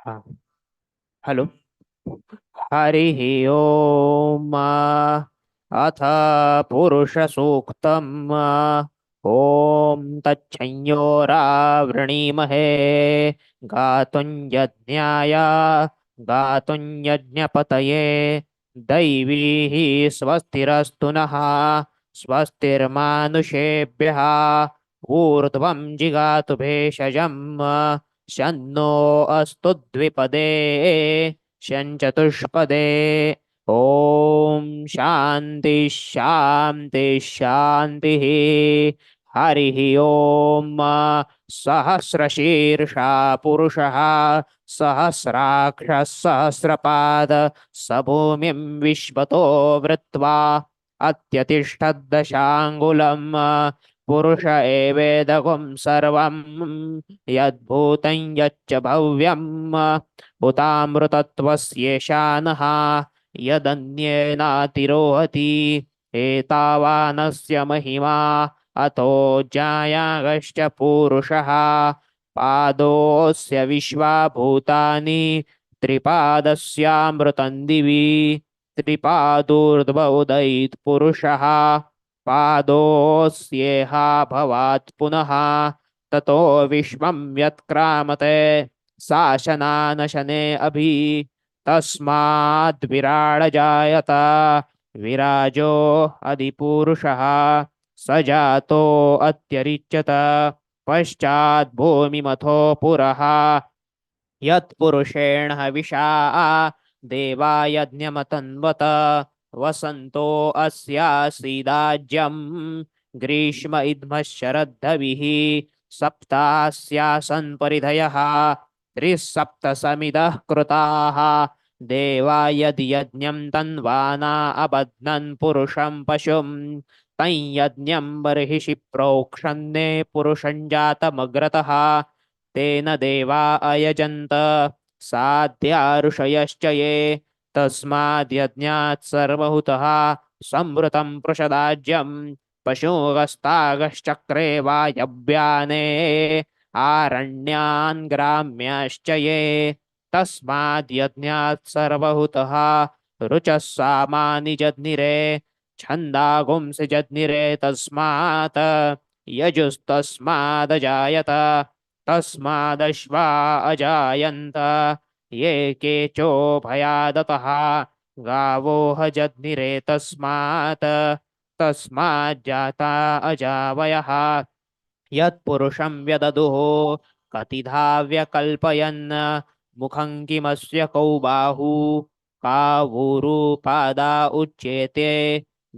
हाँ। हेलो। हरिः ओम्। अथ पुरुषसूक्तम्। ॐ तच्छंयोरावृणीमहे गातुं यज्ञाय गातुं यज्ञपतये दैवीः स्वस्तिरस्तु नः स्वस्तिर्मानुषेभ्यः ऊर्ध्वं जिगातु भेषजम् शन्नो अस्तु द्विपदे शञ्चतुष्पदे। ॐ शान्ति शान्ति शान्तिः। हरिः ॐ। सहस्रशीर्षा पुरुषः सहस्राक्षः सहस्रपाद स भूमिं विश्वतो वृत्वा अत्यतिष्ठद्दशाङ्गुलम् पुरुष एवेदगुं सर्वं यद्भूतं यच्च भव्यम् उतामृतत्वस्येषानः यदन्येनातिरोहति एतावानस्य महिमा अतो जायागश्च पूरुषः पादोऽस्य विश्वा भूतानि त्रिपादस्यामृतं दिवि त्रिपादोर्ध्व उदयित् पुरुषः पादोऽस्येहा भवात् पुनः ततो विश्वं यत्क्रामते शासनानशने अभि तस्माद् विराड जायत विराजो अधिपुरुषः स जातो अत्यरिच्यत पश्चात् भूमिमथो पुरः यत्पुरुषेण हविषा देवा यज्ञमतन्वत वसन्तो अस्यासीदाज्यम् ग्रीष्म इद्मः शरद्धविः सप्तास्यासन् परिधयः त्रिसप्तसमिदः कृताः देवा यद् यज्ञं तन्वाना अबध्नन् पुरुषं पशुं तं यज्ञं बर्हिषि प्रोक्षन्ने पुरुषं जातमग्रतः तेन देवा अयजन्त साध्या ऋषयश्च ये तस्माद्यज्ञात् सर्वहुतः संवृतं पृषदाज्यं पशुगस्तागश्चक्रे वायव्याने आरण्यान् ग्राम्याश्च ये तस्माद्यज्ञात् सर्वहुतः रुचः सामानि जज्ञिरे छन्दागुंसि जज्ञिरे तस्मात् यजुस्तस्मादजायत तस्मादश्वा अजायन्त ये केचोभयादतः गावो हजद्निरे तस्मात् तस्माज्जाता अजावयः यत्पुरुषं व्यददुः कतिधा व्यकल्पयन् मुखं किमस्य कौ बाहू कावूरुपादा उच्येते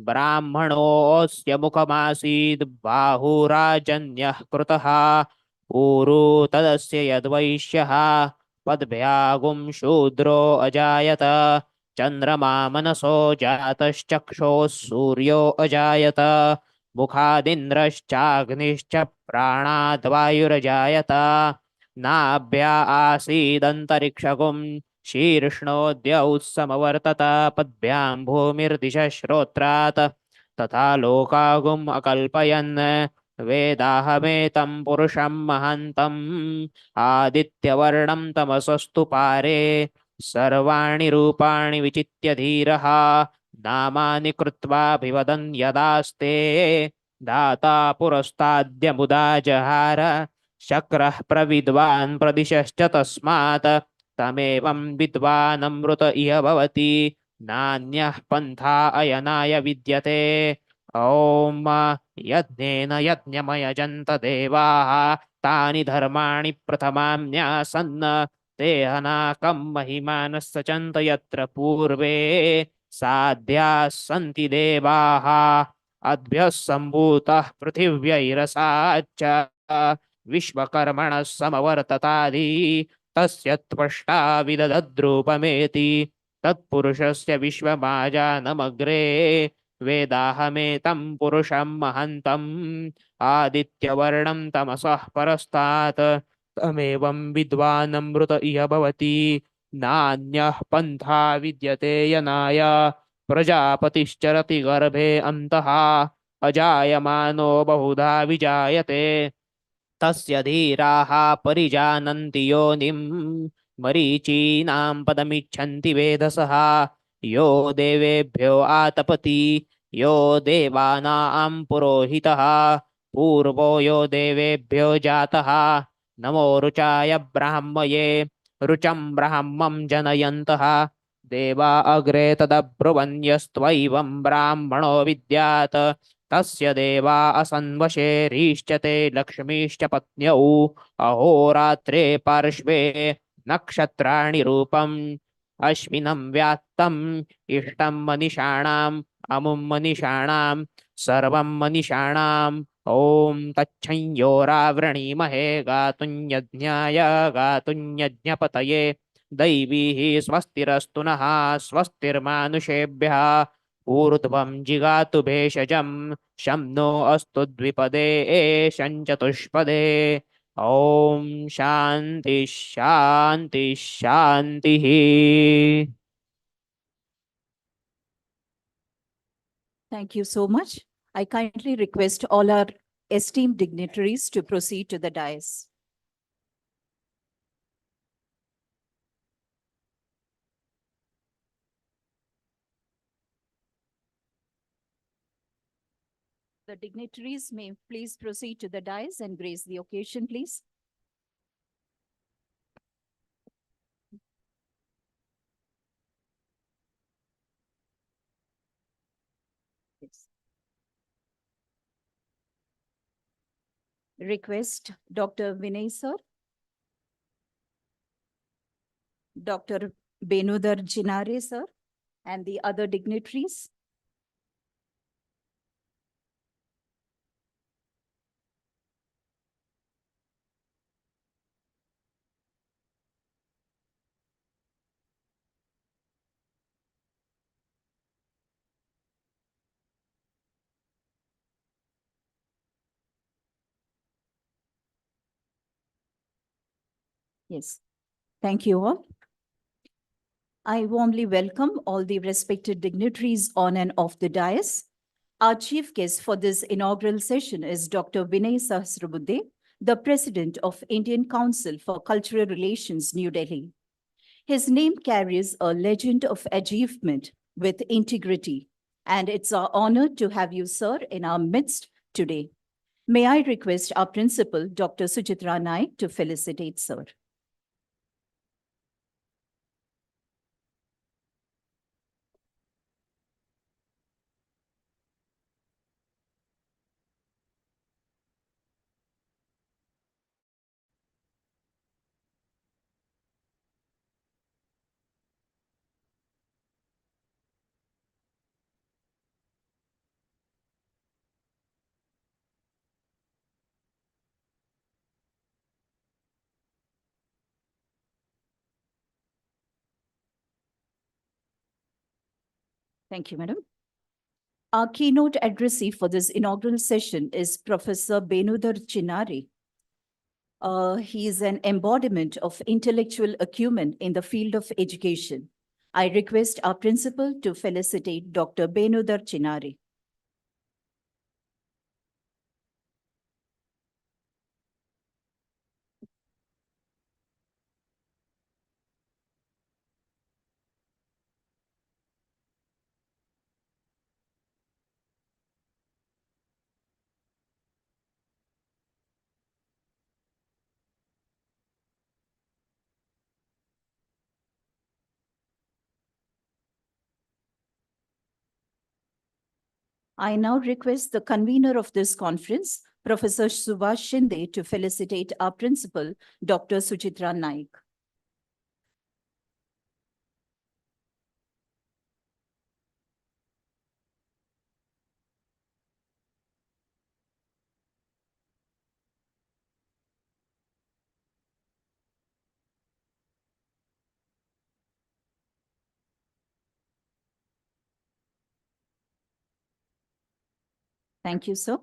ब्राह्मणोऽस्य मुखमासीद् बाहुराजन्यः कृतः ऊरू तदस्य यद्वैश्यः पद्भ्यागुं शूद्रो अजायत चन्द्रमा मनसो जातश्चक्षोः सूर्यो अजायत मुखादिन्द्रश्चाग्निश्च प्राणाद्वायुरजायत नाभ्या आसीदन्तरिक्षगुं शीर्ष्णोऽद्य उत्समवर्तत पद्भ्यां भूमिर्दिशः श्रोत्रात् तथा लोकागुम् अकल्पयन् वेदाहमेतं पुरुषं महान्तम् आदित्यवर्णं तमसस्तु पारे सर्वाणि रूपाणि विचित्य धीरः नामानि कृत्वाभिवदन् यदास्ते दाता पुरस्ताद्य मुदा जहार शक्रः प्रविद्वान् प्रदिशश्च तस्मात् तमेवं विद्वानमृत इह भवति नान्यः पन्था अयनाय विद्यते ॐ यज्ञेन यज्ञमयजन्त देवाः तानि धर्माणि प्रथमान्यासन् ते हनाकं महिमानः सचन्त यत्र पूर्वे साध्याः सन्ति देवाः अद्भ्यः सम्भूतः पृथिव्यैरसाच्च विश्वकर्मणः समवर्ततादि तस्य त्वष्टा विदधद्रूपमेति तत्पुरुषस्य विश्वमाजानमग्रे वेदाहमेतं पुरुषं महन्तम् आदित्यवर्णं तमसः परस्तात् तमेवं विद्वानमृत इह भवति नान्यः पन्था विद्यते यनाय प्रजापतिश्चरति गर्भे अन्तः अजायमानो बहुधा विजायते तस्य धीराः परिजानन्ति योनिम् मरीचीनां पदमिच्छन्ति वेधसः यो देवेभ्यो आतपति यो देवानां पुरोहितः पूर्वो यो देवेभ्यो जातः नमो रुचाय ब्राह्मये रुचं ब्राह्मं जनयन्तः देवा अग्रे तदब्रुवन्यस्त्वैवं ब्राह्मणो विद्यात् तस्य देवा असन्वशे रीश्चते लक्ष्मीश्च पत्न्यौ अहोरात्रे पार्श्वे नक्षत्राणि रूपम् अश्विनं व्यात्तम् इष्टं मनीषाणाम् अमुं मनीषाणाम् सर्वं मनीषाणाम् ॐ तच्छंयोरावृणीमहे गातुं यज्ञाय गातुं यज्ञपतये दैवीः स्वस्तिरस्तु नः स्वस्तिर्मानुषेभ्यः ऊर्ध्वं जिगातु भेषजं शं नो अस्तु द्विपदे एषं चतुष्पदे ॐ शान्ति शान्ति शान्तिः। Thank you so much. I kindly request all our esteemed dignitaries to proceed to the dais. The dignitaries may please proceed to the dais and grace the occasion, please. Yes. Request Dr. Vinay sir, Dr. Benudar Jinare sir, and the other dignitaries. Yes, thank you all. I warmly welcome all the respected dignitaries on and off the dais. Our chief guest for this inaugural session is Dr. Vinay Sahasrabudhe, the President of Indian Council for Cultural Relations, New Delhi. His name carries a legend of achievement with integrity, and it's our honor to have you, sir, in our midst today. May I request our principal, Dr. Suchitra Naik, to felicitate, sir. Thank you, madam. Our keynote addressee for this inaugural session is Professor Benudar Chinari. He is an embodiment of intellectual acumen in the field of education. I request our principal to felicitate Dr. Benudar Chinari. I now request the convener of this conference, Professor Subhash Shinde, to felicitate our principal, Dr. Suchitra Naik. Thank you, sir.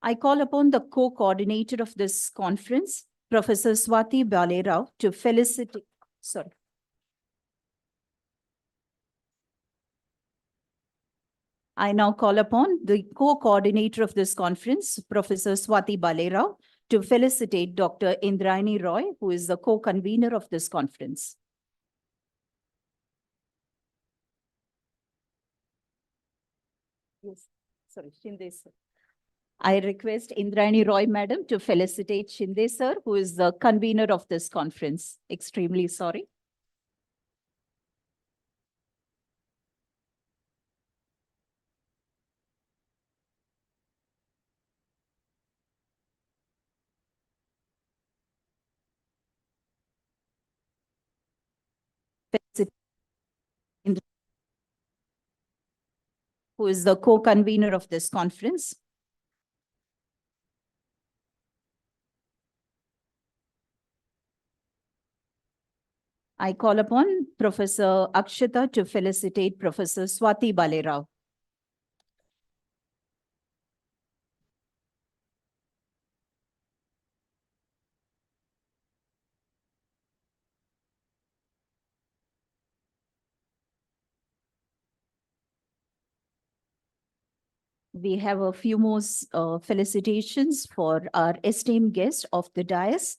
I call upon the co-coordinator of this conference, Professor Swati Balerao, to felicitate. Sorry. I now call upon the co-coordinator of this conference, Professor Swati Balerao, to felicitate Dr. Indrayani Roy, who is the co-convener of this conference. Yes, sorry, Shinde sir. I request Indrayani Roy, madam, to felicitate Shinde sir, who is the convener of this conference. Extremely sorry. Who is the co-convener of this conference. I call upon Professor Akshita to felicitate Professor Swati Balerao. We have a few more felicitations for our esteemed guest of the dais,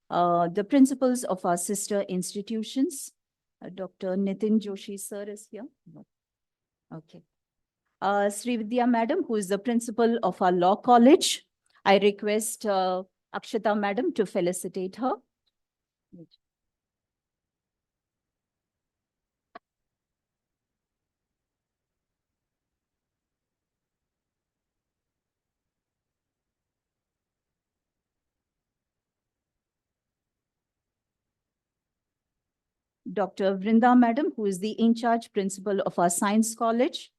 the principals of our sister institutions. Dr. Nitin Joshi sir is here. No. Okay. Sri Vidya madam, who is the principal of our law college. I request Akshita madam to felicitate her. Dr. Vrinda madam, who is the in-charge principal of our science college.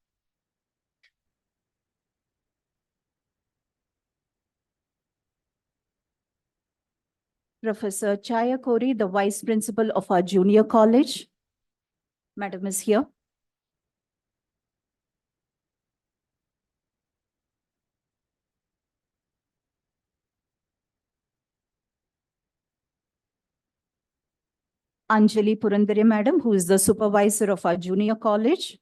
Professor Chaya Kori, the vice principal of our junior college. Madam is here. Anjali Purandare madam, who is the supervisor of our junior college.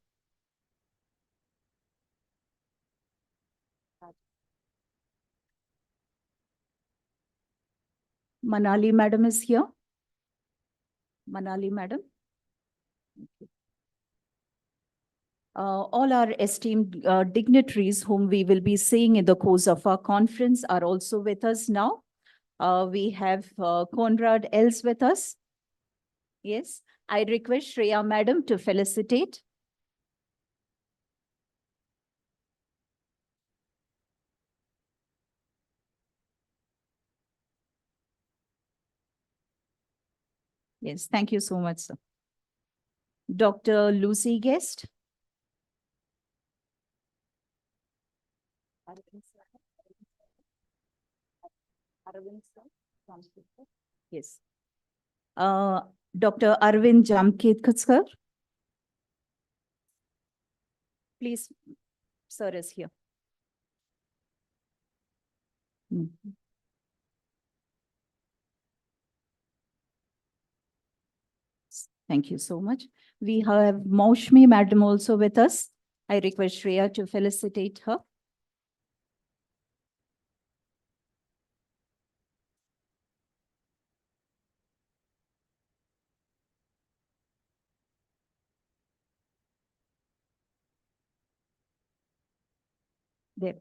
Manali madam is here. Manali madam. All our esteemed dignitaries whom we will be seeing in the course of our conference are also with us now. We have Conrad Els with us. Yes, I request Shreya madam to felicitate. Yes, thank you so much, sir. Dr. Lucy Guest. Yes. Dr. Arvind Jamketkar. Please, sir is here. Thank you so much. We have Maushmi madam also with us. I request Shreya to felicitate her. There.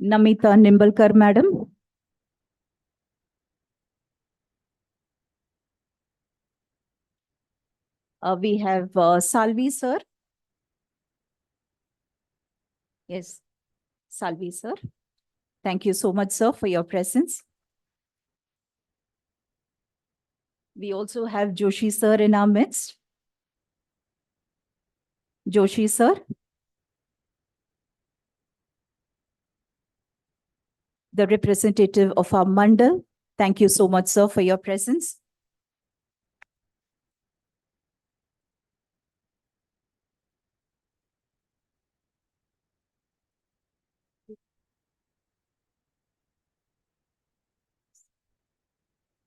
Namita Nimbalkar madam. We have Salvi sir. Yes, Salvi sir. Thank you so much, sir, for your presence. We also have Joshi sir in our midst. Joshi sir. The representative of our Mandal. Thank you so much, sir, for your presence.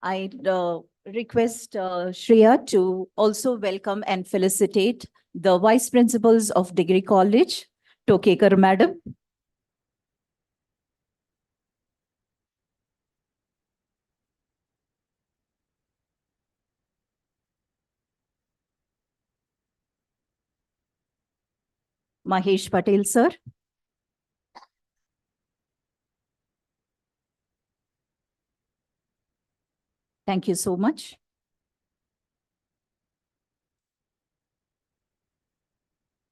I request Shreya to also welcome and felicitate the vice principals of Degree College, Tokekar Madam. Mahesh Patel, sir. Thank you so much.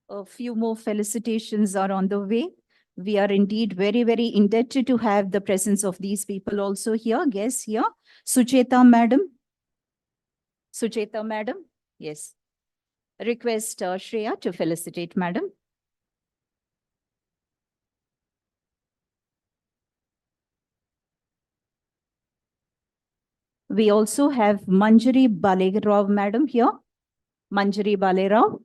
A few more felicitations are on the way. We are indeed very, very indebted to have the presence of these people also here, guests here. Sucheta Madam. Sucheta Madam. Yes. Request Shreya to felicitate Madam. We also have Manjari Balerao Madam here. Manjari Balerao.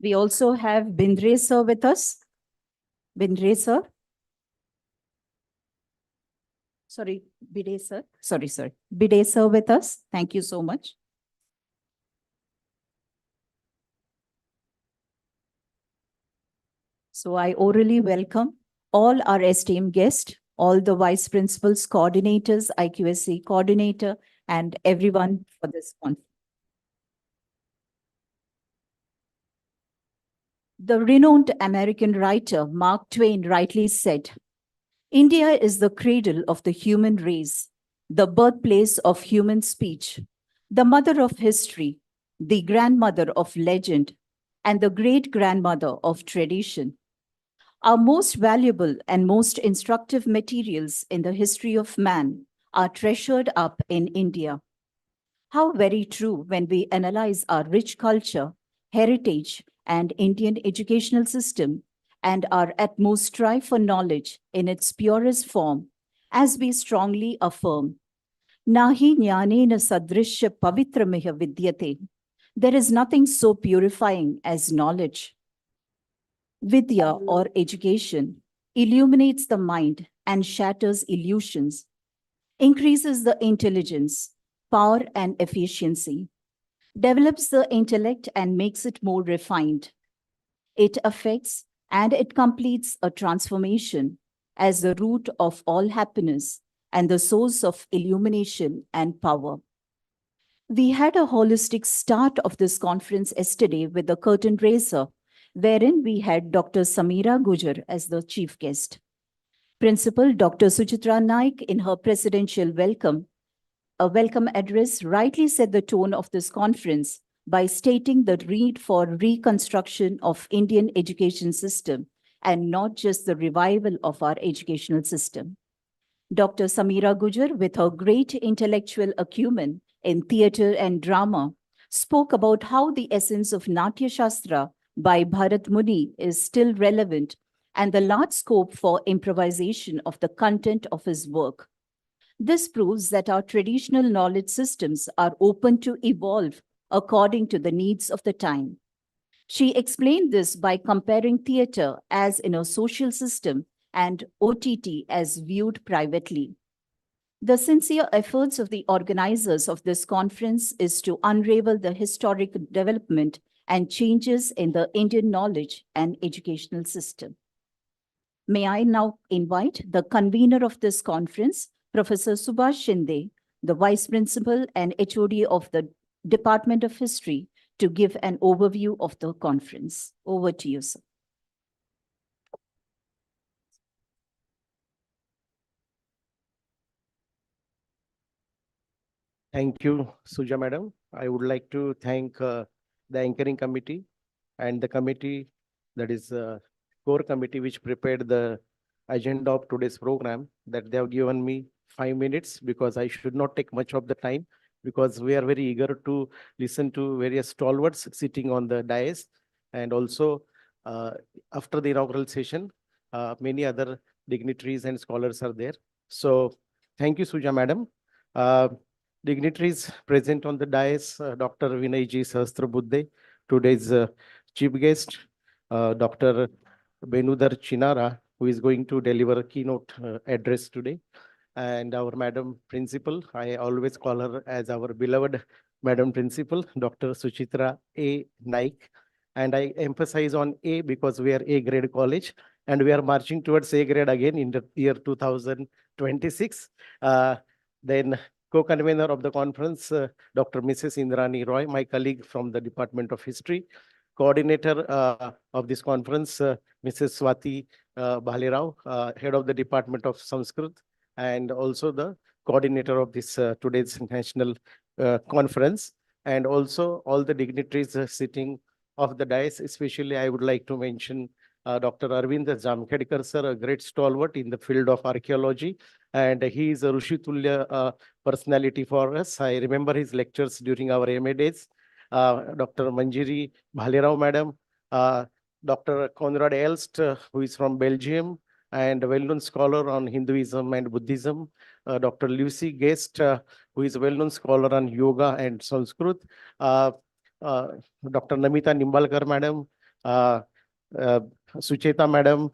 We also have Bindre sir with us. Bindre sir. Sorry, Bide sir. Sorry, sir. Bide sir with us. Thank you so much. So I orally welcome all our esteemed guests, all the vice principals, coordinators, IQSC coordinator, and everyone for this conference. The renowned American writer Mark Twain rightly said, India is the cradle of the human race, the birthplace of human speech, the mother of history, the grandmother of legend, and the great-grandmother of tradition. Our most valuable and most instructive materials in the history of man are treasured up in India. How very true when we analyze our rich culture, heritage, and Indian educational system, and our utmost strive for knowledge in its purest form, as we strongly affirm, Nahi jnanena sadrishya pavitramiha vidyate. There is nothing so purifying as knowledge. Vidya or education illuminates the mind and shatters illusions, increases the intelligence, power, and efficiency, develops the intellect and makes it more refined. It affects and it completes a transformation as the root of all happiness and the source of illumination and power. We had a holistic start of this conference yesterday with the curtain raiser, wherein we had Dr. Samira Gujar as the chief guest. Principal Dr. Suchitra Naik, in her presidential welcome address, rightly set the tone of this conference by stating the need for reconstruction of Indian education system and not just the revival of our educational system. Dr. Samira Gujar, with her great intellectual acumen in theatre and drama, spoke about how the essence of Natya Shastra by Bharat Muni is still relevant and the large scope for improvisation of the content of his work. This proves that our traditional knowledge systems are open to evolve according to the needs of the time. She explained this by comparing theatre as in a social system and OTT as viewed privately. The sincere efforts of the organizers of this conference is to unravel the historic development and changes in the Indian knowledge and educational system. May I now invite the convener of this conference, Professor Subhash Shinde, the Vice Principal and HOD of the Department of History, to give an overview of the conference. Over to you, sir. Thank you, Suja Madam. I would like to thank the anchoring committee and the committee, that is core committee, which prepared the agenda of today's program, that they have given me 5 minutes because I should not take much of the time, because we are very eager to listen to various stalwarts sitting on the dais. And also after the inaugural session, many other dignitaries and scholars are there. So thank you, Suja Madam. Dignitaries present on the dais, Dr. Vinayji Sahasrabuddhe, today's chief guest, Dr. Benudhar Chinara, who is going to deliver a keynote address today, and our Madam Principal. I always call her as our beloved Madam Principal, Dr. Suchitra A. Naik. And I emphasize on A because we are A grade college and we are marching towards A grade again in the year 2026. Then co-convener of the conference, Dr. Mrs. Indrani Roy, my colleague from the Department of History. Coordinator of this conference, Mrs. Swati Bhalirao, head of the Department of Sanskrit, and also the coordinator of this today's national conference, and also all the dignitaries sitting of the dais. Especially, I would like to mention Dr. Arvind Jamkhedkar, sir, a great stalwart in the field of archaeology, and he is a Rushitulya personality for us. I remember his lectures during our MA days. Dr. Manjiri Bhalirao, madam, Dr. Konrad Elst, who is from Belgium, and a well-known scholar on Hinduism and Buddhism, Dr. Lucy Guest, who is a well-known scholar on yoga and Sanskrit, uh, uh, Dr. Namita Nimbalkar, madam, uh, uh, Sucheta, madam.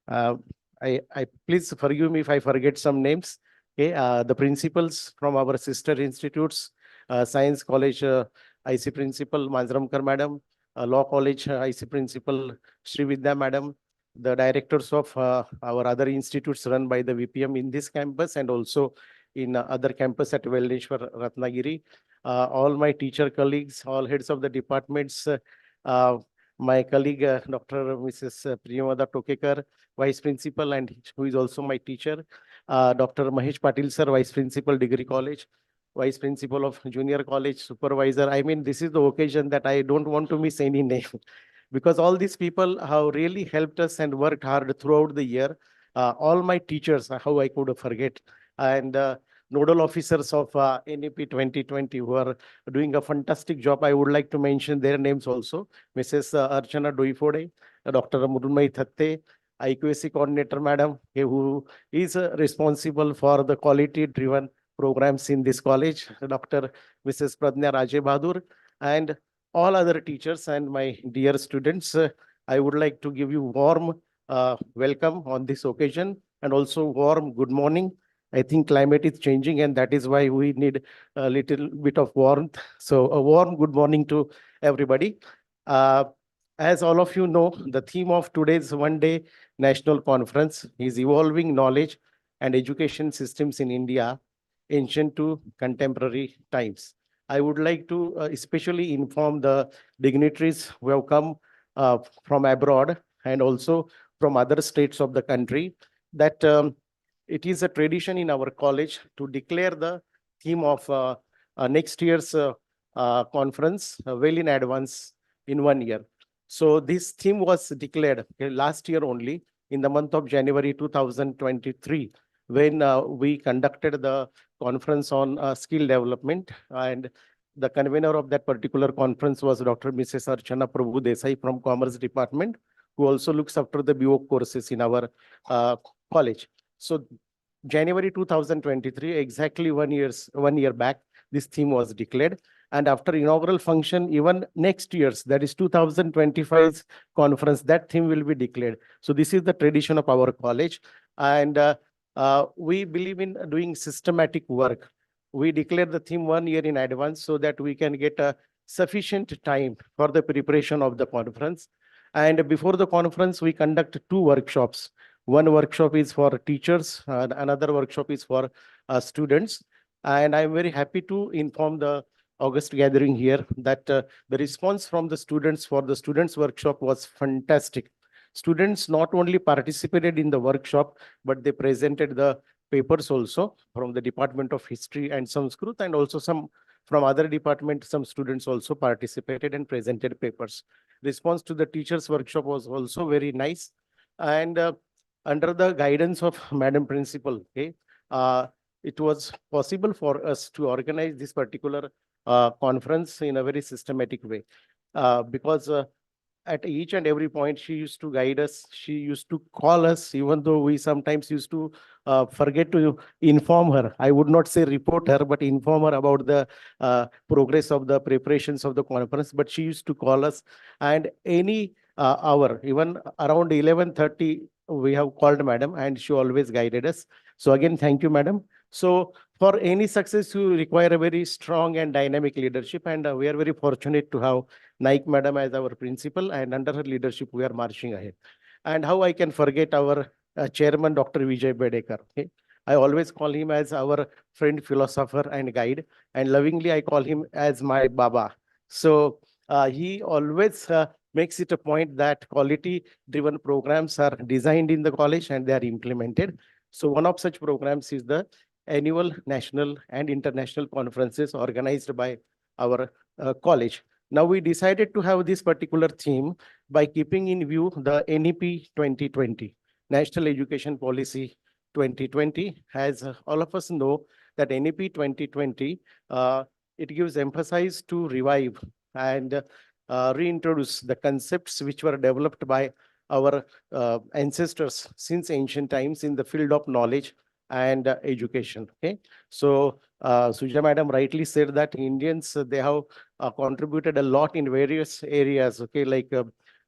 Uh, I please forgive me if I forget some names. Okay, the principals from our sister institutes, Science College IC Principal Manzramkar, madam, Law College IC Principal Srividya, madam, the directors of our other institutes run by the VPM in this campus and also in other campus at Veldeshwar, Ratnagiri. All my teacher colleagues, all heads of the departments, uh, my colleague, Dr. Mrs. Priyamada Tokekar, Vice Principal, and who is also my teacher, Dr. Mahesh Patil, sir, Vice Principal, Degree College, Vice Principal of Junior College, Supervisor. I mean, this is the occasion that I don't want to miss any name because all these people have really helped us and worked hard throughout the year. All my teachers, how I could forget, and nodal officers of NEP 2020 who are doing a fantastic job. I would like to mention their names also. Mrs. Archana Doifode, Dr. Murunmai Thatte, IQAC coordinator, madam, who is responsible for the quality-driven programs in this college, Dr. Mrs. Pradnya Raje Bahadur, and all other teachers and my dear students. I would like to give you warm welcome on this occasion and also warm good morning. I think climate is changing and that is why we need a little bit of warmth. So a warm good morning to everybody. Uh, as all of you know, the theme of today's one-day national conference is evolving knowledge and education systems in India, ancient to contemporary times. I would like to especially inform the dignitaries who have come from abroad and also from other states of the country that it is a tradition in our college to declare the theme of next year's conference well in advance in 1 year. So this theme was declared last year only in the month of January 2023 when we conducted the conference on skill development, and the convener of that particular conference was Dr. Mrs. Archana Prabhu Desai from Commerce Department, who also looks after the BO courses in our college. So January 2023, exactly 1 year back, this theme was declared. And after inaugural function, even next year's, that is 2025's conference, that theme will be declared. So this is the tradition of our college. And we believe in doing systematic work. We declare the theme 1 year in advance so that we can get a sufficient time for the preparation of the conference. And before the conference, we conduct 2 workshops. One workshop is for teachers, and another workshop is for students. And I'm very happy to inform the August gathering here that the response from the students for the students workshop was fantastic. Students not only participated in the workshop, but they presented the papers also from the Department of History and Sanskrit, and also some from other departments, some students also participated and presented papers. Response to the teachers workshop was also very nice. And under the guidance of Madam Principal, okay, it was possible for us to organize this particular conference in a very systematic way because at each and every point she used to guide us. She used to call us, even though we sometimes used to forget to inform her. I would not say report her, but inform her about the progress of the preparations of the conference. But she used to call us, and any hour, even around 11:30, we have called madam, and she always guided us. So again, thank you, madam. So for any success, you require a very strong and dynamic leadership. And we are very fortunate to have Naik madam as our principal, and under her leadership, we are marching ahead. And how I can forget our chairman, Dr. Vijay Bedekar. Okay? I always call him as our friend, philosopher, and guide. And lovingly, I call him as my Baba. So he always makes it a point that quality-driven programs are designed in the college and they are implemented. So one of such programs is the annual national and international conferences organized by our college. Now we decided to have this particular theme by keeping in view the NEP 2020, National Education Policy 2020. As all of us know that NEP 2020, it gives emphasis to revive and reintroduce the concepts which were developed by our ancestors since ancient times in the field of knowledge and education. Okay, so Suja madam rightly said that Indians they have contributed a lot in various areas. Okay, like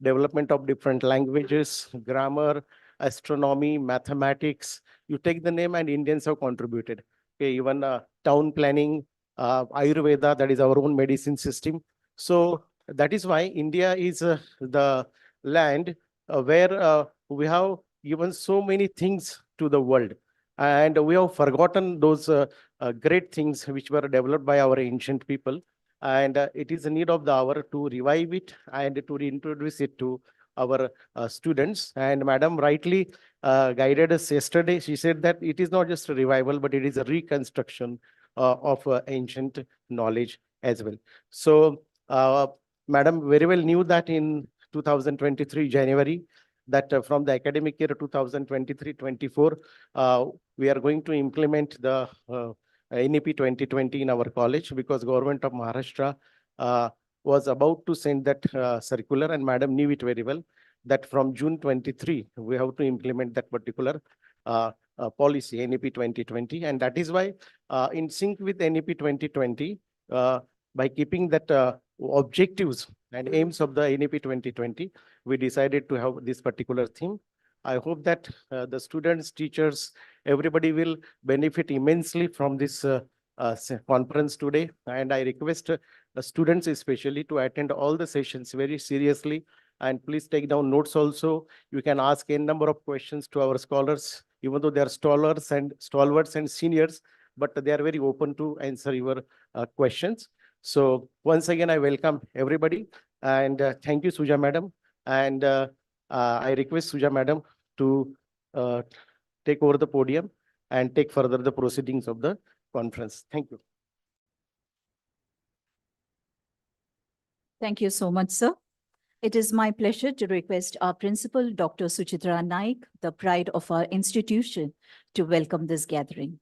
development of different languages, grammar, astronomy, mathematics. You take the name, and Indians have contributed. Okay, even town planning, Ayurveda, that is our own medicine system. So that is why India is the land where we have given so many things to the world. And we have forgotten those great things which were developed by our ancient people. And it is a need of the hour to revive it and to reintroduce it to our students. And Madam rightly guided us yesterday. She said that it is not just a revival, but it is a reconstruction of ancient knowledge as well. So Madam very well knew that in 2023 January, that from the academic year 2023-24, we are going to implement the NEP 2020 in our college, because government of Maharashtra was about to send that circular, and Madam knew it very well, that from June 23, we have to implement that particular policy, NEP 2020. And that is why in sync with NEP 2020, by keeping that objectives and aims of the NEP 2020, we decided to have this particular theme. I hope that the students, teachers, everybody will benefit immensely from this conference today. And I request students especially to attend all the sessions very seriously. And please take down notes also. You can ask a number of questions to our scholars, even though they are stalwarts and seniors, but they are very open to answer your questions. So once again, I welcome everybody, and thank you, Suja madam. And I request Suja madam to take over the podium and take further the proceedings of the conference. Thank you. Thank you so much, sir. It is my pleasure to request our principal, Dr. Suchitra Naik, the pride of our institution, to welcome this gathering.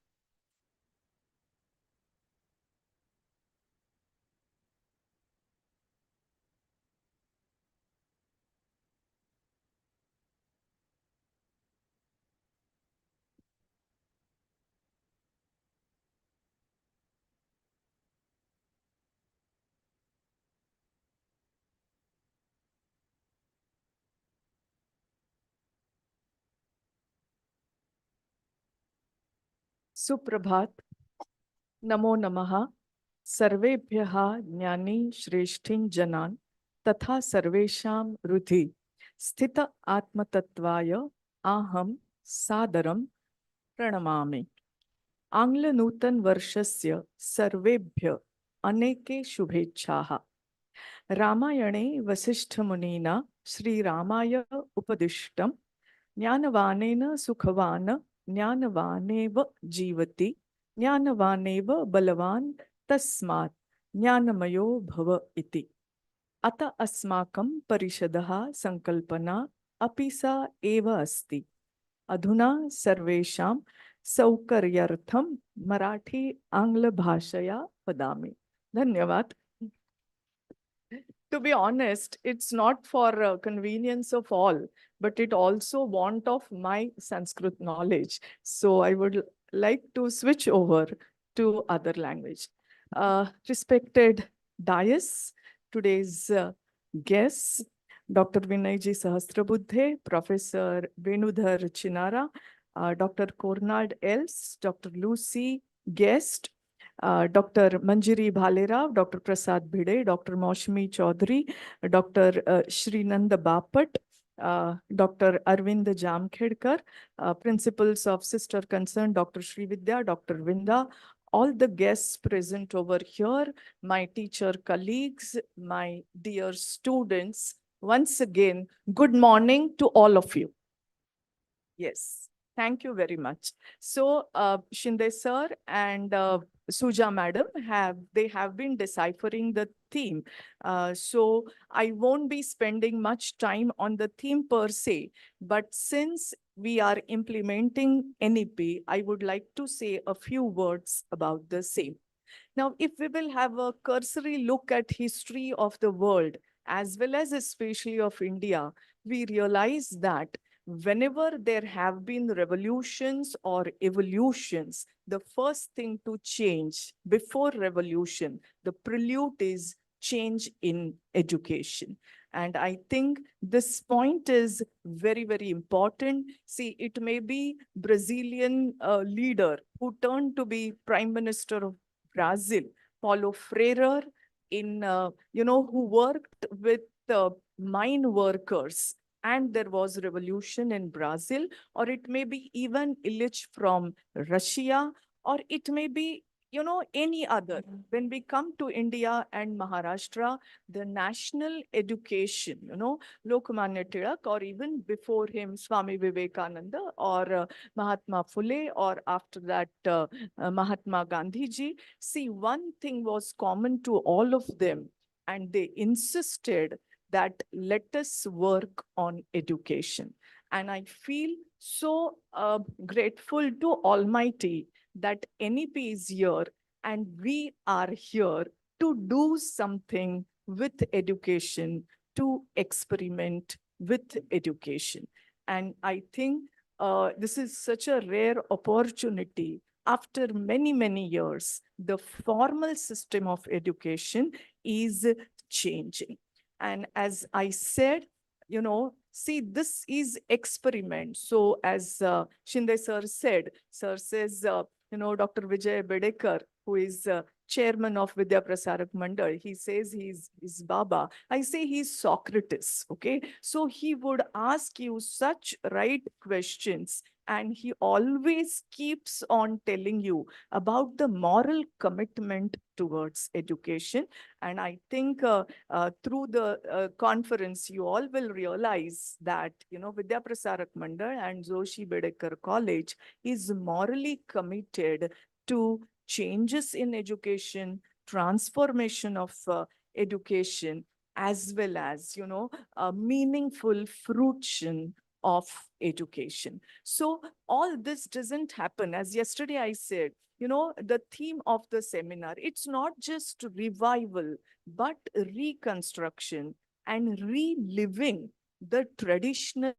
सुप्रभात, नमो नमः, सर्वेभ्यः ज्ञानी श्रेष्ठीं जनान् तथा सर्वेषां हृदि स्थित आत्मतत्त्वाय अहं सादरं प्रणमामि। आंग्ल नूतन वर्षस्य सर्वेभ्य अनेके शुभेच्छाः। रामायणे वसिष्ठमुनिना श्रीरामाय उपदिष्टं ज्ञानवानेन सुखवान् ज्ञानवानेव जीवति ज्ञानवानेव बलवान् तस्मात् ज्ञानमयो भव इति। अतः अस्माकं परिषदः संकल्पना अपि सा एव अस्ति। अधुना सर्वेषां सौकर्यार्थं मराठी आंग्ल भाषया वदामि। धन्यवाद। To be honest, it's not for convenience of all, but it also want of my Sanskrit knowledge. So I would like to switch over to other language. Respected dais, today's guests, Dr. Vinayji Sahasrabuddhe, Professor Venudhar Chinara, Dr. Cornard Els, Dr. Lucy Guest, Dr. Manjiri Bhalera, Dr. Prasad Bhide, Dr. Maushmi Chaudhary, Dr. Shrinanda Bapat, Dr. Arvind Jamkhedkar, principals of Sister Concern, Dr. Srividya, Dr. Vinda, all the guests present over here, my teacher colleagues, my dear students, once again, good morning to all of you. Yes, thank you very much. So Shinde sir and Suja madam have been deciphering the theme. So I won't be spending much time on the theme per se, but since we are implementing NEP, I would like to say a few words about the same. Now, if we will have a cursory look at history of the world, as well as especially of India, we realize that whenever there have been revolutions or evolutions, the first thing to change before revolution, the prelude is change in education. And I think this point is very, very important. See, it may be Brazilian leader who turned to be Prime Minister of Brazil, Paulo Freire, who worked with mine workers, and there was revolution in Brazil, or it may be even Illich from Russia, or it may be, any other. When we come to India and Maharashtra, the national education, Lokmanya Tilak, or even before him, Swami Vivekananda, or Mahatma Phule, or after that, Mahatma Gandhi ji. See, one thing was common to all of them, and they insisted that let us work on education. And I feel so grateful to Almighty that NEP is here and we are here to do something with education, to experiment with education. And I think this is such a rare opportunity. After many, many years, the formal system of education is changing. And as I said, see, this is experiment. So as Shinde sir says, Dr. Vijay Bedekar, who is chairman of Vidya Prasarak Mandal, he says he's Baba. I say he's Socrates, okay? So he would ask you such right questions, and he always keeps on telling you about the moral commitment towards education. And I think through the conference, you all will realize that, Vidya Prasarak Mandal and Joshi Bedekar College is morally committed to changes in education, transformation of education, as well as, a meaningful fruition of education. So all this doesn't happen. As yesterday I said, the theme of the seminar, it's not just revival, but reconstruction and reliving the traditional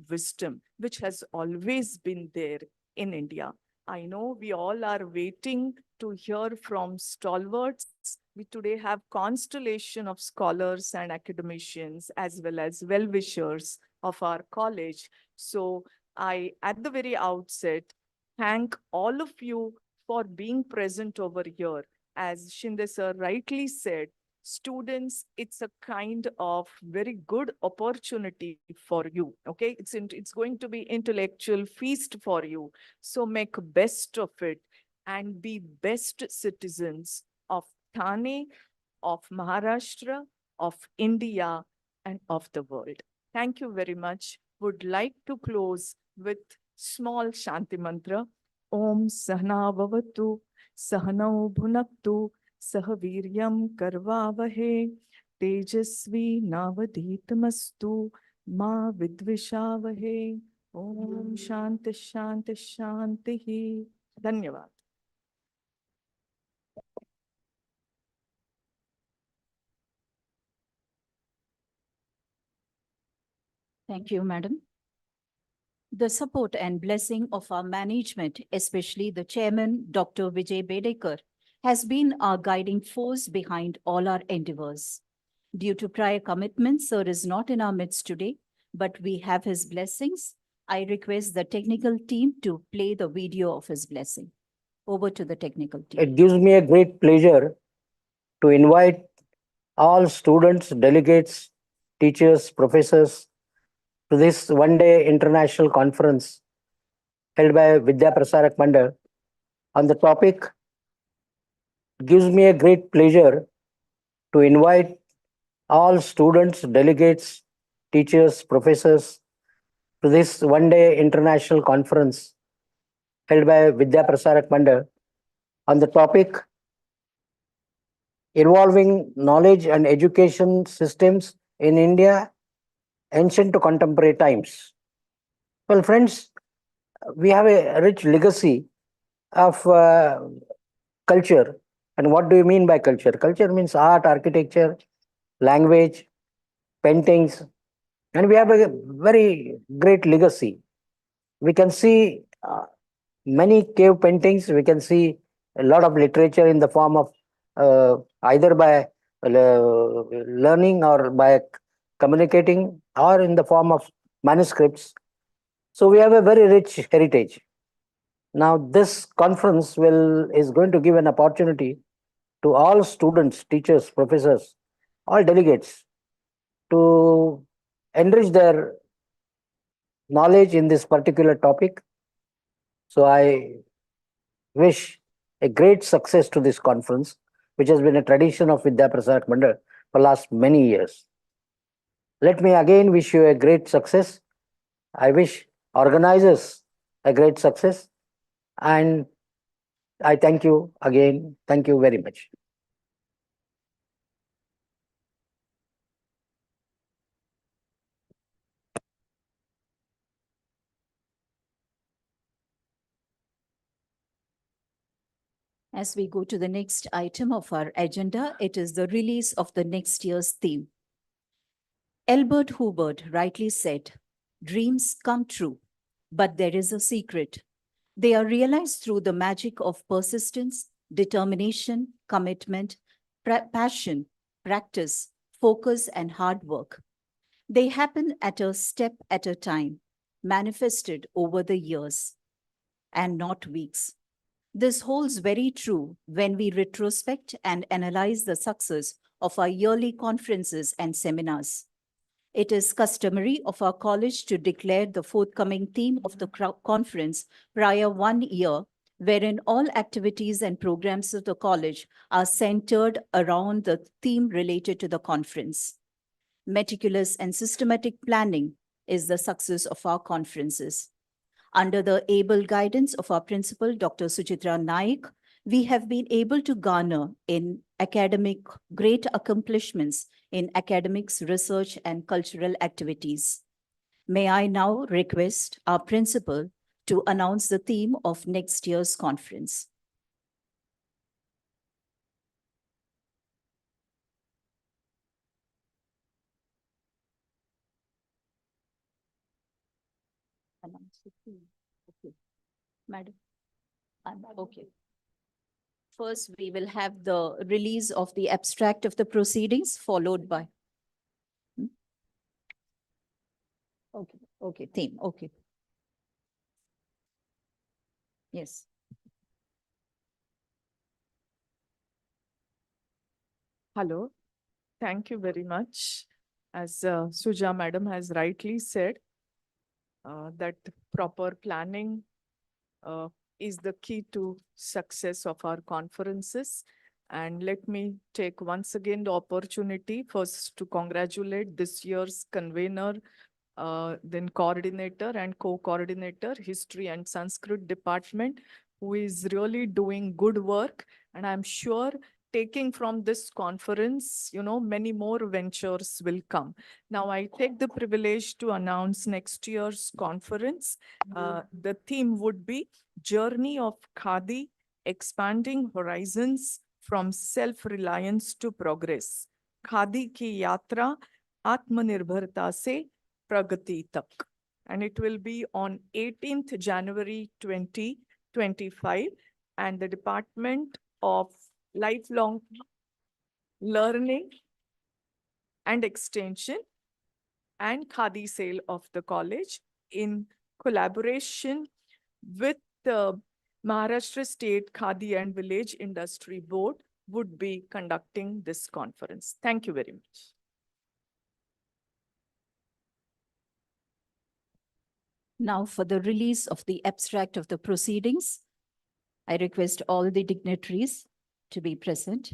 wisdom which has always been there in India. I know we all are waiting to hear from stalwarts. We today have constellation of scholars and academicians as well as well-wishers of our college. So I, at the very outset, thank all of you for being present over here. As Shinde sir rightly said, students, it's a kind of very good opportunity for you. Okay, it's going to be intellectual feast for you. So make best of it and be best citizens of Thane, of Maharashtra, of India, and of the world. Thank you very much. Would like to close with small Shanti mantra. Om Sahna Vavatu, Sahanau Bhunaktu, Sahaviryam Karvavahe, Tejasvi Navaditamastu, Ma Vidvishavahe. Om Shanti Shanti Shanti. Dhanyavad. Thank you, Madam. The support and blessing of our management, especially the chairman, Dr. Vijay Bedekar, has been our guiding force behind all our endeavors. Due to prior commitments, Sir is not in our midst today, but we have his blessings I request the technical team to play the video of his blessing. Over to the technical team. It gives me a great pleasure to invite all students, delegates, teachers, professors to this one-day international conference held by Vidya Prasarak Mandal on the topic. It gives me a great pleasure to invite all students, delegates, teachers, professors to this one-day international conference held by Vidya Prasarak Mandal on the topic Evolving Knowledge and Education Systems in India, Ancient to Contemporary Times. Well, friends, we have a rich legacy of culture. And what do you mean by culture? Culture means art, architecture, language, paintings, and we have a very great legacy. We can see many cave paintings, we can see a lot of literature in the form of either by learning or by communicating or in the form of manuscripts. So we have a very rich heritage. Now this conference is going to give an opportunity to all students, teachers, professors, all delegates to enrich their knowledge in this particular topic. So I wish a great success to this conference, which has been a tradition of Vidya Prasarak Mandal for last many years. Let me again wish you a great success. I wish organizers a great success. And I thank you again. Thank you very much. As we go to the next item of our agenda, it is the release of the next year's theme. Albert Hubbard rightly said, dreams come true, but there is a secret. They are realized through the magic of persistence, determination, commitment, passion, practice, focus, and hard work. They happen at a step at a time, manifested over the years and not weeks. This holds very true when we retrospect and analyze the success of our yearly conferences and seminars. It is customary of our college to declare the forthcoming theme of the conference prior 1 year, wherein all activities and programs of the college are centered around the theme related to the conference. Meticulous and systematic planning is the success of our conferences. Under the able guidance of our principal, Dr. Suchitra Naik, we have been able to garner in academic great accomplishments in academics, research, and cultural activities. May I now request our principal to announce the theme of next year's conference. Announce the theme. Okay. Madam. Okay. First, we will have the release of the abstract of the proceedings, followed by. Okay, theme, okay. Yes. Hello, thank you very much. As Suja Madam has rightly said, that proper planning is the key to success of our conferences. And let me take once again the opportunity first to congratulate this year's convener, then coordinator and co-coordinator, History and Sanskrit Department, who is really doing good work. And I'm sure taking from this conference, many more ventures will come. Now, I take the privilege to announce next year's conference. The theme would be Journey of Khadi, Expanding Horizons from Self-Reliance to Progress. Khadi ki yatra, Atmanirbharta se Pragati tak. And it will be on 18th January 2025. And the Department of Lifelong Learning and Extension and Khadi sale of the college in collaboration with the Maharashtra State Khadi and Village Industry Board would be conducting this conference. Thank you very much. Now for the release of the abstract of the proceedings, I request all the dignitaries to be present.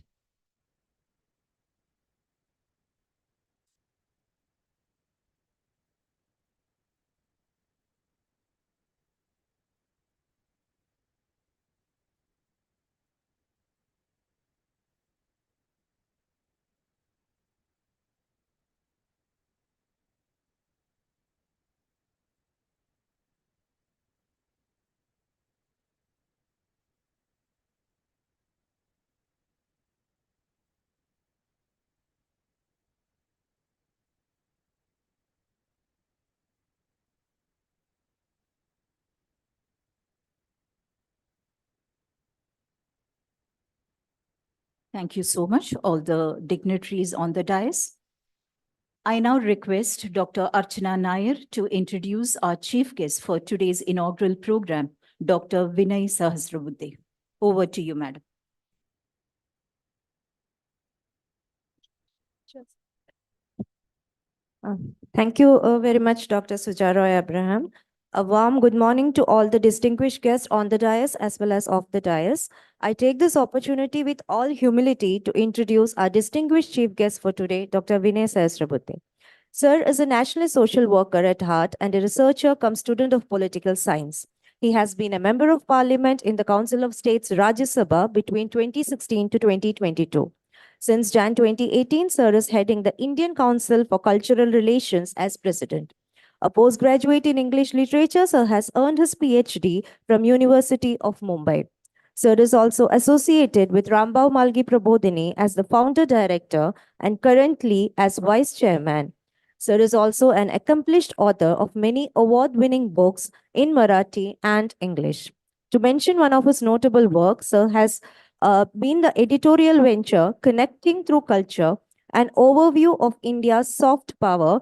Thank you so much, all the dignitaries on the dais. I now request Dr. Archana Nair to introduce our chief guest for today's inaugural program, Dr. Vinay Sahasrabuddhe. Over to you, madam. Thank you very much, Dr. Sujaroy Abraham. A warm good morning to all the distinguished guests on the dais as well as off the dais. I take this opportunity with all humility to introduce our distinguished chief guest for today, Dr. Vinay Sahasrabuddhe. Sir is a national social worker at heart and a researcher cum student of political science. He has been a member of parliament in the Council of States Rajya Sabha between 2016 to 2022. Since Jan 2018, Sir is heading the Indian Council for Cultural Relations as president. A postgraduate in English literature, Sir has earned his PhD from University of Mumbai. Sir is also associated with Rambao Malgi Prabodhini as the founder director and currently as vice chairman. Sir is also an accomplished author of many award-winning books in Marathi and English. To mention one of his notable works, Sir has been the editorial venture Connecting Through Culture, an overview of India's soft power,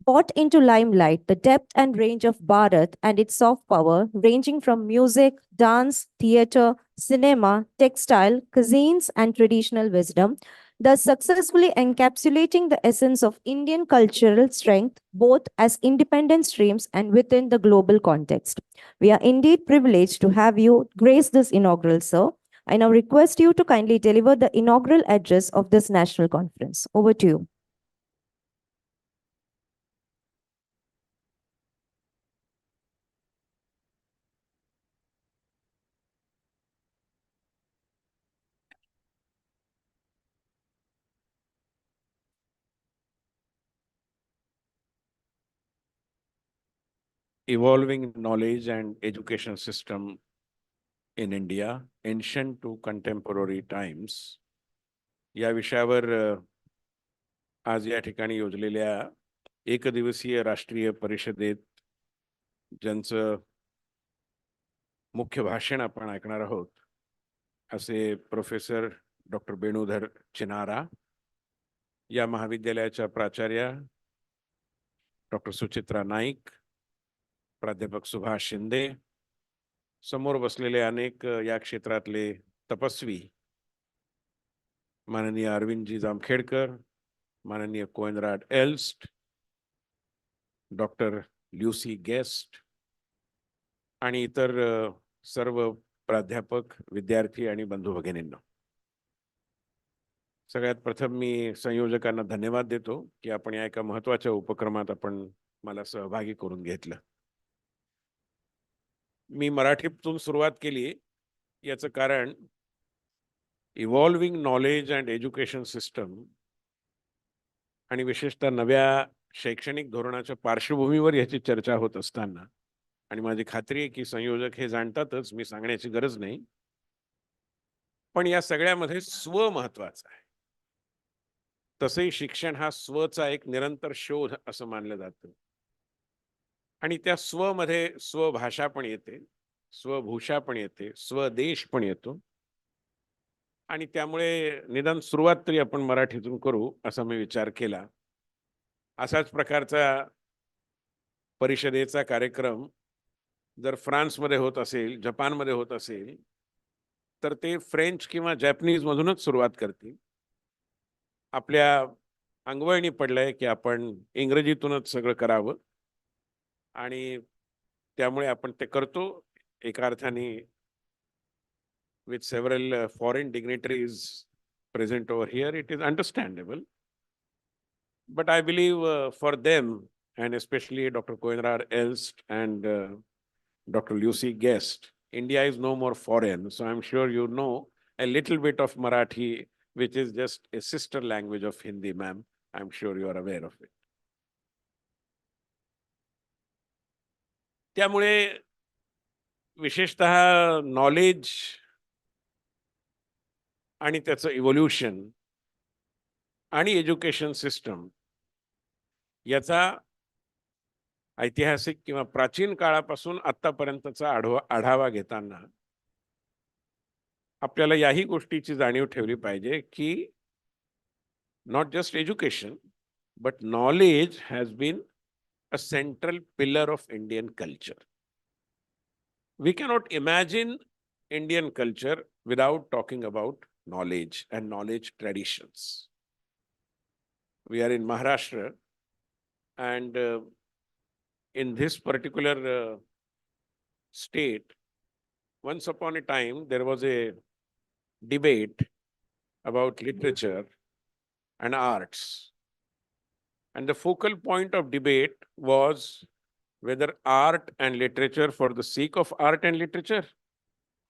brought into limelight the depth and range of Bharat and its soft power, ranging from music, dance, theatre, cinema, textile, cuisines, and traditional wisdom, thus successfully encapsulating the essence of Indian cultural strength, both as independent streams and within the global context. We are indeed privileged to have you grace this inaugural, sir. I now request you to kindly deliver the inaugural address of this national conference. Over to you. Evolving knowledge and education system in India, ancient to contemporary times, या विषयावर आज या ठिकाणी योजलेल्या एकदिवसीय राष्ट्रीय परिषदेत ज्यांचं मुख्य भाषण आपण ऐकणार आहोत असे प्रोफेसर डॉक्टर बेणुधर चिनारा, या महाविद्यालयाच्या प्राचार्या डॉक्टर सुचित्रा नाईक, प्राध्यापक सुभाष शिंदे, समोर बसलेले अनेक या क्षेत्रातले तपस्वी, माननीय अरविंदजी जामखेडकर, माननीय कोएनराड एल्स्ट, डॉक्टर ल्यूसी गेस्ट आणि इतर सर्व प्राध्यापक, विद्यार्थी आणि बंधू भगिनींना, सगळ्यात प्रथम मी संयोजकांना धन्यवाद देतो की आपण या एका महत्त्वाच्या उपक्रमात आपण मला सहभागी करून घेतलं. मी मराठीतून सुरुवात केली, याचं कारण evolving knowledge and education system आणि विशेषतः नव्या शैक्षणिक धोरणाच्या पार्श्वभूमीवर याची चर्चा होत असताना, आणि माझी खात्री आहे की संयोजक हे जाणतातच, मी सांगण्याची गरज नाही, पण या सगळ्यामध्ये स्व महत्वाचा आहे. तसंही शिक्षण हा स्वचा एक निरंतर शोध असं मानलं जातं, आणि त्या स्व मध्ये स्वभाषा पण येते, स्वभूषा पण येते, स्वदेश पण येतो, आणि त्यामुळे निदान सुरुवात तरी आपण मराठीतून करू असा मी विचार केला. असाच प्रकारचा परिषदेचा कार्यक्रम जर फ्रान्समध्ये होत असेल, जपानमध्ये होत असेल, तर ते फ्रेंच किंवा जॅपनीज मधूनच सुरुवात करतील. आपल्या अंगवळणी पडलंय की आपण इंग्रजीतूनच सगळं करावं आणि त्यामुळे आपण ते करतो एका अर्थाने with several foreign dignitaries present over here, it is understandable. But I believe for them, and especially Dr. Koenrar Elst and Dr. Lucy Guest, India is no more foreign. So I'm sure you know a little bit of Marathi, which is just a sister language of Hindi, ma'am. I'm sure you are aware of it. त्यामुळे विशेषतः knowledge आणि त्याचं evolution आणि education system याचा ऐतिहासिक किंवा प्राचीन काळापासून आतापर्यंतचा आढावा घेताना आपल्याला याही गोष्टीची जाणीव ठेवली पाहिजे की not just education but knowledge has been a central pillar of Indian culture. We cannot imagine Indian culture without talking about knowledge and knowledge traditions. We are in Maharashtra, and in this particular state, once upon a time, there was a debate about literature and arts. And the focal point of debate was whether art and literature for the sake of art and literature,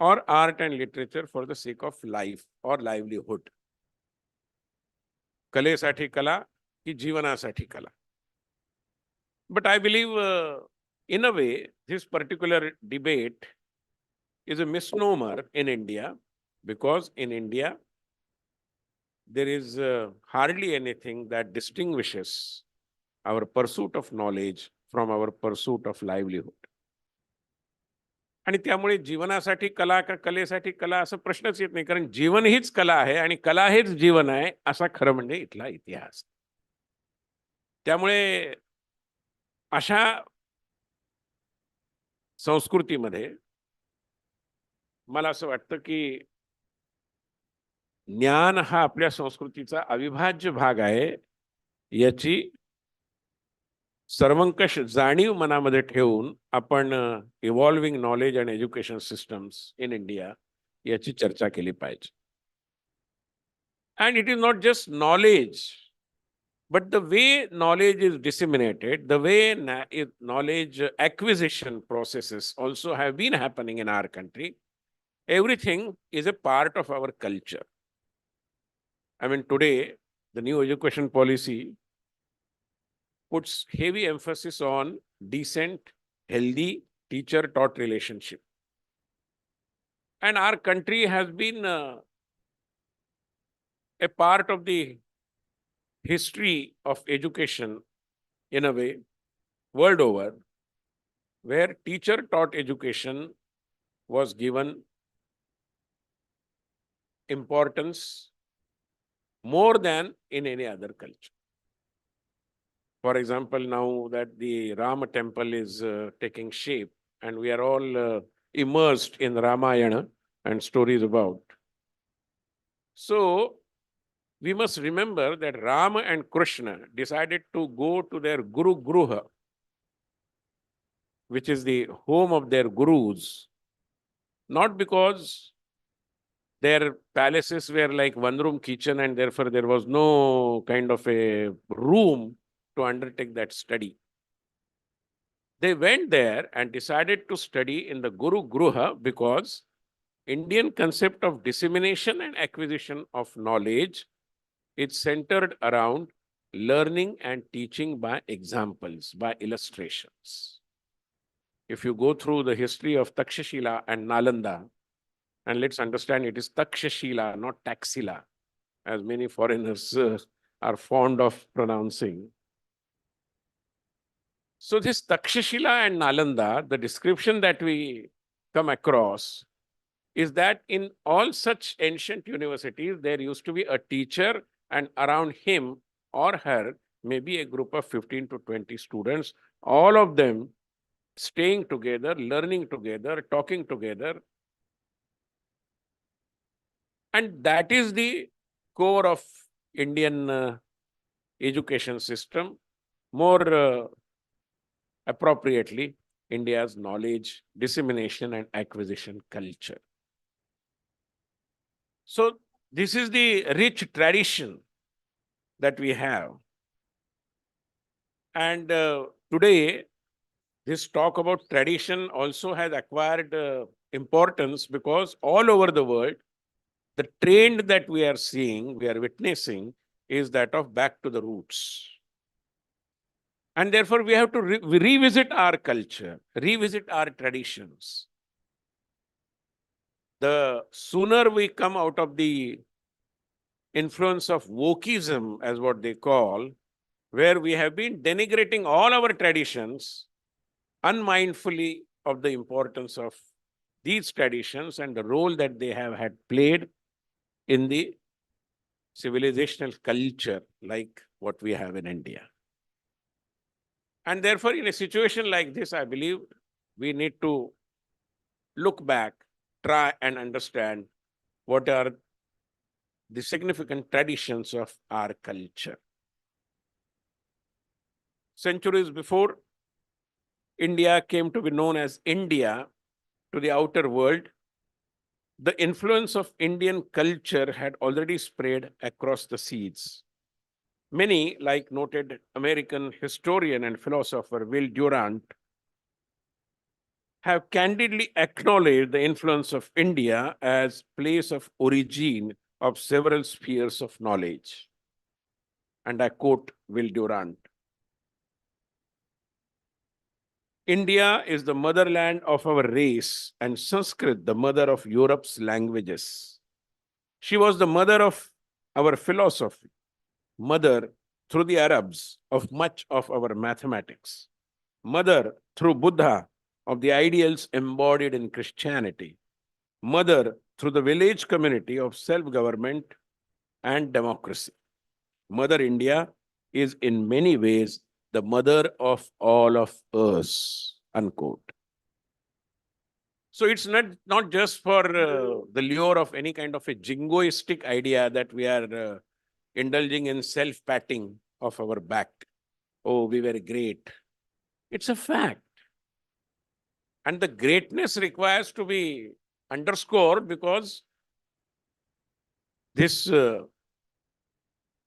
or art and literature for the sake of life or livelihood. कलेसाठी कला की जीवनासाठी कला. But I believe in a way this particular debate is a misnomer in India, because in India there is hardly anything that distinguishes our pursuit of knowledge from our pursuit of livelihood. आणि त्यामुळे जीवनासाठी कला का कलेसाठी कला असा प्रश्नच येत नाही, कारण जीवन हीच कला आहे आणि कला हेच जीवन आहे असा खरं म्हणजे इथला इतिहास. त्यामुळे अशा संस्कृतीमध्ये मला असं वाटतं की ज्ञान हा आपल्या संस्कृतीचा अविभाज्य भाग आहे याची सर्वंकष जाणीव मनामध्ये ठेवून आपण evolving knowledge and education systems in India याची चर्चा केली पाहिजे. And it is not just knowledge, but the way knowledge is disseminated, the way knowledge acquisition processes also have been happening in our country, everything is a part of our culture. I mean, today, the new education policy puts heavy emphasis on decent, healthy teacher-taught relationship. And our country has been a part of the history of education in a way world over, where teacher-taught education was given importance more than in any other culture. For example, now that the Rama temple is taking shape and we are all immersed in Ramayana and stories about. So we must remember that Rama and Krishna decided to go to their Guru Gruha, which is the home of their gurus, not because their palaces were like one-room kitchen and therefore there was no kind of a room to undertake that study. They went there and decided to study in the Guru Gruha because Indian concept of dissemination and acquisition of knowledge is centered around learning and teaching by examples, by illustrations. If you go through the history of Takshashila and Nalanda, and let's understand it is Takshashila, not Taxila, as many foreigners are fond of pronouncing. So this Takshashila and Nalanda, the description that we come across is that in all such ancient universities, there used to be a teacher and around him or her maybe a group of 15 to 20 students, all of them staying together, learning together, talking together. And that is the core of Indian education system. More appropriately, India's knowledge dissemination and acquisition culture. So this is the rich tradition that we have. And today, this talk about tradition also has acquired importance because all over the world, the trend that we are seeing, we are witnessing, is that of back to the roots. And therefore, we have to revisit our culture, revisit our traditions. The sooner we come out of the influence of wokeism, as what they call, where we have been denigrating all our traditions, unmindfully of the importance of these traditions and the role that they have had played in the civilizational culture like what we have in India. And therefore, in a situation like this, I believe we need to look back, try and understand what are the significant traditions of our culture. Centuries before India came to be known as India to the outer world, the influence of Indian culture had already spread across the seas. Many, like noted American historian and philosopher Will Durant, have candidly acknowledged the influence of India as place of origin of several spheres of knowledge. And I quote Will Durant, India is the motherland of our race and Sanskrit the mother of Europe's languages. She was the mother of our philosophy, mother through the Arabs of much of our mathematics, mother through Buddha of the ideals embodied in Christianity, mother through the village community of self-government and democracy. Mother India is in many ways the mother of all of us, unquote. So it's not just for the lure of any kind of a jingoistic idea that we are indulging in self-patting of our back. Oh, we were great. It's a fact. And the greatness requires to be underscored because this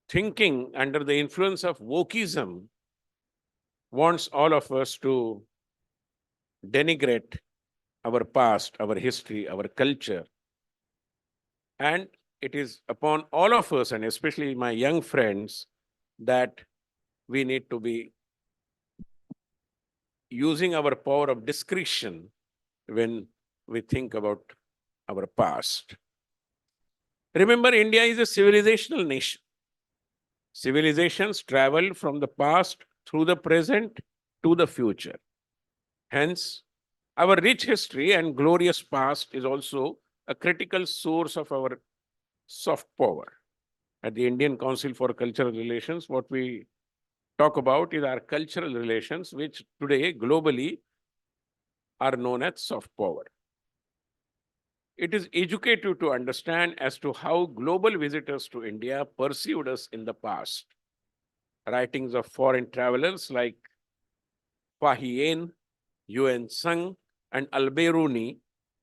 thinking under the influence of wokeism wants all of us to denigrate our past, our history, our culture. And it is upon all of us, and especially my young friends, that we need to be using our power of discretion when we think about our past. Remember, India is a civilizational nation. Civilizations travel from the past through the present to the future. Hence, our rich history and glorious past is also a critical source of our soft power. At the Indian Council for Cultural Relations, what we talk about is our cultural relations, which today globally are known as soft power. It is educative to understand as to how global visitors to India perceived us in the past. Writings of foreign travelers like Fahien, Yuan Sung, and Al-Biruni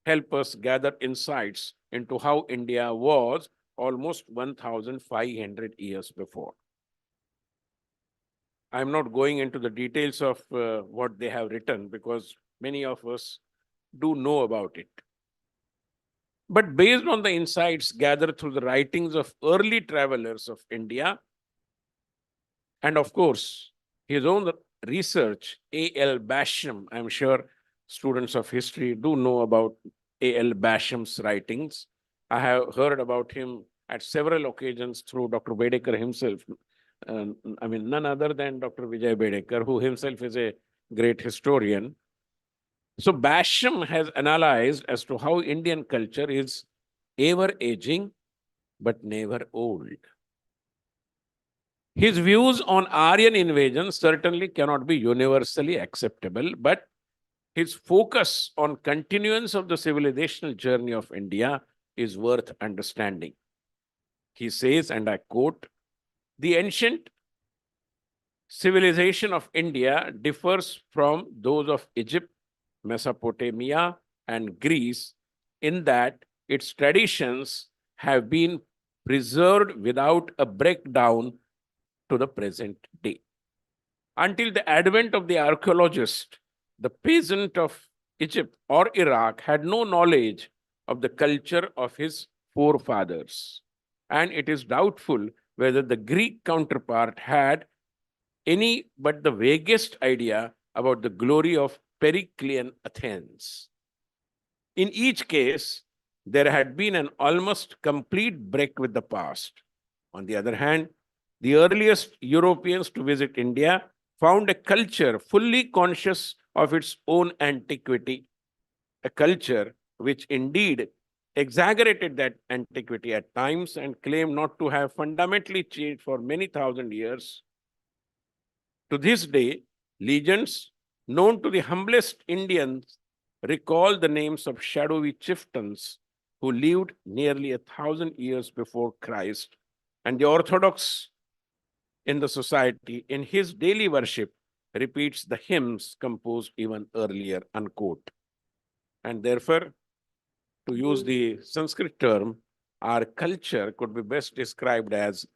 help us gather insights into how India was almost 1,500 years before. I'm not going into the details of what they have written because many of us do know about it. But based on the insights gathered through the writings of early travelers of India, and of course, his own research, A.L. Basham, I'm sure students of history do know about A.L. Basham's writings. I have heard about him at several occasions through Dr. Bedekar himself. I mean, none other than Dr. Vijay Bedekar, who himself is a great historian. So Basham has analyzed as to how Indian culture is ever aging, but never old. His views on Aryan invasion certainly cannot be universally acceptable, but his focus on continuance of the civilizational journey of India is worth understanding. He says, and I quote, "The ancient civilization of India differs from those of Egypt, Mesopotamia, and Greece in that its traditions have been preserved without a breakdown to the present day. Until the advent of the archaeologist, the peasant of Egypt or Iraq had no knowledge of the culture of his forefathers, and it is doubtful whether the Greek counterpart had any but the vaguest idea about the glory of Periclean Athens. In each case, there had been an almost complete break with the past. On the other hand, the earliest Europeans to visit India found a culture fully conscious of its own antiquity, a culture which indeed exaggerated that antiquity at times and claimed not to have fundamentally changed for many thousand years. To this day, legends known to the humblest Indians recall the names of shadowy chieftains who lived nearly 1,000 years before Christ, and the Orthodox in the society in his daily worship repeats the hymns composed even earlier, unquote. And therefore, to use the Sanskrit term, our culture could be best described as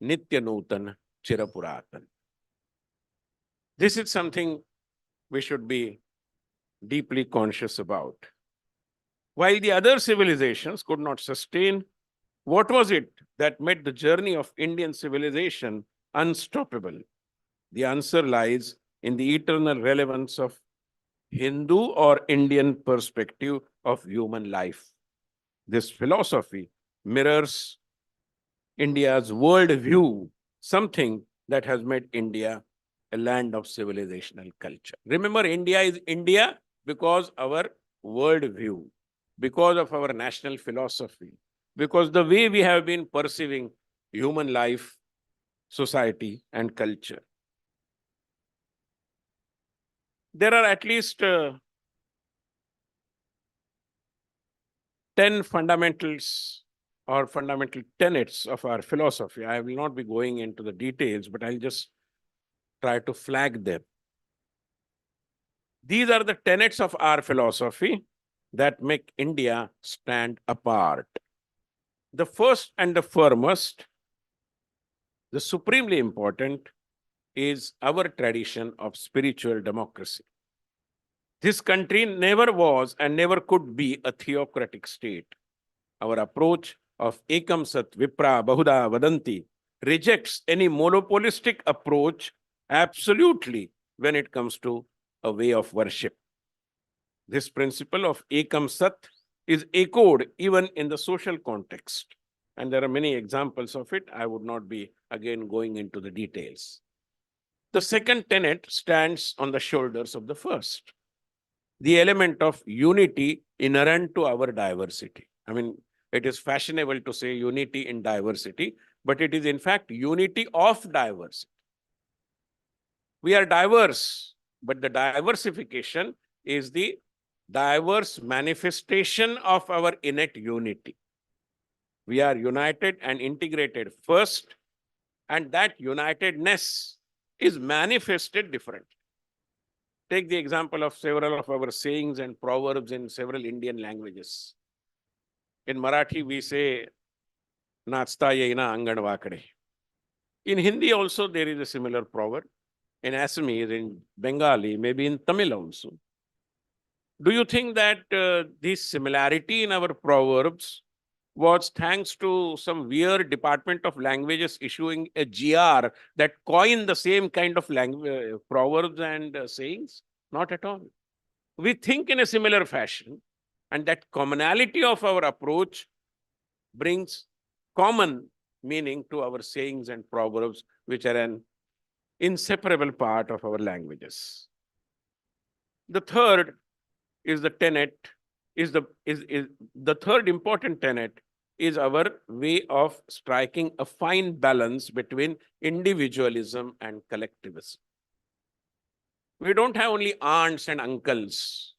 Nitya Nutan Chirapuratan. This is something we should be deeply conscious about. While the other civilizations could not sustain, what was it that made the journey of Indian civilization unstoppable? The answer lies in the eternal relevance of Hindu or Indian perspective of human life. This philosophy mirrors India's world view, something that has made India a land of civilizational culture. Remember, India is India because our world view, because of our national philosophy, because the way we have been perceiving human life, society, and culture. There are at least 10 fundamentals or fundamental tenets of our philosophy. I will not be going into the details, but I'll just try to flag them. These are the tenets of our philosophy that make India stand apart. The first and the foremost, the supremely important, is our tradition of spiritual democracy. This country never was and never could be a theocratic state. Our approach of Ekam Sat Vipra Bahuda Vadanti rejects any monopolistic approach absolutely when it comes to a way of worship. This principle of Ekam Sat is echoed even in the social context. And there are many examples of it. I would not be again going into the details. The second tenet stands on the shoulders of the first. The element of unity inherent to our diversity. I mean, it is fashionable to say unity in diversity, but it is in fact unity of diversity. We are diverse, but the diversification is the diverse manifestation of our innate unity. We are united and integrated first, and that unitedness is manifested differently. Take the example of several of our sayings and proverbs in several Indian languages. In Marathi, we say, Nachta yaina angan vakade. In Hindi also, there is a similar proverb. In Assamese, in Bengali, maybe in Tamil also. Do you think that this similarity in our proverbs was thanks to some weird Department of Languages issuing a GR that coined the same kind of proverbs and sayings? Not at all. We think in a similar fashion, and that commonality of our approach brings common meaning to our sayings and proverbs, which are an inseparable part of our languages. The third is the tenet, the third important tenet is our way of striking a fine balance between individualism and collectivism. We don't have only aunts and uncles.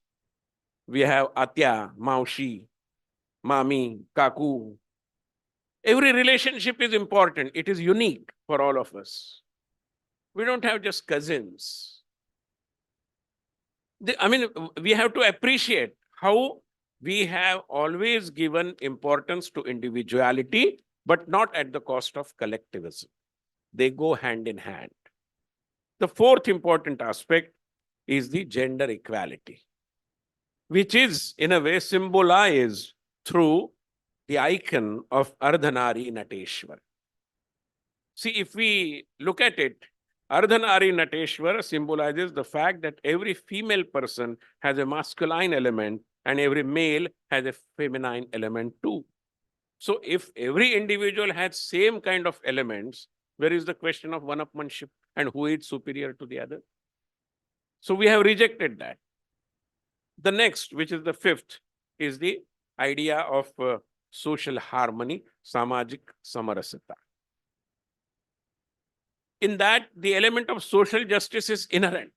We have Atya, Maushi, Mami, Kaku. Every relationship is important. It is unique for all of us. We don't have just cousins. I mean, we have to appreciate how we have always given importance to individuality, but not at the cost of collectivism. They go hand in hand. The fourth important aspect is the gender equality, which is in a way symbolized through the icon of Ardhanari Nateshwar. See, if we look at it, Ardhanari Nateshwar symbolizes the fact that every female person has a masculine element and every male has a feminine element too. So if every individual has same kind of elements, where is the question of one-upmanship and who is superior to the other? So we have rejected that. The next, which is the fifth, is the idea of social harmony, samajik samarasita. In that, the element of social justice is inherent.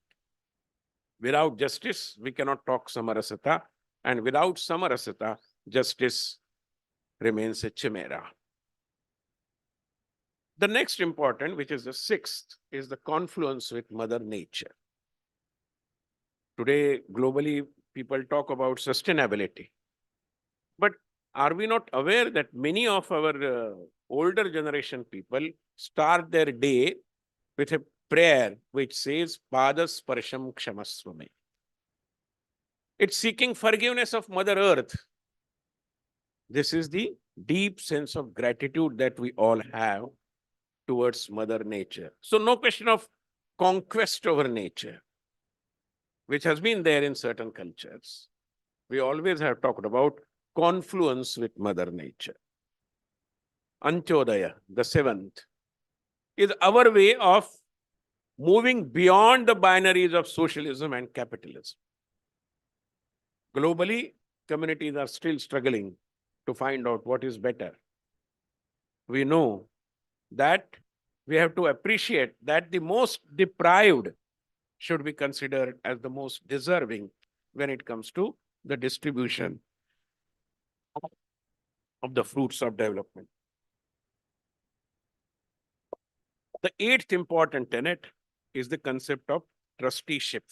Without justice, we cannot talk samarasita, and without samarasita, justice remains a chimera. The next important, which is the sixth, is the confluence with Mother Nature. Today, globally, people talk about sustainability. But are we not aware that many of our older generation people start their day with a prayer which says, Padas Parsham Kshamasvame. It's seeking forgiveness of Mother Earth. This is the deep sense of gratitude that we all have towards Mother Nature. So no question of conquest over nature, which has been there in certain cultures. We always have talked about confluence with Mother Nature. Antyodaya, the seventh, is our way of moving beyond the binaries of socialism and capitalism. Globally, communities are still struggling to find out what is better. We know that we have to appreciate that the most deprived should be considered as the most deserving when it comes to the distribution of the fruits of development. The eighth important tenet is the concept of trusteeship.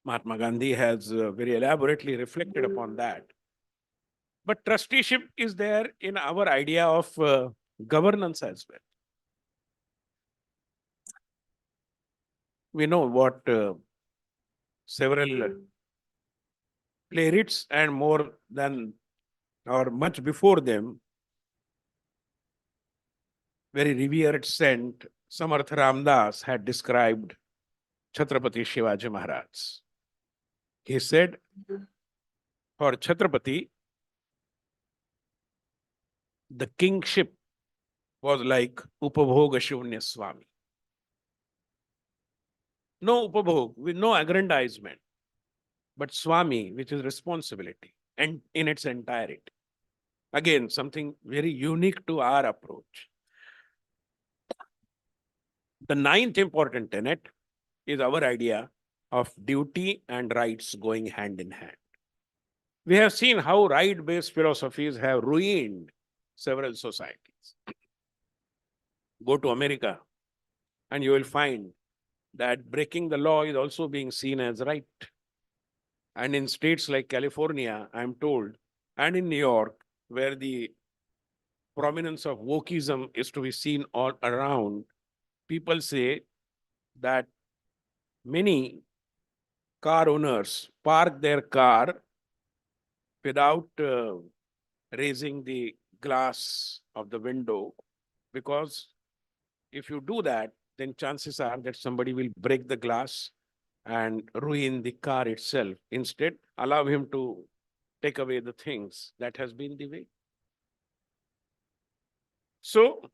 Mahatma Gandhi has very elaborately reflected upon that. But trusteeship is there in our idea of governance as well. We know what several playwrights and more than or much before them, very revered saint Samarth Ramdas had described Chhatrapati Shivaji Maharaj. He said, for Chhatrapati, the kingship was like Upabhoga Shunya Swami. No Upabhog, with no aggrandizement, but Swami, which is responsibility, and in its entirety. Again, something very unique to our approach. The ninth important tenet is our idea of duty and rights going hand in hand. We have seen how right-based philosophies have ruined several societies. Go to America and you will find that breaking the law is also being seen as right. And in states like California, I'm told, and in New York, where the prominence of wokeism is to be seen all around, people say that many car owners park their car without raising the glass of the window, because if you do that, then chances are that somebody will break the glass and ruin the car itself. Instead, allow him to take away the things. That has been the way. So,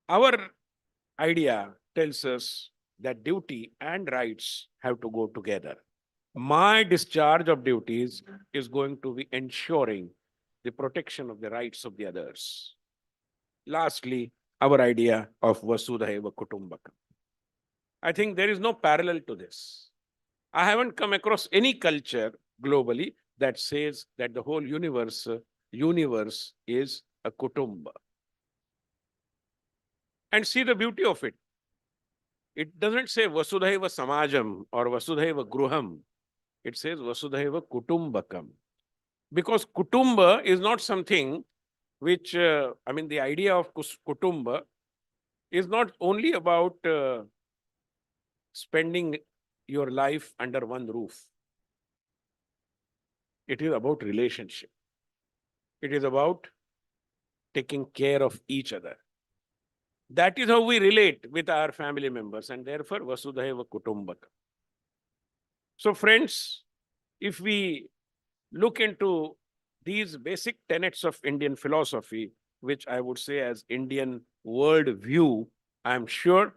our idea tells us that duty and rights have to go together. My discharge of duties is going to be ensuring the protection of the rights of the others. Lastly, our idea of Vasudhaiva Kutumbakam. I think there is no parallel to this. I haven't come across any culture globally that says that the whole universe is a kutumba. And see the beauty of it. It doesn't say Vasudhaiva Samajam or Vasudhaiva Gruham. It says Vasudhaiva Kutumbakam. Because Kutumba is not something which, the idea of Kutumba is not only about spending your life under one roof. It is about relationship. It is about taking care of each other. That is how we relate with our family members, and therefore Vasudhaiva Kutumbakam. So friends, if we look into these basic tenets of Indian philosophy, which I would say as Indian world view, I'm sure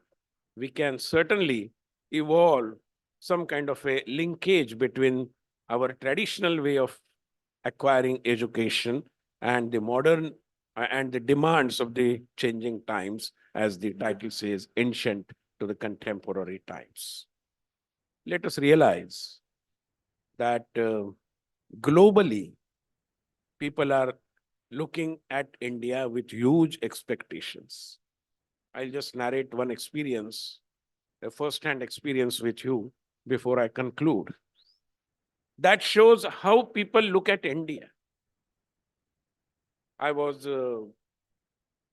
we can certainly evolve some kind of a linkage between our traditional way of acquiring education and the modern and the demands of the changing times, as the title says, ancient to the contemporary times. Let us realize that globally, people are looking at India with huge expectations. I'll just narrate one experience, a first-hand experience with you before I conclude. That shows how people look at India. I was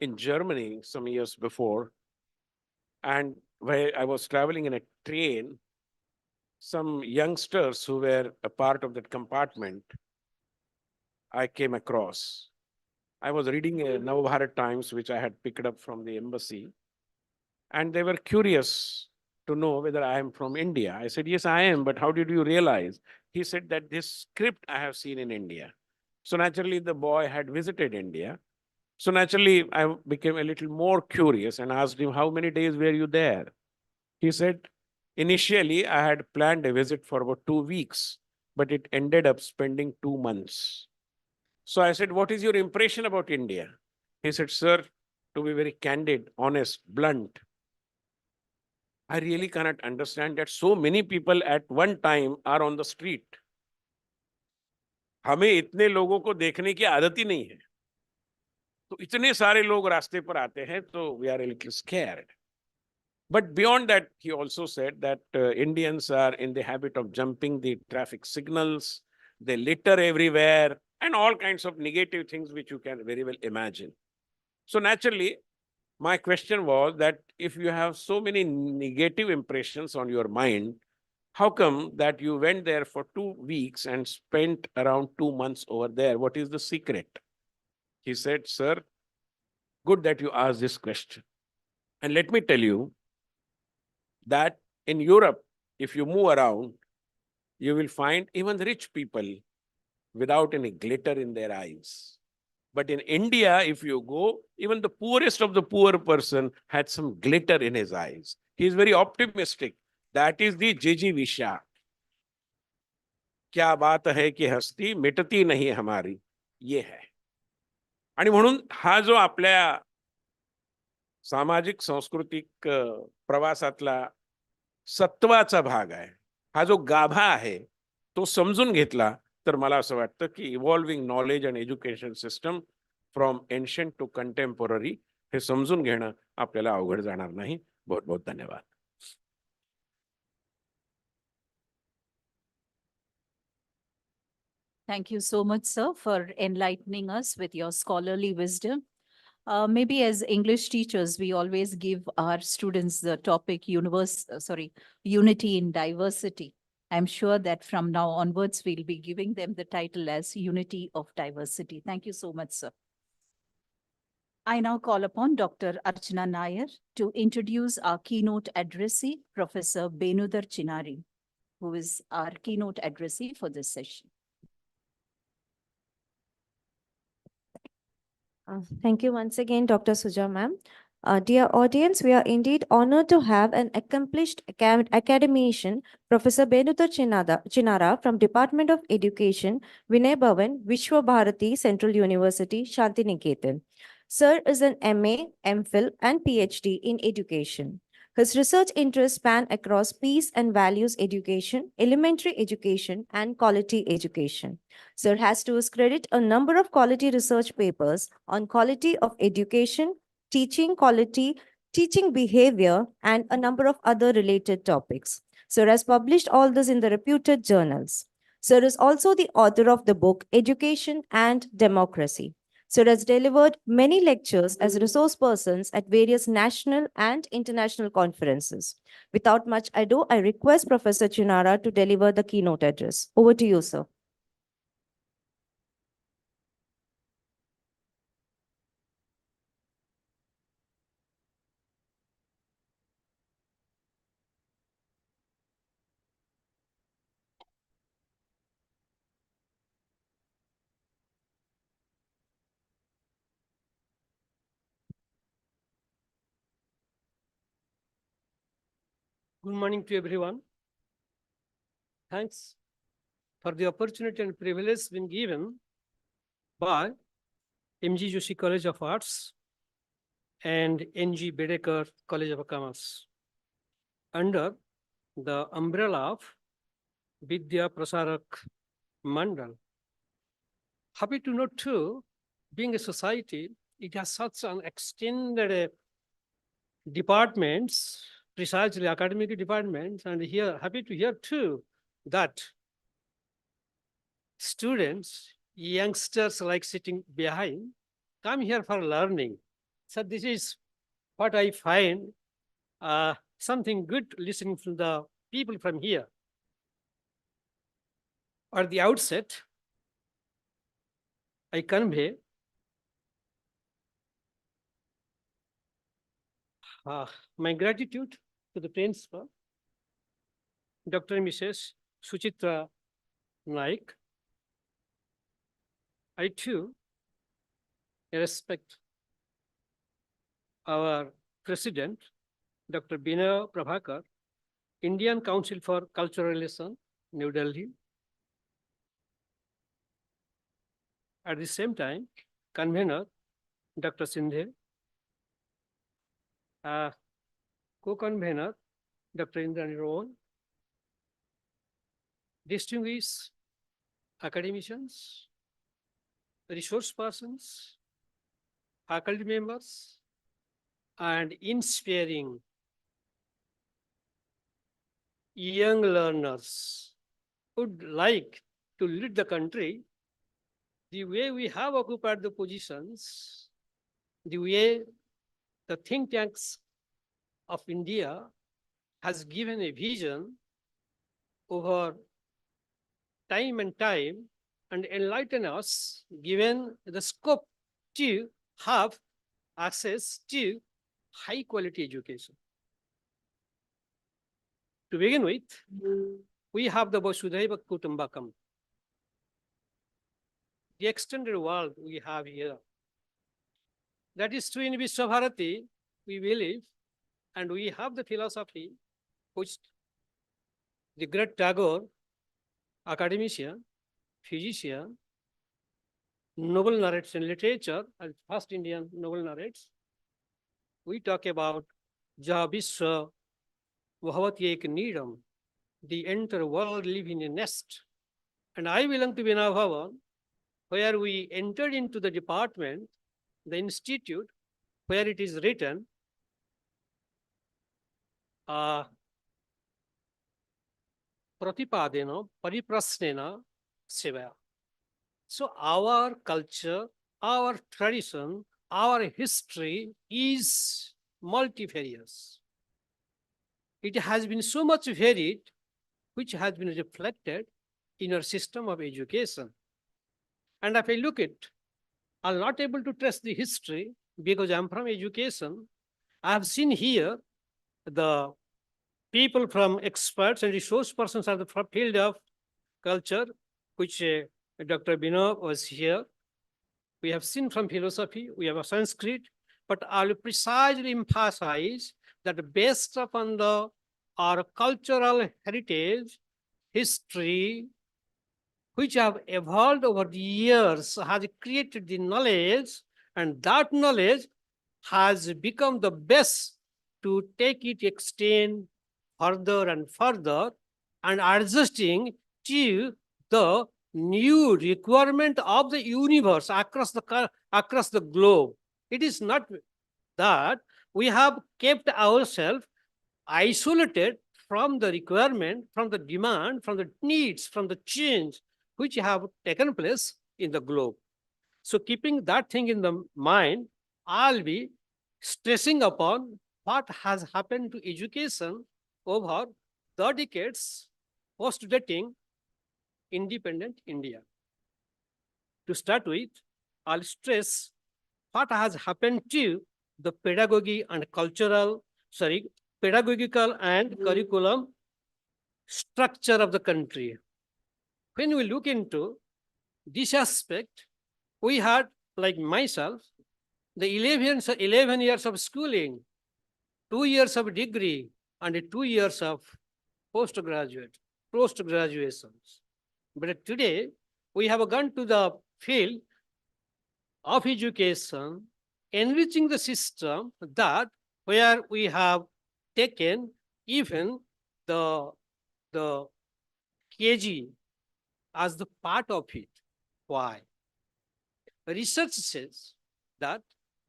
in Germany some years before, and where I was traveling in a train, some youngsters who were a part of that compartment, I came across. I was reading a Navabharat Times, which I had picked up from the embassy, and they were curious to know whether I am from India. I said, yes, I am, but how did you realize? He said that this script I have seen in India. So naturally, the boy had visited India. So naturally, I became a little more curious and asked him, how many days were you there? He said, initially, I had planned a visit for about 2 weeks, but it ended up spending 2 months. So I said, what is your impression about India? He said, sir, to be very candid, honest, blunt, I really cannot understand that so many people at one time are on the street. हमें इतने लोगों को देखने की आदत ही नहीं है. तो इतने सारे लोग रास्ते पर आते हैं, तो we are a little scared. But beyond that, he also said that Indians are in the habit of jumping the traffic signals, they litter everywhere, and all kinds of negative things which you can very well imagine. So naturally, my question was that if you have so many negative impressions on your mind, how come that you went there for 2 weeks and spent around 2 months over there? What is the secret? He said, sir, good that you asked this question. And let me tell you that in Europe, if you move around, you will find even rich people without any glitter in their eyes. But in India, if you go, even the poorest of the poor person had some glitter in his eyes. He is very optimistic. That is the जिजीविषा. क्या बात है कि हस्ती मिटती नहीं हमारी, ये है. आणि म्हणून हा जो आपल्या सामाजिक सांस्कृतिक प्रवासातला सत्वाचा भाग आहे, हा जो गाभा आहे, तो समजून घेतला तर मला असं वाटतं की evolving knowledge and education system from ancient to contemporary हे समजून घेणं आपल्याला अवघड जाणार नाही. बहुत बहुत धन्यवाद. Thank you so much, sir, for enlightening us with your scholarly wisdom. Maybe as English teachers, we always give our students the topic unity in diversity. I'm sure that from now onwards, we'll be giving them the title as Unity of Diversity. Thank you so much, sir. I now call upon Dr. Archana Nair to introduce our keynote addressee, Professor Benudar Chinari, who is our keynote addressee for this session. Thank you once again, Dr. Suja ma'am. Dear audience, we are indeed honored to have an accomplished academician, Professor Benudar Chinara from Department of Education, Vinay Bhavan, Vishwa Bharati Central University, Shantiniketan. Sir is an MA, MPhil and PhD in education. His research interests span across peace and values education, elementary education, and quality education. Sir has to his credit a number of quality research papers on quality of education, teaching quality, teaching behavior, and a number of other related topics. Sir has published all this in the reputed journals. Sir is also the author of the book Education and Democracy. Sir has delivered many lectures as resource persons at various national and international conferences. Without much ado, I request Professor Chinara to deliver the keynote address. Over to you, sir. Good morning to everyone. Thanks for the opportunity and privilege been given by MG Joshi College of Arts and NG Bedekar College of Commerce under the umbrella of Vidya Prasarak Mandal. Happy to note too, being a society, it has such an extended departments, precisely academic departments, and here happy to hear too that students, youngsters like sitting behind, come here for learning. So this is what I find something good listening from the people from here. At the outset, I convey my gratitude to the principal, Dr. and Mrs. Suchitra Naik. I too respect our president, Dr. Bina Prabhakar, Indian Council for Cultural Relations, New Delhi. At the same time, convener, Dr. Sindhe, co-convener, Dr. Indrani Rowan, distinguished academicians, resource persons, faculty members, and inspiring young learners would like to lead the country the way we have occupied the positions, the way the think tanks of India has given a vision over time and enlighten us, given the scope to have access to high quality education. To begin with, we have the Vasudhaiva Kutumbakam, the extended world we have here. That is true in Vishwabharati, we believe, and we have the philosophy which the great Tagore, academician, physician, noble narrates in literature, and first Indian noble narrates. We talk about Ja Vishwa Bhavati Ek Needam, the entire world live in a nest. And I belong to Vina Bhavan, where we entered into the department, the institute, where it is written, Pratipadena Pariprasnena Sevaya. So our culture, our tradition, our history is multifarious. It has been so much varied, which has been reflected in our system of education. And if I look at, I'm not able to trace the history because I'm from education. I have seen here the people from experts and resource persons of the field of culture, which Dr. Bino was here. We have seen from philosophy, we have a Sanskrit, but I'll precisely emphasize that based upon our cultural heritage, history, which have evolved over the years, has created the knowledge, and that knowledge has become the best to take it extend further and further and adjusting to the new requirement of the universe across the globe. It is not that we have kept ourselves isolated from the requirement, from the demand, from the needs, from the change which have taken place in the globe. So keeping that thing in the mind, I'll be stressing upon what has happened to education over the decades post-dating independent India. To start with, I'll stress what has happened to the pedagogical and curriculum structure of the country. When we look into this aspect, we had, like myself, the 11 years of schooling, 2 years of degree, and 2 years of post-graduations. But today, we have gone to the field of education, enriching the system that where we have taken even the KG as the part of it. Why? Research says that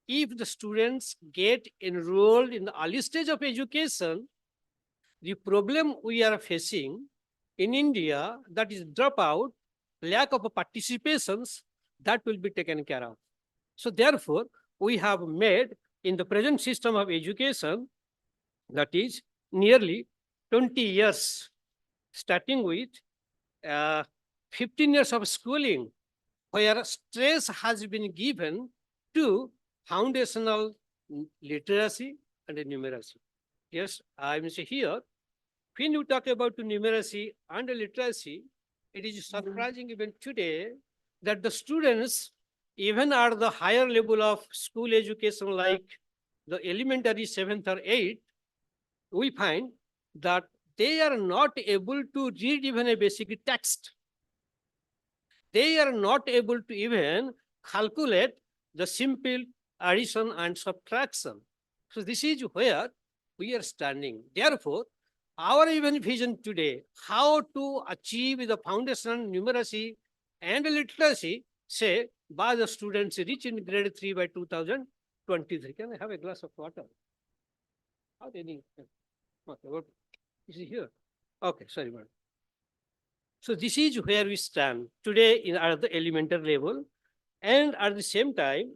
if the students get enrolled in the early stage of education, the problem we are facing in India, that is dropout, lack of participations, that will be taken care of. So therefore, we have made in the present system of education, that is nearly 20 years, starting with 15 years of schooling, where stress has been given to foundational literacy and numeracy. Yes, I will say here, when you talk about numeracy and literacy, it is surprising even today that the students, even at the higher level of school education, like the elementary 7th or 8th, we find that they are not able to read even a basic text. They are not able to even calculate the simple addition and subtraction. So this is where we are standing. Therefore, our even vision today, how to achieve the foundational numeracy and literacy, say, by the students reach in grade 3 by 2023. Can I have a glass of water? How any? Okay, is it here? Okay, sorry, madam. So this is where we stand today at the elementary level, and at the same time,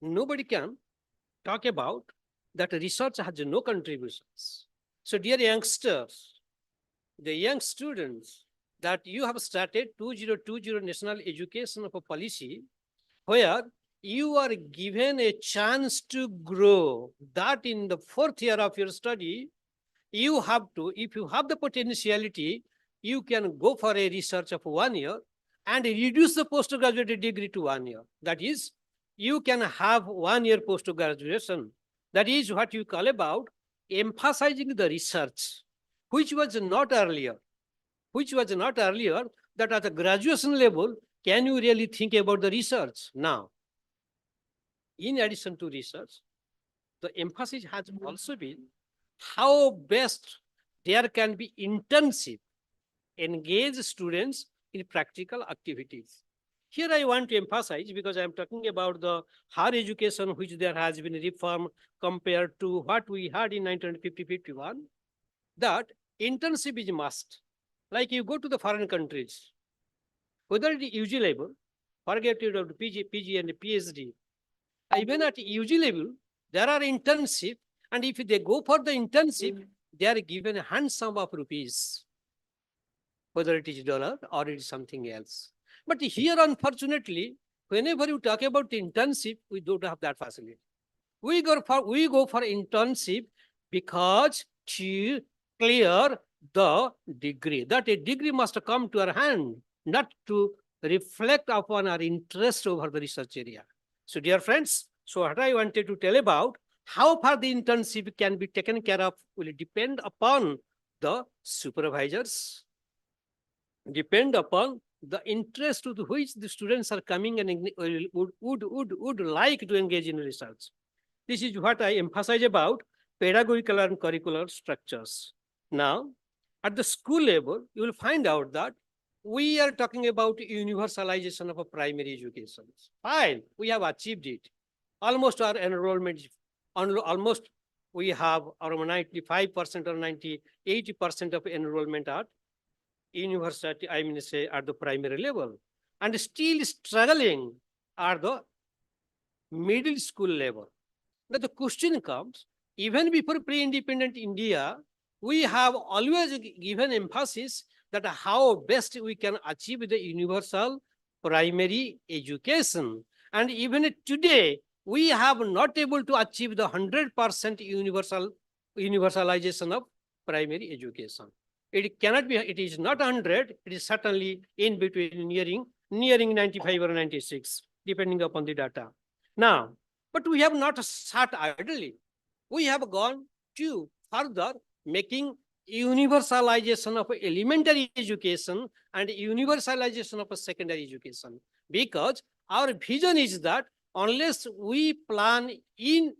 nobody can talk about that research has no contributions. So dear youngsters, the young students, that you have started 2020 National Education of a Policy, where you are given a chance to grow, that in the 4th year of your study, you have to, if you have the potentiality, you can go for a research of 1 year and reduce the postgraduate degree to 1 year. That is, you can have 1 year post-graduation. That is what you call about emphasizing the research, which was not earlier. That at the graduation level, can you really think about the research? Now, in addition to research, the emphasis has also been how best there can be internship, engage students in practical activities. Here I want to emphasize, because I am talking about the higher education, which there has been reform compared to what we had in 1950-51, that internship is must. Like you go to the foreign countries, whether it is UG level, forget about PG and PhD, even at UG level, there are internship, and if they go for the internship, they are given a handsome of rupees, whether it is dollar or it is something else. But here, unfortunately, whenever you talk about the internship, we don't have that facility. We go for internship because to clear the degree. That a degree must come to our hand, not to reflect upon our interest over the research area. So dear friends, so what I wanted to tell about how far the internship can be taken care of will depend upon the supervisors, depend upon the interest with which the students are coming and would like to engage in research. This is what I emphasize about pedagogical and curricular structures. Now, at the school level, you will find out that we are talking about universalization of a primary education. Fine, we have achieved it. Almost our enrollment, almost we have around 95% or 80% of enrollment at university, I mean say at the primary level, and still struggling at the middle school level. Now the question comes, even before pre-independent India, we have always given emphasis that how best we can achieve the universal primary education. And even today, we have not able to achieve the 100% universalization of primary education. It cannot be, it is not 100, it is certainly in between nearing 95 or 96, depending upon the data. Now, but we have not sat idly. We have gone to further making universalization of elementary education and universalization of secondary education. Because our vision is that unless we plan in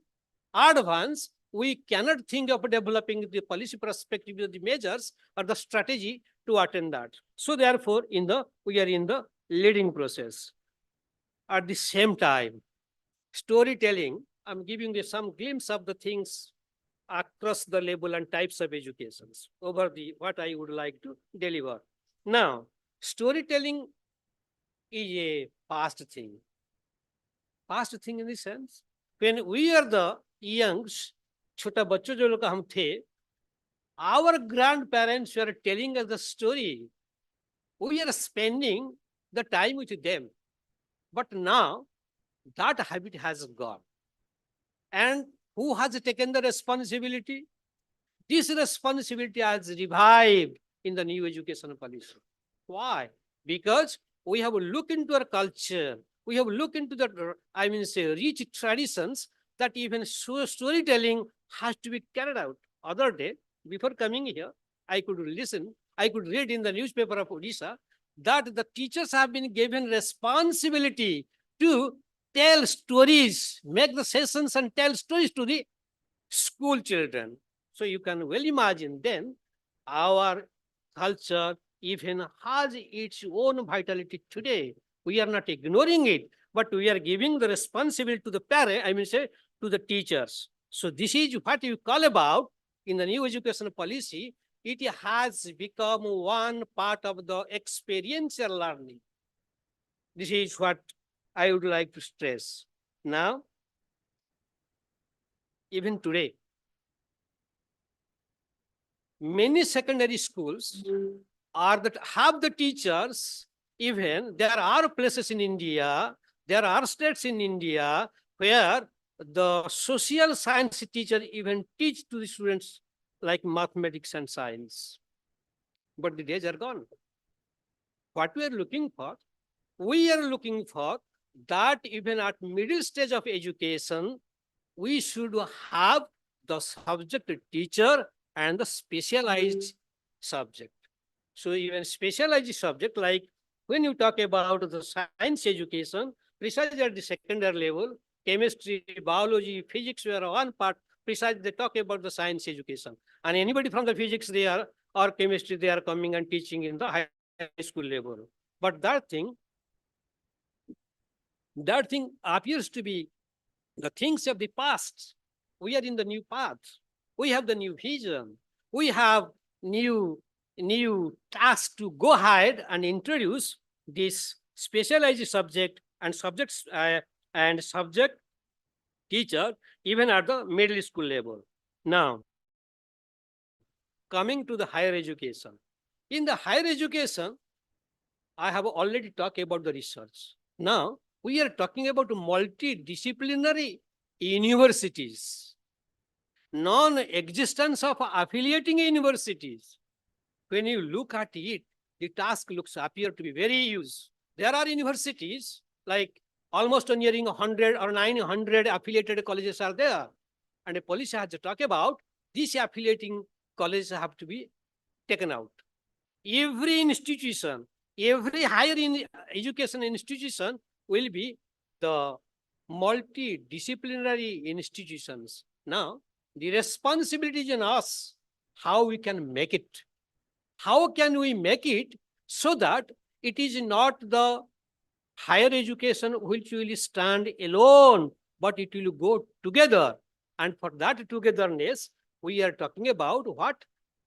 advance, we cannot think of developing the policy perspective of the measures or the strategy to attain that. So therefore, we are in the leading process. At the same time, storytelling, I'm giving you some glimpse of the things across the level and types of educations over the what I would like to deliver. Now, storytelling is a past thing. Past thing in the sense, when we are the youngs, छोटा बच्चों जो लोग हम थे, our grandparents were telling us the story. We are spending the time with them. But now, that habit has gone. And who has taken the responsibility? This responsibility has revived in the new education policy. Why? Because we have looked into our culture. We have looked into the, I mean, say, rich traditions that even storytelling has to be carried out. Other day, before coming here, I could read in the newspaper of Odisha that the teachers have been given responsibility to tell stories, make the sessions and tell stories to the school children. So you can well imagine then our culture even has its own vitality today. We are not ignoring it, but we are giving the responsibility to the parent, I mean say to the teachers. So this is what you call about in the new education policy. It has become one part of the experiential learning. This is what I would like to stress. Now, even today, many secondary schools have the teachers, even there are places in India, there are states in India where the social science teacher even teach to the students like mathematics and science. But the days are gone. What we are looking for that even at middle stage of education, we should have the subject teacher and the specialized subject. So even specialized subject, like when you talk about the science education, precisely at the secondary level, chemistry, biology, physics were one part, precisely they talk about the science education. And anybody from the physics there or chemistry, they are coming and teaching in the high school level. But that thing appears to be the things of the past. We are in the new path. We have the new vision. We have new tasks to go ahead and introduce this specialized subject and subject teacher even at the middle school level. Now, coming to the higher education. In the higher education, I have already talked about the research. Now, we are talking about multidisciplinary universities, non-existence of affiliating universities. When you look at it, the task appear to be very huge. There are universities like almost nearing 100 or 900 affiliated colleges are there. And the policy has to talk about these affiliating colleges have to be taken out. Every institution every higher education institution will be the multidisciplinary institutions. Now, the responsibility is on us how we can make it. How can we make it so that it is not the higher education which will stand alone, but it will go together. And for that togetherness, we are talking about what?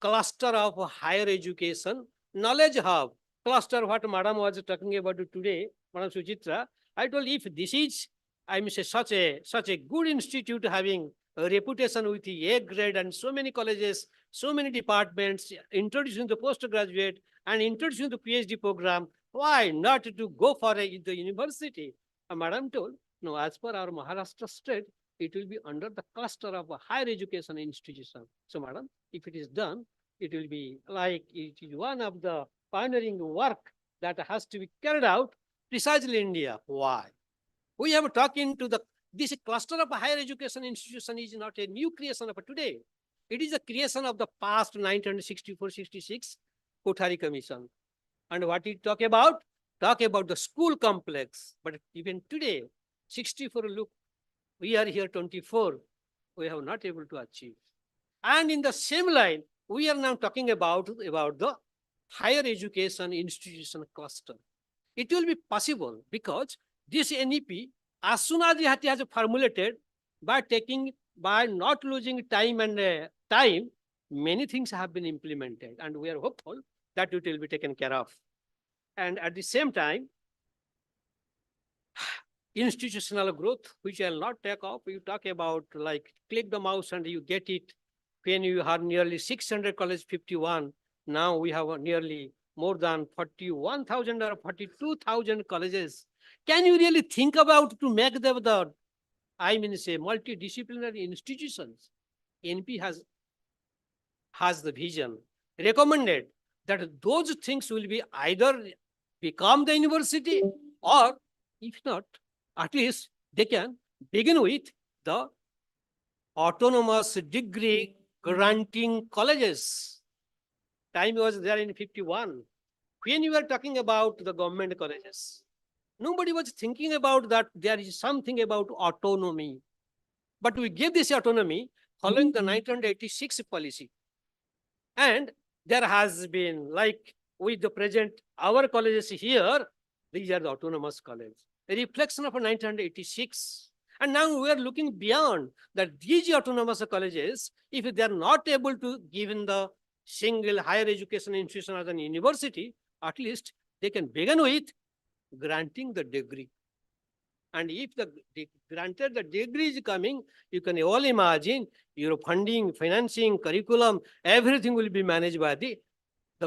Cluster of higher education, knowledge hub, cluster what Madam was talking about today, Madam Suchitra. I told if this is, I must say, such a good institute having a reputation with the A grade and so many colleges, so many departments, introducing the postgraduate and introducing the PhD program, why not to go for the university? Madam told, no, as per our Maharashtra state, it will be under the cluster of a higher education institution. So, madam, if it is done, it will be like it is one of the pioneering work that has to be carried out precisely in India. Why? We have talked into this cluster of a higher education institution is not a new creation of today. It is a creation of the past 1964-66 Kothari Commission. And what it talk about? Talk about the school complex. But even today, 64, look, we are here 24, we have not able to achieve. And in the same line, we are now talking about the higher education institution cluster. It will be possible because this NEP, as soon as it has formulated, by not losing time and time, many things have been implemented, and we are hopeful that it will be taken care of. And at the same time, institutional growth, which I'll not take off. You talk about like click the mouse and you get it. When you have nearly 600 college, 51, now we have nearly more than 41,000 or 42,000 colleges. Can you really think about to make them the, I mean, say multidisciplinary institutions? NP has the vision, recommended that those things will be either become the university or if not, at least they can begin with the autonomous degree granting colleges. Time was there in 51. When you were talking about the government colleges, nobody was thinking about that there is something about autonomy. But we give this autonomy following the 1986 policy. And there has been, like with the present, our colleges here, these are the autonomous colleges, a reflection of 1986. And now we are looking beyond that these autonomous colleges, if they are not able to give in the single higher education institution as an university, at least they can begin with granting the degree. And if granted the degree is coming, you can all imagine your funding, financing, curriculum, everything will be managed by the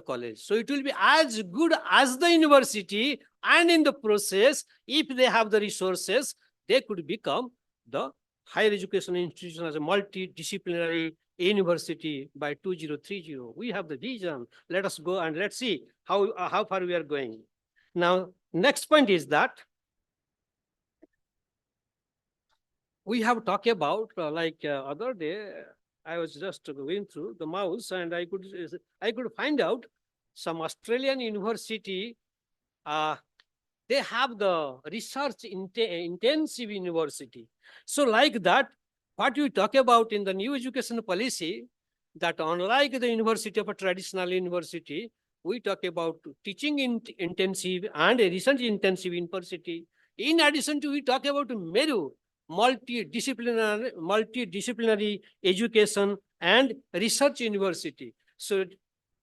college. So it will be as good as the university, and in the process, if they have the resources, they could become the higher education institution as a multidisciplinary university by 2030. We have the vision. Let us go and let's see how far we are going. Now, next point is that we have talked about other day, I was just going through the mouse and I could find out some Australian university, they have the research intensive university. So like that, what we talk about in the new education policy, that unlike the university of a traditional university, we talk about teaching intensive and a research intensive university. In addition to, we talk about MERU, multidisciplinary education and research university. So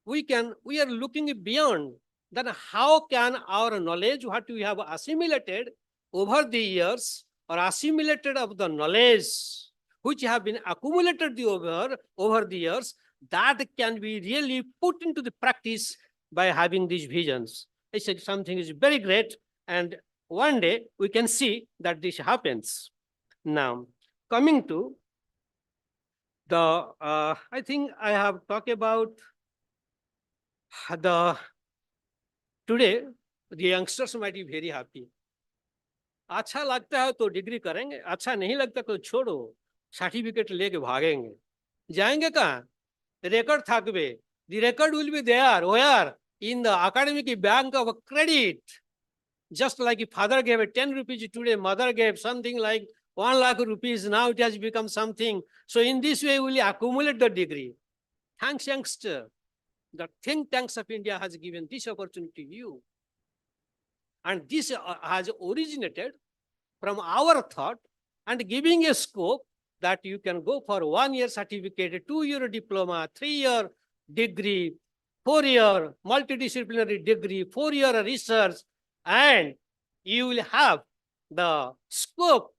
we are looking beyond that. How can our knowledge, what we have assimilated over the years, or assimilated of the knowledge which have been accumulated over the years, that can be really put into the practice by having these visions. I said something is very great, and one day we can see that this happens. Now, coming to the, I think I have talked about today, the youngsters might be very happy. अच्छा लगता है तो degree करेंगे, अच्छा नहीं लगता तो छोड़ो, सर्टिफिकेट लेके भागेंगे. जाएंगे कहाँ? Record থাকবে. The record will be there. Where? in the academic bank of credit. Just like if father gave a 10 rupees today, mother gave something like 1 lakh rupees, now it has become something. So in this way, we will accumulate the degree. Thanks, youngster. The think tanks of India has given this opportunity to you. And this has originated from our thought and giving a scope that you can go for 1 year certificate, 2-year diploma, 3-year degree, 4-year multidisciplinary degree, 4-year research, and you will have the scope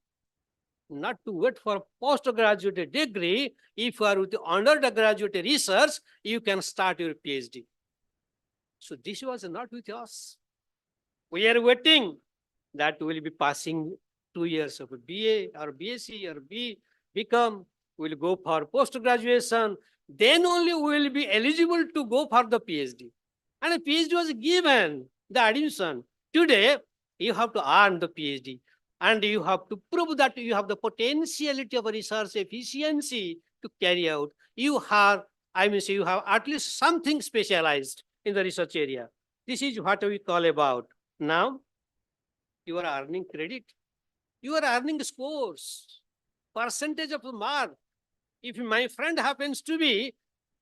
not to wait for postgraduate degree. If you are with undergraduate research, you can start your PhD. So this was not with us. We are waiting that we will be passing 2 years of BA or BSc or BCom. We'll go for post-graduation. Then only we will be eligible to go for the PhD. And a PhD was given, the admission. Today, you have to earn the PhD. And you have to prove that you have the potentiality of research efficiency to carry out. You have, you have at least something specialized in the research area. This is what we call about. Now, you are earning credit. You are earning scores, percentage of the mark. If my friend happens to be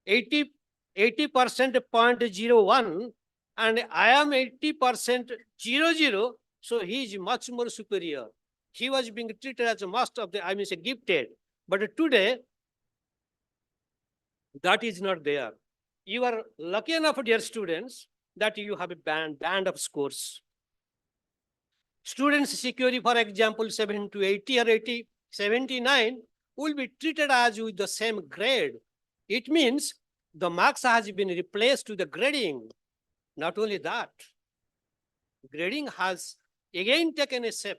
80% 0.01 and I am 80% 00, so he is much more superior. He was being treated as a master of the, gifted. But today, that is not there. You are lucky enough, dear students, that you have a band of scores. Students securing, for example, 70 to 80 or 80, 79 will be treated as with the same grade. It means the marks has been replaced to the grading. Not only that, grading has again taken a step,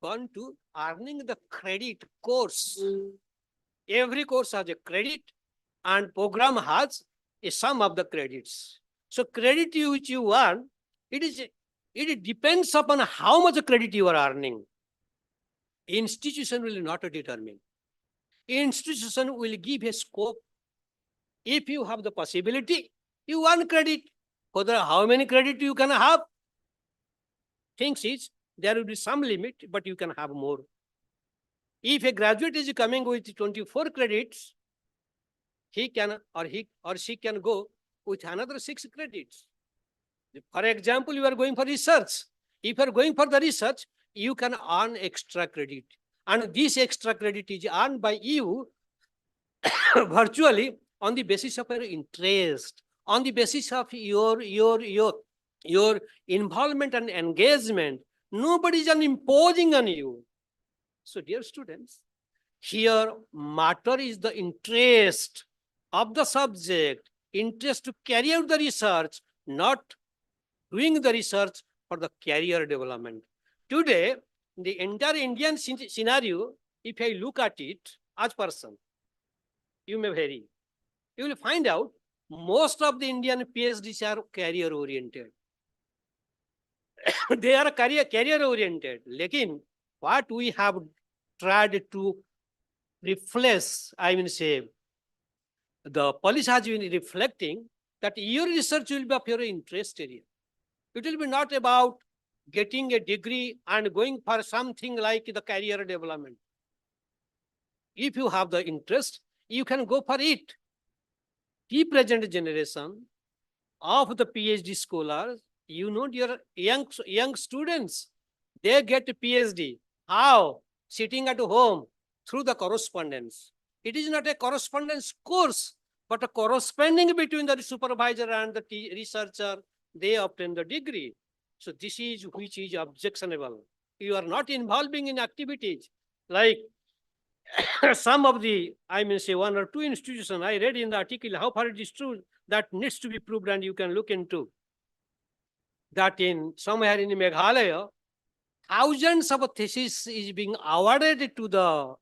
gone to earning the credit course. Every course has a credit and program has a sum of the credits. So credit which you earn, it depends upon how much credit you are earning. Institution will not determine. Institution will give a scope. If you have the possibility, you earn credit. Whether how many credit you can have, things is there will be some limit, but you can have more. If a graduate is coming with 24 credits, he or she can go with another 6 credits. For example, you are going for research. If you are going for the research, you can earn extra credit. And this extra credit is earned by you virtually on the basis of your interest, on the basis of your involvement and engagement. Nobody is imposing on you. So, dear students, here matter is the interest of the subject, interest to carry out the research, not doing the research for the career development. Today, the entire Indian scenario, if I look at it as person, you may vary. You will find out most of the Indian PhDs are career oriented. They are career oriented. Lekin, what we have tried to replace, the policy has been reflecting that your research will be of your interest area. It will be not about getting a degree and going for something like the career development. If you have the interest, you can go for it. The present generation of the PhD scholars, your young students, they get a PhD. How? Sitting at home through the correspondence. It is not a correspondence course, but a corresponding between the supervisor and the researcher. They obtain the degree. So this is which is objectionable. You are not involving in activities like some of the, 1 or 2 institutions. I read in the article how far it is true that needs to be proved, and you can look into that in somewhere in Meghalaya, thousands of theses is being awarded to the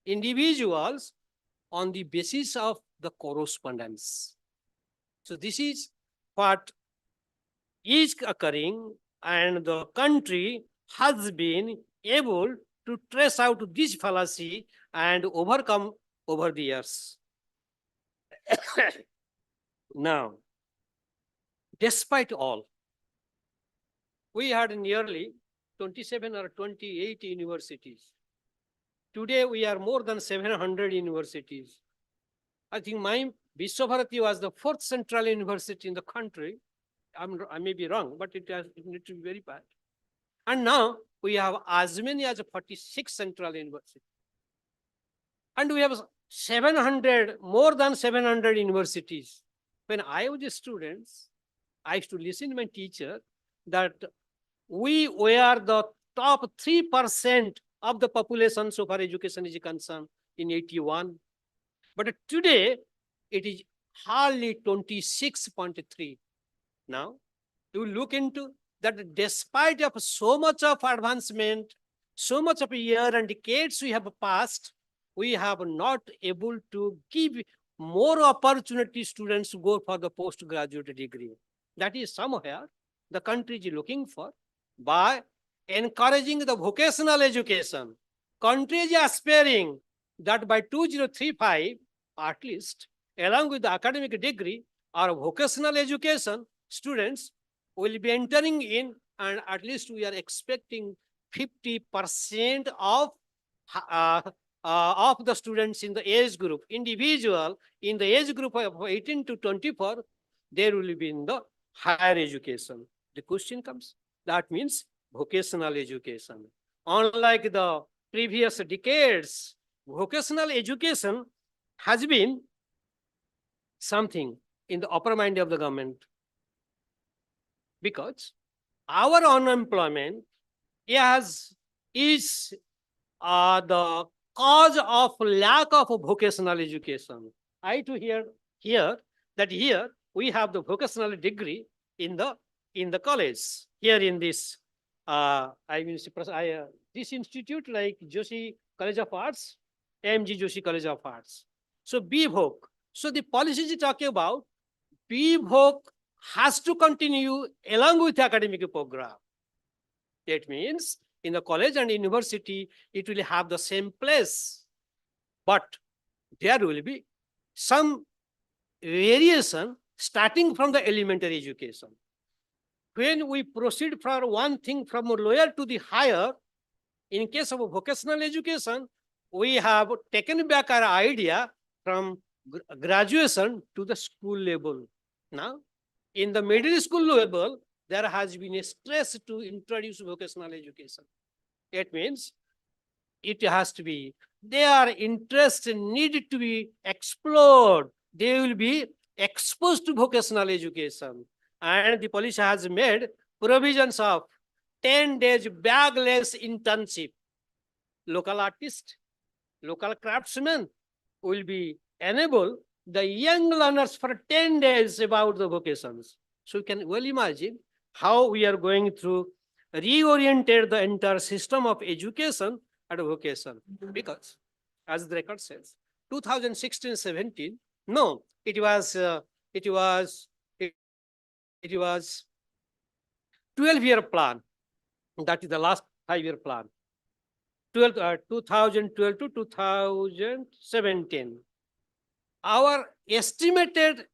individuals on the basis of the correspondence. So this is what is occurring, and the country has been able to trace out this fallacy and overcome over the years. Now, despite all, we had nearly 27 or 28 universities. Today, we are more than 700 universities. I think my Vishwabharati was the fourth central university in the country. I may be wrong, but it needs to be very bad. And now we have as many as 46 central universities. And we have 700, more than 700 universities. When I was a student, I used to listen to my teacher that we were the top 3% of the population so far education is concerned in 81. But today, it is hardly 26.3. Now, you look into that despite of so much of advancement, so much of a year and decades we have passed, we have not able to give more opportunity students to go for the postgraduate degree. That is somewhere the country is looking for. By encouraging the vocational education, country is aspiring that by 2035, at least, along with the academic degree or vocational education, students will be entering in, and at least we are expecting 50% of the students in the age group, individual in the age group of 18 to 24, there will be in the higher education. The question comes, that means vocational education. Unlike the previous decades, vocational education has been something in the upper mind of the government, because our unemployment is the cause of lack of vocational education. I to hear that here we have the vocational degree in the college here in this this institute like Joshi College of Arts, MG Joshi College of Arts. So BVOC. So the policies you talking about, BVOC has to continue along with the academic program. That means in the college and university, it will have the same place, but there will be some variation starting from the elementary education. When we proceed from one thing from lower to the higher, in case of vocational education, we have taken back our idea from graduation to the school level. Now, in the middle school level, there has been a stress to introduce vocational education. It means it has to be, their interest needed to be explored. They will be exposed to vocational education. And the police has made provisions of 10 days bagless internship. Local artist, local craftsmen will be enable the young learners for 10 days about the vocations. So you can well imagine how we are going through reoriented the entire system of education and vocation. Because as the record says, 2016-17, no, it was 12-year plan. That is the last 5-year plan. 2012 to 2017. Our estimated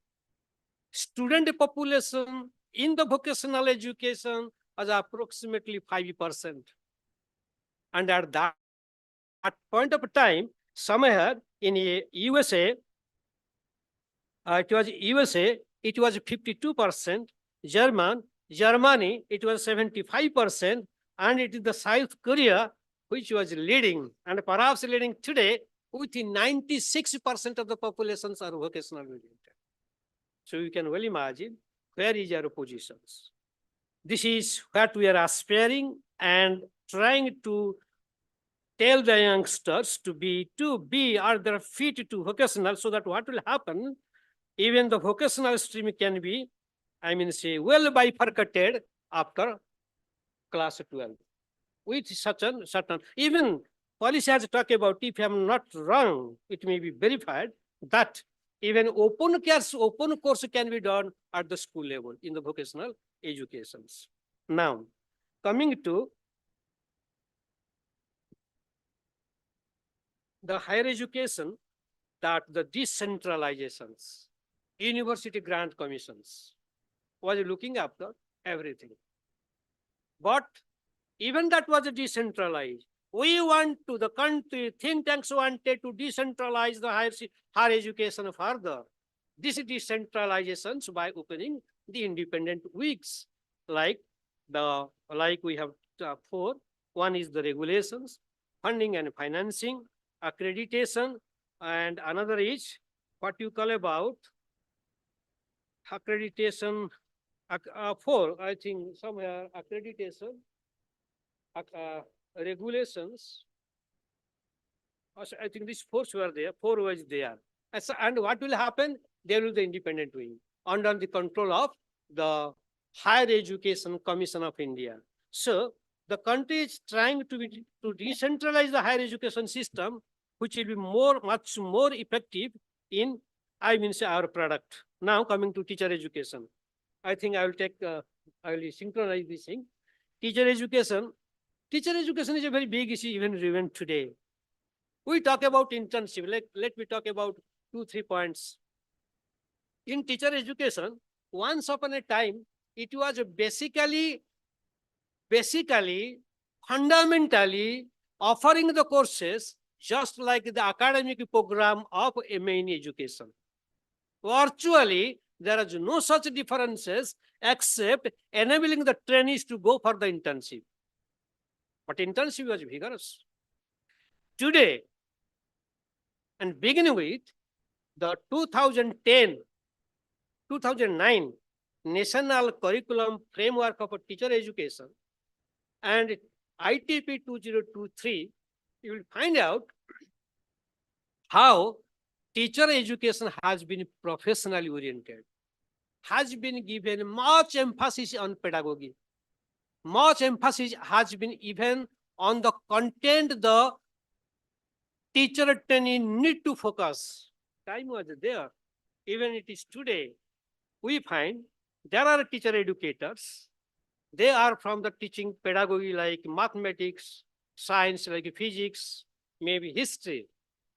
student population in the vocational education was approximately 5%. And at that point of time, somewhere in USA, it was 52%, Germany, it was 75%, and it is the South Korea which was leading, and perhaps leading today with 96% of the populations are vocational oriented. So you can well imagine where is our positions. This is what we are aspiring and trying to tell the youngsters to be are their fit to vocational, so that what will happen, even the vocational stream can be, well bifurcated after class 12. With certain, even policy has talked about, if I'm not wrong, it may be verified that even open course can be done at the school level in the vocational educations. Now, coming to the higher education, that the decentralizations, university grant commissions, was looking after everything. But even that was decentralized. We want to, the country, think tanks wanted to decentralize the higher education further. This decentralizations by opening the independent weeks, like we have four. One is the regulations, funding and financing, accreditation, and another is what you call about accreditation. Four, I think somewhere accreditation, regulations. Also, I think these four were there, four was there. And what will happen? There will be the independent wing under the control of the Higher Education Commission of India. So the country is trying to decentralize the higher education system, which will be much more effective in, I mean, say, our product. Now coming to teacher education, I think I will synchronize this thing. Teacher education is a very big issue even today. We talk about internship. Let me talk about 2-3 points. In teacher education, once upon a time, it was basically, fundamentally offering the courses just like the academic program of MA education. Virtually, there is no such differences except enabling the trainees to go for the internship. But internship was vigorous. Today, and beginning with the 2009 National Curriculum Framework of Teacher Education and ITP 2023, you will find out how teacher education has been professionally oriented, has been given much emphasis on pedagogy. Much emphasis has been even on the content the teacher training need to focus. Time was there. Even it is today, we find there are teacher educators. They are from the teaching pedagogy like mathematics, science like physics, maybe history.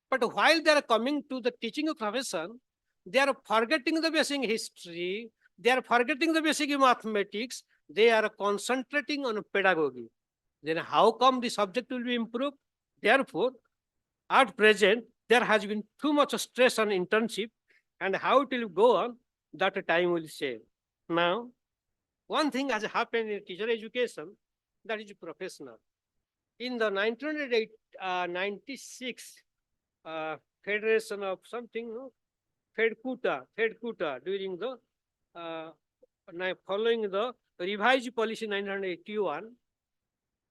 But while they are coming to the teaching profession, they are forgetting the basic history, they are forgetting the basic mathematics, they are concentrating on pedagogy. Then how come the subject will be improved? Therefore, at present, there has been too much stress on internship, and how it will go on, that time will say. Now, one thing has happened in teacher education, that is professional. In the 1996 Federation of something, no? FedCuta, during the following the revised policy 981,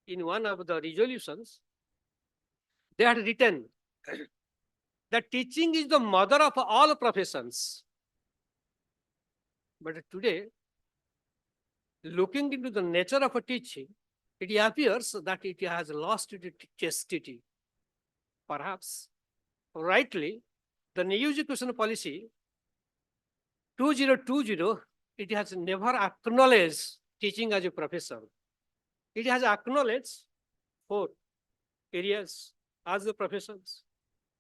in one of the resolutions, they had written that teaching is the mother of all professions. But today, looking into the nature of a teaching, it appears that it has lost its chastity. Perhaps, rightly, the new education policy 2020, it has never acknowledged teaching as a profession. It has acknowledged 4 areas as the professions.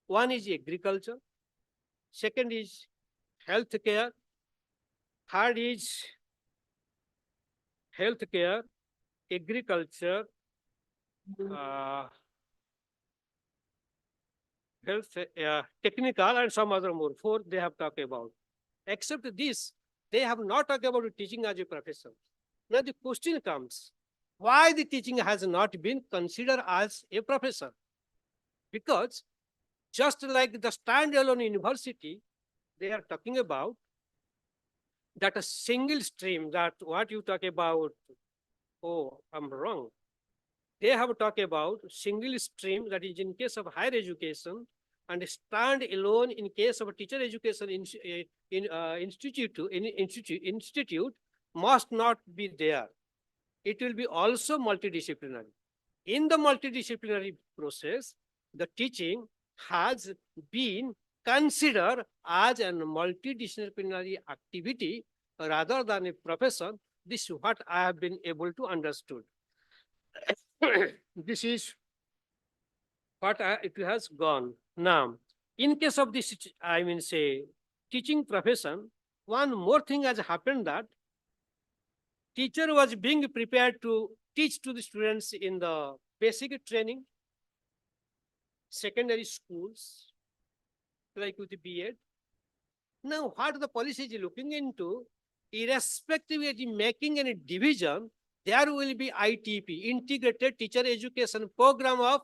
One is agriculture, second is healthcare, third is healthcare, agriculture, health, technical, and some other more. 4 they have talked about. Except this, they have not talked about teaching as a profession. Now the question comes, why the teaching has not been considered as a profession? Because just like the standalone university, they are talking about that a single stream, that what you talk about, oh, I'm wrong. They have talked about single stream, that is in case of higher education, and stand alone in case of a teacher education institute must not be there. It will be also multidisciplinary. In the multidisciplinary process, the teaching has been considered as a multidisciplinary activity rather than a profession. This is what I have been able to understood. This is what it has gone. Now, in case of this, I mean, say, teaching profession, one more thing has happened, that teacher was being prepared to teach to the students in the basic training, secondary schools, like with the B.Ed. Now, what the policy is looking into, irrespective of the making any division, there will be ITP, Integrated Teacher Education Program,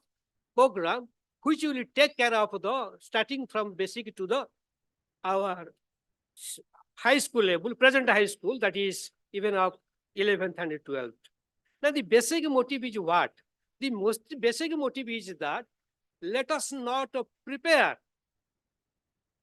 which will take care of the starting from basic to the our high school level, present high school, that is even of 11th and 12th. Now, the basic motive is what? The most basic motive is that let us not prepare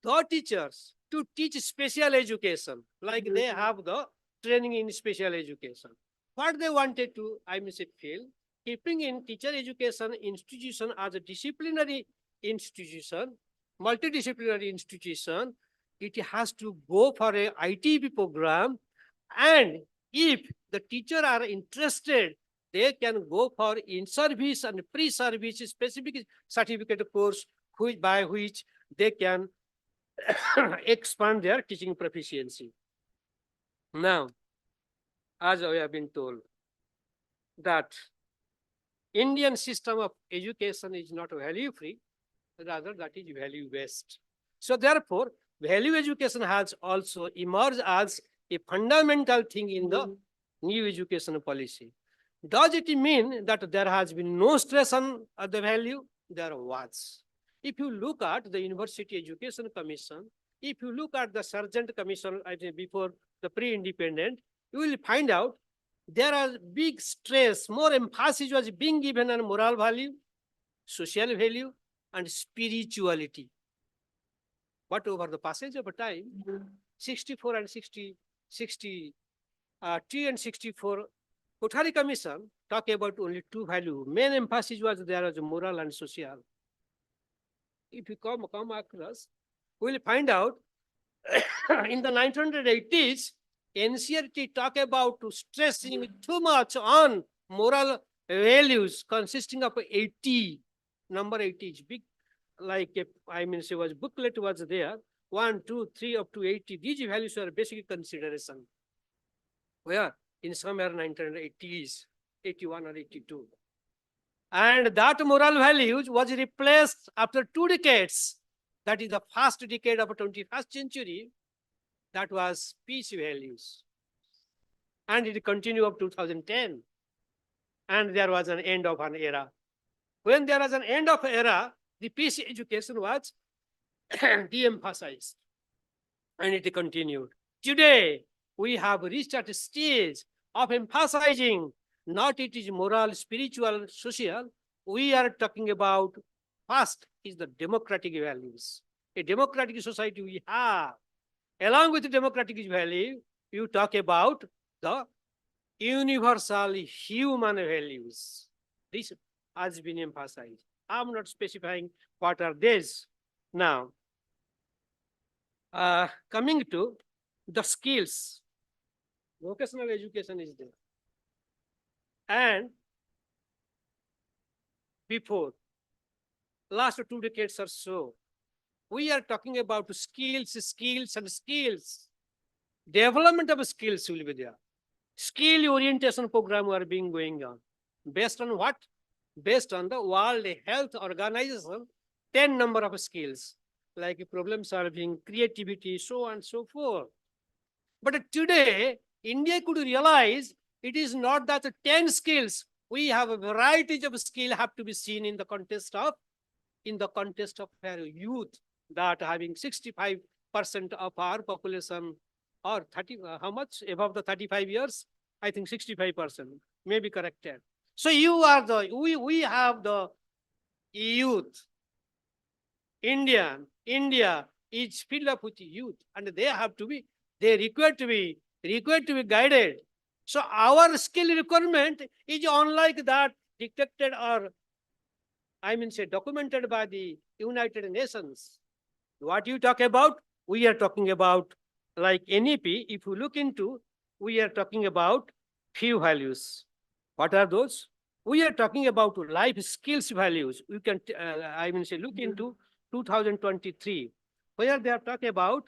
the teachers to teach special education, like they have the training in special education. What they wanted to, I may say, feel, keeping in teacher education institution as a disciplinary institution, multidisciplinary institution, it has to go for a ITP program, and if the teacher are interested, they can go for in-service and pre-service specific certificate course, by which they can expand their teaching proficiency. Now, as we have been told, that Indian system of education is not value-free, rather that is value-based. So therefore, value education has also emerged as a fundamental thing in the new education policy. Does it mean that there has been no stress on the value? There was. If you look at the University Education Commission, if you look at the Sargent Commission, I think before the pre-independent, you will find out there are big stress, more emphasis was being given on moral value, social value, and spirituality. But over the passage of time, 64 and 62 and 64, Kothari Commission talk about only two values. Main emphasis was there as moral and social. If you come across, we will find out in the 1980s, NCERT talk about stressing too much on moral values consisting of 80. Number 80 is big. Like I mean, was booklet was there, 1, 2, 3 up to 80. These values are basic consideration. Where in somewhere 1980s, 81 or 82. And that moral values was replaced after 2 decades. That is the first decade of the 21st century. That was peace values. And it continued up to 2010. And there was an end of an era. When there was an end of era, the peace education was de-emphasized. And it continued. Today, we have reached at a stage of emphasizing not it is moral, spiritual, social. We are talking about first is the democratic values. A democratic society we have. Along with the democratic value, you talk about the universal human values. This has been emphasized. I'm not specifying what are these. Now, coming to the skills, vocational education is there. And before, last 2 decades or so, we are talking about skills. Development of skills will be there. Skill orientation program are being going on. Based on what? Based on the World Health Organization, 10 number of skills, like problem solving, creativity, so on and so forth. But today, India could realize it is not that the 10 skills, we have a variety of skills have to be seen in the context of our youth, that having 65% of our population, or 30, how much above the 35 years? I think 65%, may be corrected. So you are we have the youth. India is filled up with youth, and they require to be guided. So our skill requirement is unlike that dictated or documented by the United Nations. What you talk about, we are talking about like NEP. If you look into, we are talking about few values. What are those? We are talking about life skills values. You can, look into 2023, where they are talking about,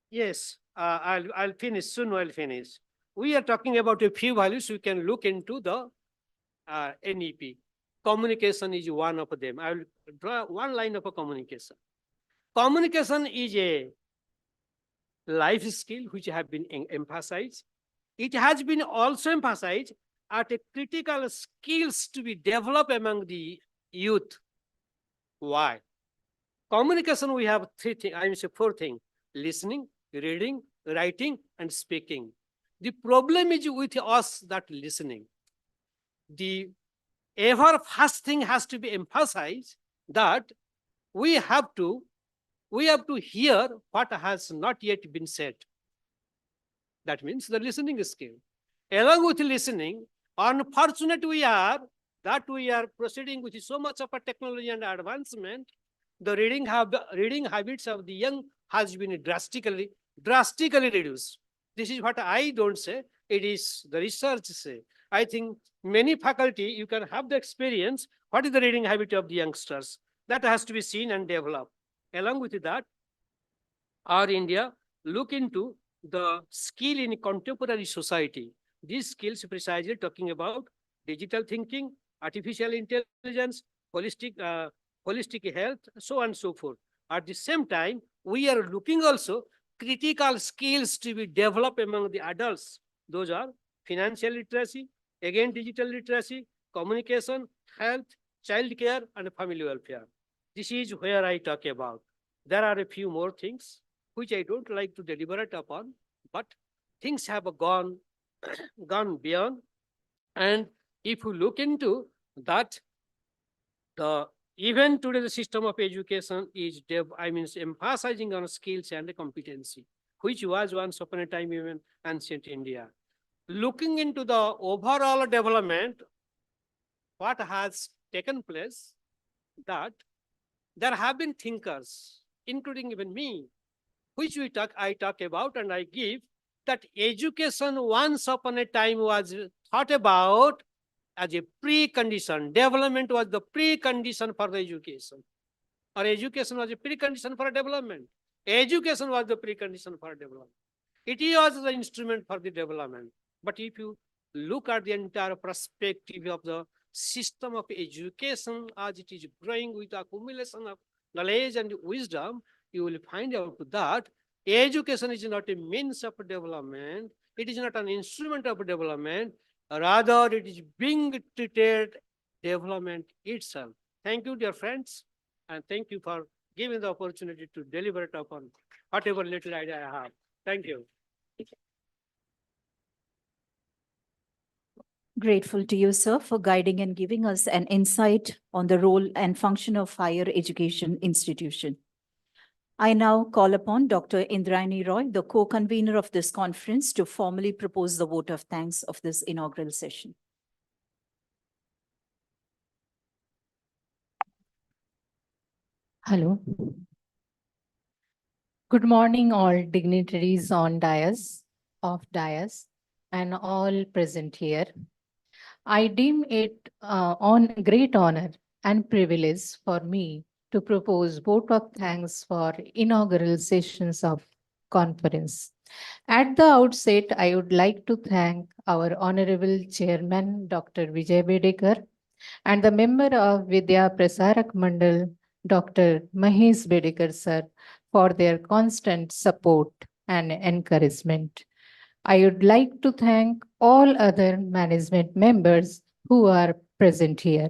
yes, I'll finish, soon I'll finish. we are talking about a few values. We can look into the NEP. Communication is one of them. I will draw one line of a communication. Communication is a life skill which have been emphasized. It has been also emphasized at a critical skills to be developed among the youth. Why? Communication, we have three things, I mean say four things: listening, reading, writing, and speaking. The problem is with us that listening. The ever first thing has to be emphasized that we have to hear what has not yet been said. That means the listening skill. Along with listening, unfortunate we are that we are proceeding with so much of a technology and advancement. The reading habits of the young has been drastically reduced. This is what I don't say. It is the research say. I think many faculty, you can have the experience. What is the reading habit of the youngsters? That has to be seen and developed. Along with that, our India look into the skill in contemporary society. These skills precisely talking about digital thinking, artificial intelligence, holistic health, so on and so forth. At the same time, we are looking also critical skills to be developed among the adults. Those are financial literacy, again digital literacy, communication, health, child care, and family welfare. This is where I talk about. There are a few more things which I don't like to deliberate upon, but things have gone beyond. And if you look into that, even today the system of education is emphasizing on skills and competency, which was once upon a time even ancient India. Looking into the overall development, what has taken place, that there have been thinkers, including even me, which I talk about and I give, that education once upon a time was thought about as a precondition. Development was the precondition for the education. Or education was a precondition for development. Education was the precondition for development. It was the instrument for the development. But if you look at the entire perspective of the system of education as it is growing with accumulation of knowledge and wisdom, you will find out that education is not a means of development. It is not an instrument of development. Rather, it is being treated development itself. Thank you, dear friends, and thank you for giving the opportunity to deliberate upon whatever little idea I have. Thank you. Grateful to you, sir, for guiding and giving us an insight on the role and function of higher education institution. I now call upon Dr. Indrayani Roy, the co-convener of this conference, to formally propose the vote of thanks of this inaugural session. Hello. Good morning, all dignitaries on dais, and all present here. I deem it on great honor and privilege for me to propose vote of thanks for inaugural sessions of conference. At the outset, I would like to thank our Honorable Chairman, Dr. Vijay Bedekar, and the member of Vidya Prasarak Mandal, Dr. Mahesh Bedekar sir, for their constant support and encouragement. I would like to thank all other management members who are present here.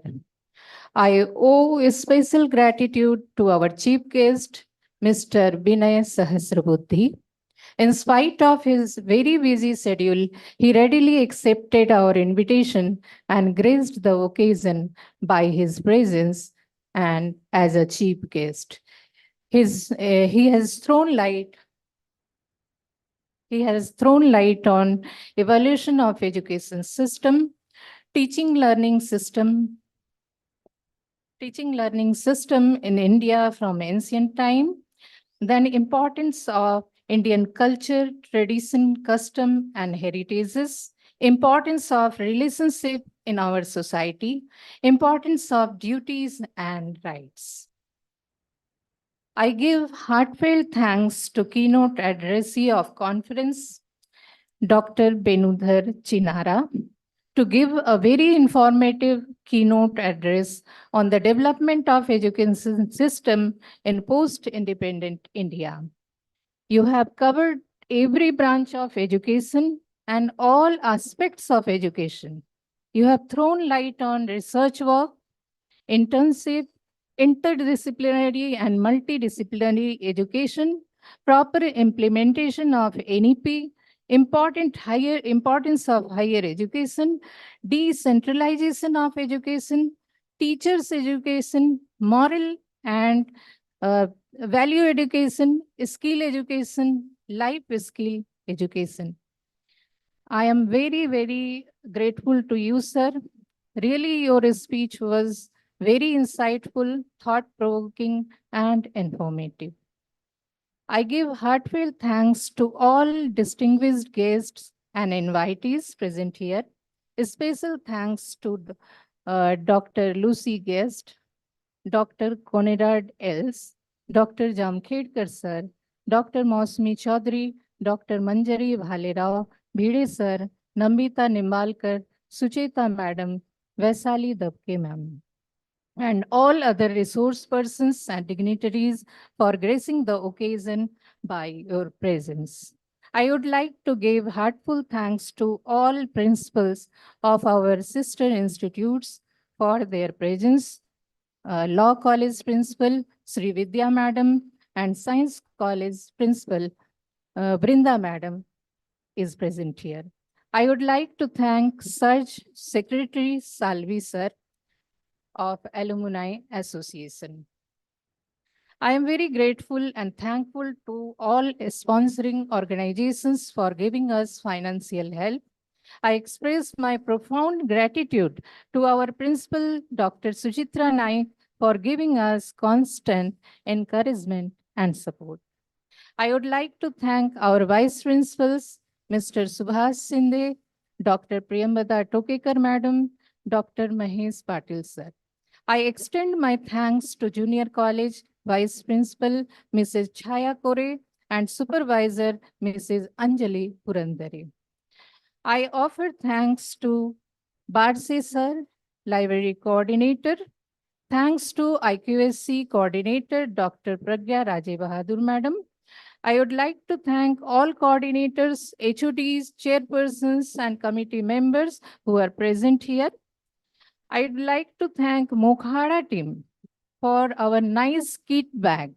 I owe a special gratitude to our chief guest, Mr. Binay Sahasrabuddhi. In spite of his very busy schedule, he readily accepted our invitation and graced the occasion by his presence and as a chief guest. He has thrown light on evolution of education system, teaching learning system in India from ancient time, then importance of Indian culture, tradition, custom, and heritages, importance of relationship in our society, importance of duties and rights. I give heartfelt thanks to keynote addressee of conference, Dr. Benudhar Chinara, to give a very informative keynote address on the development of education system in post-independent India. You have covered every branch of education and all aspects of education. You have thrown light on research work, internship, interdisciplinary and multidisciplinary education, proper implementation of NEP, importance of higher education, decentralization of education, teachers education, moral and value education, skill education, life skill education. I am very, very grateful to you, sir. Really, your speech was very insightful, thought-provoking, and informative. I give heartfelt thanks to all distinguished guests and invitees present here. A special thanks to Dr. Lucy Guest, Dr. Conrad Els, Dr. Jamkhedkar sir, Dr. Mausmi Chaudhary, Dr. Manjari Bhalerao, Bhide sir, Nambita Nimbalkar, Sucheta madam, Vaisali Dabke ma'am, and all other resource persons and dignitaries for gracing the occasion by your presence. I would like to give heartfelt thanks to all principals of our sister institutes for their presence. Law College Principal Sri Vidya Madam and Science College Principal Brinda Madam is present here. I would like to thank Surge Secretary Salvi Sir of Alumni Association. I am very grateful and thankful to all sponsoring organizations for giving us financial help. I express my profound gratitude to our principal, Dr. Suchitra Naik, for giving us constant encouragement and support. I would like to thank our vice principals, Mr. Subhas Sinde, Dr. Priyambada Tokekar Madam, Dr. Mahesh Patil Sir. I extend my thanks to Junior College Vice Principal Mrs. Chaya Kore and Supervisor Mrs. Anjali Purandare. I offer thanks to Barse Sir, Library Coordinator. Thanks to IQSC Coordinator Dr. Pragya Raje Bahadur Madam. I would like to thank all coordinators, HODs, chairpersons, and committee members who are present here. I'd like to thank Mokhada team for our nice kit bag.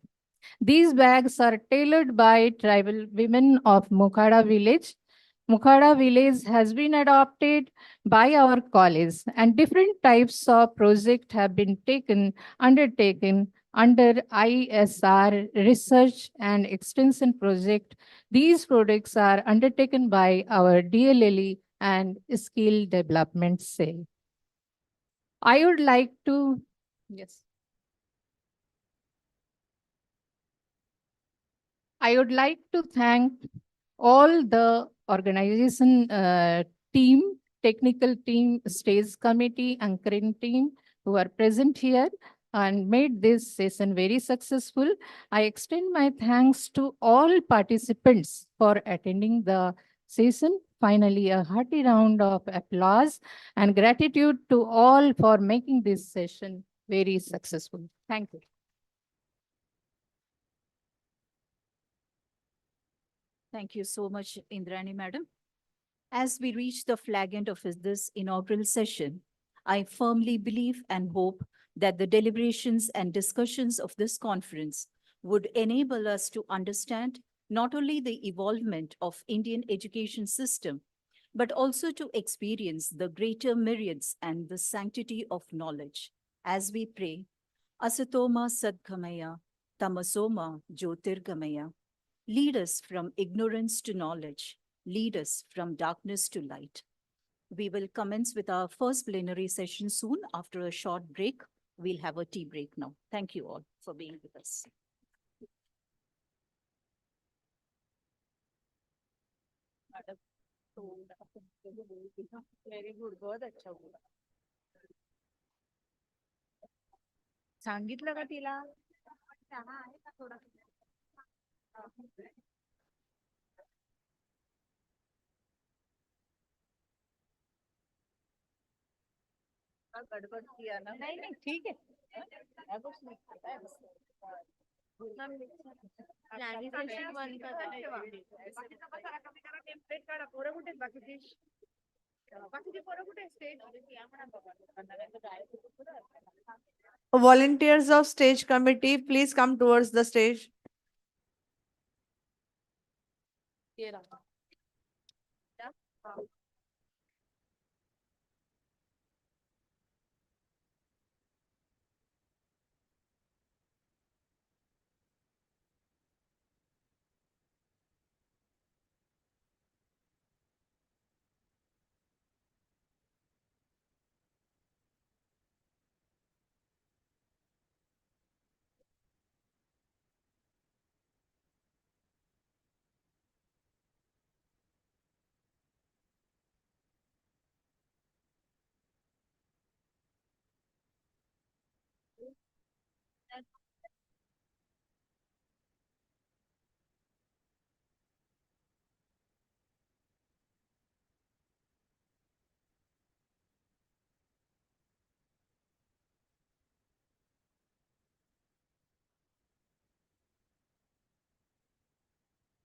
These bags are tailored by tribal women of Mokhada village. Mokhada village has been adopted by our college and different types of projects have been undertaken under ISR research and extension project. These projects are undertaken by our DLLE and skill development cell. I would like to, yes. I would like to thank all the organization team, technical team, stage committee, anchoring team who are present here and made this session very successful. I extend my thanks to all participants for attending the session. Finally, a hearty round of applause and gratitude to all for making this session very successful. Thank you. Thank you so much, Indrani Madam. As we reach the flag end of this inaugural session, I firmly believe and hope that the deliberations and discussions of this conference would enable us to understand not only the evolvement of Indian education system, but also to experience the greater myriads and the sanctity of knowledge. As we pray, Asatoma Sadgamaya, Tamasoma Jyotirgamaya. Lead us from ignorance to knowledge. Lead us from darkness to light. We will commence with our first plenary session soon. After a short break, we'll have a tea break now. Thank you all for being with us. Very good. बहुत अच्छा हुआ. सांगितलं का तिला? चहा आहे का थोडा? गड़बड़ किया ना, नहीं नहीं ठीक है, मैं कुछ नहीं किया, बस। Clarification one का था. बाकीचं बघा, कमी करा, टेम्पलेट काढा, पोरं कुठे आहेत बाकीची पोरं कुठे आहेत? Stage Volunteers of stage committee, please come towards the stage.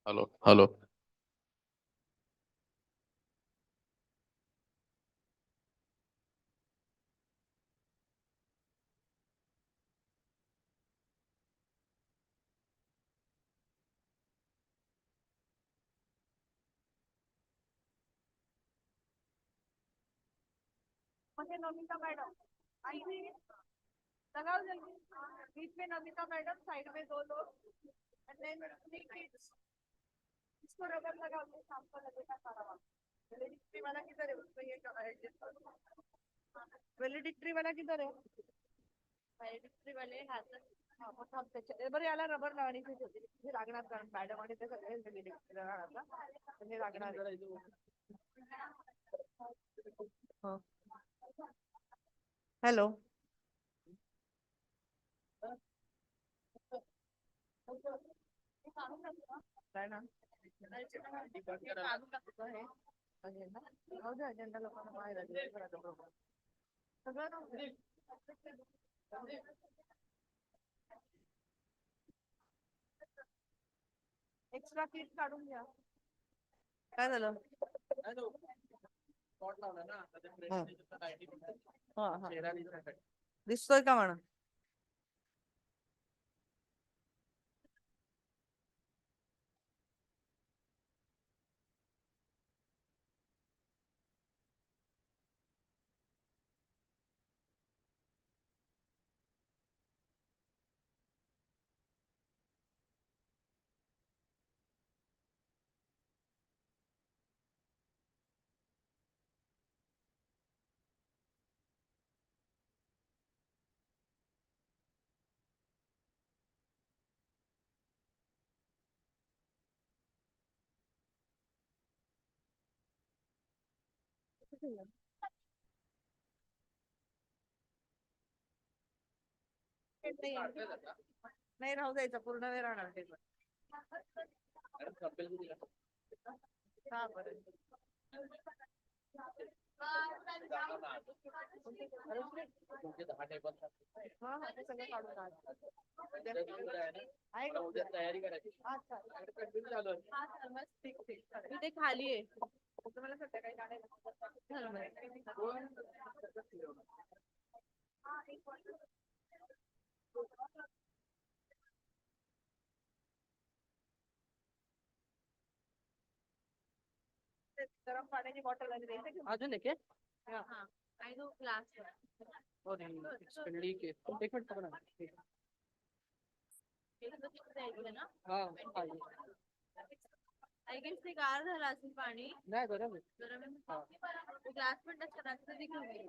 Hello hello. Namita madam आइए, लगाओ जल्दी, बीच में नमिता मैडम, साइड में दो लोग, and then three kids. इसको रबर लगाओ, ये शाम को लगेगा सारा वहाँ। वैलिडिक्टरी वाला किधर है? उसको ये एडजस्ट करो। वैलिडिक्टरी वाला किधर है? वैलिडिक्टरी वाले हात, हा मग थांब त्याच्या बरं, याला रबर लावायची होती, हे लागणार, कारण मॅडम आणि ते सगळे वैलिडिक्टरी लागणार, हे लागणार. हॅलो, काय ना अजेंडा लोकांना माहिती आहे सगळं एक्स्ट्रा किट काढून घ्या. काय झालं? दिसतोय का म्हणा? नाही राहू द्यायचा, पूर्ण वेळ राहणार ते पण. हा बरं. तयारी करायची. ठीक ठीक, ते खाली आहे, तुम्हाला संध्याकाळी काढायला. गरम पाण्याची बॉटल आणि द्यायची अजून एक आणि तो ग्लास. ठीक आहे, एक मिनिट पकडा. आय गेस ते गार झालं असेल पाणी. नाही गरम आहे. गरम आहे. ग्लास पण टाकतात घेऊन.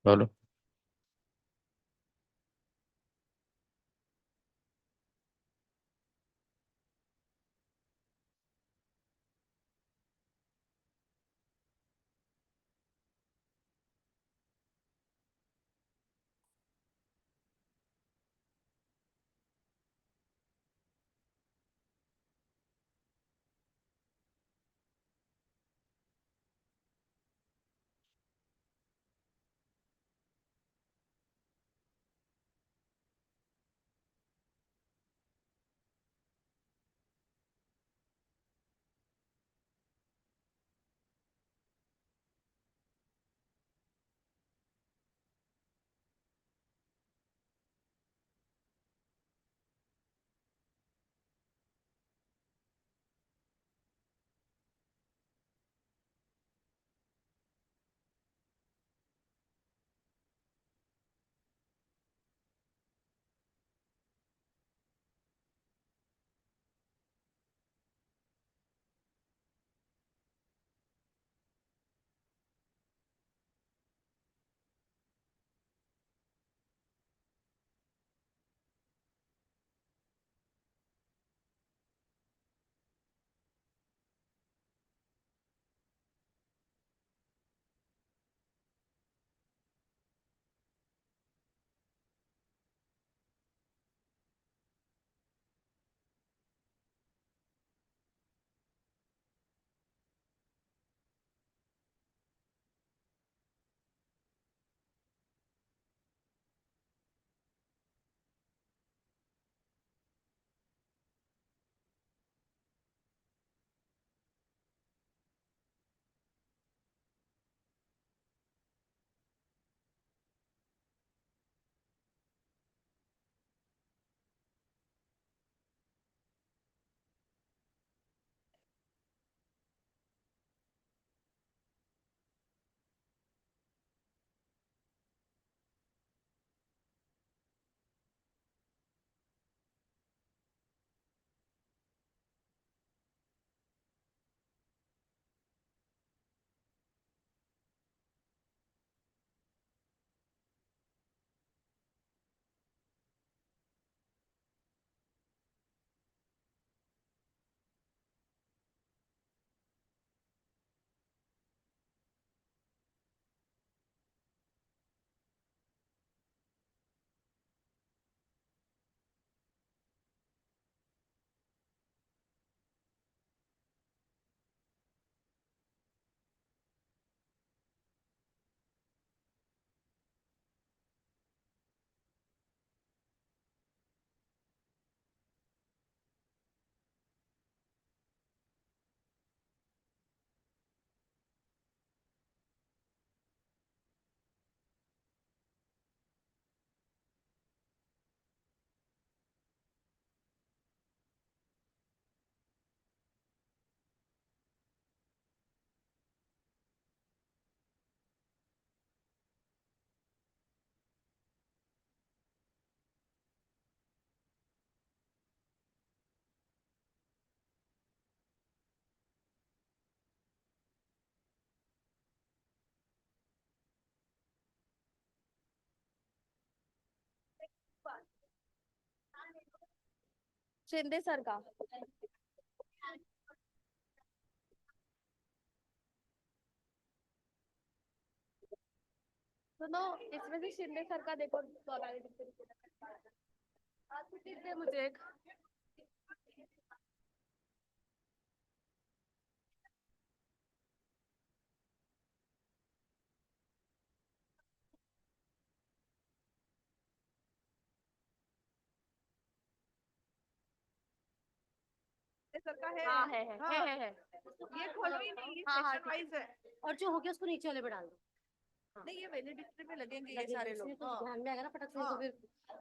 बोलो। शिंदे सर का सुनो, इसमें से शिंदे सर का देखो दे मुझे एक। सर का है। हाँ है ये खोलो ही नहीं, ये हाँ, सेक्शन वाइज है। और जो हो गया उसको नीचे वाले पे डाल दो। नहीं, ये वैलिडिटी पे लगेंगे ये लगेंगे, सारे इसलिए लोग। तो हाँ। ध्यान में आएगा ना फटक से, तो हाँ। फिर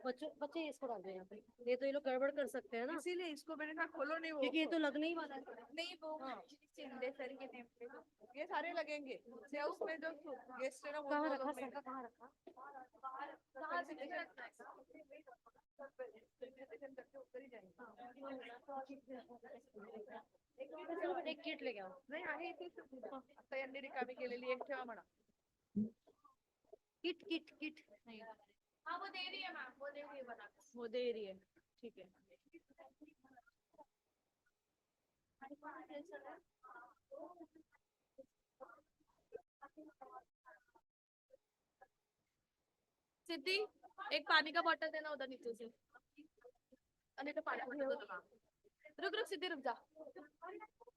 बच्चे बच्चे इसको डाल दो यहाँ पे, ये तो ये लोग गड़बड़ कर सकते हैं ना, इसीलिए इसको मैंने कहा खोलो नहीं वो। क्योंकि ये तो लगने ही वाला है। नहीं वो शिंदे सर के नेम पे ये सारे लगेंगे। या उसमें जो गेस्ट है ना वो कहाँ दो रखा लोग सर नहीं। का, कहाँ रखा? कहाँ से रखना है? Presentation करके ऊपर ही जाएंगे। एक किट लेके आओ. नाही आहे इथे आता यांनी रिकामी केलेली एक ठेवा म्हणा. किट किट किट नहीं हाँ वो दे रही है मैम वो दे रही है बना वो दे रही है ठीक है सिद्धि एक पानी का बोतल देना उधर नीचे से अरे तो पानी रुक रुक सिद्धि रुक जा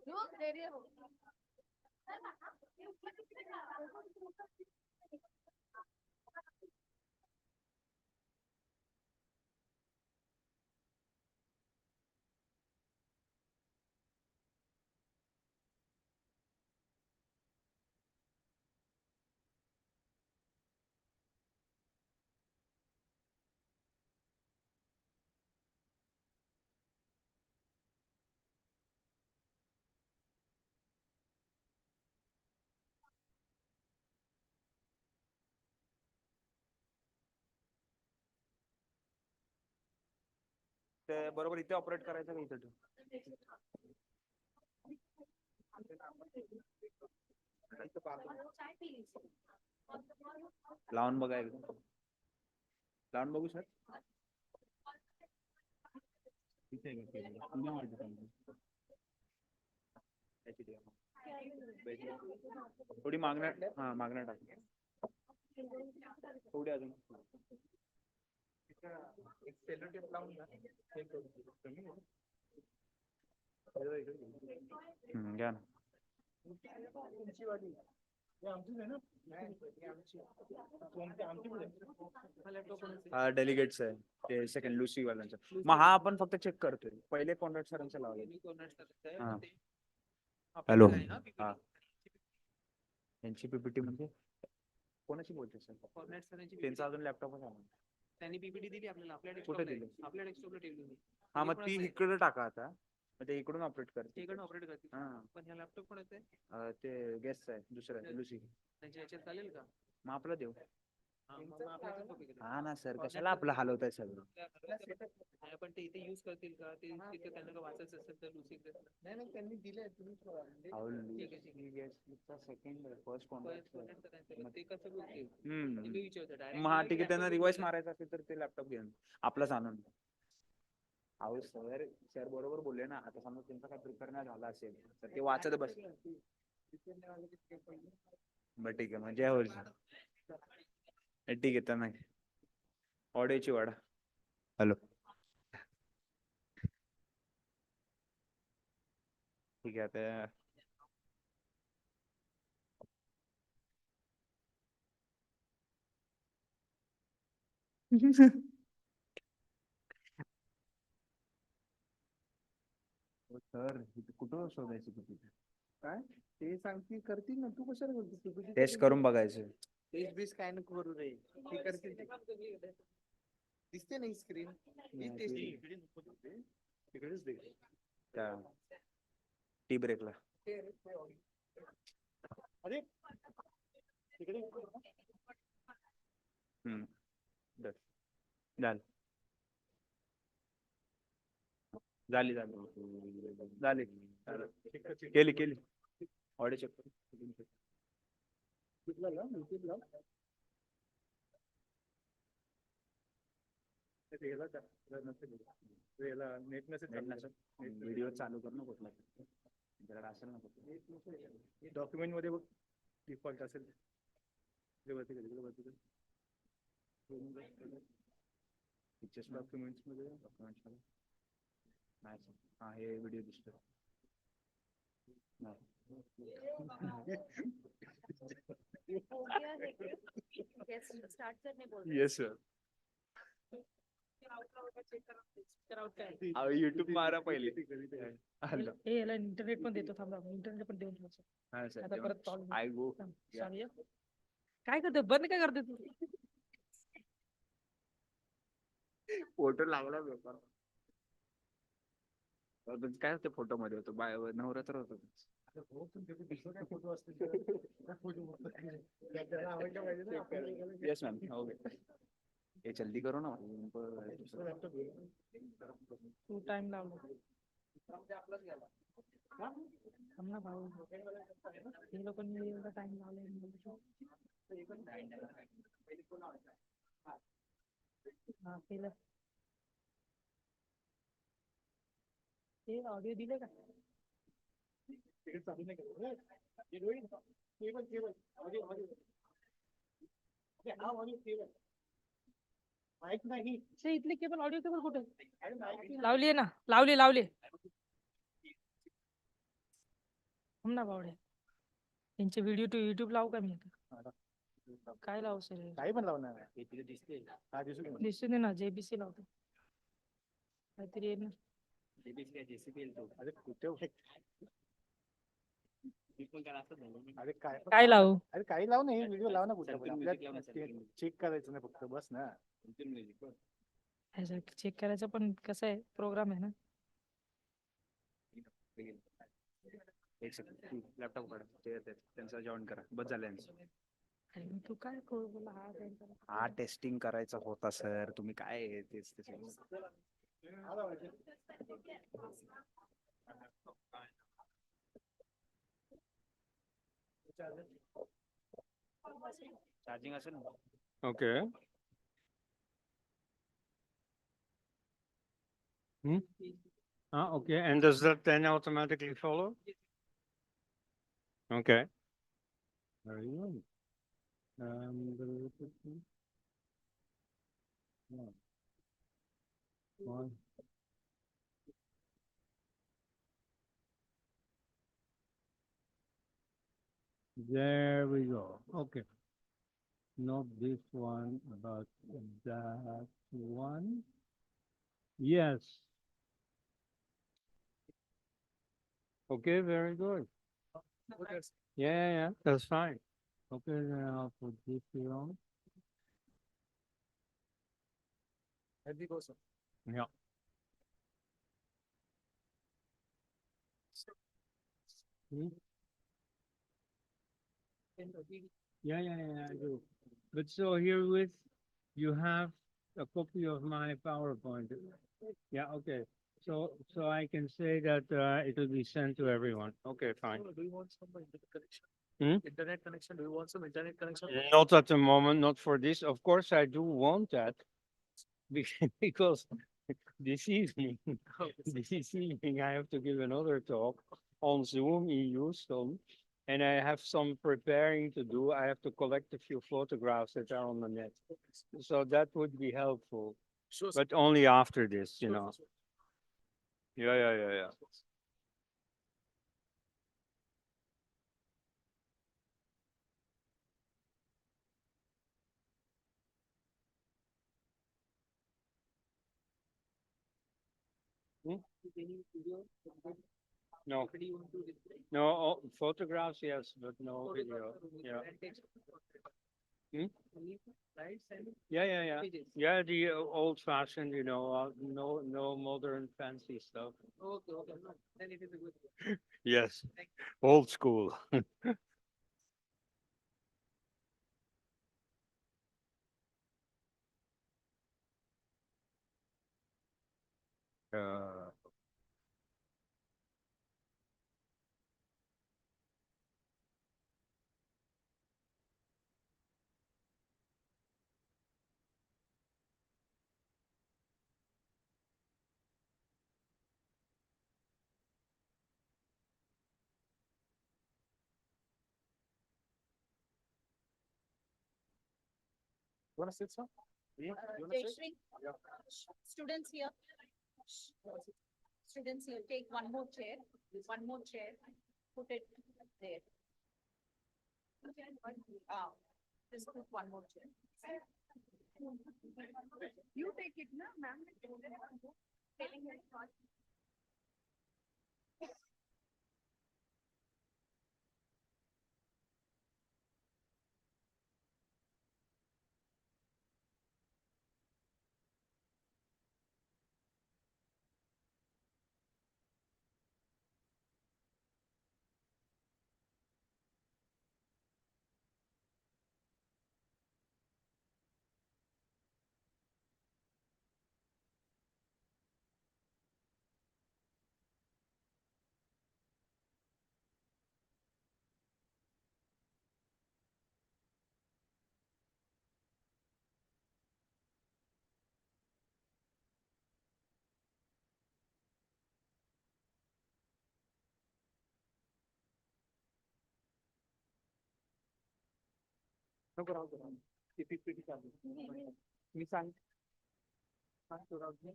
रुक दे रही है वो ते बरोबर इथे ऑपरेट करायचं का इथे ठेव? लावून बघा एकदा. लावून बघू सर. इथे आहे का cable? पुन्हा माहिती सांगतो. त्याची द्या. थोडी मागण्या हा मागण्या टाक थोडी अजून एक सेलो टेप लावून घ्या घ्या ना हा डेलिगेट्स आहे ते सेकंड लुसी वाल्यांचा मग हा आपण फक्त चेक करतोय पहिले कॉन्ट्रॅक्ट सरांचा लावला हॅलो हा यांची पीपीटी म्हणजे कोणाची बोलते सर त्यांचा अजून लॅपटॉपच आला त्यांनी पीपीटी दिली आपल्याला आपल्या कुठे दिली आपल्या डेस्कटॉपला ठेवली हा मग ती इकडे टाका आता मग ते इकडून ऑपरेट करते इकडनं ऑपरेट करते हा पण ह्या लॅपटॉप कोणाचा आहे ते गेस्ट आहे दुसरं लुसी त्यांच्या याच्यात चालेल का मग आपलं देऊ मग आपल्याच copy करा. हा ना सर कशाला आपलं हलवत आहे सगळं नाही, पण ते इथे युज करतील का ते तिथे त्यांना का वाचायचं असेल तर लुसी नाही नाही त्यांनी दिलंय तुम्ही सेकंड फर्स्ट ते कसं बोलतील हम्म मी विचारतो मग हा ठीक आहे त्यांना रिवाइज मारायचं असेल तर ते लॅपटॉप घेऊन आपलाच आणून अहो सर सर बरोबर बोलले ना आता समजा त्यांचा काय प्रिपेअर नाही झाला असेल तर ते वाचत बस बरं ठीक आहे म्हणजे होईल ठीक आहे तर नाही ऑडिओची वाडा हॅलो ठीक आहे आता सर कुठं शोधायची पीपीटी काय ते सांगतील करतील ना तू कशाला बोलतो टेस्ट करून बघायचं टेस्ट बेस काय नको करू रे ते करतील ते. दिसते नाही स्क्रीन तिकडेच दे त्या टी ब्रेकला अरे तिकडे झालं झाली झाली झाली केली केली ऑडिओ चेक नेट नसेल व्हिडिओ चालू कर ना कुठला त्याच्याकडे असेल ना कुठला डॉक्युमेंट मध्ये बघ डिफॉल्ट असेल डॉक्युमेंट्स मध्ये नाही हा हे व्हिडिओ दिसतो येस सर युट्यूब मारा पहिले याला इंटरनेट पण देतो थांबा इंटरनेट पण देऊन ठेवतो. हा आता परत सर call आय गो सॉरी काय करते बंद काय करते तू फोटो लागला पेपर काय होते फोटो मध्ये होतो बाय नवरा तर होतो फोटो असतील येस मॅम ओके ये जल्दी करो ना तू टाइम लावला थांब ना भाऊ हे लोकांनी एवढा टाइम लावला ऑडिओ दिले का इथले केबल ऑडिओ केबल कुठे लावली ना लावली ना बावडे त्यांचे व्हिडिओ टू युट्यूब लावू का मी काय लावू सर काही पण लावणार दिसू दे ना जेबीसी लावतो काहीतरी येईल ना काय लावू अरे काही लाव ना व्हिडिओ लाव ना कुठे चेक करायचं नाही फक्त बस ना चेक करायचं पण कसं आहे प्रोग्राम आहे ना एक सेकंड लॅपटॉप काढ त्यांचा जॉईन करा बस झालं अरे मग तू काय करू बोला हा टेस्टिंग करायचा होता सर तुम्ही काय आहे तेच चार्जिंग असेल ना Okay. Okay. And does that then automatically follow? Okay. Very good. One. There we go. Okay. Not this one, but that one. Yes. Okay, very good. Yeah, that's fine. Okay, then I'll put this here on. Yeah. Hmm? Yeah, I do. But so herewith, you have a copy of my PowerPoint. Yeah, okay. So I can say that it will be sent to everyone. Okay, fine. Do you want some internet connection? Hmm? Internet connection? Do you want some internet connection? Not at the moment, not for this. Of course, I do want that because this evening, I have to give another talk on Zoom in Houston, and I have some preparing to do. I have to collect a few photographs that are on the net, so that would be helpful, Sure. but only after this, you know. Yeah. Hmm? No. No, photographs, yes, but no video. Yeah. Hmm? Yeah. Yeah, the old fashioned, no modern fancy stuff. Okay. No, then it is a good. Yes, old school. Uh, You want to sit, sir? Jayashree, students here. Students here, take one more chair, put it there. Just put one more chair. You take it, na, ma'am. Telling her what. नको राहू दे, राहू दे. ती PPT चालू आहे. मी सांग सांगतो राहू दे.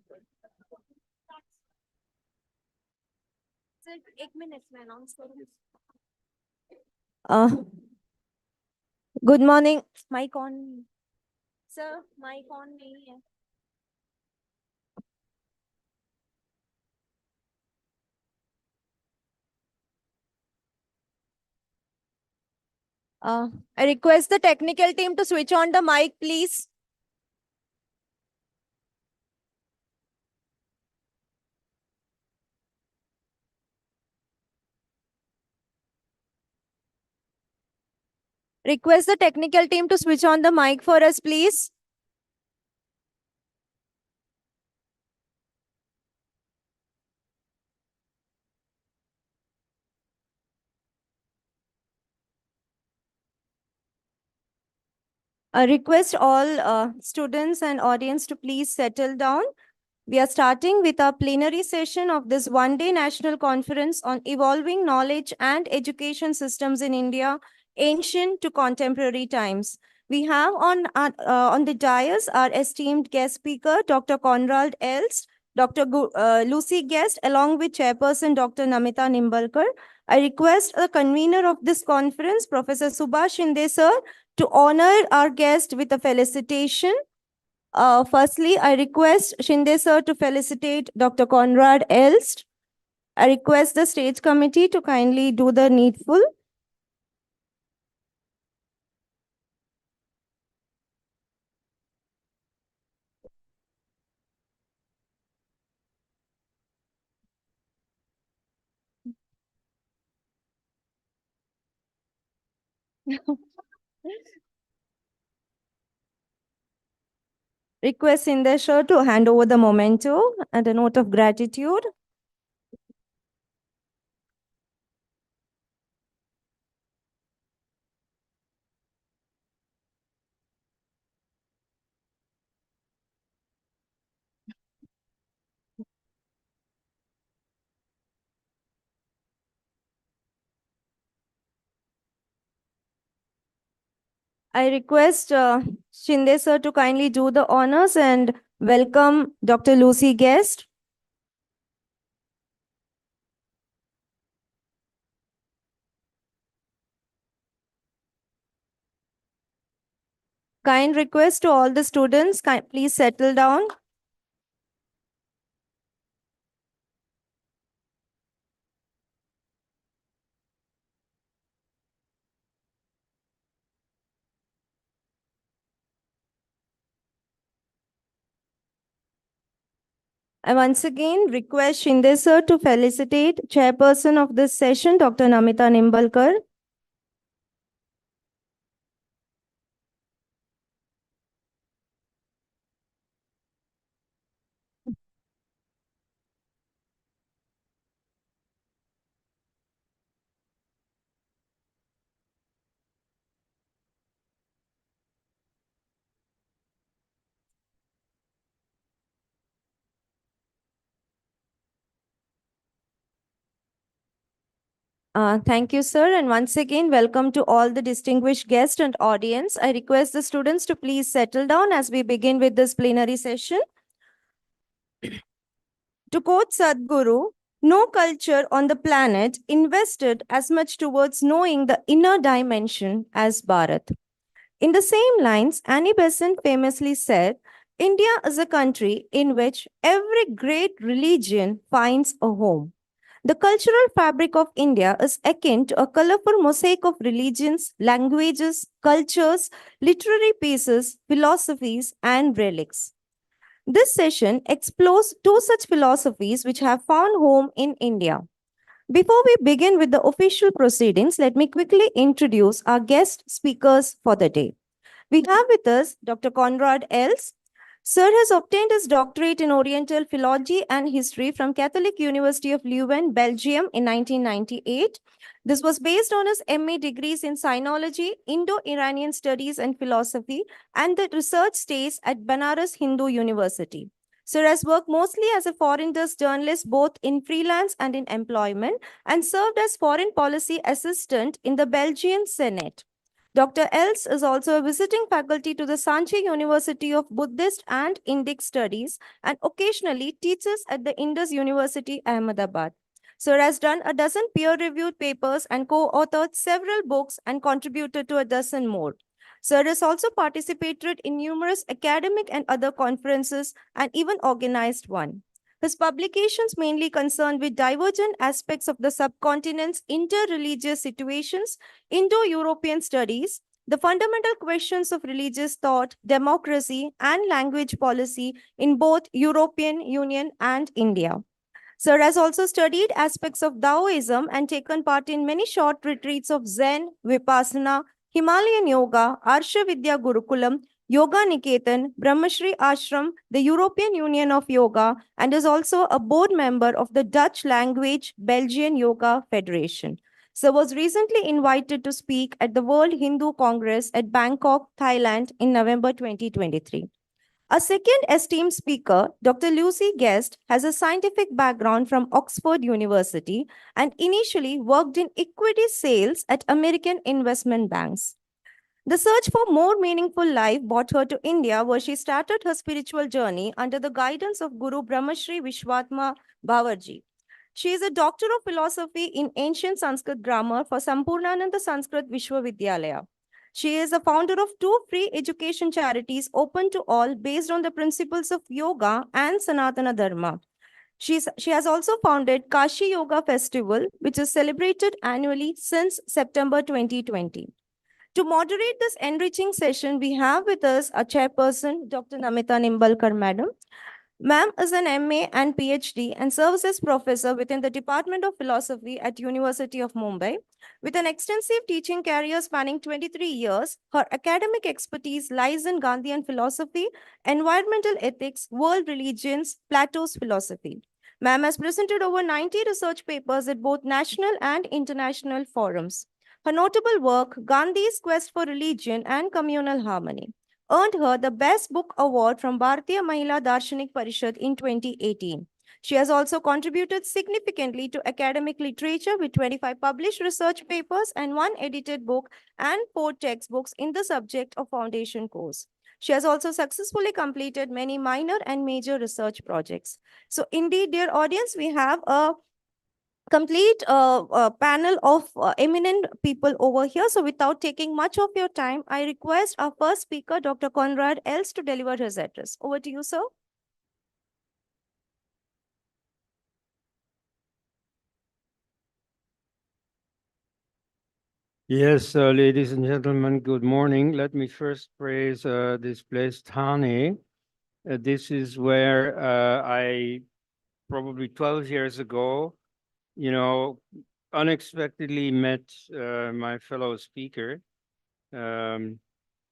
Sir 1 minute में अनाउंस करूँ. Good morning. Mike on. Sir mike on नहीं है. I request the technical team to switch on the mic, please. Request the technical team to switch on the mic for us, please. I request all students and audience to please settle down. We are starting with our plenary session of this one-day national conference on evolving knowledge and education systems in India, ancient to contemporary times. We have on the dais our esteemed guest speaker, Dr. Conrad Elst, Dr. Lucy Guest, along with Chairperson Dr. Namita Nimbalkar. I request the convener of this conference, Professor Subhash Shinde sir, to honor our guest with a felicitation. Firstly, I request Shinde sir to felicitate Dr. Conrad Elst. I request the stage committee to kindly do the needful. Request Shinde sir to hand over the memento and a note of gratitude. I request Shinde sir to kindly do the honors and welcome Dr. Lucy Guest. Kind request to all the students, please settle down. I once again request Shinde sir to felicitate chairperson of this session, Dr. Namita Nimbalkar. Thank you, sir. And once again, welcome to all the distinguished guests and audience. I request the students to please settle down as we begin with this plenary session. To quote Sadhguru, no culture on the planet invested as much towards knowing the inner dimension as Bharat. In the same lines, Annie Besant famously said, India is a country in which every great religion finds a home. The cultural fabric of India is akin to a colorful mosaic of religions, languages, cultures, literary pieces, philosophies, and relics. This session explores two such philosophies which have found home in India. Before we begin with the official proceedings, let me quickly introduce our guest speakers for the day. We have with us Dr. Conrad Els. Sir has obtained his doctorate in Oriental Philology and History from Catholic University of Leuven, Belgium in 1998. This was based on his MA degrees in Sinology, Indo-Iranian Studies and Philosophy, and the research stays at Banaras Hindu University. Sir has worked mostly as a foreign desk journalist both in freelance and in employment and served as foreign policy assistant in the Belgian Senate. Dr. Els is also a visiting faculty to the Sanchi University of Buddhist and Indic Studies and occasionally teaches at the Indus University, Ahmedabad. Sir has done a dozen peer-reviewed papers and co-authored several books and contributed to a dozen more. Sir has also participated in numerous academic and other conferences and even organized one. His publications mainly concern with divergent aspects of the subcontinent's interreligious situations, Indo-European studies, the fundamental questions of religious thought, democracy, and language policy in both European Union and India. Sir has also studied aspects of Taoism and taken part in many short retreats of Zen, Vipassana, Himalayan Yoga, Arsha Vidya Gurukulam, Yoga Niketan, Brahmashri Ashram, the European Union of Yoga, and is also a board member of the Dutch Language Belgian Yoga Federation. Sir was recently invited to speak at the World Hindu Congress at Bangkok, Thailand in November 2023. A second esteemed speaker, Dr. Lucy Guest, has a scientific background from Oxford University and initially worked in equity sales at American investment banks. The search for more meaningful life brought her to India, where she started her spiritual journey under the guidance of Guru Brahmashri Vishwatma Bhavarji. She is a doctor of philosophy in ancient Sanskrit grammar for Sampurnananda Sanskrit Vishwavidyalaya. She is a founder of two free education charities open to all based on the principles of yoga and Sanatana Dharma. She has also founded Kashi Yoga Festival, which is celebrated annually since September 2020. To moderate this enriching session, we have with us a chairperson, Dr. Namita Nimbalkar, Madam. Ma'am is an MA and PhD and serves as professor within the Department of Philosophy at University of Mumbai. With an extensive teaching career spanning 23 years, her academic expertise lies in Gandhian philosophy, environmental ethics, world religions, Plato's philosophy. Ma'am has presented over 90 research papers at both national and international forums. Her notable work, Gandhi's Quest for Religion and Communal Harmony, earned her the Best Book Award from Bharatiya Mahila Darshanik Parishad in 2018. She has also contributed significantly to academic literature with 25 published research papers and 1 edited book and 4 textbooks in the subject of foundation course. She has also successfully completed many minor and major research projects. So indeed, dear audience, we have a complete panel of eminent people over here. So without taking much of your time, I request our first speaker, Dr. Conrad Els, to deliver his address. Over to you, sir. Yes, ladies and gentlemen, good morning. Let me first praise this place, Thane. This is where I probably 12 years ago, unexpectedly met my fellow speaker,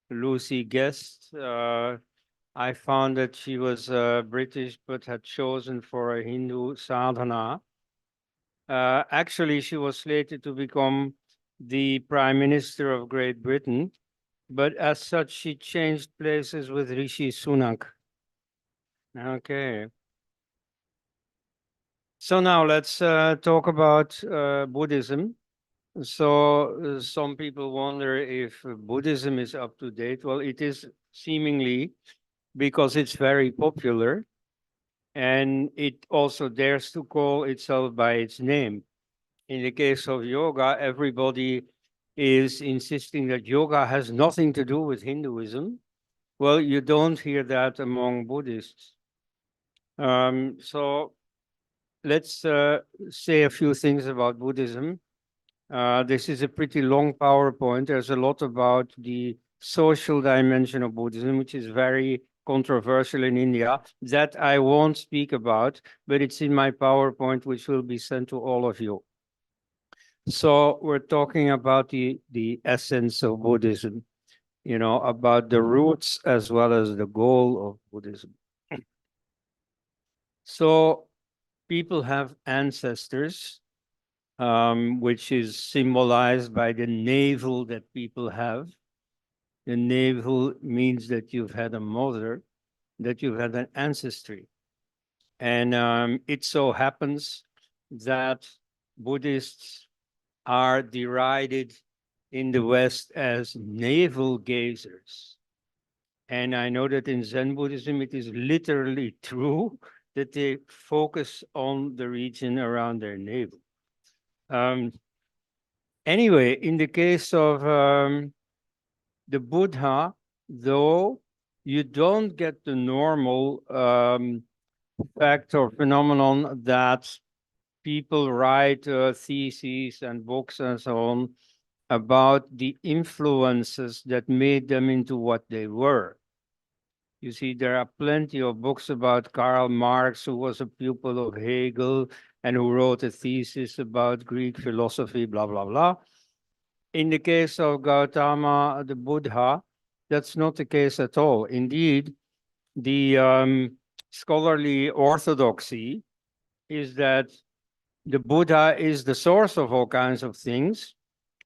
Lucy Guest. I found that she was British but had chosen for a Hindu sadhana. Actually, she was slated to become the Prime Minister of Great Britain, but as such, she changed places with Rishi Sunak. Okay. So now let's talk about Buddhism. So some people wonder if Buddhism is up to date. Well, it is seemingly because it's very popular and it also dares to call itself by its name. In the case of yoga, everybody is insisting that yoga has nothing to do with Hinduism. Well, you don't hear that among Buddhists. So let's say a few things about Buddhism. This is a pretty long PowerPoint. There's a lot about the social dimension of Buddhism, which is very controversial in India. That I won't speak about, but it's in my PowerPoint, which will be sent to all of you. So we're talking about the essence of Buddhism, about the roots as well as the goal of Buddhism. So people have ancestors, which is symbolized by the navel that people have. The navel means that you've had a mother, that you've had an ancestry. And it so happens that Buddhists are derided in the West as navel gazers. And I know that in Zen Buddhism, it is literally true that they focus on the region around their navel. Anyway, in the case of the Buddha, though, you don't get the normal fact or phenomenon that people write theses and books and so on about the influences that made them into what they were. You see, there are plenty of books about Karl Marx, who was a pupil of Hegel and who wrote a thesis about Greek philosophy, blah, blah, blah. In the case of Gautama, the Buddha, that's not the case at all. Indeed, the scholarly orthodoxy is that the Buddha is the source of all kinds of things,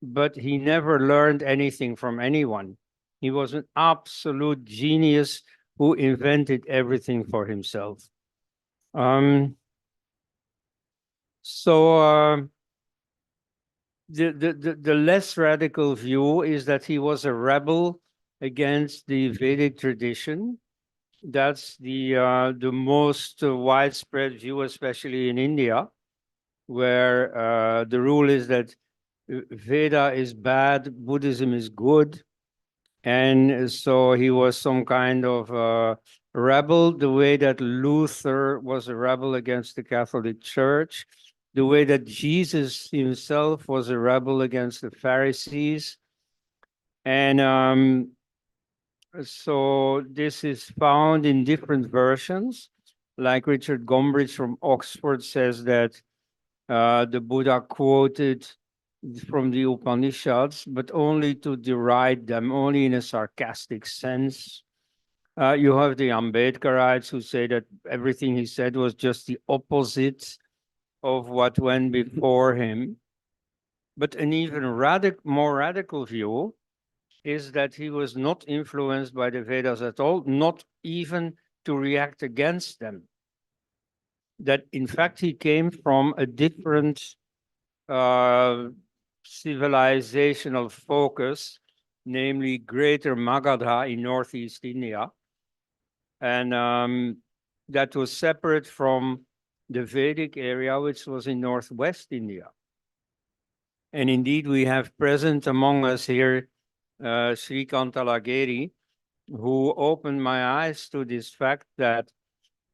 but he never learned anything from anyone. He was an absolute genius who invented everything for himself. The less radical view is that he was a rebel against the Vedic tradition. That's the most widespread view, especially in India, where the rule is that Veda is bad, Buddhism is good. And so he was some kind of rebel, the way that Luther was a rebel against the Catholic Church, the way that Jesus himself was a rebel against the Pharisees. And so this is found in different versions. Like Richard Gombrich from Oxford says that the Buddha quoted from the Upanishads, but only to deride them, only in a sarcastic sense. You have the Ambedkarites who say that everything he said was just the opposite of what went before him. But an even more radical view is that he was not influenced by the Vedas at all, not even to react against them. That in fact he came from a different civilizational focus, namely Greater Magadha in Northeast India. And that was separate from the Vedic area, which was in Northwest India. And indeed, we have present among us here Sri Kantalagiri, who opened my eyes to this fact that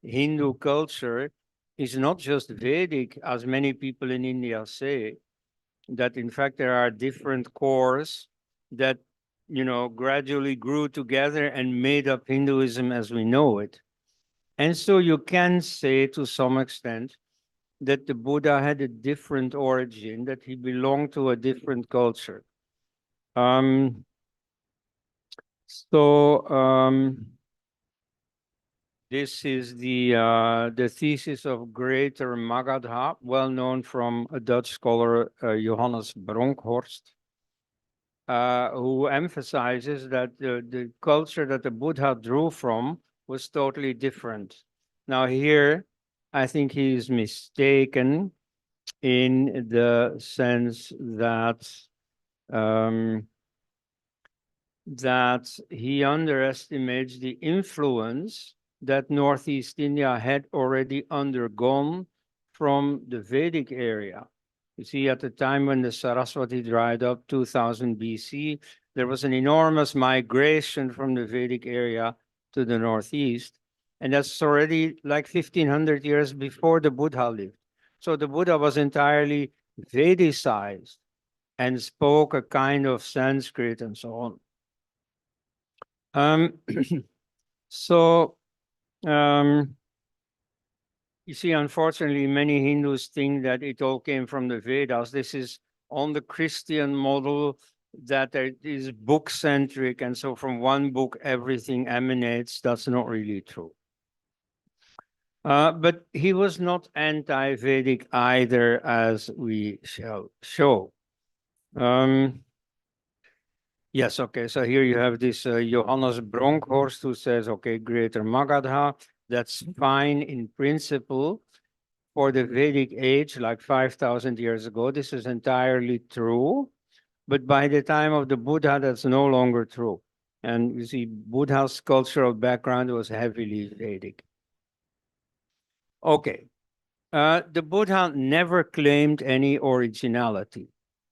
Hindu culture is not just Vedic, as many people in India say, that in fact there are different cores that, you know, gradually grew together and made up Hinduism as we know it. And so you can say to some extent that the Buddha had a different origin, that he belonged to a different culture. This is the thesis of Greater Magadha, well known from a Dutch scholar, Johannes Bronkhorst, who emphasizes that the culture that the Buddha drew from was totally different. Now here, I think he is mistaken in the sense that that he underestimates the influence that Northeast India had already undergone from the Vedic area. You see, at the time when the Saraswati dried up, 2000 BC, there was an enormous migration from the Vedic area to the Northeast. And that's already like 1500 years before the Buddha lived. So the Buddha was entirely Vedicized and spoke a kind of Sanskrit and so on. You see, unfortunately, many Hindus think that it all came from the Vedas. This is on the Christian model that it is book-centric, and so from one book, everything emanates. That's not really true. But he was not anti-Vedic either, as we shall show. Yes, okay, so here you have this Johannes Bronkhorst who says, okay, Greater Magadha, that's fine in principle for the Vedic age, like 5,000 years ago. This is entirely true. But by the time of the Buddha, that's no longer true. And you see, Buddha's cultural background was heavily Vedic. Okay. The Buddha never claimed any originality.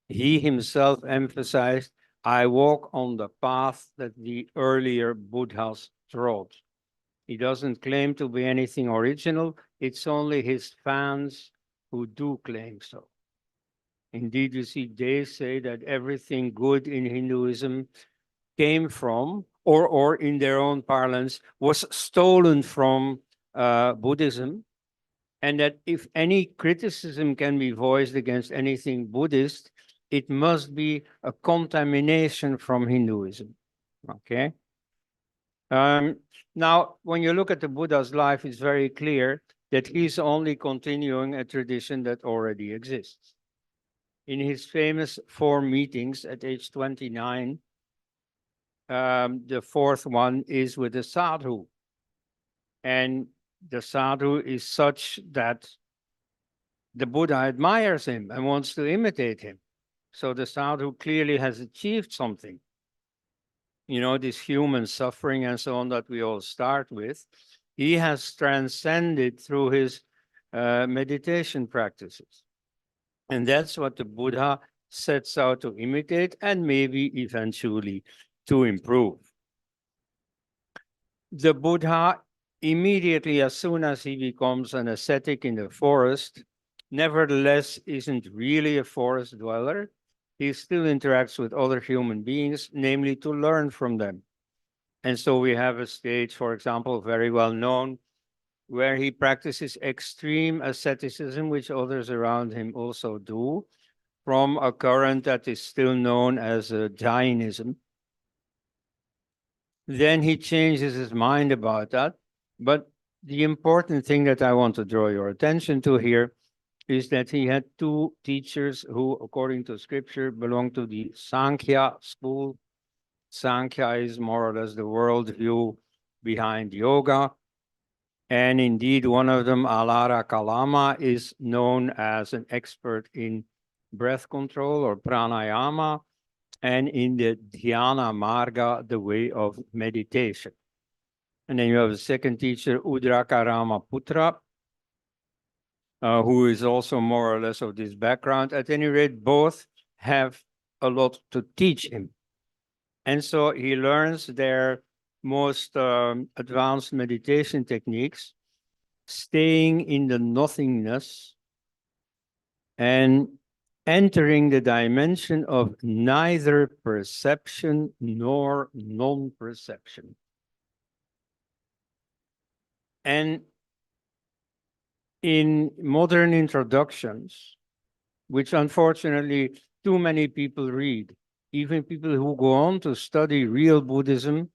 He himself emphasized, I walk on the path that the earlier Buddhas trod. He doesn't claim to be anything original. It's only his fans who do claim so. Indeed, you see, they say that everything good in Hinduism came from, or in their own parlance, was stolen from Buddhism. And that if any criticism can be voiced against anything Buddhist, it must be a contamination from Hinduism. Okay. Now, when you look at the Buddha's life, it's very clear that he's only continuing a tradition that already exists. In his famous 4 meetings at age 29, the 4th one is with the sadhu. And the sadhu is such that the Buddha admires him and wants to imitate him. So the sadhu clearly has achieved something. You know, this human suffering and so on that we all start with, he has transcended through his meditation practices. And that's what the Buddha sets out to imitate and maybe eventually to improve. The Buddha, immediately as soon as he becomes an ascetic in the forest, nevertheless isn't really a forest dweller. He still interacts with other human beings, namely to learn from them. And so we have a stage, for example, very well known, where he practices extreme asceticism, which others around him also do, from a current that is still known as Jainism. Then he changes his mind about that. But the important thing that I want to draw your attention to here is that he had 2 teachers who, according to scripture, belong to the Sankhya school. Sankhya is more or less the worldview behind yoga. And indeed, one of them, Alara Kalama, is known as an expert in breath control or pranayama, and in the dhyana marga, the way of meditation. And then you have a second teacher, Udrakarama Putra, who is also more or less of this background. At any rate, both have a lot to teach him. And so he learns their most advanced meditation techniques, staying in the nothingness and entering the dimension of neither perception nor non-perception. And in modern introductions, which unfortunately too many people read, even people who go on to study real Buddhism,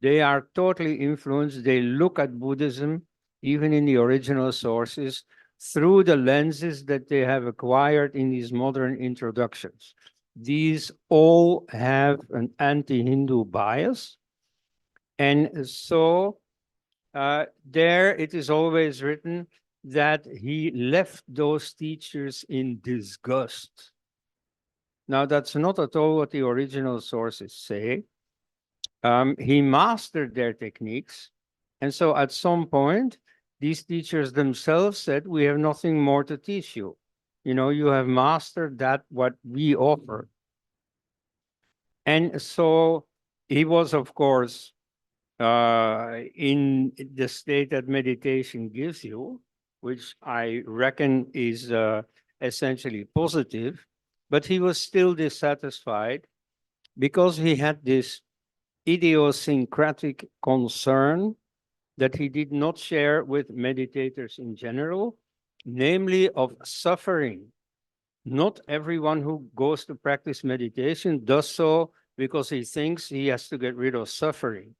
they are totally influenced. They look at Buddhism, even in the original sources, through the lenses that they have acquired in these modern introductions. These all have an anti-Hindu bias. And so there it is always written that he left those teachers in disgust. Now, that's not at all what the original sources say. He mastered their techniques. And so at some point, these teachers themselves said, we have nothing more to teach you. You know, you have mastered that what we offer. And so he was, of course, in the state that meditation gives you, which I reckon is essentially positive, but he was still dissatisfied because he had this idiosyncratic concern that he did not share with meditators in general, namely of suffering. Not everyone who goes to practice meditation does so because he thinks he has to get rid of suffering.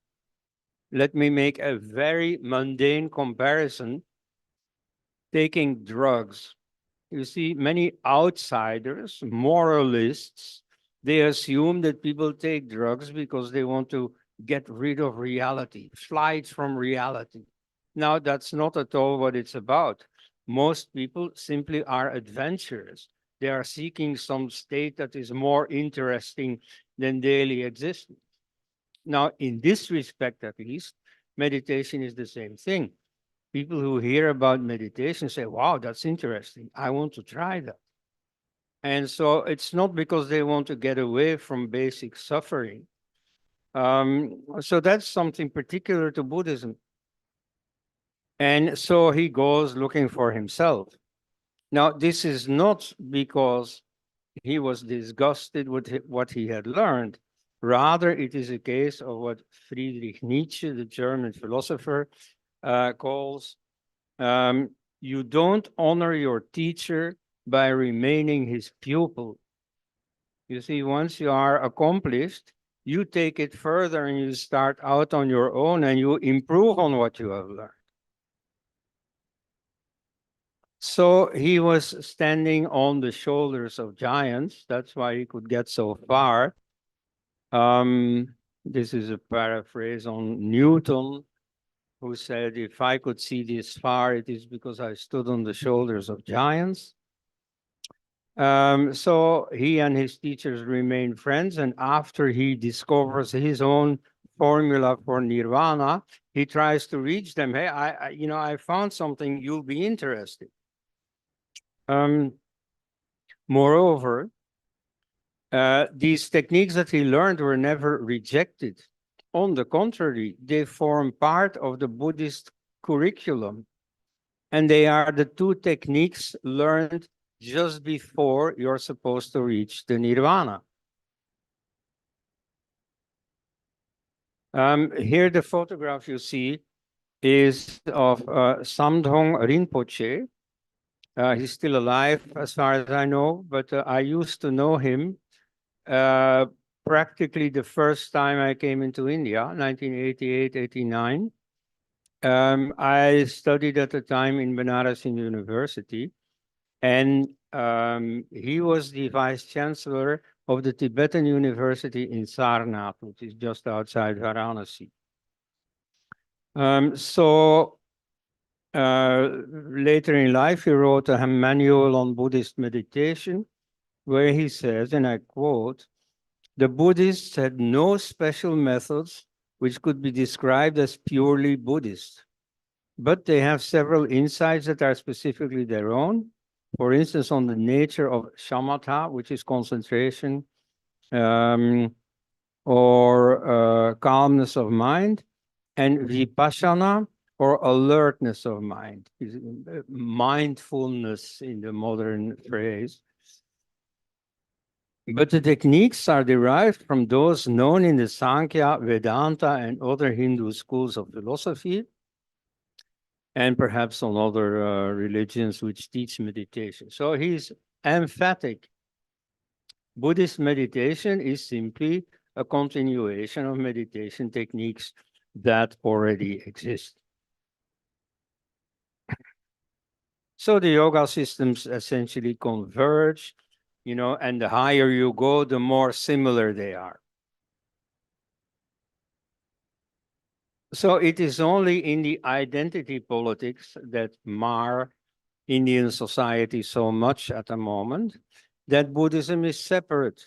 Let me make a very mundane comparison. Taking drugs. You see, many outsiders, moralists, they assume that people take drugs because they want to get rid of reality, flight from reality. Now, that's not at all what it's about. Most people simply are adventurous. They are seeking some state that is more interesting than daily existence. Now, in this respect, at least, meditation is the same thing. People who hear about meditation say, wow, that's interesting. I want to try that. And so it's not because they want to get away from basic suffering. So that's something particular to Buddhism. And so he goes looking for himself. Now, this is not because he was disgusted with what he had learned. Rather, it is a case of what Friedrich Nietzsche, the German philosopher, calls you don't honor your teacher by remaining his pupil. You see, once you are accomplished, you take it further and you start out on your own and you improve on what you have learned. So he was standing on the shoulders of giants. That's why he could get so far. This is a paraphrase on Newton, who said, if I could see this far, it is because I stood on the shoulders of giants. So he and his teachers remain friends, and after he discovers his own formula for nirvana, he tries to reach them. Hey, I found something, you'll be interested. Moreover, these techniques that he learned were never rejected. On the contrary, they form part of the Buddhist curriculum. And they are the two techniques learned just before you're supposed to reach the nirvana. Here, the photograph you see is of Samdhong Rinpoche. He's still alive, as far as I know, but I used to know him practically the first time I came into India, 1988, 89. I studied at the time in Banaras University, and he was the vice chancellor of the Tibetan University in Sarnath, which is just outside Varanasi. Later in life, he wrote a manual on Buddhist meditation, where he says, and I quote, "The Buddhists had no special methods which could be described as purely Buddhist, but they have several insights that are specifically their own. For instance, on the nature of shamatha, which is concentration, or calmness of mind, and vipassana, or alertness of mind, mindfulness in the modern phrase. But the techniques are derived from those known in the Sankhya, Vedanta, and other Hindu schools of philosophy, and perhaps on other religions which teach meditation." So he's emphatic. Buddhist meditation is simply a continuation of meditation techniques that already exist. So the yoga systems essentially converge, and the higher you go, the more similar they are. So it is only in the identity politics that mar Indian society so much at the moment that Buddhism is separate.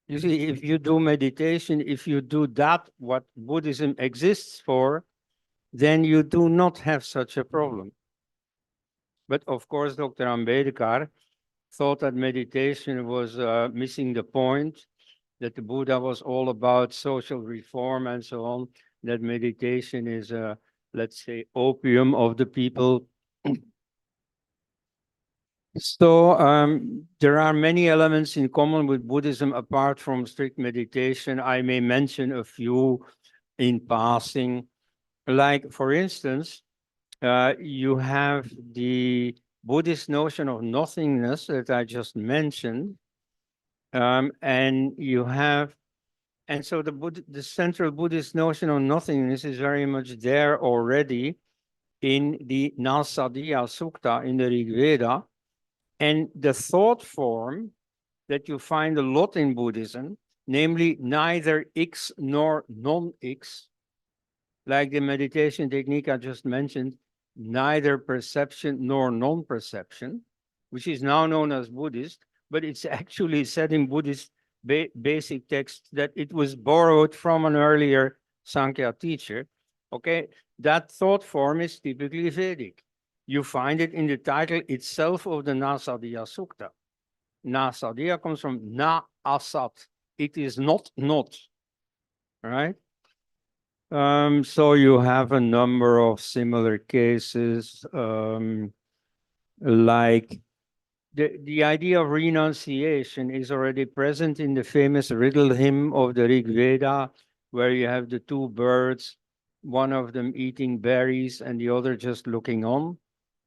You see, if you do meditation, if you do that, what Buddhism exists for, then you do not have such a problem. But of course, Dr. Ambedkar thought that meditation was missing the point, that the Buddha was all about social reform and so on, that meditation is, let's say, opium of the people. So there are many elements in common with Buddhism apart from strict meditation. I may mention a few in passing. Like, for instance, you have the Buddhist notion of nothingness that I just mentioned. And so the central Buddhist notion of nothingness is very much there already in the Nasadiya Sukta in the Rig Veda. And the thought form that you find a lot in Buddhism, namely neither X nor non-X, like the meditation technique I just mentioned, neither perception nor non-perception, which is now known as Buddhist, but it's actually said in Buddhist basic text that it was borrowed from an earlier Sankhya teacher. Okay, that thought form is typically Vedic. You find it in the title itself of the Nasadiya Sukta. Nasadiya comes from na asat. It is not, right? So you have a number of similar cases, like the idea of renunciation is already present in the famous riddle hymn of the Rig Veda, where you have the two birds, one of them eating berries and the other just looking on,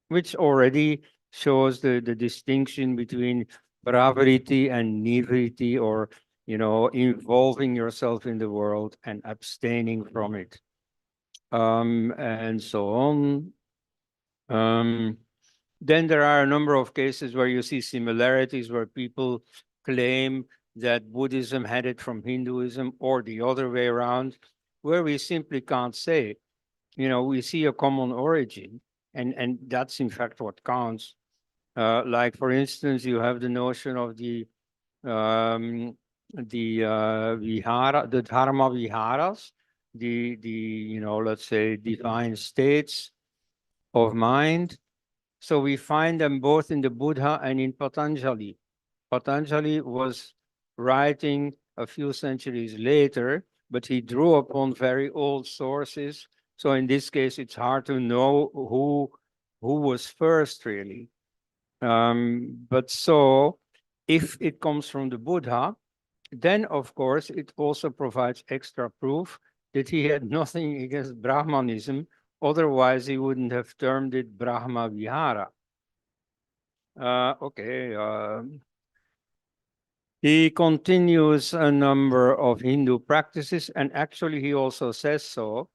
which already shows the distinction between pravriti and nivriti, or, involving yourself in the world and abstaining from it. And so on. Then there are a number of cases where you see similarities, where people claim that Buddhism had it from Hinduism or the other way around, where we simply can't say. We see a common origin, and that's in fact what counts. Like, for instance, you have the notion of the vihara, the dharma viharas, let's say divine states of mind. So we find them both in the Buddha and in Patanjali. Patanjali was writing a few centuries later, but he drew upon very old sources. So in this case, it's hard to know who was first, really. But so if it comes from the Buddha, then of course it also provides extra proof that he had nothing against Brahmanism. Otherwise, he wouldn't have termed it Brahma Vihara. Okay. He continues a number of Hindu practices, and actually he also says so.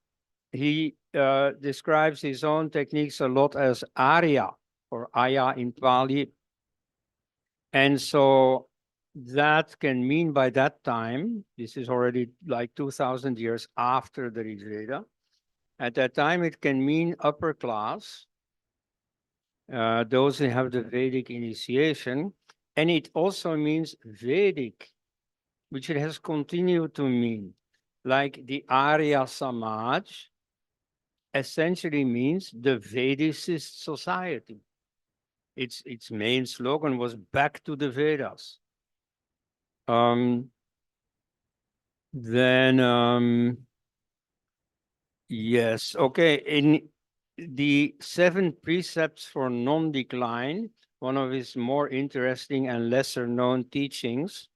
He describes his own techniques a lot as Arya, or Aya in Pali. And so that can mean by that time, this is already like 2000 years after the Rig Veda. At that time, it can mean upper class, those who have the Vedic initiation, and it also means Vedic, which it has continued to mean. Like the Arya Samaj essentially means the Vedicist society. Its main slogan was back to the Vedas. Yes, okay. In the 7 precepts for non-decline, one of his more interesting and lesser known teachings,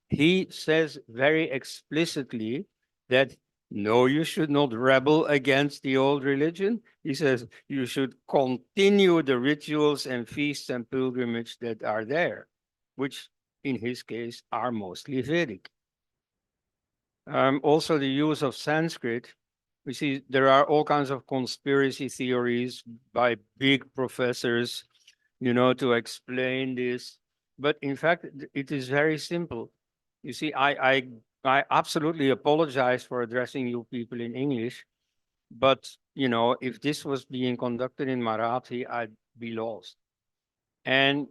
he says very explicitly that no, you should not rebel against the old religion. He says you should continue the rituals and feasts and pilgrimage that are there, which in his case are mostly Vedic. Also the use of Sanskrit. We see there are all kinds of conspiracy theories by big professors, to explain this. But in fact, it is very simple. You see, I absolutely apologize for addressing you people in English, but if this was being conducted in Marathi, I'd be lost. And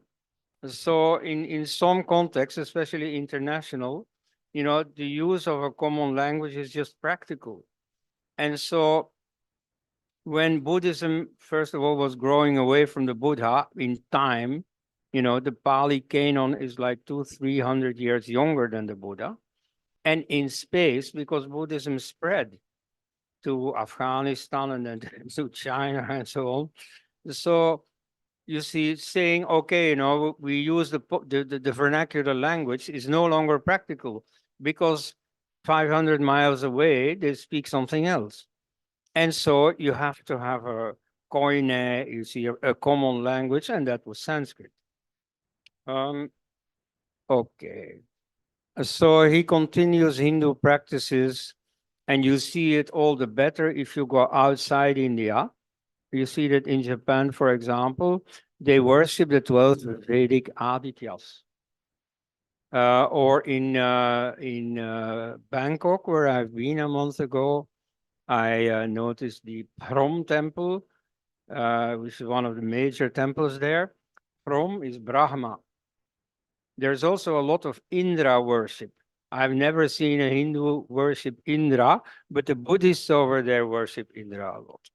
so in some contexts, especially international, the use of a common language is just practical. And so when Buddhism, first of all, was growing away from the Buddha in time, the Pali canon is like 200-300 years younger than the Buddha. And in space, because Buddhism spread to Afghanistan and then to China and so on. So you see, saying, okay, we use the vernacular language is no longer practical because 500 miles away, they speak something else. And so you have to have a koine, you see, a common language, and that was Sanskrit. Okay. So he continues Hindu practices, and you see it all the better if you go outside India. You see that in Japan, for example, they worship the 12 Vedic Adityas. Or in Bangkok, where I've been a month ago, I noticed the Prom temple, which is one of the major temples there. Prom is Brahma. There's also a lot of Indra worship. I've never seen a Hindu worship Indra, but the Buddhists over there worship Indra a lot.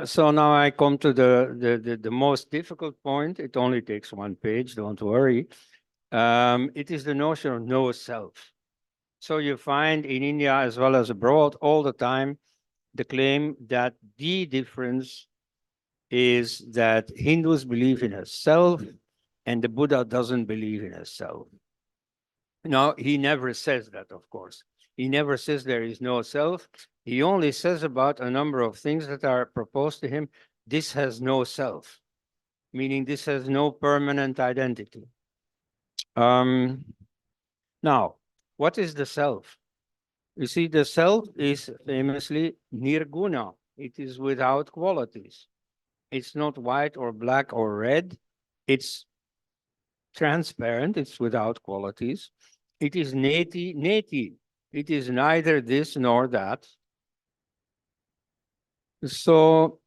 So now I come to the most difficult point. It only takes one page, don't worry. It is the notion of no self. So you find in India as well as abroad all the time the claim that the difference is that Hindus believe in a self and the Buddha doesn't believe in a self. No, he never says that, of course. He never says there is no self. He only says about a number of things that are proposed to him. This has no self, meaning this has no permanent identity. Now, what is the self? You see, the self is famously nirguna. It is without qualities. It's not white or black or red. It's transparent. It's without qualities. It is neti. It is neither this nor that. So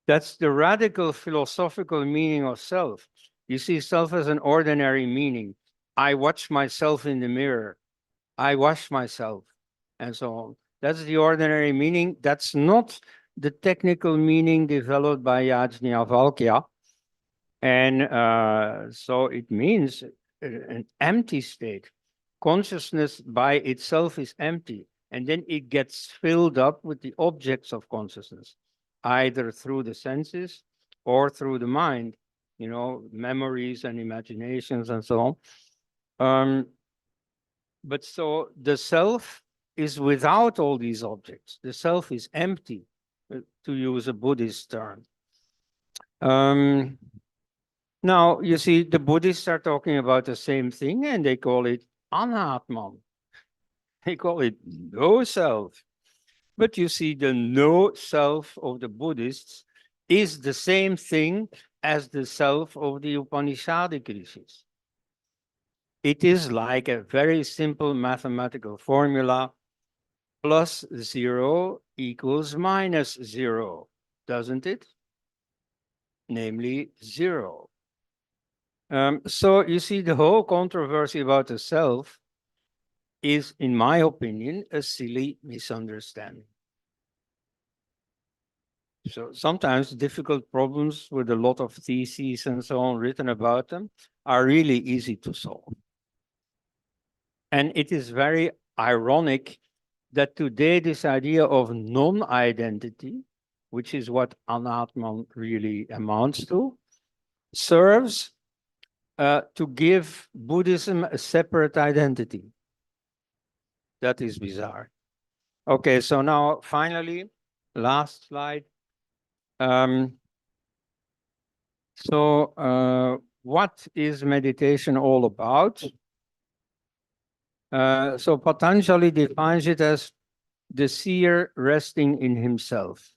that's the radical philosophical meaning of self. You see self as an ordinary meaning. I watch myself in the mirror. I wash myself, and so on. That's the ordinary meaning. That's not the technical meaning developed by Yajnavalkya. And so it means an empty state. Consciousness by itself is empty, and then it gets filled up with the objects of consciousness, either through the senses or through the mind, memories and imaginations and so on. But so the self is without all these objects. The self is empty, to use a Buddhist term. Now, you see, the Buddhists are talking about the same thing, and they call it anatman. They call it no self. But you see, the no self of the Buddhists is the same thing as the self of the Upanishadic rishis. It is like a very simple mathematical formula. Plus 0 equals minus 0, doesn't it? Namely 0. So you see, the whole controversy about the self is, in my opinion, a silly misunderstanding. So sometimes difficult problems with a lot of theses and so on written about them are really easy to solve. And it is very ironic that today this idea of non-identity, which is what anatman really amounts to, serves to give Buddhism a separate identity. That is bizarre. Okay, so now finally, last slide. What is meditation all about? So Patanjali defines it as the seer resting in himself.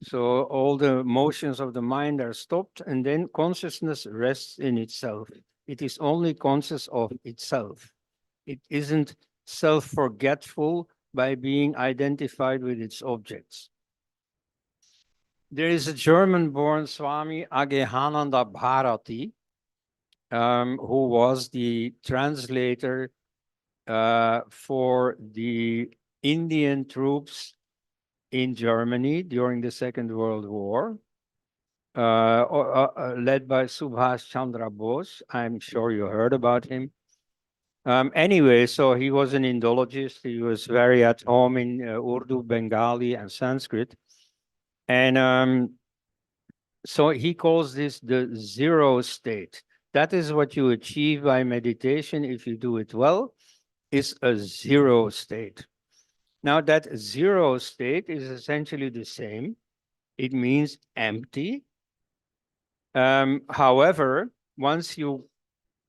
So all the motions of the mind are stopped, and then consciousness rests in itself. It is only conscious of itself. It isn't self-forgetful by being identified with its objects. There is a German-born Swami Aghehananda Bharati, who was the translator for the Indian troops in Germany during the Second World War, led by Subhash Chandra Bose. I'm sure you heard about him. Anyway, so he was an Indologist. He was very at home in Urdu, Bengali, and Sanskrit. And so he calls this the zero state. That is what you achieve by meditation if you do it well, is a zero state. Now that zero state is essentially the same. It means empty. However, once you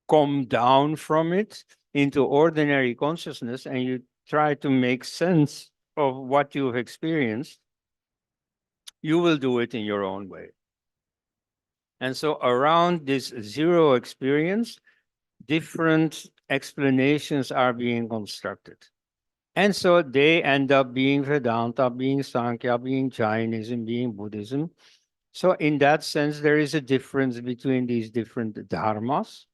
come down from it into ordinary consciousness and you try to make sense of what you've experienced, you will do it in your own way. And so around this zero experience, different explanations are being constructed. And so they end up being Vedanta, being Sankhya, being Jainism, being Buddhism. So in that sense, there is a difference between these different dharmas,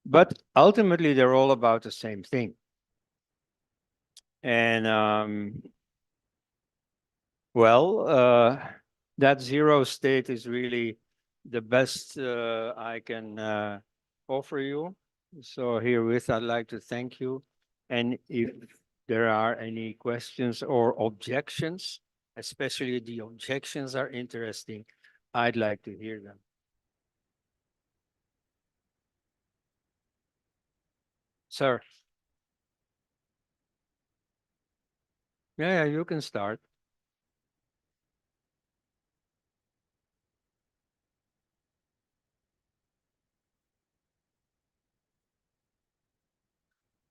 but ultimately they're all about the same thing. And that zero state is really the best I can offer you. So herewith, I'd like to thank you. And if there are any questions or objections, especially the objections are interesting, I'd like to hear them. Sir. Yeah, you can start.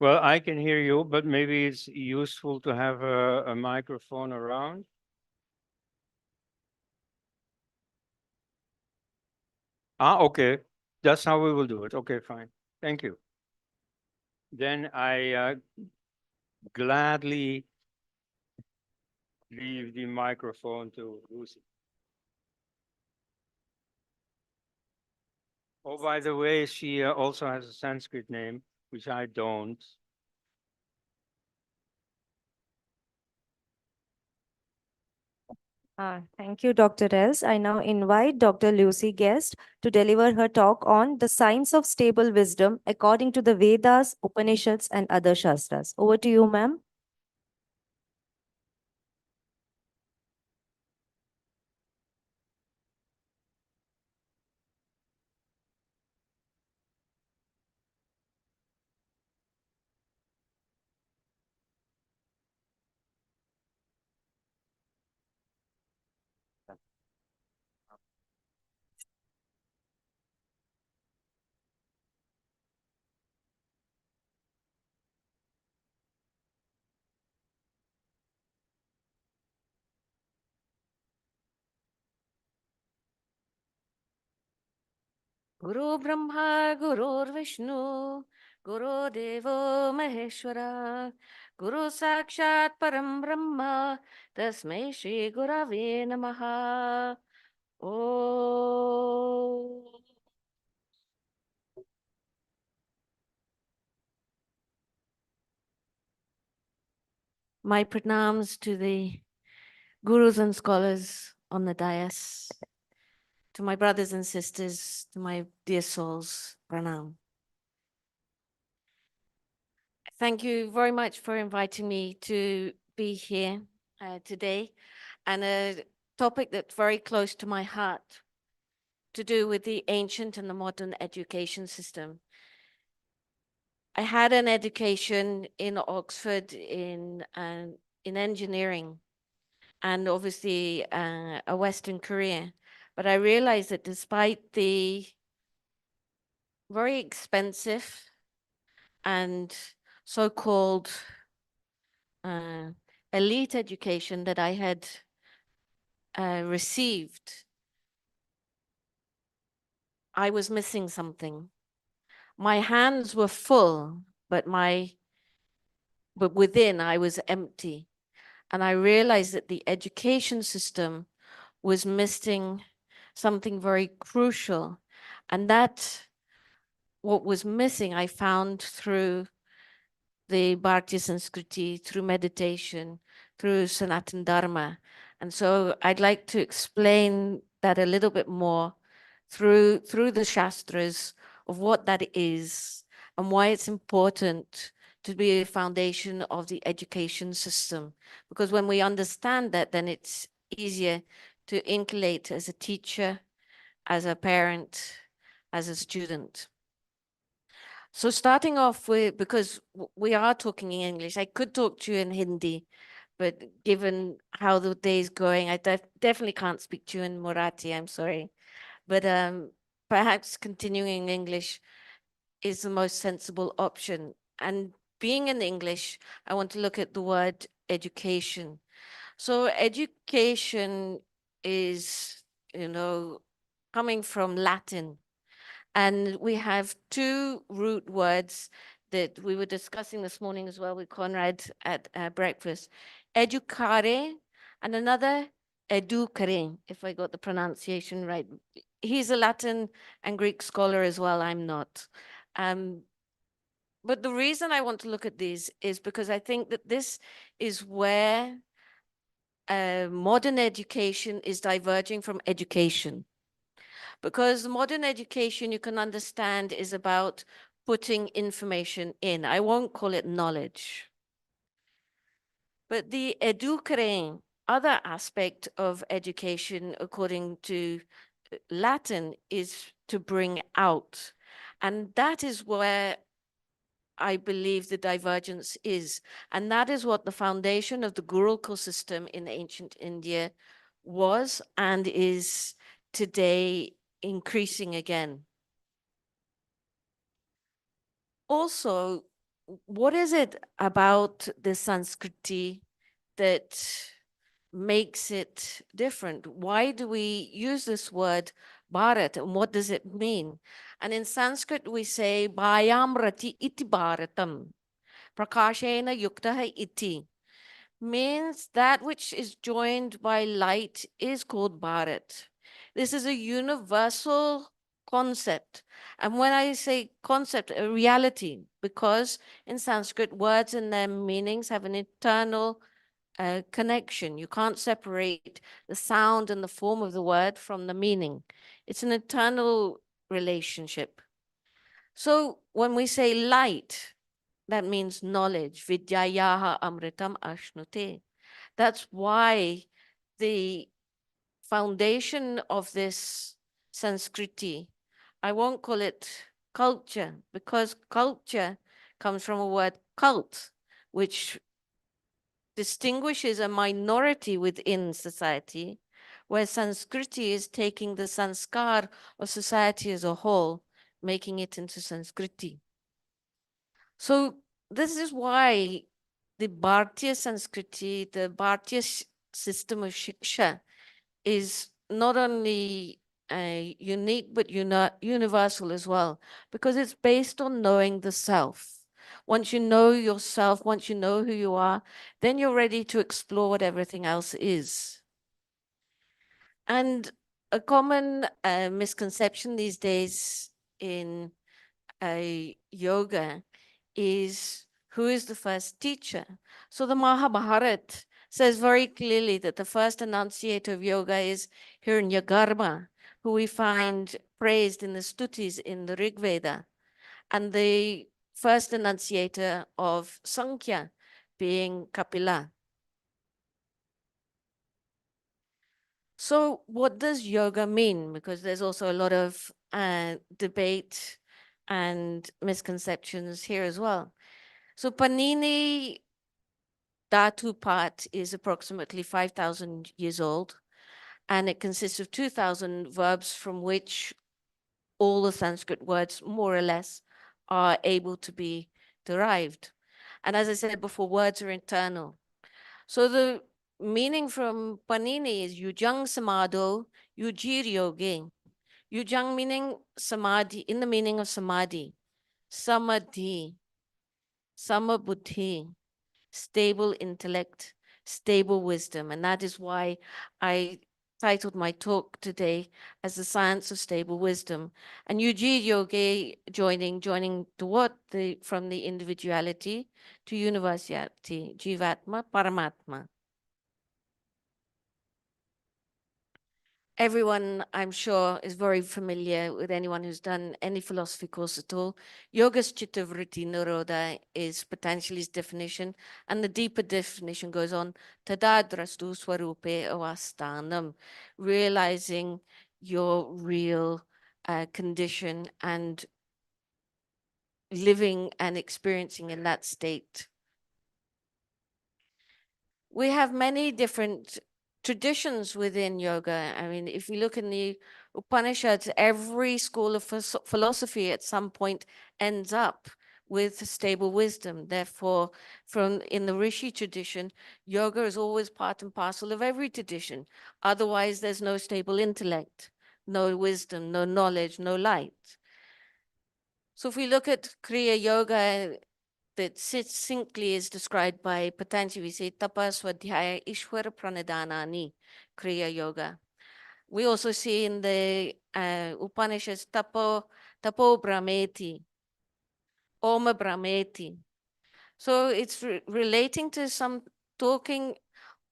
Well, I can hear you, but maybe it's useful to have a microphone around. Okay. That's how we will do it. Okay, fine. Thank you. Then I gladly leave the microphone to Lucy. Oh, by the way, she also has a Sanskrit name, which I don't. Thank you, Dr. Els. I now invite Dr. Lucy Guest to deliver her talk on the science of stable wisdom according to the Vedas, Upanishads, and other Shastras. Over to you, ma'am. गुरु ब्रह्मा गुरुर्विष्णु गुरुदेवो महेश्वरा गुरु साक्षात् परं ब्रह्म तस्मै श्री गुरवे नमः ओ My pranams to the gurus and scholars on the dais, to my brothers and sisters, to my dear souls, pranam. Thank you very much for inviting me to be here today, and a topic that's very close to my heart, to do with the ancient and the modern education system. I had an education in Oxford in engineering, and obviously a Western career, but I realized that despite the very expensive and so-called elite education that I had received, I was missing something. My hands were full, but within I was empty. And I realized that the education system was missing something very crucial. And that what was missing, I found through the Bharatiya Sanskriti, through meditation, through Sanatan Dharma. And so I'd like to explain that a little bit more through the Shastras of what that is and why it's important to be a foundation of the education system. Because when we understand that, then it's easier to inculcate as a teacher, as a parent, as a student. So starting off with, because we are talking in English, I could talk to you in Hindi, but given how the day is going, I definitely can't speak to you in Marathi, I'm sorry. But perhaps continuing in English is the most sensible option. And being in English, I want to look at the word education. So education is, coming from Latin. And we have two root words that we were discussing this morning as well with Conrad at breakfast. Educare and another educare, if I got the pronunciation right. He's a Latin and Greek scholar as well. I'm not. But the reason I want to look at these is because I think that this is where modern education is diverging from education. Because modern education, you can understand, is about putting information in. I won't call it knowledge. But the educare, other aspect of education, according to Latin, is to bring out. And that is where I believe the divergence is. And that is what the foundation of the Gurukul system in ancient India was and is today increasing again. Also, what is it about the Sanskriti that makes it different? Why do we use this word Bharat and what does it mean? And in Sanskrit, we say Bhayamrati iti Bharatam, Prakashena yuktaha iti, means that which is joined by light is called Bharat. This is a universal concept. And when I say concept, a reality, because in Sanskrit, words and their meanings have an eternal connection. You can't separate the sound and the form of the word from the meaning. It's an eternal relationship. So when we say light, that means knowledge. Vidyayaha amritam ashnute. That's why the foundation of this Sanskriti, I won't call it culture, because culture comes from a word cult, which distinguishes a minority within society, where Sanskriti is taking the sanskar of society as a whole, making it into Sanskriti. So this is why the Bharatiya Sanskriti, the Bharatiya system of Shiksha is not only unique, but universal as well, because it's based on knowing the self. Once you know yourself, once you know who you are, then you're ready to explore what everything else is. And a common misconception these days in yoga is who is the first teacher. So the Mahabharata says very clearly that the first enunciator of yoga is Hiranyagarbha, who we find praised in the stutis in the Rig Veda, and the first enunciator of Sankhya being Kapila. So what does yoga mean? Because there's also a lot of debate and misconceptions here as well. So Panini Dhatu Pat is approximately 5,000 years old, and it consists of 2,000 verbs from which all the Sanskrit words, more or less, are able to be derived. And as I said before, words are internal. So the meaning from Panini is Yujang Samado, Yujir Yoge. Yujang meaning samadhi, in the meaning of samadhi, samadhi, samabuddhi, stable intellect, stable wisdom. And that is why I titled my talk today as the science of stable wisdom. And Yuji Yogi joining to what? From the individuality to universality, Jivatma, Paramatma. Everyone, I'm sure, is very familiar with anyone who's done any philosophy course at all. Yoga's Chitta Vritti Nirodha is Patanjali's definition, and the deeper definition goes on, Tadadrastu Swarupe Avastanam, realizing your real condition and living and experiencing in that state. We have many different traditions within yoga. I mean, if we look in the Upanishads, every school of philosophy at some point ends up with stable wisdom. Therefore, in the Rishi tradition, yoga is always part and parcel of every tradition. Otherwise, there's no stable intellect, no wisdom, no knowledge, no light. So if we look at Kriya Yoga, that succinctly is described by Patanjali. We say Tapa Swadhyaya Ishwara Pranidhanani Kriya Yoga. We also see in the Upanishads Tapo Brahmeti, Oma Brahmeti. So it's relating to some talking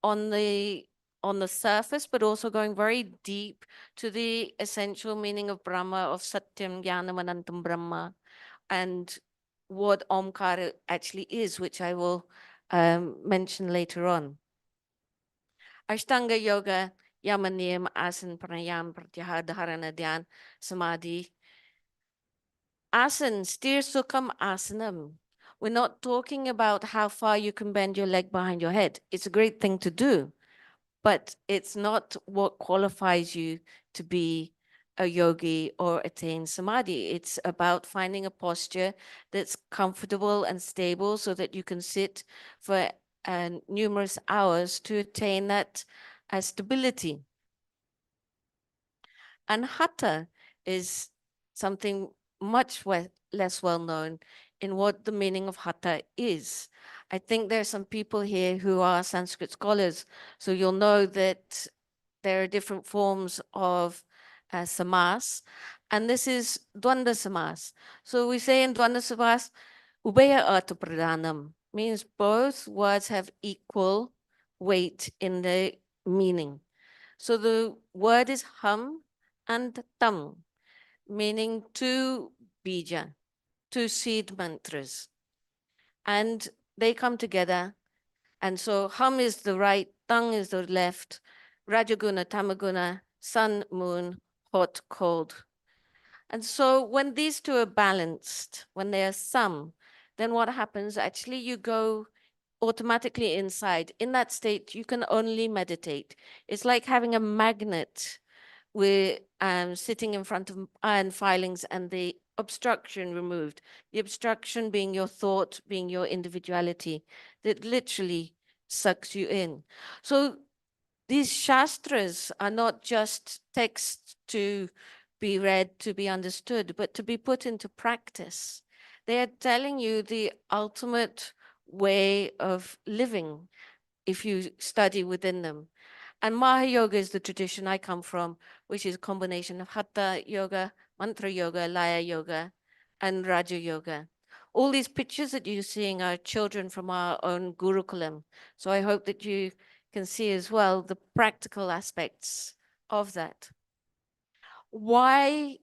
on the surface, but also going very deep to the essential meaning of Brahma, of Satyam, Jnanam, Anantam Brahma, and what Omkara actually is, which I will mention later on. Ashtanga Yoga, Yama Niyam, Asana, Pranayam, Pratyahara, Dharana, Dhyan, Samadhi. Asana, Sthir Sukham Asanam. We're not talking about how far you can bend your leg behind your head. It's a great thing to do, but it's not what qualifies you to be a yogi or attain samadhi. It's about finding a posture that's comfortable and stable so that you can sit for numerous hours to attain that stability. And hatha is something much less well known in what the meaning of hatha is. I think there are some people here who are Sanskrit scholars, so you'll know that there are different forms of samas, and this is dvanda samas. So we say in dvanda samas, ubaya artha pradhanam, means both words have equal weight in the meaning. So the word is ham and tam, meaning two bija, two seed mantras. And they come together. And so ham is the right, tang is the left, rajaguna, tamaguna, sun, moon, hot, cold. And so when these two are balanced, when they are sum, then what happens? Actually, you go automatically inside. In that state, you can only meditate. It's like having a magnet. We're sitting in front of iron filings and the obstruction removed. The obstruction being your thought, being your individuality, that literally sucks you in. So these shastras are not just texts to be read, to be understood, but to be put into practice. They are telling you the ultimate way of living if you study within them. And Maha Yoga is the tradition I come from, which is a combination of Hatha Yoga, Mantra Yoga, Laya Yoga, and Raja Yoga. All these pictures that you're seeing are children from our own Gurukulam. So I hope that you can see as well the practical aspects of that. Why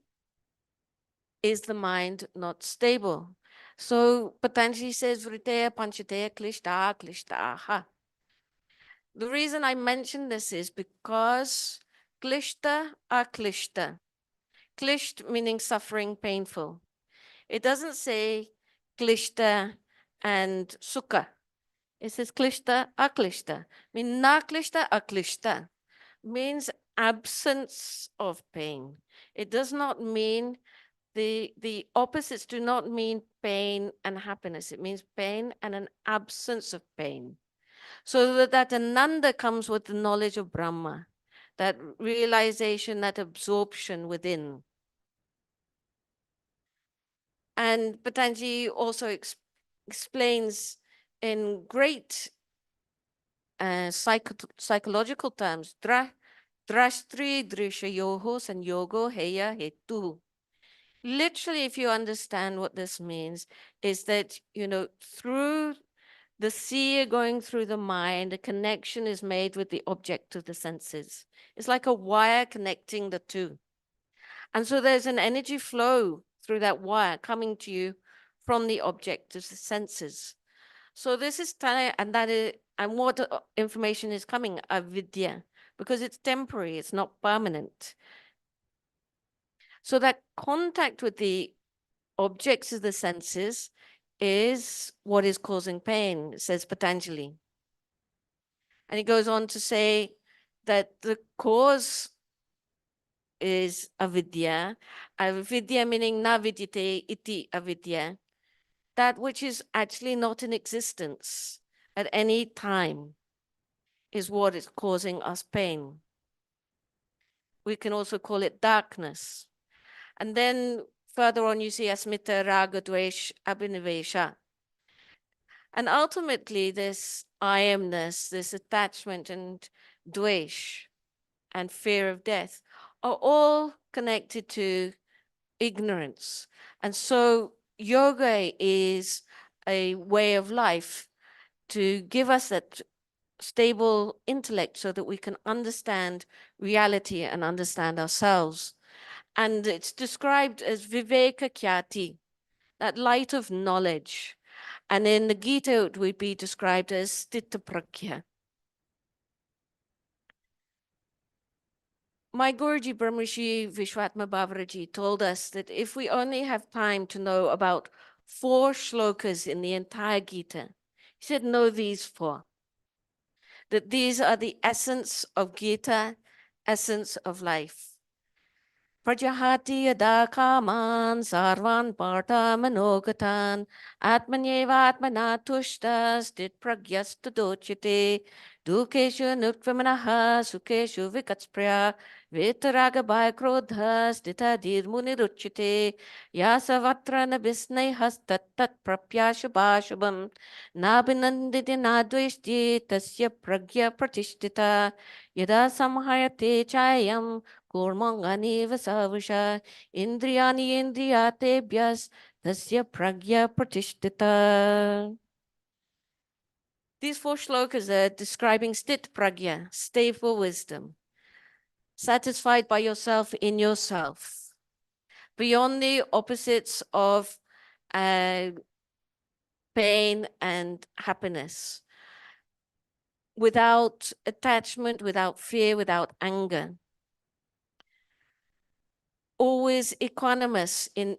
is the mind not stable? So Patanjali says, Vriteya Panchateya Klishta Klishtaha. The reason I mention this is because klishta are klishta. Klisht meaning suffering, painful. It doesn't say klishta and sukha. It says klishta, aklishta. Mean na klishta, aklishta. Means absence of pain. It does not mean the opposites do not mean pain and happiness. It means pain and an absence of pain. So that Ananda comes with the knowledge of Brahma, that realization, that absorption within. And Patanjali also explains in great psychological terms, drashtri drishayoho sanyogo heya hetu. Literally, if you understand what this means, is that, through the seer going through the mind, a connection is made with the object of the senses. It's like a wire connecting the two. And so there's an energy flow through that wire coming to you from the object of the senses. So this is and what information is coming? Avidya, because it's temporary, it's not permanent. So that contact with the objects of the senses is what is causing pain, says Patanjali. And he goes on to say that the cause is avidya. Avidya meaning na vidyate iti avidya. That which is actually not in existence at any time is what is causing us pain. We can also call it darkness. And then further on you see asmita, raga, dvesh, abhinivesha. And ultimately, this I amness, this attachment and dvesh and fear of death are all connected to ignorance. And so yoga is a way of life to give us that stable intellect so that we can understand reality and understand ourselves. And it's described as viveka kyati, that light of knowledge. And in the Gita, it would be described as sthita pragya. My Guruji Brahmarshi Vishwatma Bhavaraji told us that if we only have time to know about 4 shlokas in the entire Gita, he said, know these 4. That these are the essence of Gita, essence of life. Prajahati yada kaman sarvan parta manogatan atmanyeva atmana tushtas dit pragyastu dochite dukeshu nutvamanaha sukeshu vikatspriya vitaraga bhaya krodhas dita dirmuni ruchite yasavatra nabisnai hastat tat prapya shubhashubham nabinanditi nadveshti tasya pragya pratishtita yada samhayate chayam Kurmanganiva savusha indriyani indriyatebhyas tasya pragya pratishtita. These 4 shlokas are describing sthit pragya, stable wisdom, satisfied by yourself in yourself, beyond the opposites of pain and happiness, without attachment, without fear, without anger. Always equanimous in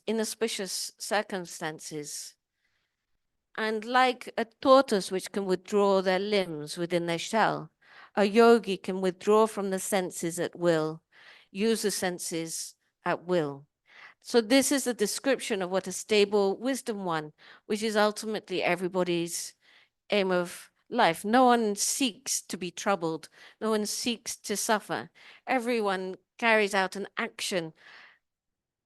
inauspicious circumstances. And like a tortoise which can withdraw their limbs within their shell, a yogi can withdraw from the senses at will, use the senses at will. So this is a description of what a stable wisdom one, which is ultimately everybody's aim of life. No one seeks to be troubled. No one seeks to suffer. Everyone carries out an action,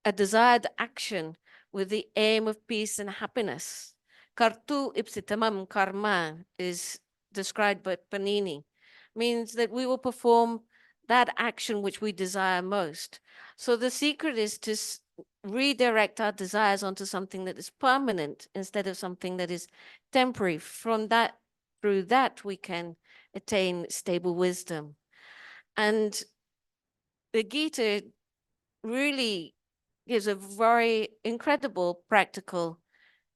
a desired action with the aim of peace and happiness. Kartu ipsitamam karma is described by Panini, means that we will perform that action which we desire most. So the secret is to redirect our desires onto something that is permanent instead of something that is temporary. Through that, we can attain stable wisdom. And the Gita really gives a very incredible practical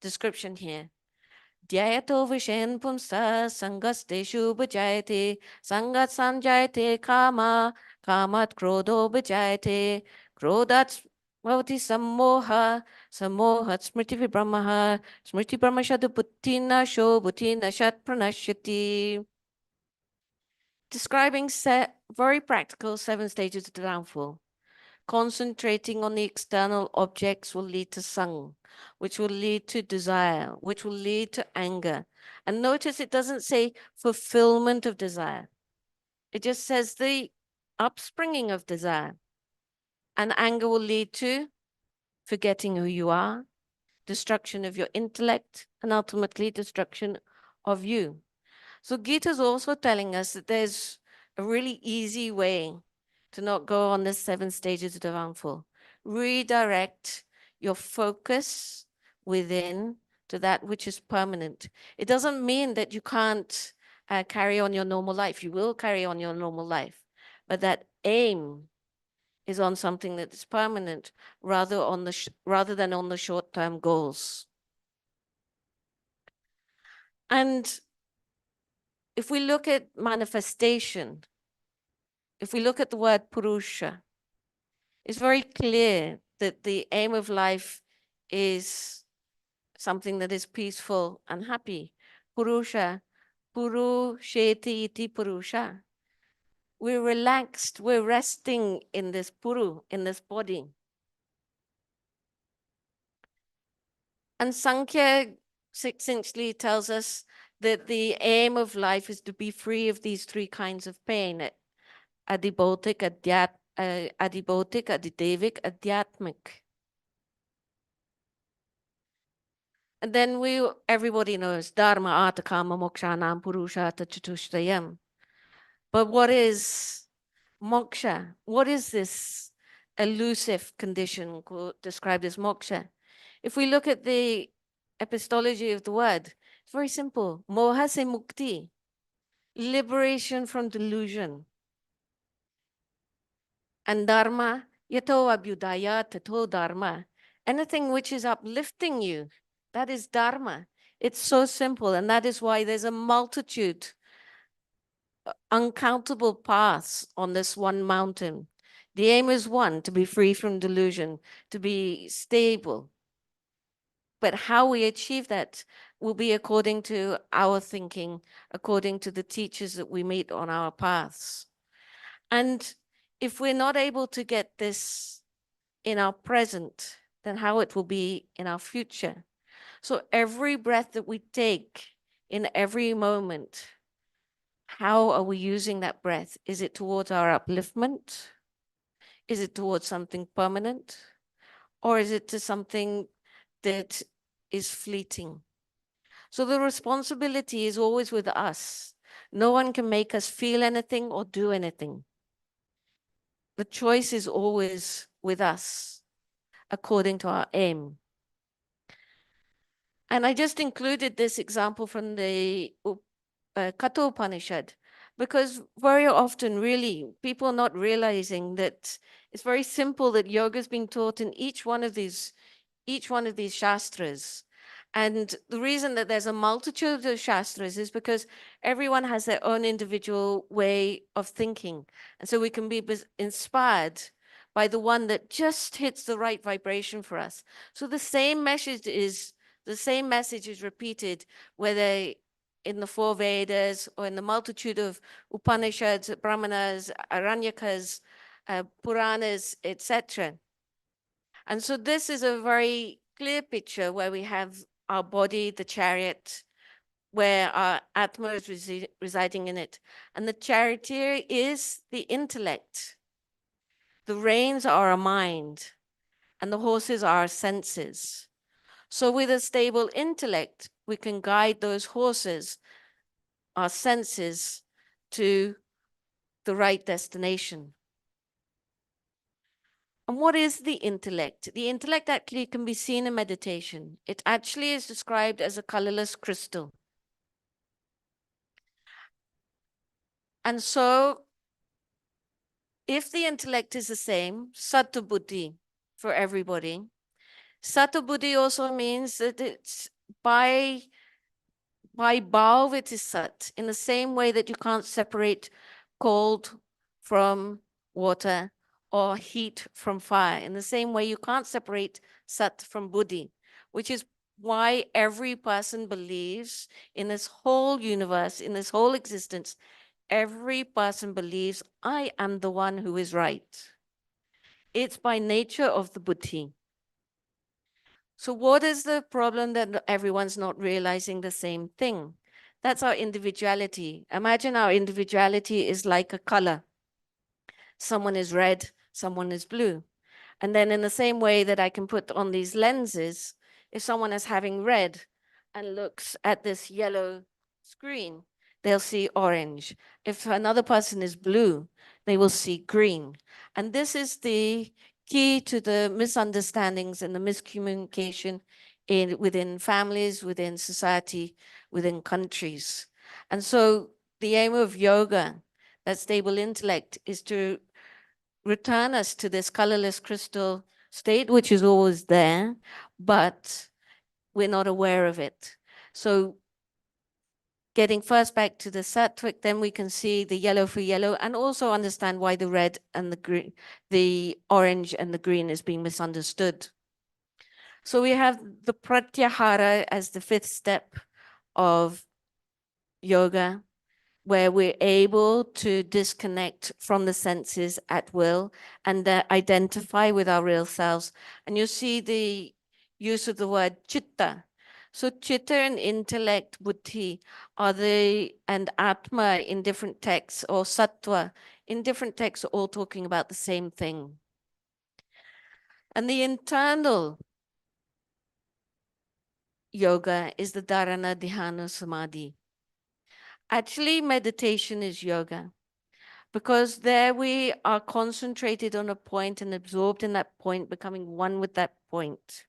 description here. Dhyayato vishen pumsa sangasteshu bhajayate sangat sanjayate kama kamat krodho bhajayate krodat bhavati sammoha sammohat smriti vibramaha smriti brahmashadu buttina sho buttina shat pranashyati. Describing very practical 7 stages of the downfall. Concentrating on the external objects will lead to sang, which will lead to desire, which will lead to anger. And notice it doesn't say fulfillment of desire. It just says the upspringing of desire. And anger will lead to forgetting who you are, destruction of your intellect, and ultimately destruction of you. So Gita is also telling us that there's a really easy way to not go on the 7 stages of the downfall. Redirect your focus within to that which is permanent. It doesn't mean that you can't carry on your normal life. You will carry on your normal life, but that aim is on something that is permanent rather than on the short-term goals. And if we look at manifestation, if we look at the word Purusha, it's very clear that the aim of life is something that is peaceful and happy. Purusha, Purusheti iti Purusha. We're relaxed, we're resting in this Puru, in this body. And Sankhya succinctly tells us that the aim of life is to be free of these 3 kinds of pain. Adibautik, adidevik, adhyatmic. And then everybody knows Dharma, Artha, Kama, Moksha, Nam, Purushartha, Chatushtayam. But what is moksha? What is this elusive condition described as moksha? If we look at the epistology of the word, it's very simple. Moha se mukti, liberation from delusion. And dharma, yato abhyudaya tato dharma. Anything which is uplifting you, that is dharma. It's so simple, and that is why there's a multitude, uncountable paths on this one mountain. The aim is one, to be free from delusion, to be stable. But how we achieve that will be according to our thinking, according to the teachers that we meet on our paths. And if we're not able to get this in our present, then how it will be in our future. So every breath that we take in every moment, how are we using that breath? Is it towards our upliftment? Is it towards something permanent? Or is it to something that is fleeting? So the responsibility is always with us. No one can make us feel anything or do anything. The choice is always with us, according to our aim. And I just included this example from the Katha Upanishad, because very often, really, people are not realizing that it's very simple, that yoga is being taught in each one of these shastras. And the reason that there's a multitude of shastras is because everyone has their own individual way of thinking. And so we can be inspired by the one that just hits the right vibration for us. So the same message is repeated, whether in the four Vedas or in the multitude of Upanishads, Brahmanas, Aranyakas, Puranas, etc. And so this is a very clear picture where we have our body, the chariot, where our Atma is residing in it. And the charioteer is the intellect. The reins are our mind, and the horses are our senses. So with a stable intellect, we can guide those horses, our senses, to the right destination. And what is the intellect? The intellect actually can be seen in meditation. It actually is described as a colorless crystal. And so if the intellect is the same, sattva buddhi for everybody, sattva buddhi also means that it's by bhav it is sat, in the same way that you can't separate cold from water or heat from fire. In the same way, you can't separate sat from buddhi, which is why every person believes in this whole universe, in this whole existence, every person believes, I am the one who is right. It's by nature of the buddhi. So what is the problem that everyone's not realizing the same thing? That's our individuality. Imagine our individuality is like a color. Someone is red, someone is blue. And then in the same way that I can put on these lenses, if someone is having red and looks at this yellow screen, they'll see orange. If another person is blue, they will see green. And this is the key to the misunderstandings and the miscommunication within families, within society, within countries. And so the aim of yoga, that stable intellect, is to return us to this colorless crystal state, which is always there, but we're not aware of it. So getting first back to the sattvic, then we can see the yellow for yellow and also understand why the red and the green, the orange and the green is being misunderstood. So we have the pratyahara as the fifth step of yoga, where we're able to disconnect from the senses at will and identify with our real selves. And you see the use of the word chitta. So chitta and intellect, buddhi, and atma in different texts, or sattva in different texts, are all talking about the same thing. And the internal yoga is the dharana, dhyana, samadhi. Actually, meditation is yoga because there we are concentrated on a point and absorbed in that point, becoming one with that point.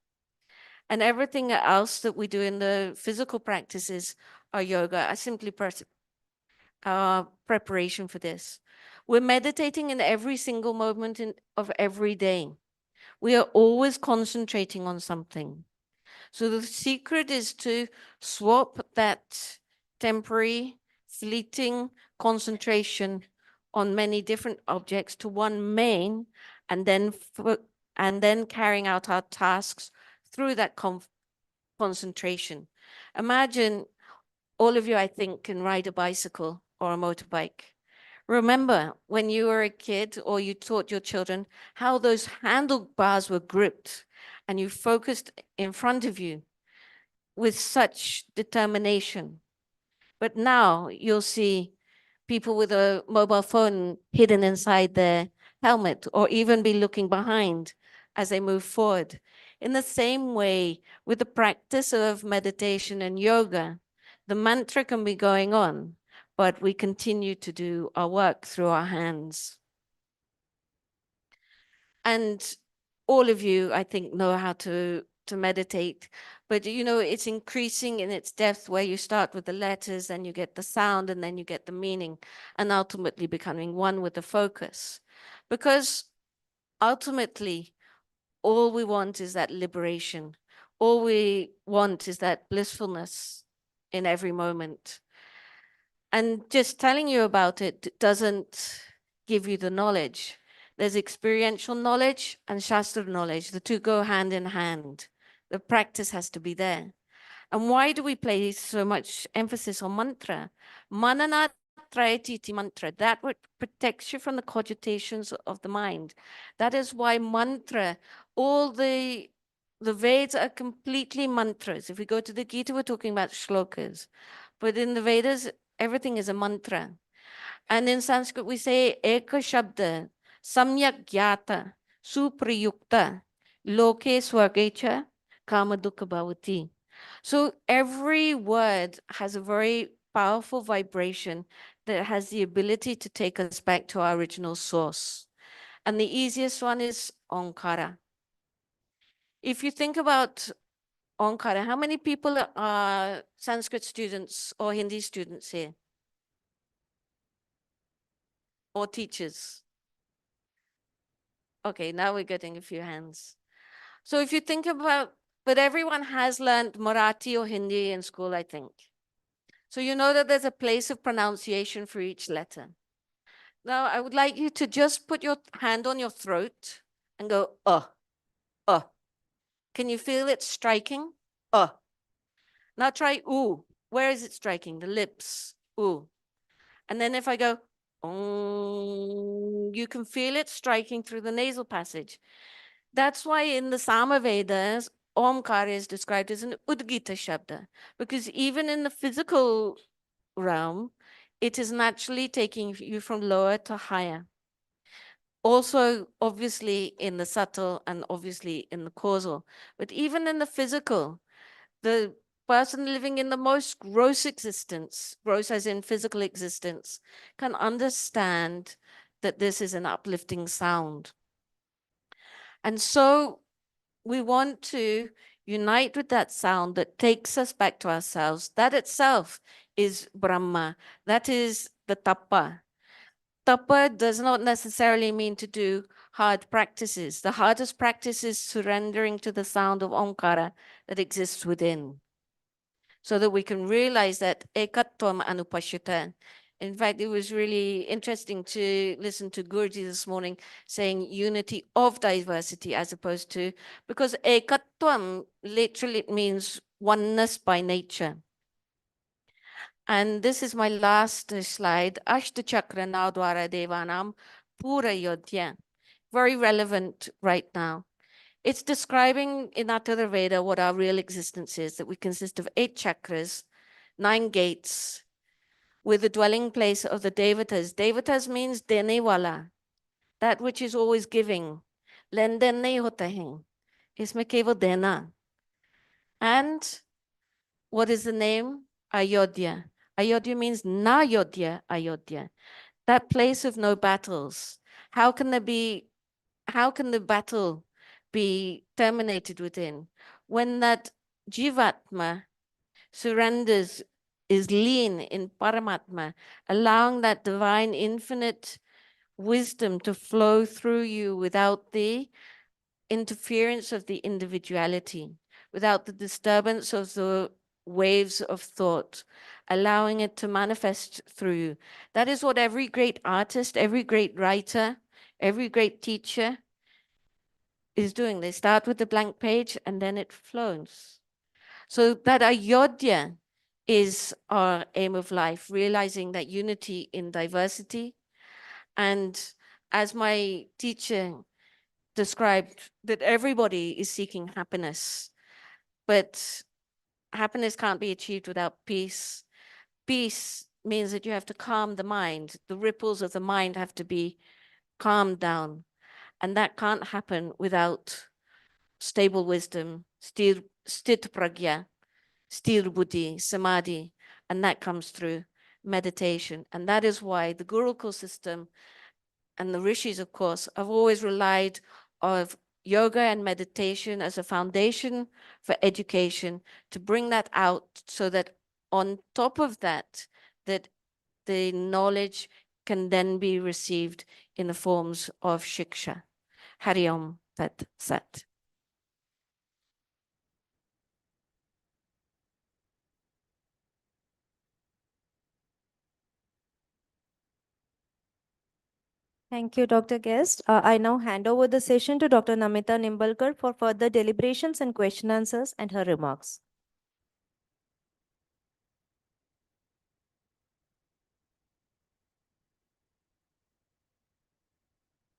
And everything else that we do in the physical practices are yoga, are simply preparation for this. We're meditating in every single moment of every day. We are always concentrating on something. So the secret is to swap that temporary, fleeting concentration on many different objects to one main, and then carrying out our tasks through that concentration. Imagine all of you, I think, can ride a bicycle or a motorbike. Remember when you were a kid or you taught your children how those handlebars were gripped and you focused in front of you with such determination. But now you'll see people with a mobile phone hidden inside their helmet or even be looking behind as they move forward. In the same way, with the practice of meditation and yoga, the mantra can be going on, but we continue to do our work through our hands. And all of you, I think, know how to meditate, but you know, it's increasing in its depth where you start with the letters, then you get the sound, and then you get the meaning, and ultimately becoming one with the focus. Because ultimately, all we want is that liberation. All we want is that blissfulness in every moment. And just telling you about it doesn't give you the knowledge. There's experiential knowledge and Shastra knowledge. The two go hand in hand. The practice has to be there. And why do we place so much emphasis on mantra? Manana trayatiti mantra, that what protects you from the cogitations of the mind. That is why mantra, all the Vedas are completely mantras. If we go to the Gita, we're talking about shlokas. But in the Vedas, everything is a mantra. And in Sanskrit, we say eka shabda, samyak gyata, suprayukta, loke swargecha, kama dukkha bhavati. So every word has a very powerful vibration that has the ability to take us back to our original source. And the easiest one is Onkara. If you think about Onkara, how many people are Sanskrit students or Hindi students here? Or teachers? Okay, now we're getting a few hands. So if you think about, but everyone has learned Marathi or Hindi in school, I think. So you know that there's a place of pronunciation for each letter. Now I would like you to just put your hand on your throat and go, Can you feel it striking? Now try ooh. Where is it striking? The lips, ooh. And then if I go, you can feel it striking through the nasal passage. That's why in the Samavedas, Omkara is described as an Udgita Shabda, because even in the physical realm, it is naturally taking you from lower to higher. Also, obviously, in the subtle and obviously in the causal, but even in the physical, the person living in the most gross existence, gross as in physical existence, can understand that this is an uplifting sound. And so we want to unite with that sound that takes us back to ourselves. That itself is Brahma. That is the tapa. Tapa does not necessarily mean to do hard practices. The hardest practice is surrendering to the sound of Omkara that exists within, so that we can realize that ekatvam anupashyata. In fact, it was really interesting to listen to Guruji this morning saying unity of diversity as opposed to, because ekatvam literally means oneness by nature. And this is my last slide. Ashta Chakra Naudwara Devanam Pura Yodhya. Very relevant right now. It's describing in Atharva Veda what our real existence is, that we consist of 8 chakras, 9 gates, with the dwelling place of the Devatas. Devatas means dene wala, that which is always giving. Len den nahi hota hai. Isme keval dena. And what is the name? Ayodhya. Ayodhya means Nayodhya, Ayodhya. That place of no battles. How can the battle be terminated within? When that Jivatma surrenders, is lean in Paramatma, allowing that divine infinite wisdom to flow through you without the interference of the individuality, without the disturbance of the waves of thought, allowing it to manifest through you. That is what every great artist, every great writer, every great teacher is doing. They start with the blank page and then it flows. So that Ayodhya is our aim of life, realizing that unity in diversity. And as my teacher described, that everybody is seeking happiness, but happiness can't be achieved without peace. Peace means that you have to calm the mind. The ripples of the mind have to be calmed down. And that can't happen without stable wisdom, sthir pragya, sthir buddhi, samadhi, and that comes through meditation. And that is why the Gurukul system and the rishis, of course, have always relied on yoga and meditation as a foundation for education, to bring that out so that on top of that, that the knowledge can then be received in the forms of shiksha. Hari Om Tat Sat. Thank you, Dr. Guest. I now hand over the session to Dr. Namita Nimbalkar for further deliberations and question answers and her remarks.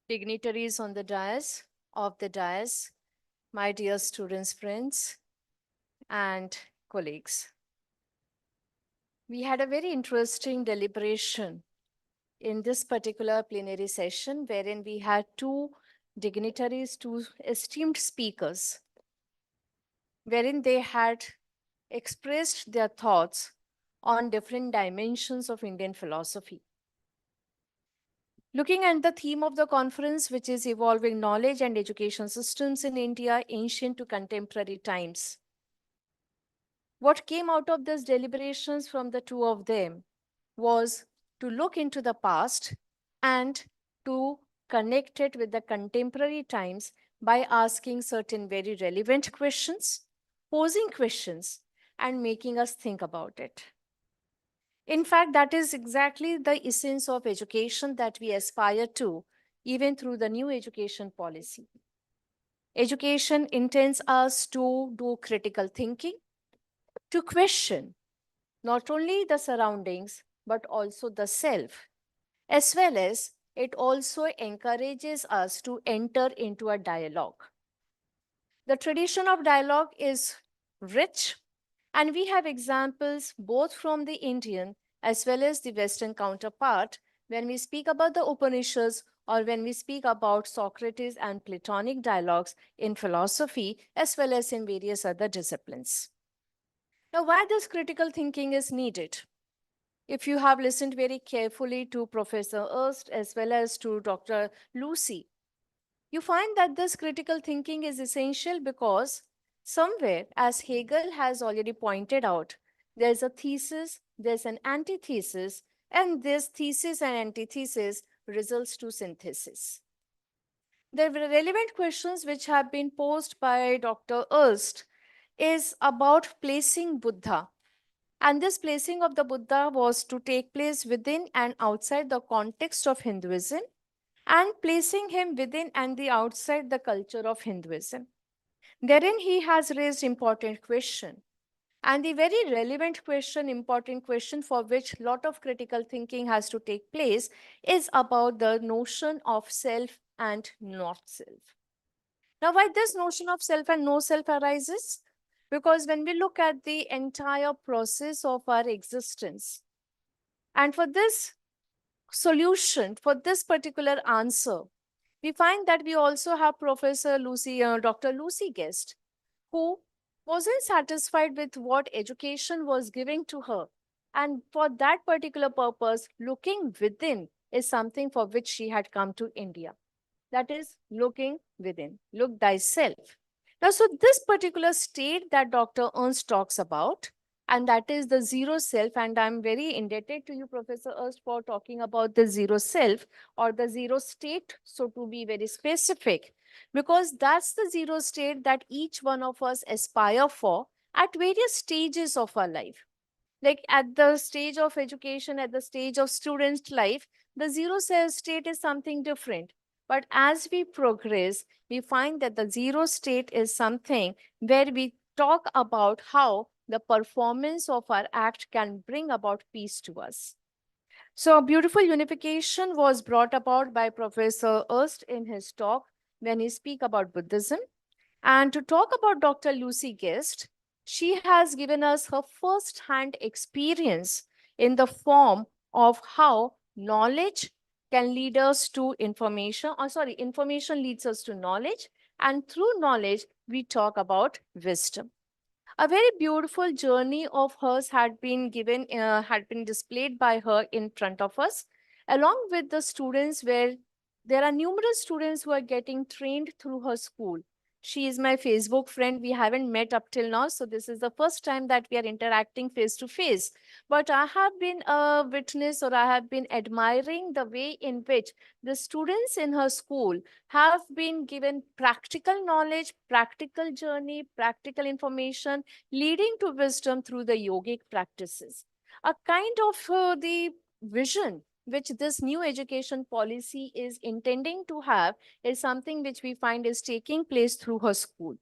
Dignitaries on the dais, of the dais, my dear students, friends, and colleagues. We had a very interesting deliberation in this particular plenary session, wherein we had two dignitaries, two esteemed speakers, wherein they had expressed their thoughts on different dimensions of Indian philosophy. Looking at the theme of the conference, which is evolving knowledge and education systems in India, ancient to contemporary times. What came out of these deliberations from the two of them was to look into the past and to connect it with the contemporary times by asking certain very relevant questions, posing questions, and making us think about it. In fact, that is exactly the essence of education that we aspire to, even through the new education policy. Education intends us to do critical thinking, to question not only the surroundings, but also the self, as well as it also encourages us to enter into a dialogue. The tradition of dialogue is rich, and we have examples both from the Indian as well as the Western counterpart when we speak about the Upanishads or when we speak about Socrates and Platonic dialogues in philosophy as well as in various other disciplines. Now, why this critical thinking is needed? If you have listened very carefully to Professor Erst as well as to Dr. Lucy, you find that this critical thinking is essential because somewhere, as Hegel has already pointed out, there's a thesis, there's an antithesis, and this thesis and antithesis results to synthesis. The relevant questions which have been posed by Dr. Erst is about placing Buddha. And this placing of the Buddha was to take place within and outside the context of Hinduism, and placing him within and the outside the culture of Hinduism. Therein he has raised important question. And the very relevant question, important question for which lot of critical thinking has to take place is about the notion of self and not self. Now, why this notion of self and no self arises? Because when we look at the entire process of our existence, and for this solution, for this particular answer, we find that we also have Professor Lucy, Dr. Lucy Guest, who wasn't satisfied with what education was giving to her. And for that particular purpose, looking within is something for which she had come to India. That is looking within, look thyself. Now, so this particular state that Dr. Ernst talks about, and that is the zero self, and I'm very indebted to you, Professor Ernst, for talking about the zero self or the zero state, so to be very specific, because that's the zero state that each one of us aspire for at various stages of our life. Like at the stage of education, at the stage of student life, the zero self state is something different. But as we progress, we find that the zero state is something where we talk about how the performance of our act can bring about peace to us. So, a beautiful unification was brought about by Professor Ernst in his talk when he speak about Buddhism. And to talk about Dr. Lucy Guest, she has given us her first-hand experience in the form of how knowledge can lead us to information, or sorry, information leads us to knowledge, and through knowledge, we talk about wisdom. A very beautiful journey of hers had been displayed by her in front of us, along with the students, where there are numerous students who are getting trained through her school. She is my Facebook friend. We haven't met up till now, so this is the first time that we are interacting face to face. But I have been a witness, or I have been admiring the way in which the students in her school have been given practical knowledge, practical journey, practical information, leading to wisdom through the yogic practices. A kind of the vision which this new education policy is intending to have is something which we find is taking place through her school.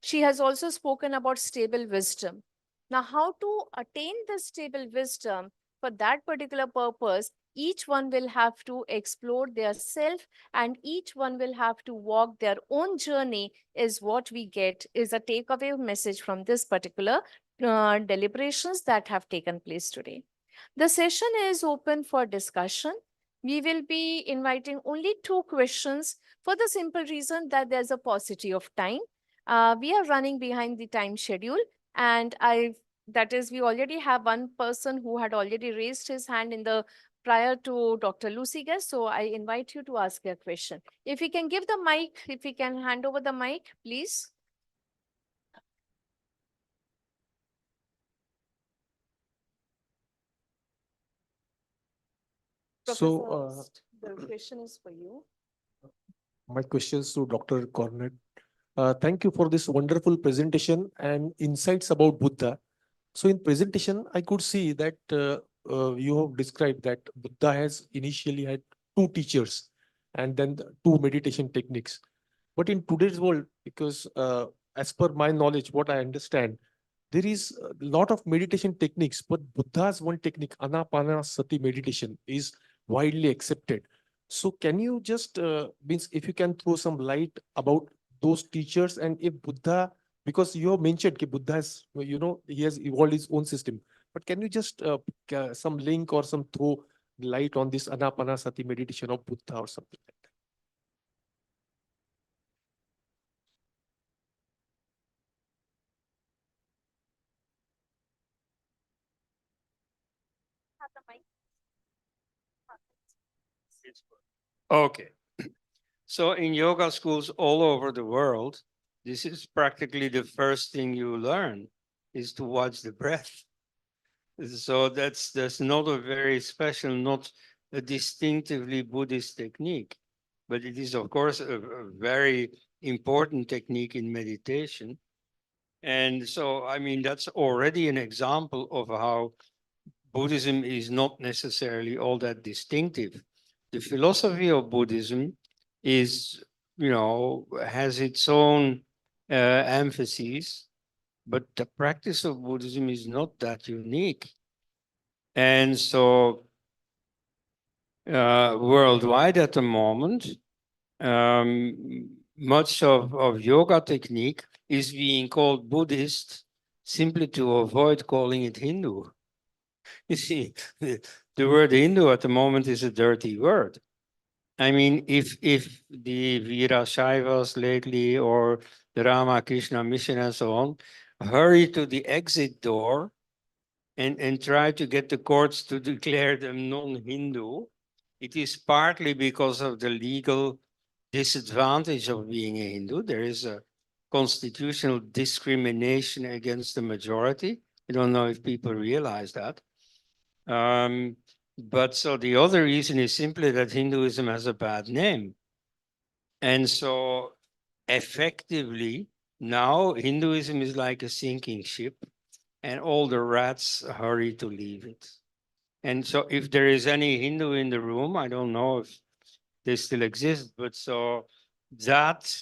She has also spoken about stable wisdom. Now, how to attain this stable wisdom? For that particular purpose, each one will have to explore their self, and each one will have to walk their own journey, is what we get, is a takeaway message from this particular deliberations that have taken place today. The session is open for discussion. We will be inviting only 2 questions for the simple reason that there's a paucity of time. We are running behind the time schedule, and that is, we already have one person who had already raised his hand in the prior to Dr. Lucy Guest. So I invite you to ask a question. If we can give the mic, if we can hand over the mic, please. So, Professor Ernst, the question is for you. my questions to Dr. Cornet. Thank you for this wonderful presentation and insights about Buddha. So in presentation, I could see that you have described that Buddha has initially had 2 teachers and then 2 meditation techniques. But in today's world, because as per my knowledge, what I understand, there is a lot of meditation techniques, but Buddha's one technique, Anapanasati meditation, is widely accepted. So can you just means if you can throw some light about those teachers, and if Buddha, because you have mentioned that Buddha has, he has evolved his own system, but can you just some link or some throw light on this Anapanasati meditation of Buddha or something like that? Okay. So in yoga schools all over the world, this is practically the first thing you learn is to watch the breath. So that's not a very special, not a distinctively Buddhist technique, but it is of course a very important technique in meditation. And so, I mean, that's already an example of how Buddhism is not necessarily all that distinctive. The philosophy of Buddhism is, has its own emphases, but the practice of Buddhism is not that unique. And so, worldwide at the moment, much of yoga technique is being called Buddhist simply to avoid calling it Hindu. You see, the word Hindu at the moment is a dirty word. I mean, if the Veera Shaivas lately or the Ramakrishna Mission and so on hurry to the exit door and try to get the courts to declare them non-Hindu, it is partly because of the legal disadvantage of being a Hindu. There is a constitutional discrimination against the majority. I don't know if people realize that. But so the other reason is simply that Hinduism has a bad name. And so effectively, now Hinduism is like a sinking ship, and all the rats hurry to leave it. And so if there is any Hindu in the room, I don't know if they still exist, but so that,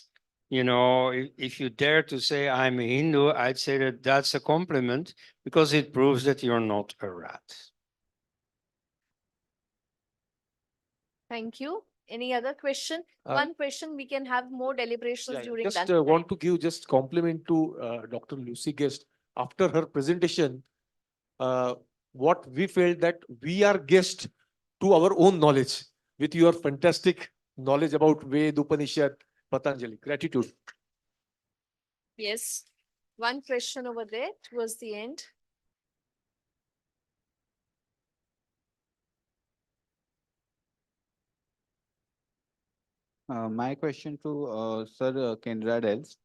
if you dare to say I'm a Hindu, I'd say that that's a compliment because it proves that you're not a rat. Thank you. Any other question? One question, we can have more deliberations during Just lunch want time. to give just compliment to Dr. Lucy Guest. After her presentation, what we felt that we are guest to our own knowledge with your fantastic knowledge about Ved, Upanishad, Patanjali. Gratitude. Yes. One question over there towards the end. My question to Sir Kendra Dels.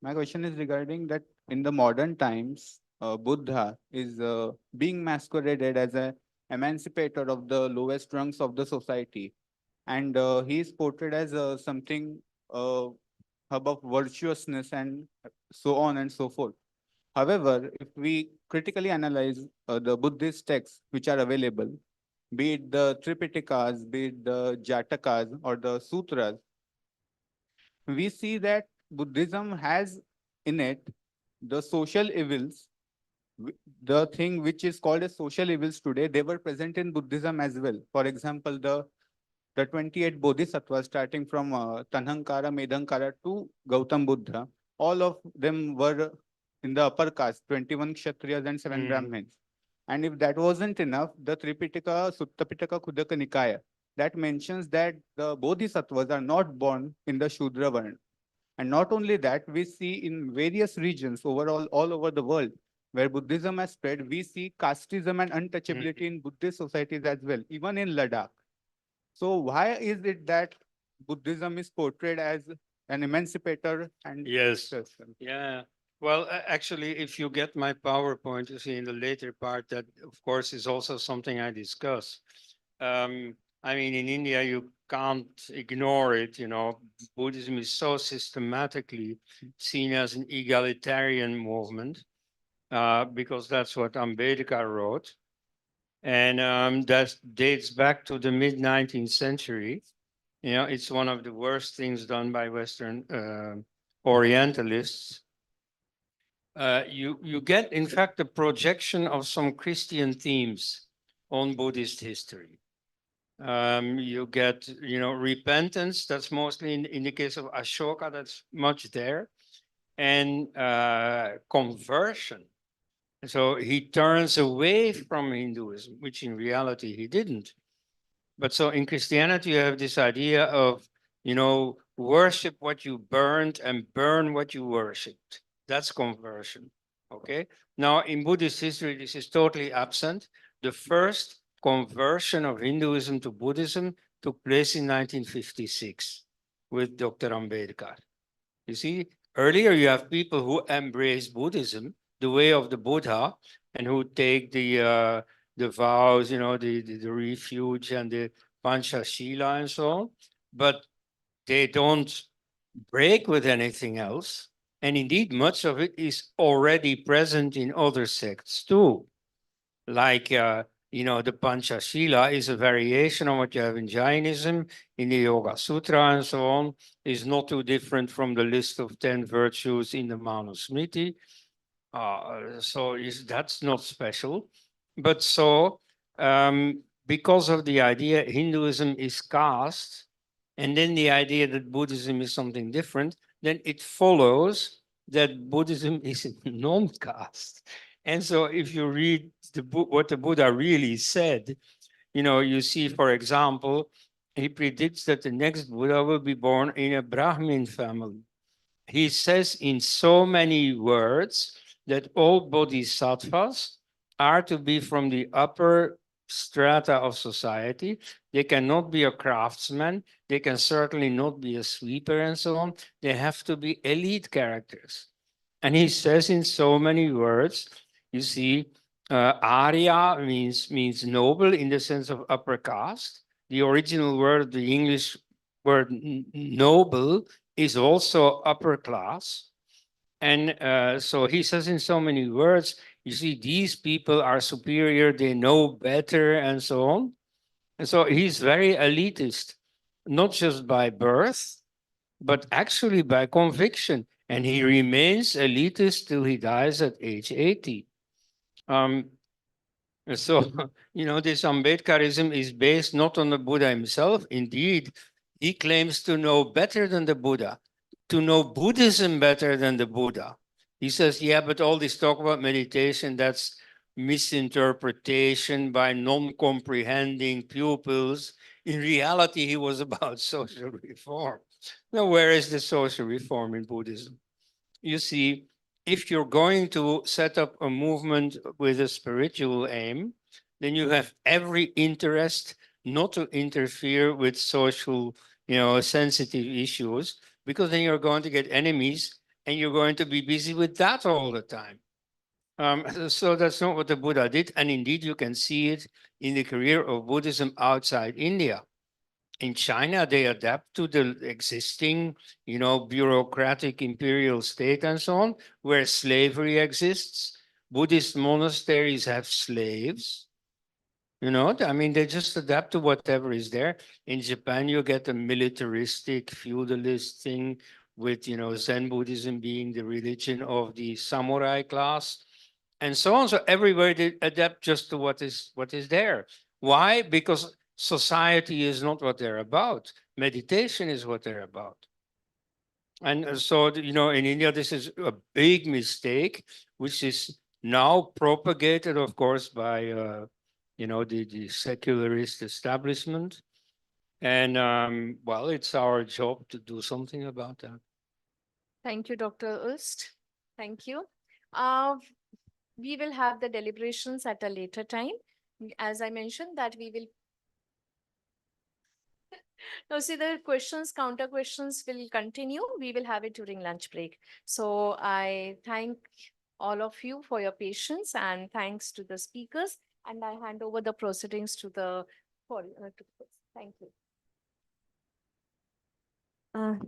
My question is regarding that in the modern times, Buddha is being masqueraded as an emancipator of the lowest rungs of the society, and he is portrayed as something hub of virtuousness and so on and so forth. However, if we critically analyze the Buddhist texts which are available, be it the Tripitakas, be it the Jatakas or the Sutras, we see that Buddhism has in it the social evils, the thing which is called as social evils today, they were present in Buddhism as well. For example, the 28 bodhisattvas starting from Tanhankara, Medhankara to Gautam Buddha, all of them were in the upper caste, 21 Kshatriyas and 7 Brahmins. And if that wasn't enough, the Tripitaka, Suttapitaka, Kudaka Nikaya, that mentions that the bodhisattvas are not born in the Shudra Varna. And not only that, we see in various regions overall, all over the world, where Buddhism has spread, we see casteism and untouchability in Buddhist societies as well, even in Ladakh. So why is it that Buddhism is portrayed as an emancipator and Yes. Yeah. Well, actually, if you get my PowerPoint, you see in the later part that, of course, is also something I discuss. I mean, in India, you can't ignore it. Buddhism is so systematically seen as an egalitarian movement because that's what Ambedkar wrote. And that dates back to the mid-19th century. It's one of the worst things done by Western Orientalists. You get, in fact, a projection of some Christian themes on Buddhist history. You get, repentance. That's mostly in the case of Ashoka. That's much there, and conversion. So he turns away from Hinduism, which in reality he didn't. But so in Christianity, you have this idea of, worship what you burned and burn what you worshipped. That's conversion. Okay. Now, in Buddhist history, this is totally absent. The first conversion of Hinduism to Buddhism took place in 1956 with Dr. Ambedkar. You see, earlier you have people who embrace Buddhism, the way of the Buddha, and who take the vows, the refuge and the Panchashila and so on, but they don't break with anything else. And indeed, much of it is already present in other sects too. Like, the Panchashila is a variation on what you have in Jainism, in the Yoga Sutra and so on, is not too different from the list of 10 virtues in the Manusmriti. So that's not special. But so, because of the idea Hinduism is caste, and then the idea that Buddhism is something different, then it follows that Buddhism is non-caste. And so if you read what the Buddha really said, you see, for example, he predicts that the next Buddha will be born in a Brahmin family. he says in so many words that all bodhisattvas are to be from the upper strata of society. They cannot be a craftsman. They can certainly not be a sweeper and so on. They have to be elite characters. And he says in so many words, you see, Arya means noble in the sense of upper caste. The original word, the English word noble, is also upper class. And so he says in so many words, you see, these people are superior, they know better, and so on. And so he's very elitist, not just by birth, but actually by conviction. And he remains elitist till he dies at age 80. So, this Ambedkarism is based not on the Buddha himself. Indeed, he claims to know better than the Buddha, to know Buddhism better than the Buddha. He says, yeah, but all this talk about meditation, that's misinterpretation by non-comprehending pupils. In reality, he was about social reform. Now, where is the social reform in Buddhism? You see, if you're going to set up a movement with a spiritual aim, then you have every interest not to interfere with social, sensitive issues, because then you're going to get enemies and you're going to be busy with that all the time. So that's not what the Buddha did. And indeed, you can see it in the career of Buddhism outside India. In China, they adapt to the existing, bureaucratic imperial state and so on, where slavery exists. Buddhist monasteries have slaves. They just adapt to whatever is there. In Japan, you get a militaristic, feudalist thing with, Zen Buddhism being the religion of the samurai class and so on. So everywhere they adapt just to what is there. Why? Because society is not what they're about. Meditation is what they're about. And so, in India, this is a big mistake, which is now propagated, of course, by, the secularist establishment. And, well, it's our job to do something about that. Thank you, Dr. Ulst. Thank you. We will have the deliberations at a later time. As I mentioned that we will now see the questions, counter questions will continue. We will have it during lunch break. So I thank all of you for your patience and thanks to the speakers. And I hand over the proceedings to the thank you.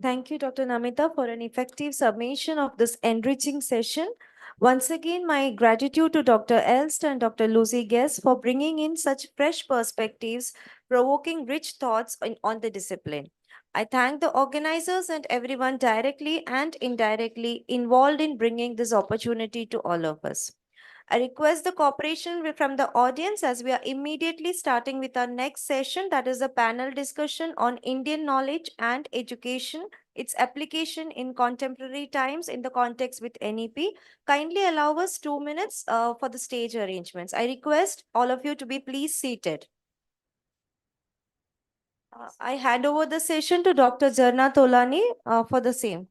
Thank you, Dr. Namita, for an effective summation of this enriching session. Once again, my gratitude to Dr. Elst and Dr. Lucy Guest for bringing in such fresh perspectives, provoking rich thoughts on the discipline. I thank the organizers and everyone directly and indirectly involved in bringing this opportunity to all of us. I request the cooperation from the audience as we are immediately starting with our next session, that is a panel discussion on Indian knowledge and education, its application in contemporary times in the context with NEP. Kindly allow us 2 minutes for the stage arrangements. I request all of you to be please seated. I hand over the session to Dr. Jarna Tolani for the same.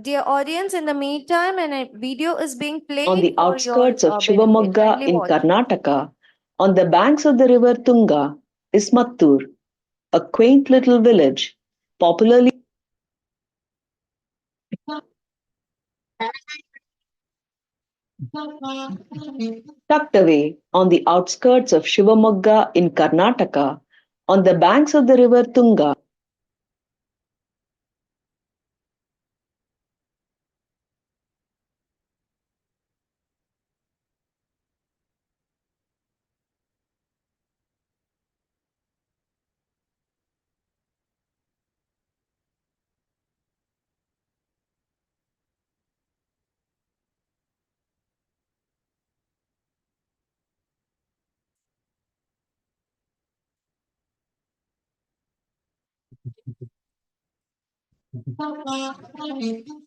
Dear audience, in the meantime, a video is being played on the for outskirts your of benefit. Shivamogga Kindly in watch. Karnataka, on the banks of the river Tunga, is Mattur, a quaint little village, popularly tucked away on the outskirts of Shivamogga in Karnataka, on the banks of the river Tunga.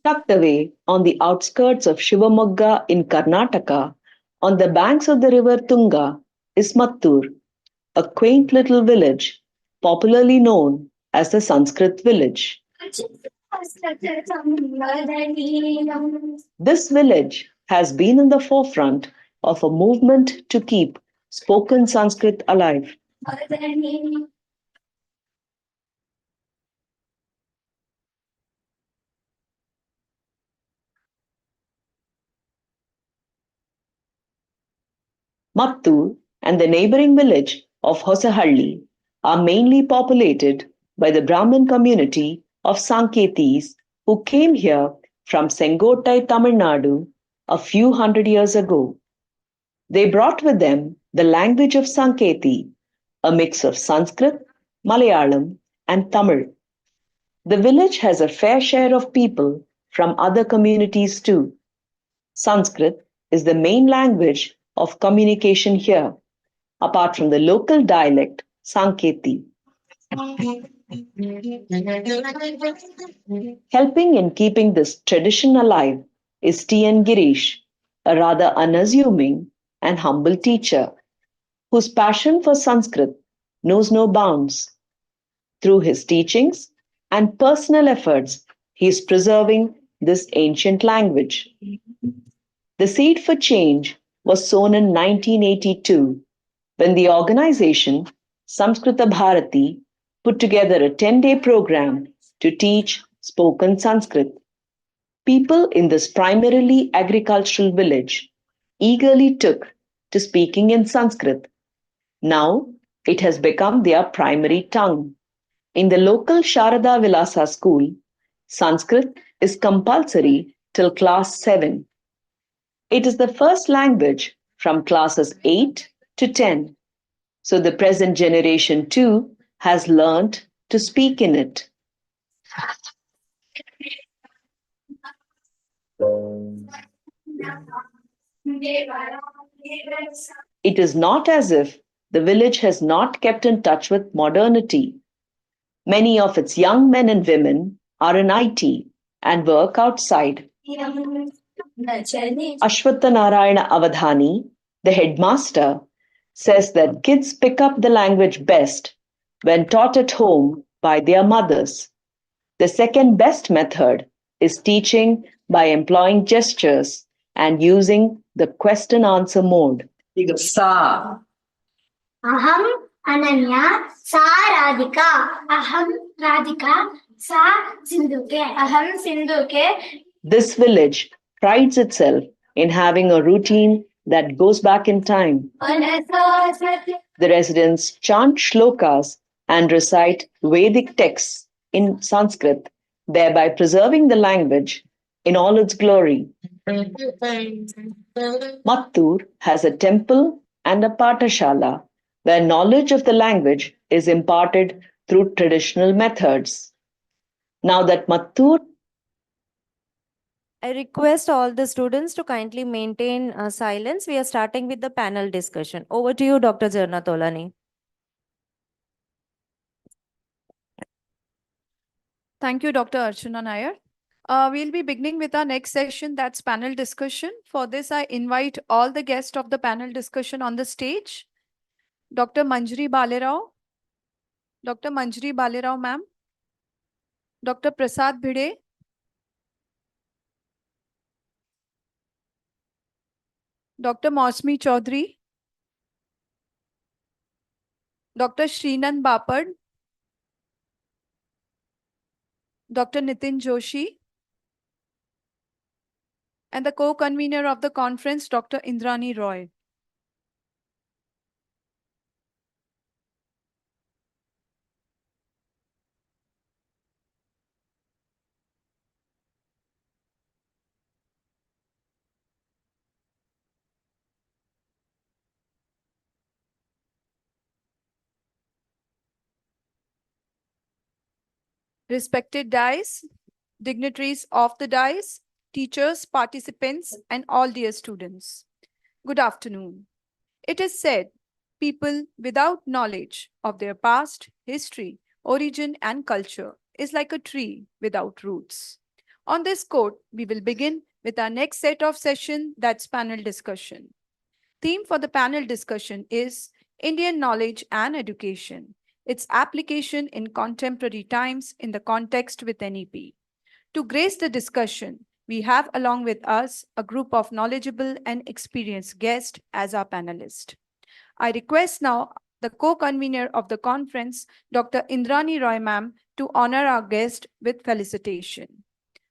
Tucked away on the outskirts of Shivamogga in Karnataka, on the banks of the river Tunga is Mattur, a quaint little village popularly known as the Sanskrit village. This village has been in the forefront of a movement to keep spoken Sanskrit alive. Mattur and the neighboring village of Hosahalli are mainly populated by the Brahmin community of Sanketis who came here from Sengottai, Tamil Nadu a few hundred years ago. They brought with them the language of Sanketi, a mix of Sanskrit, Malayalam, and Tamil. The village has a fair share of people from other communities too. Sanskrit is the main language of communication here, apart from the local dialect Sanketi. Helping in keeping this tradition alive is T.N. Girish, a rather unassuming and humble teacher whose passion for Sanskrit knows no bounds. Through his teachings and personal efforts, he is preserving this ancient language. The seed for change was sown in 1982 when the organization Samskrita Bharati put together a 10-day program to teach spoken Sanskrit. People in this primarily agricultural village eagerly took to speaking in Sanskrit. Now it has become their primary tongue. In the local Sharada Vilasa school, Sanskrit is compulsory till class 7. It is the first language from classes 8 to 10. So the present generation too has learnt to speak in it. It is not as if the village has not kept in touch with modernity. Many of its young men and women are in IT and work outside. Ashwatha Narayana Avadhani, the headmaster, says that kids pick up the language best when taught at home by their mothers. The second best method is teaching by employing gestures and using the question answer mode. Sa. Aham Ananya Sa Radhika. Aham Radhika Sa Sindhuke. Aham Sindhuke. This village prides itself in having a routine that goes back in time. The residents chant shlokas and recite Vedic texts in Sanskrit, thereby preserving the language in all its glory. Mattur has a temple and a patashala where knowledge of the language is imparted through traditional methods. Now that Mattur I request all the students to kindly maintain silence. We are starting with the panel discussion. Over to you, Dr. Jarna Tolani. Thank you, Dr. Archana Nair. We'll be beginning with our next session, that's panel discussion. For this, I invite all the guests of the panel discussion on the stage. Dr. Manjari Balerao. Dr. Manjari Balerao, ma'am. Dr. Prasad Bhide. Dr. Mausmi Chaudhary. Dr. Shrinand Bapad. Dr. Nitin Joshi. And the co-convener of the conference, Dr. Indrani Roy. Respected dais, dignitaries of the dais, teachers, participants, and all dear students. Good afternoon. It is said, people without knowledge of their past, history, origin, and culture is like a tree without roots. On this quote, we will begin with our next set of session, that's panel discussion. Theme for the panel discussion is Indian Knowledge and Education, its application in contemporary times in the context with NEP. To grace the discussion, we have along with us a group of knowledgeable and experienced guests as our panelists. I request now the co-convener of the conference, Dr. Indrani Roy ma'am, to honor our guest with felicitation.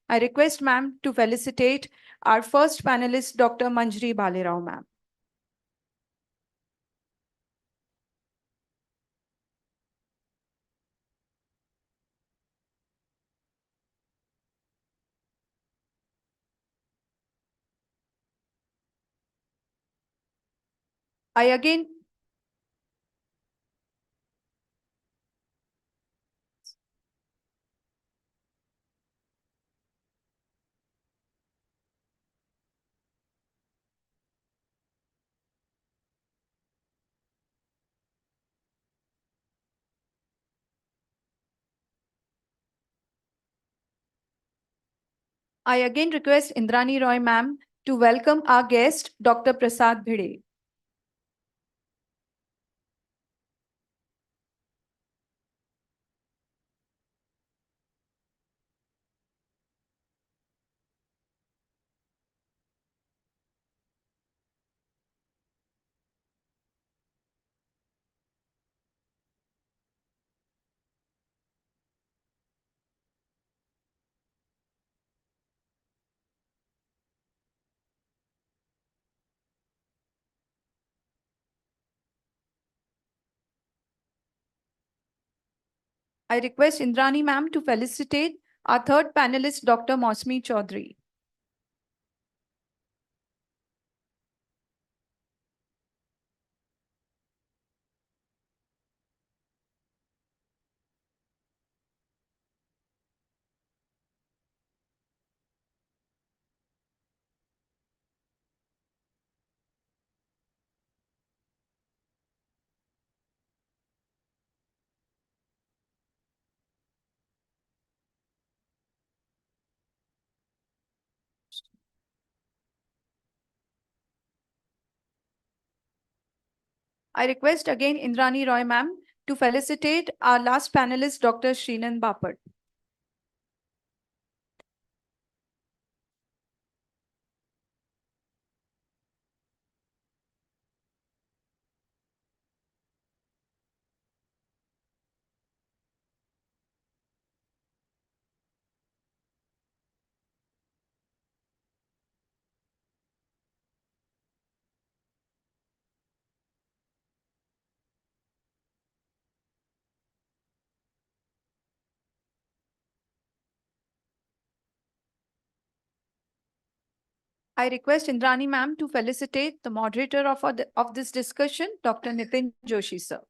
I request ma'am to felicitate our first panelist, Dr. Manjri Bhalerao ma'am. I again request Indrani Roy ma'am to welcome our guest, Dr. Prasad Bhide. I request Indrani ma'am to felicitate our third panelist, Dr. Mosmi Chaudhary. I request again Indrani Roy ma'am to felicitate our last panelist, Dr. Srinand Bapat. I request Indrani ma'am to felicitate the moderator of this discussion, Dr. Nitin Joshi sir.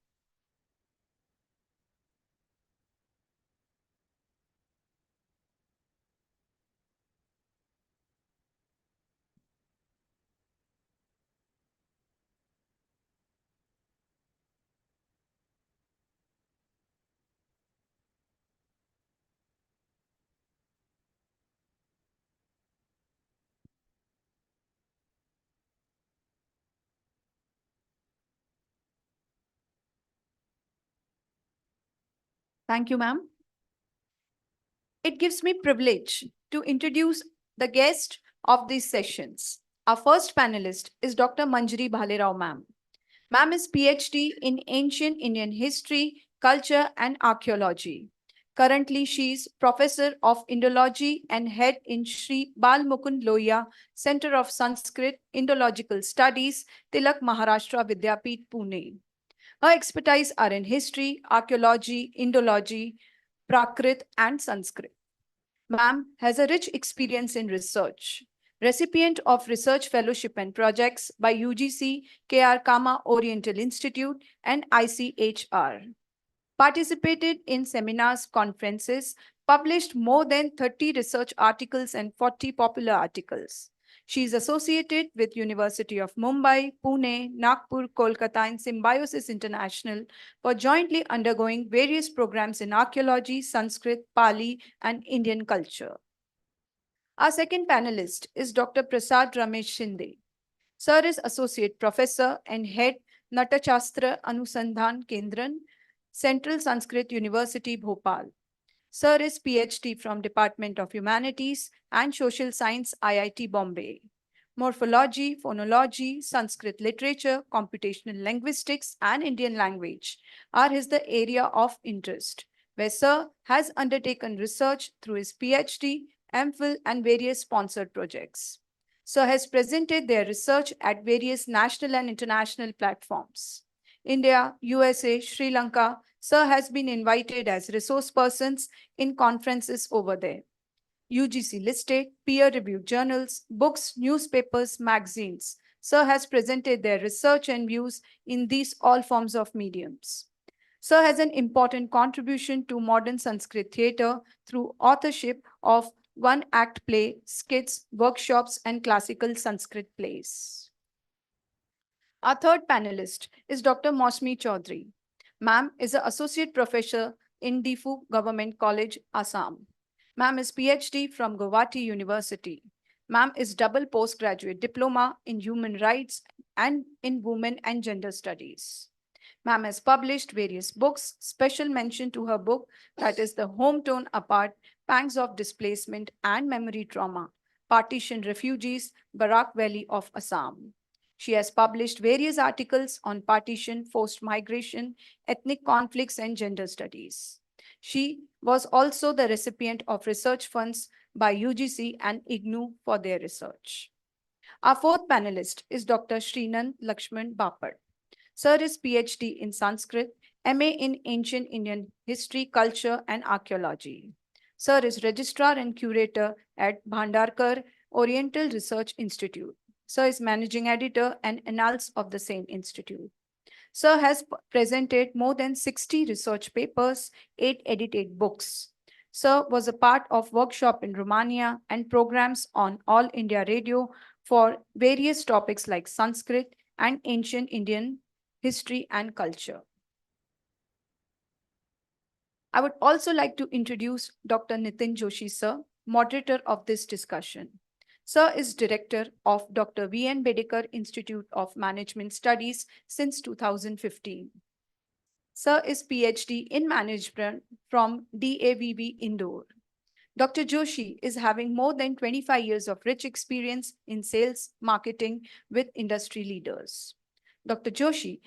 Thank you, ma'am. It gives me privilege to introduce the guest of these sessions. Our first panelist is Dr. Manjri Bhalerao ma'am. Ma'am is PhD in Ancient Indian History, Culture and Archaeology. Currently, she is Professor of Indology and Head in Sri Bal Mukund Lohia Center of Sanskrit Indological Studies, Tilak Maharashtra Vidyapeeth, Pune. Her expertise are in history, archaeology, Indology, Prakrit and Sanskrit. Ma'am has a rich experience in research. Recipient of research fellowship and projects by UGC, KR Kama Oriental Institute and ICHR. Participated in seminars, conferences, published more than 30 research articles and 40 popular articles. She is associated with University of Mumbai, Pune, Nagpur, Kolkata, and Symbiosis International for jointly undergoing various programs in archaeology, Sanskrit, Pali, and Indian culture. Our second panelist is Dr. Prasad Ramesh Shinde. Sir is Associate Professor and Head Natachastra Anusandhan Kendran, Central Sanskrit University, Bhopal. Sir is PhD from Department of Humanities and Social Science, IIT Bombay. Morphology, phonology, Sanskrit literature, computational linguistics, and Indian language are the area of interest, where Sir has undertaken research through his PhD, MPhil, and various sponsored projects. Sir has presented their research at various national and international platforms. India, USA, Sri Lanka, Sir has been invited as resource persons in conferences over there. UGC listed, peer-reviewed journals, books, newspapers, magazines. Sir has presented their research and views in these all forms of mediums. Sir has an important contribution to modern Sanskrit theatre through authorship of one-act play, skits, workshops, and classical Sanskrit plays. Our third panelist is Dr. Mosmi Chaudhary. Ma'am is an associate professor in Difu Government College, Assam. Ma'am is PhD from Guwahati University. Ma'am is double postgraduate diploma in human rights and in women and gender studies. Ma'am has published various books. Special mention to her book, that is The Home Torn Apart, Pangs of Displacement and Memory Trauma, Partition Refugees, Barak Valley of Assam. She has published various articles on partition, forced migration, ethnic conflicts, and gender studies. She was also the recipient of research funds by UGC and IGNOU for their research. Our fourth panelist is Dr. Srinand Lakshman Bapad. Sir is PhD in Sanskrit, MA in Ancient Indian History, Culture, and Archaeology. Sir is Registrar and Curator at Bhandarkar Oriental Research Institute. Sir is Managing Editor and Annals of the same institute. Sir has presented more than 60 research papers, 8 edited books. Sir was a part of workshop in Romania and programs on All India Radio for various topics like Sanskrit and Ancient Indian History and Culture. I would also like to introduce Dr. Nitin Joshi, sir, moderator of this discussion. Sir is director of Dr. V.N. Bedekar Institute of Management Studies since 2015. Sir is PhD in management from DAVV Indore. Dr. Joshi is having more than 25 years of rich experience in sales, marketing with industry leaders. Dr. Joshi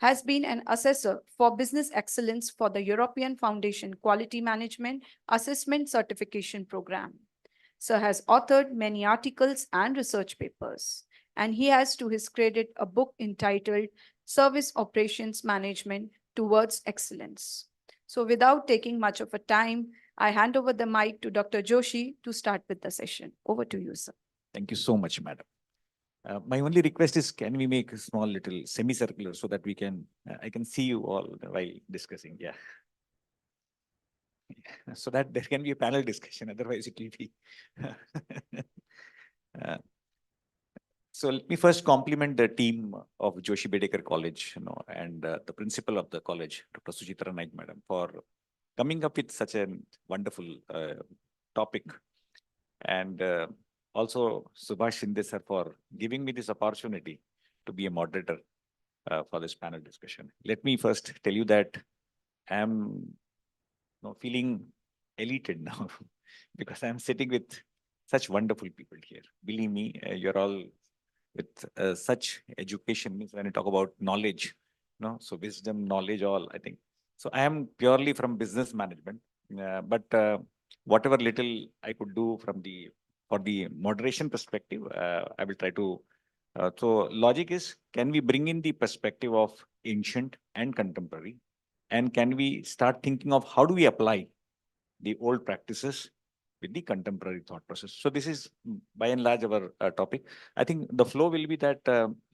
has been an assessor for business excellence for the European Foundation Quality Management Assessment Certification Program. Sir has authored many articles and research papers, and he has to his credit a book entitled Service Operations Management Towards Excellence. So without taking much of a time, I hand over the mic to Dr. Joshi to start with the session. Over to you, sir. Thank you so much, madam. My only request is, can we make a small little semicircular so that we can, I can see you all while discussing, yeah. So that there can be a panel discussion, otherwise it will be. So let me first compliment the team of Joshi Bedekar College, and the principal of the college, Dr. Suchitra Naik, madam, for coming up with such a wonderful topic. And also Subhash Shinde sir for giving me this opportunity to be a moderator for this panel discussion. Let me first tell you that I am feeling elated now because I am sitting with such wonderful people here. Believe me, you're all with such education. Means when I talk about knowledge, so wisdom, knowledge, all I think. So I am purely from business management, but whatever little I could do from for the moderation perspective, I will try to. So logic is, can we bring in the perspective of ancient and contemporary, and can we start thinking of how do we apply the old practices with the contemporary thought process? So this is by and large our topic. I think the flow will be that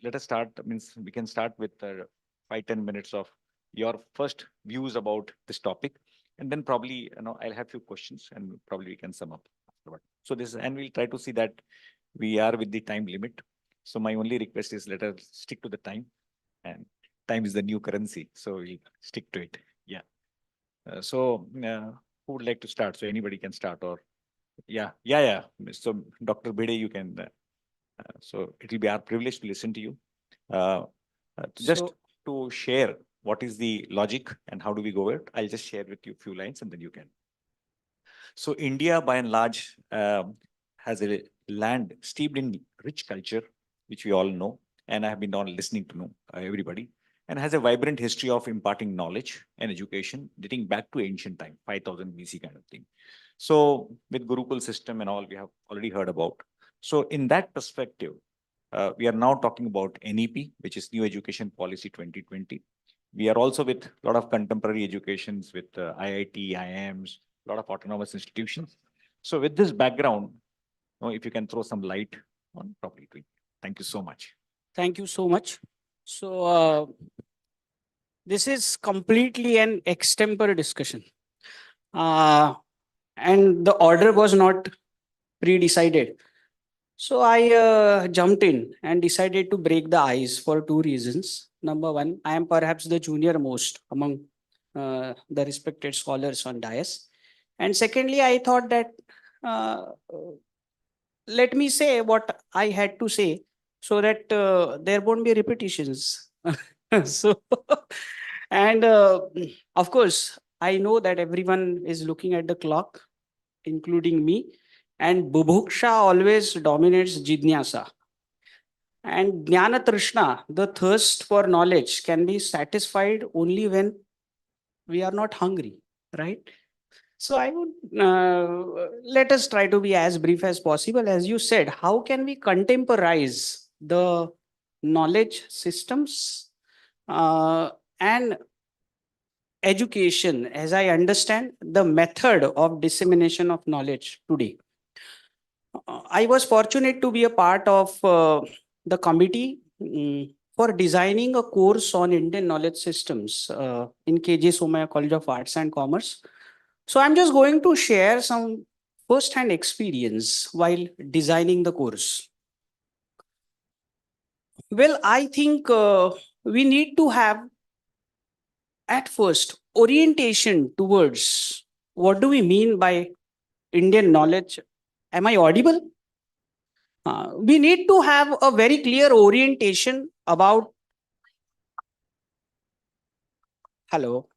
let us start, means we can start with 5-10 minutes of your first views about this topic. And then probably, I'll have few questions and probably we can sum up afterward. So this, and we'll try to see that we are with the time limit. So my only request is let us stick to the time, and time is the new currency. So we'll stick to it. Yeah. So who would like to start? So anybody can start, or yeah. So Dr. Bede, you can. So it will be our privilege to listen to you. Just So- to share what is the logic and how do we go it, I'll just share with you a few lines and then you can. So India, by and large, has a land steeped in rich culture, which we all know, and I have been on listening to know everybody, and has a vibrant history of imparting knowledge and education dating back to ancient time, 5000 BC kind of thing. So with Gurukul system and all, we have already heard about. So in that perspective, we are now talking about NEP, which is New Education Policy 2020. We are also with a lot of contemporary educations with IIT, IIMs, a lot of autonomous institutions. So with this background, if you can throw some light on properly. Thank you so much. Thank you so much. So this is completely an extempore discussion. And the order was not pre-decided. So I jumped in and decided to break the ice for two reasons. Number one, I am perhaps the junior most among the respected scholars on dais. And secondly, I thought that let me say what I had to say so that there won't be repetitions. So, and of course, I know that everyone is looking at the clock, including me, and Bubhuksha always dominates Jidnyasa. And Jnana Trishna, the thirst for knowledge, can be satisfied only when we are not hungry, right? So I would let us try to be as brief as possible. As you said, how can we contemporize the knowledge systems and education, as I understand, the method of dissemination of knowledge today? I was fortunate to be a part of the committee for designing a course on Indian knowledge systems in KJ Somaya College of Arts and Commerce. So I'm just going to share some first-hand experience while designing the course. Well, I think we need to have at first orientation towards what do we mean by Indian knowledge. Am I audible? We need to have a very clear orientation about. Hello.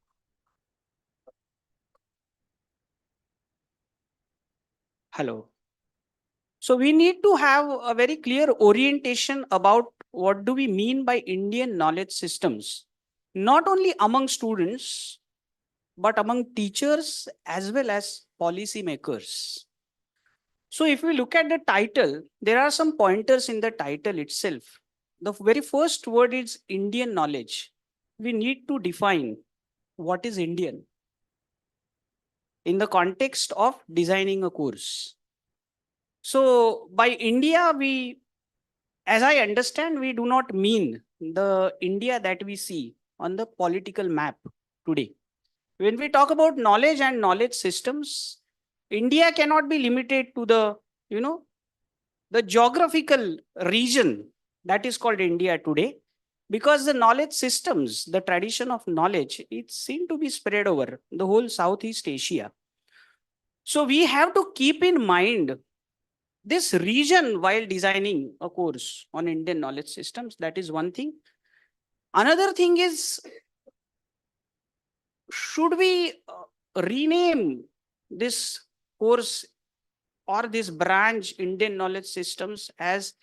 Hello. So we need to have a very clear orientation about what do we mean by Indian knowledge systems, not only among students, but among teachers as well as policymakers. So if we look at the title, there are some pointers in the title itself. The very first word is Indian knowledge. We need to define what is Indian in the context of designing a course. So by India, as I understand, we do not mean the India that we see on the political map today. When we talk about knowledge and knowledge systems, India cannot be limited to the geographical region that is called India today, because the knowledge systems, the tradition of knowledge, it seemed to be spread over the whole Southeast Asia. So we have to keep in mind this region while designing a course on Indian knowledge systems. That is one thing. Another thing is, should we rename this course or this branch Indian knowledge systems as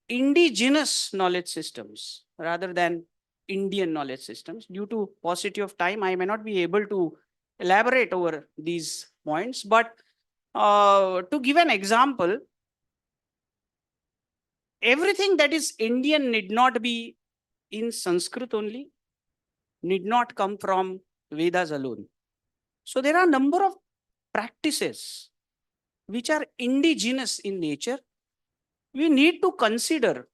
indigenous knowledge systems rather than Indian knowledge systems? Due to paucity of time, I may not be able to elaborate over these points, but to give an example, everything that is Indian need not be in Sanskrit only, need not come from Vedas alone. So there are a number of practices which are indigenous in nature. We need to consider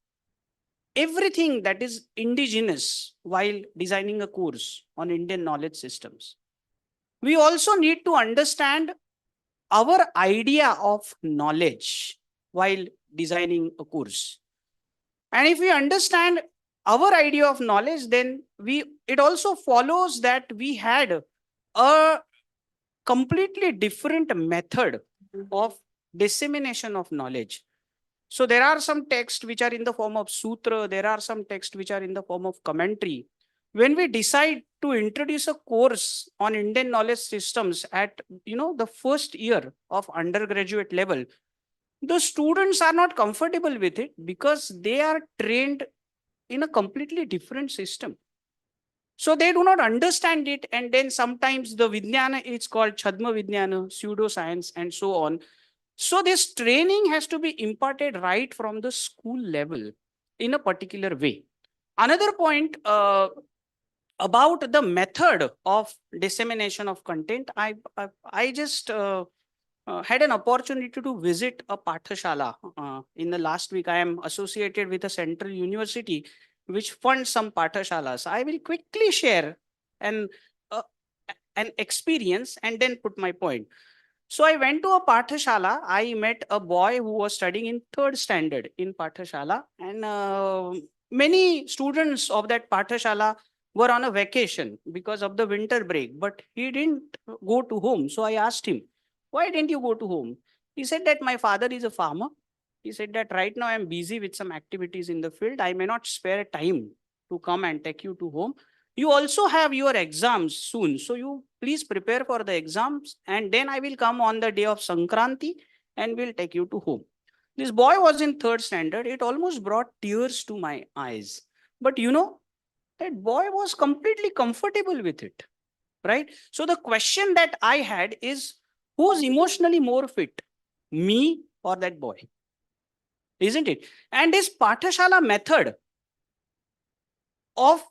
everything that is indigenous while designing a course on Indian knowledge systems. We also need to understand our idea of knowledge while designing a course. And if we understand our idea of knowledge, then it also follows that we had a completely different method of dissemination of knowledge. So there are some texts which are in the form of sutra, there are some texts which are in the form of commentary. When we decide to introduce a course on Indian knowledge systems at the first year of undergraduate level, the students are not comfortable with it because they are trained in a completely different system. So they do not understand it, and then sometimes the Vijnana is called Chadma Vijnana, pseudoscience, and so on. So this training has to be imparted right from the school level in a particular way. Another point about the method of dissemination of content, I just had an opportunity to visit a Pathashala. In the last week, I am associated with a central university which funds some Pathashalas. I will quickly share an, uh, an experience and then put my point. So I went to a Pathashala. I met a boy who was studying in 3rd standard in Pathashala, and many students of that Pathashala were on a vacation because of the winter break, but he didn't go to home. So I asked him, why didn't you go to home? He said that my father is a farmer. He said that right now I'm busy with some activities in the field. I may not spare time to come and take you to home. You also have your exams soon. So you please prepare for the exams, and then I will come on the day of Sankranti and will take you to home. This boy was in 3rd standard. It almost brought tears to my eyes. But that boy was completely comfortable with it, right? So the question that I had is, who's emotionally more fit, me or that boy? Isn't it? And this Pathashala method of,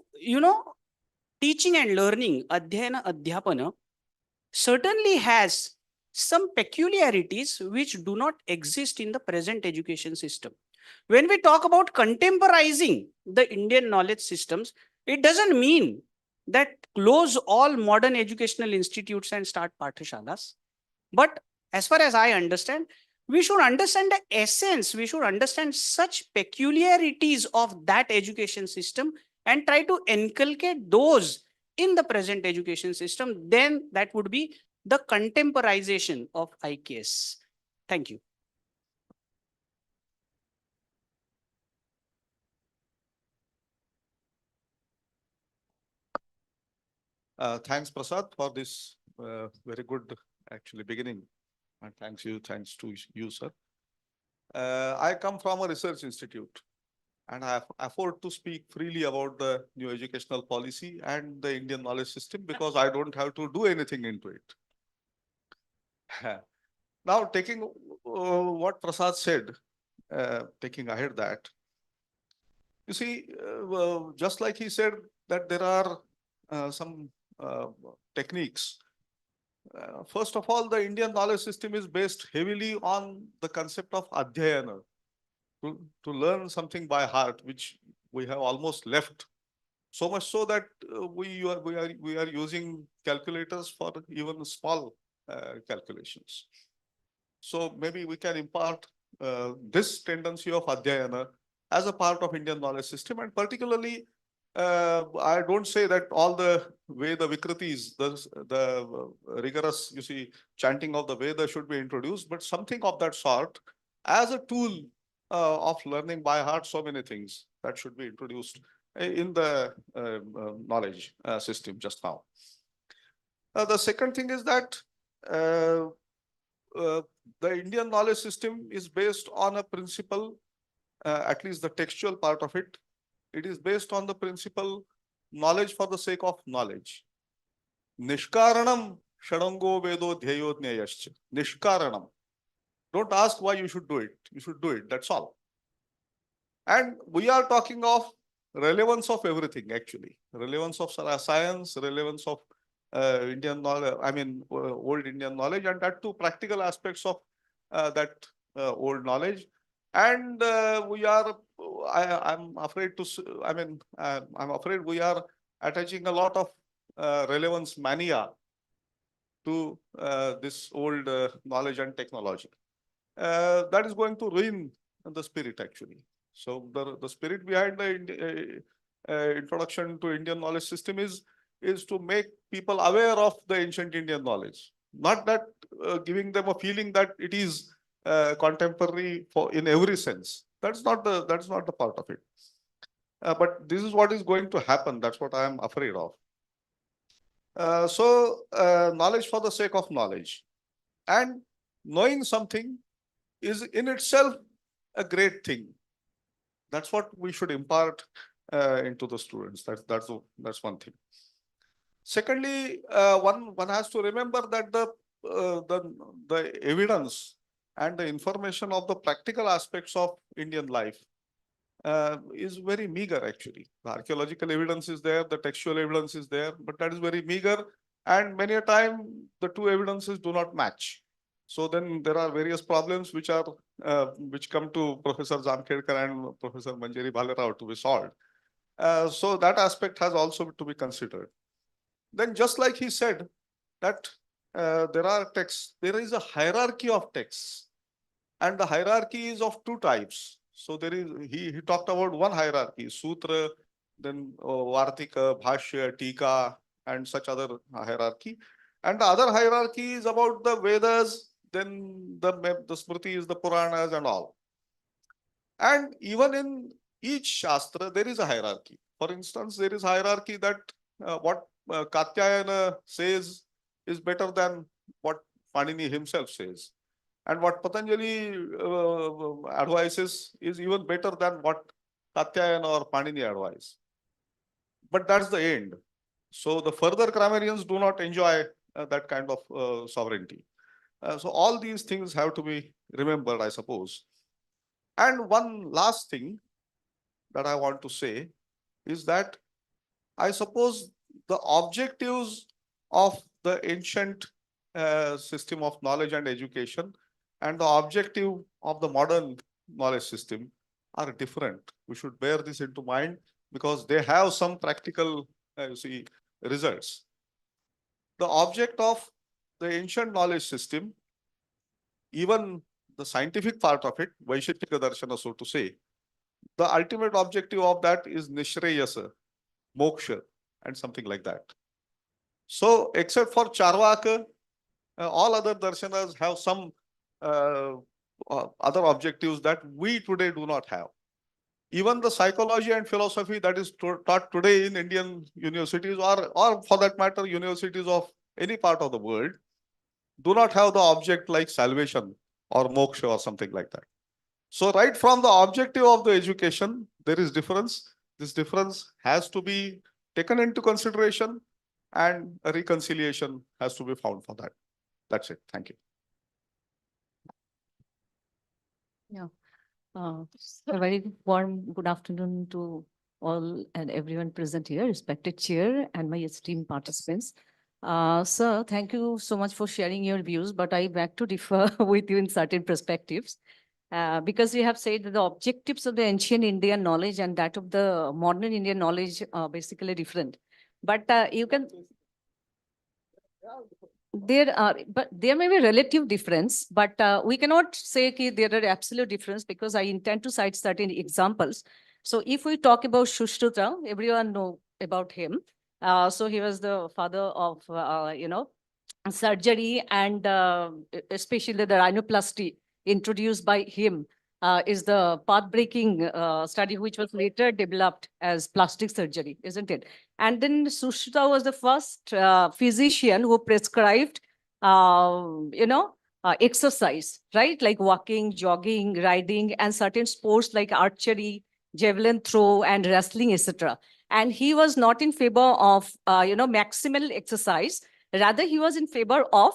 teaching and learning, Adhyayana Adhyapana, certainly has some peculiarities which do not exist in the present education system. When we talk about contemporizing the Indian knowledge systems, it doesn't mean that close all modern educational institutes and start Pathashalas. But as far as I understand, we should understand the essence, we should understand such peculiarities of that education system and try to inculcate those in the present education system. Then that would be the contemporization of IKS. Thank you. Thanks, Prasad, for this very good, actually, beginning. And thanks to you, sir. I come from a research institute, and I afford to speak freely about the new educational policy and the Indian knowledge system because I don't have to do anything into it. Now, taking what Prasad said, taking ahead that, you see, just like he said that there are some techniques. First of all, the Indian knowledge system is based heavily on the concept of adhyayana, to learn something by heart, which we have almost left. So much so that we are using calculators for even small calculations. So maybe we can impart this tendency of adhyayana as a part of Indian knowledge system, and particularly I don't say that all the Veda Vikritis, the rigorous, chanting of the Veda should be introduced, but something of that sort as a tool of learning by heart so many things that should be introduced in the knowledge system just now. The second thing is that the Indian knowledge system is based on a principle, at least the textual part of it. It is based on the principle knowledge for the sake of knowledge. Nishkaranam shadango vedo dhyayodnyayascha. Nishkaranam. Don't ask why you should do it. You should do it. That's all. And we are talking of relevance of everything, actually. Relevance of science, relevance of Indian knowledge, old Indian knowledge, and that too practical aspects of that old knowledge. And I'm afraid we are attaching a lot of relevance mania to this old knowledge and technology. That is going to ruin the spirit, actually. So the spirit behind the introduction to Indian knowledge system is to make people aware of the ancient Indian knowledge, not that giving them a feeling that it is contemporary for in every sense. That's not the part of it. But this is what is going to happen. That's what I am afraid of. Knowledge for the sake of knowledge, and knowing something is in itself a great thing. That's what we should impart into the students. That's one thing. Secondly, one has to remember that the evidence and the information of the practical aspects of Indian life is very meager actually. The archaeological evidence is there, the textual evidence is there, but that is very meager, and many a time the two evidences do not match. So then there are various problems which come to Professor Jamkhedkar and Professor Manjari Bhalerao to be solved. So that aspect has also to be considered. Then just like he said that there are texts, there is a hierarchy of texts, and the hierarchy is of two types. So there is, he talked about one hierarchy, Sutra, then Vartika, Bhashya, Tika, and such other hierarchy. And the other hierarchy is about the Vedas, then the Smritis, the Puranas and all. And even in each Shastra, there is a hierarchy. For instance, there is hierarchy that what Katyayana says is better than what Panini himself says. And what Patanjali advises is even better than what Katyayana or Panini advise. But that's the end. So the further grammarians do not enjoy that kind of sovereignty. So all these things have to be remembered, I suppose. And one last thing that I want to say is that I suppose the objectives of the ancient system of knowledge and education and the objective of the modern knowledge system are different. We should bear this into mind because they have some practical results. The object of the ancient knowledge system, even the scientific part of it, Vaisheshika Darshana, so to say, the ultimate objective of that is Nishreyasa, moksha, and something like that. So, except for Charvaka, all other darshanas have some other objectives that we today do not have. Even the psychology and philosophy that is taught today in Indian universities, or for that matter, universities of any part of the world, do not have the object like salvation or moksha or something like that. So right from the objective of the education, there is difference. This difference has to be taken into consideration, and a reconciliation has to be found for that. That's it. Thank you. Yeah. A very warm good afternoon to all and everyone present here, respected chair and my esteemed participants. Sir, thank you so much for sharing your views, but I beg to differ with you in certain perspectives. Because you have said that the objectives of the ancient Indian knowledge and that of the modern Indian knowledge are basically different. But you can... but there may be relative difference, but we cannot say that there are absolute difference because I intend to cite certain examples. So if we talk about Sushruta, everyone know about him. So he was the father of, surgery, and especially the rhinoplasty introduced by him is the path-breaking study which was later developed as plastic surgery, isn't it? And then Sushruta was the first physician who prescribed, exercise, right? Like walking, jogging, riding, and certain sports like archery, javelin throw, and wrestling, etc. And he was not in favor of, maximal exercise. Rather, he was in favor of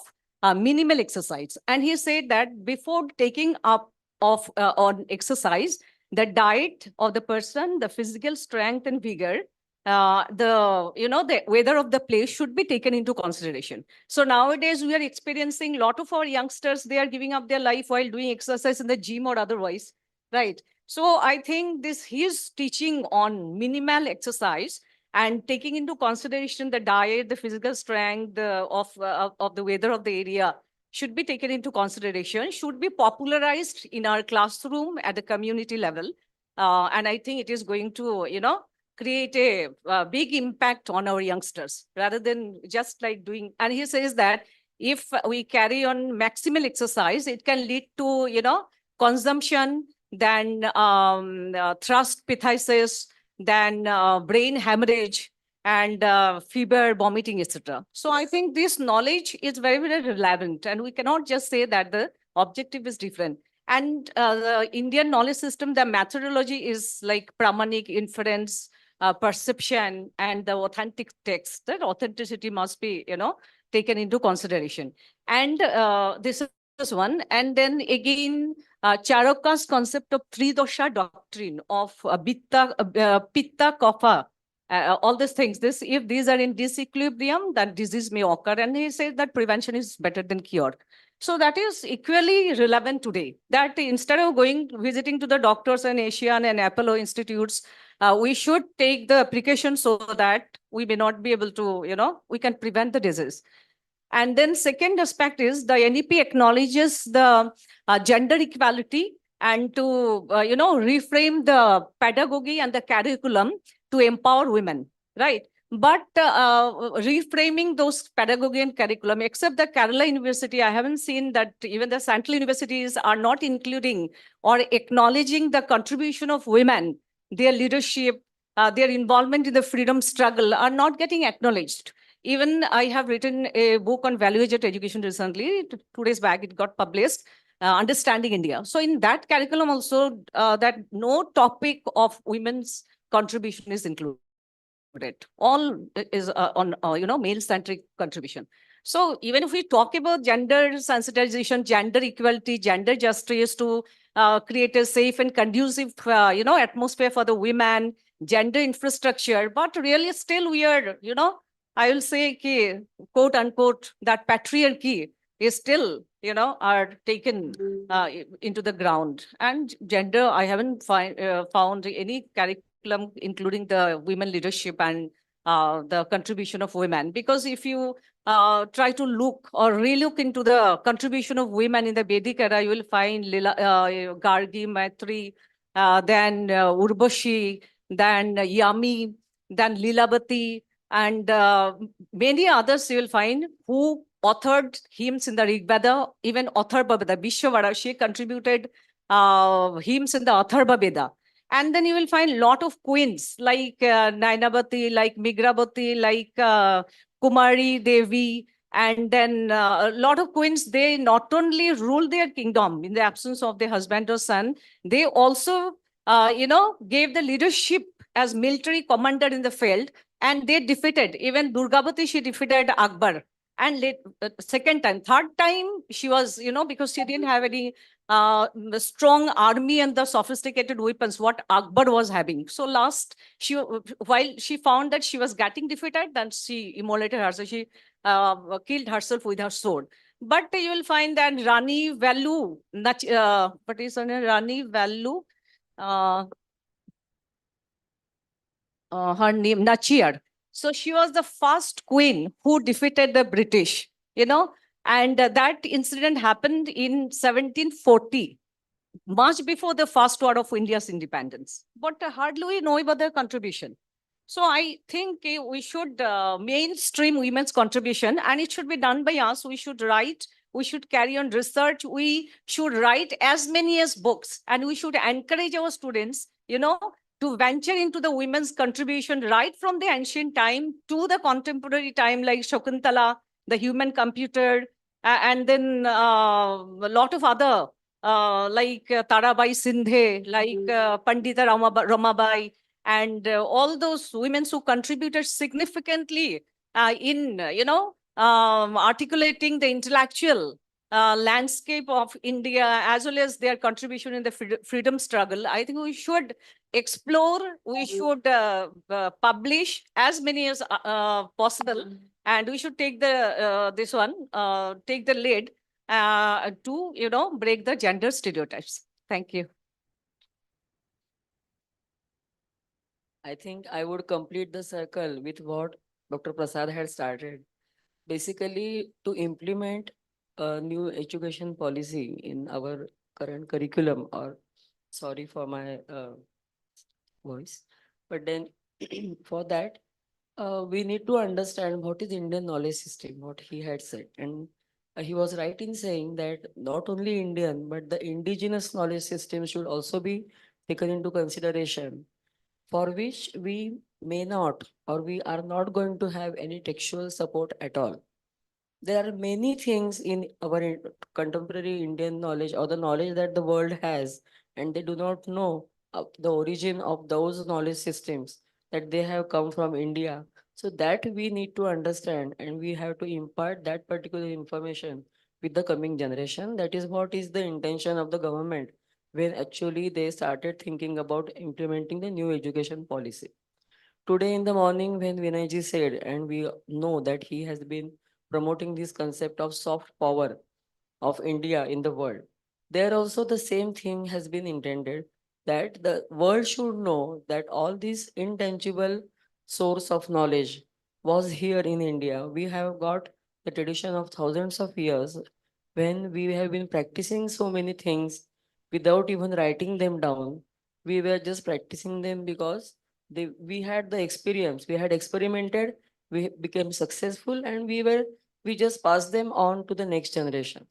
minimal exercise. And he said that before taking up on exercise, the diet of the person, the physical strength and vigor, the weather of the place should be taken into consideration. So nowadays we are experiencing a lot of our youngsters, they are giving up their life while doing exercise in the gym or otherwise, right? So I think his teaching on minimal exercise and taking into consideration the diet, the physical strength of the weather of the area should be taken into consideration, should be popularized in our classroom at the community level. And I think it is going to, create a big impact on our youngsters rather than just like doing. And he says that if we carry on maximal exercise, it can lead to, consumption, then thrust phthisis, then brain hemorrhage, and fever, vomiting, etc. So I think this knowledge is very, very relevant, and we cannot just say that the objective is different. And the Indian knowledge system, the methodology is like pramanik, inference, perception, and the authentic text. That authenticity must be, taken into consideration. And this is one. And then again, Charaka's concept of three dosha doctrine of pitta, kapha, all these things. If these are in disequilibrium, then disease may occur. And he says that prevention is better than cure. So that is equally relevant today. That instead of visiting to the doctors and Asian and Apollo institutes, we should take the precautions so that we may not be able to, we can prevent the disease. And then second aspect is the NEP acknowledges the gender equality and to, reframe the pedagogy and the curriculum to empower women, right? But reframing those pedagogy and curriculum, except the Kerala University, I haven't seen that even the central universities are not including or acknowledging the contribution of women, their leadership, their involvement in the freedom struggle are not getting acknowledged. Even I have written a book on value-added education recently. 2 days back, it got published, Understanding India. So in that curriculum also, that no topic of women's contribution is included. All is on, male-centric contribution. So even if we talk about gender sensitization, gender equality, gender justice to create a safe and conducive, atmosphere for the women, gender infrastructure, but really still we are, I will say, quote unquote, that patriarchy is still, are taken into the ground. And gender, I haven't found any curriculum including the women leadership and the contribution of women. Because if you try to look or relook into the contribution of women in the Vedic era, you will find Gargi, Maitri, then Urvashi, then Yami, then Lilabati, and many others you will find who authored hymns in the Rig Veda, even Atharva Veda. Vishwavara, she contributed hymns in the Atharva Veda. And then you will find a lot of queens like Nainavati, like Migravati, like Kumari Devi, and then a lot of queens, they not only rule their kingdom in the absence of their husband or son, they also, gave the leadership as military commander in the field, and they defeated, even Durgavati, she defeated Akbar. And second time, third time, she was, because she didn't have any strong army and the sophisticated weapons what Akbar was having. So last, while she found that she was getting defeated, then she immolated herself. She killed herself with her sword. But you will find that Rani Vallu, what is her name? Rani Vallu, her name, Nachiyar. So she was the first queen who defeated the British, and that incident happened in 1740, much before the first war of India's independence. But hardly we know about their contribution. So I think we should mainstream women's contribution, and it should be done by us. We should write, we should carry on research, we should write as many as books, and we should encourage our students, to venture into the women's contribution right from the ancient time to the contemporary time, like Shakuntala, the human computer, and then a lot of other, like Tarabai Sindhe, like Pandita Ramabai, and all those women who contributed significantly in, articulating the intellectual landscape of India, as well as their contribution in the freedom struggle. I think we should explore, we should publish as many as possible, and we should take the take the lead to, break the gender stereotypes. Thank you. I think I would complete the circle with what Dr. Prasad had started. Basically, to implement a new education policy in our current curriculum, or sorry for my voice, but then for that, we need to understand what is Indian knowledge system, what he had said. And he was right in saying that not only Indian, but the indigenous knowledge system should also be taken into consideration, for which we may not or we are not going to have any textual support at all. There are many things in our contemporary Indian knowledge or the knowledge that the world has, and they do not know the origin of those knowledge systems, that they have come from India. So that we need to understand, and we have to impart that particular information with the coming generation. That is what is the intention of the government when actually they started thinking about implementing the new education policy. Today in the morning, when Vinayji said, and we know that he has been promoting this concept of soft power of India in the world, there also the same thing has been intended, that the world should know that all this intangible source of knowledge was here in India. We have got the tradition of thousands of years when we have been practicing so many things without even writing them down. We were just practicing them because we had the experience, we had experimented, we became successful, and we just passed them on to the next generation.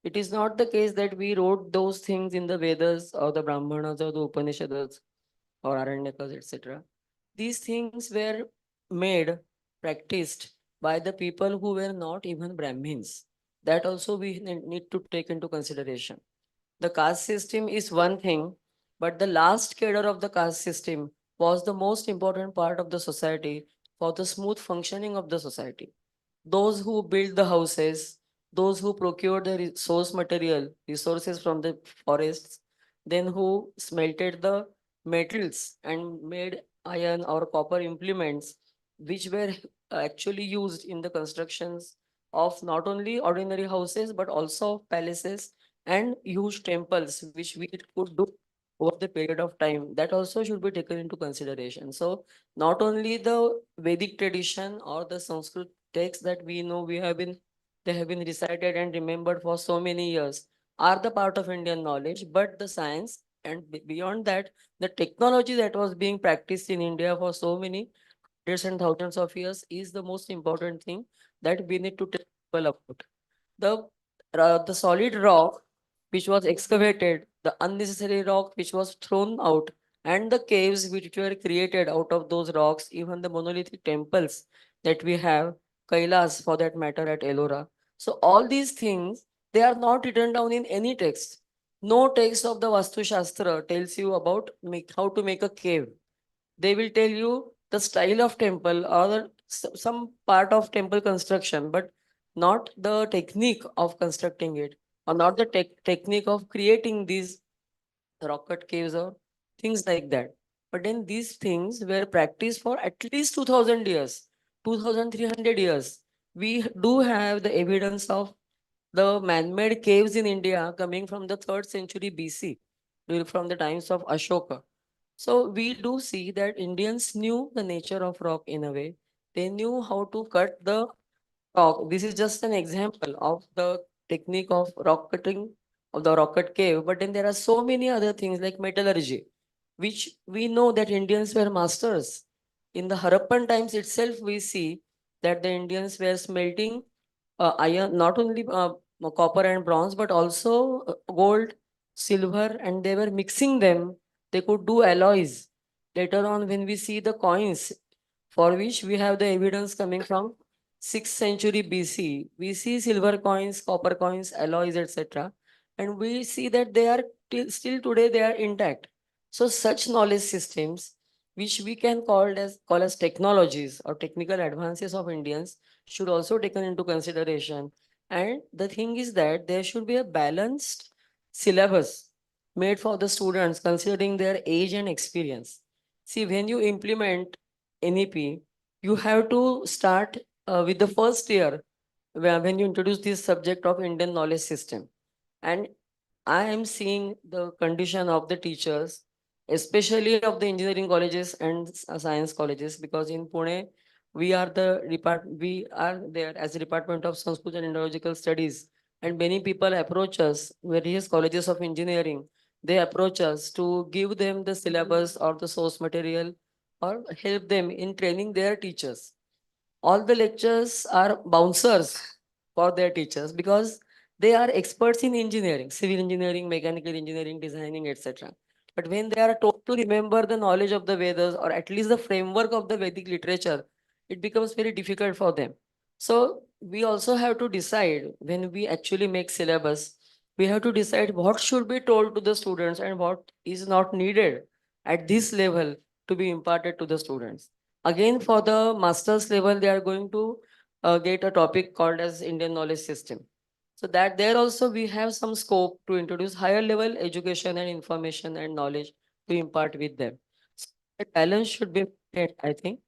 It is not the case that we wrote those things in the Vedas or the Brahmanas or the Upanishads or Aranyakas, etc. These things were made, practiced by the people who were not even Brahmins. That also we need to take into consideration. The caste system is one thing, but the last cadre of the caste system was the most important part of the society for the smooth functioning of the society. Those who built the houses, those who procured the resource material, resources from the forests, then who smelted the metals and made iron or copper implements, which were actually used in the constructions of not only ordinary houses but also of palaces and huge temples, which we could do over the period of time. That also should be taken into consideration. So not only the Vedic tradition or the Sanskrit texts that we know they have been recited and remembered for so many years are the part of Indian knowledge, but the science and beyond that, the technology that was being practiced in India for so many hundreds and thousands of years is the most important thing that we need to tell people about. The solid rock which was excavated, the unnecessary rock which was thrown out, and the caves which were created out of those rocks, even the monolithic temples that we have, Kailas for that matter at Ellora. So all these things, they are not written down in any text. No text of the Vastu Shastra tells you about how to make a cave. They will tell you the style of temple or some part of temple construction, but not the technique of constructing it, or not the technique of creating these rocket caves or things like that. But then these things were practiced for at least 2000 years, 2300 years. We do have the evidence of the man-made caves in India coming from the 3rd century BC, from the times of Ashoka. So we do see that Indians knew the nature of rock in a way. They knew how to cut the rock. This is just an example of the technique of rock cutting of the rocket cave. But then there are so many other things like metallurgy, which we know that Indians were masters. In the Harappan times itself, we see that the Indians were smelting iron, not only copper and bronze, but also gold, silver, and they were mixing them. They could do alloys. Later on, when we see the coins, for which we have the evidence coming from 6th century BC, we see silver coins, copper coins, alloys, etc. And we see that they are still today they are intact. So such knowledge systems, which we can call as technologies or technical advances of Indians, should also taken into consideration. And the thing is that there should be a balanced syllabus made for the students considering their age and experience. See, when you implement NEP, you have to start with the first year when you introduce this subject of Indian knowledge system. And I am seeing the condition of the teachers, especially of the engineering colleges and science colleges, because in Pune, we are there as a department of Sanskrit and Indological Studies, and many people approach us, various colleges of engineering, they approach us to give them the syllabus or the source material or help them in training their teachers. All the lectures are bouncers. for their teachers because they are experts in engineering, civil engineering, mechanical engineering, designing, etc. But when they are taught to remember the knowledge of the Vedas or at least the framework of the Vedic literature, it becomes very difficult for them. So we also have to decide when we actually make syllabus, we have to decide what should be told to the students and what is not needed at this level to be imparted to the students. Again, for the master's level, they are going to get a topic called as Indian knowledge system. So that there also we have some scope to introduce higher level education and information and knowledge to impart with them. So the balance should be maintained, I think.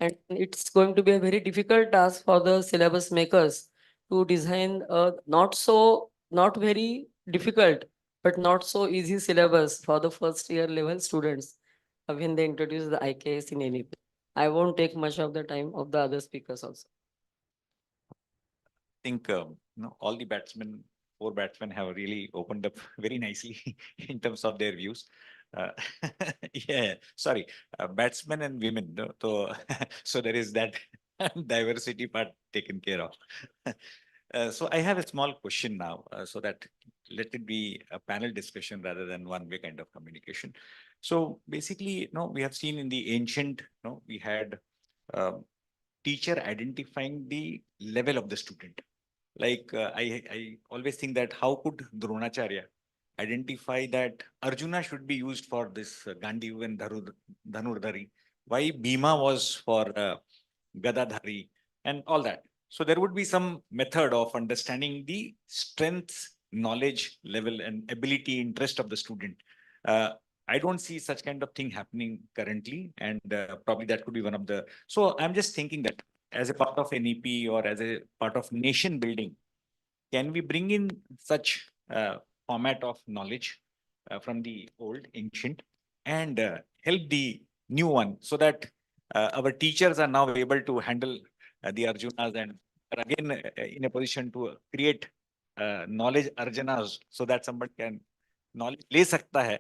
And it's going to be a very difficult task for the syllabus makers to design a not very difficult, but not so easy syllabus for the first year level students when they introduce the IKS in NEP. I won't take much of the time of the other speakers also. Think all the batsmen, 4 batsmen have really opened up very nicely in terms of their views. Uh, yeah, sorry, batsmen and women. No? So there is that diversity part taken care of. So I have a small question now, so that let it be a panel discussion rather than one-way kind of communication. So basically, we have seen in the ancient, we had teacher identifying the level of the student. Like I always think that how could Dronacharya identify that Arjuna should be used for this Gandiv and Dhanurdhari, why Bhima was for Gadadhari and all that. So there would be some method of understanding the strength, knowledge level and ability, interest of the student. I don't see such kind of thing happening currently, and probably that could be one of the. So I'm just thinking that as a part of NEP or as a part of nation building, can we bring in such format of knowledge from the old, ancient, and help the new one so that our teachers are now able to handle the Arjunas and are again in a position to create knowledge Arjunas so that somebody can knowledge ले सकता है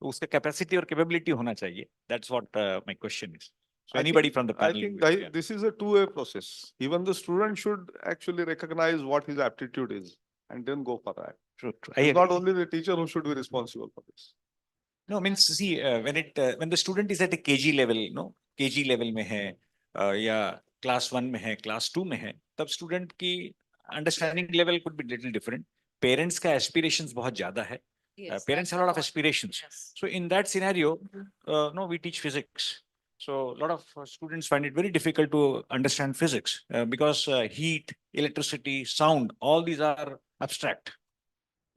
तो उसका capacity और capability होना चाहिए. That's what my question is. So anybody from the panel? I think this is a two-way process. Even the student should actually recognize what his aptitude is and then go for that. True, true. It's not only the teacher who should be responsible for this. No, means see when the student is at a KG level, KG level में है या class 1 में है, class 2 में है, तब student की understanding level could be little different. Parents का aspirations बहुत ज़्यादा है. Parents have a lot of aspirations. Yes. So in that scenario, we teach physics. So a lot of students find it very difficult to understand physics because heat, electricity, sound, all these are abstract.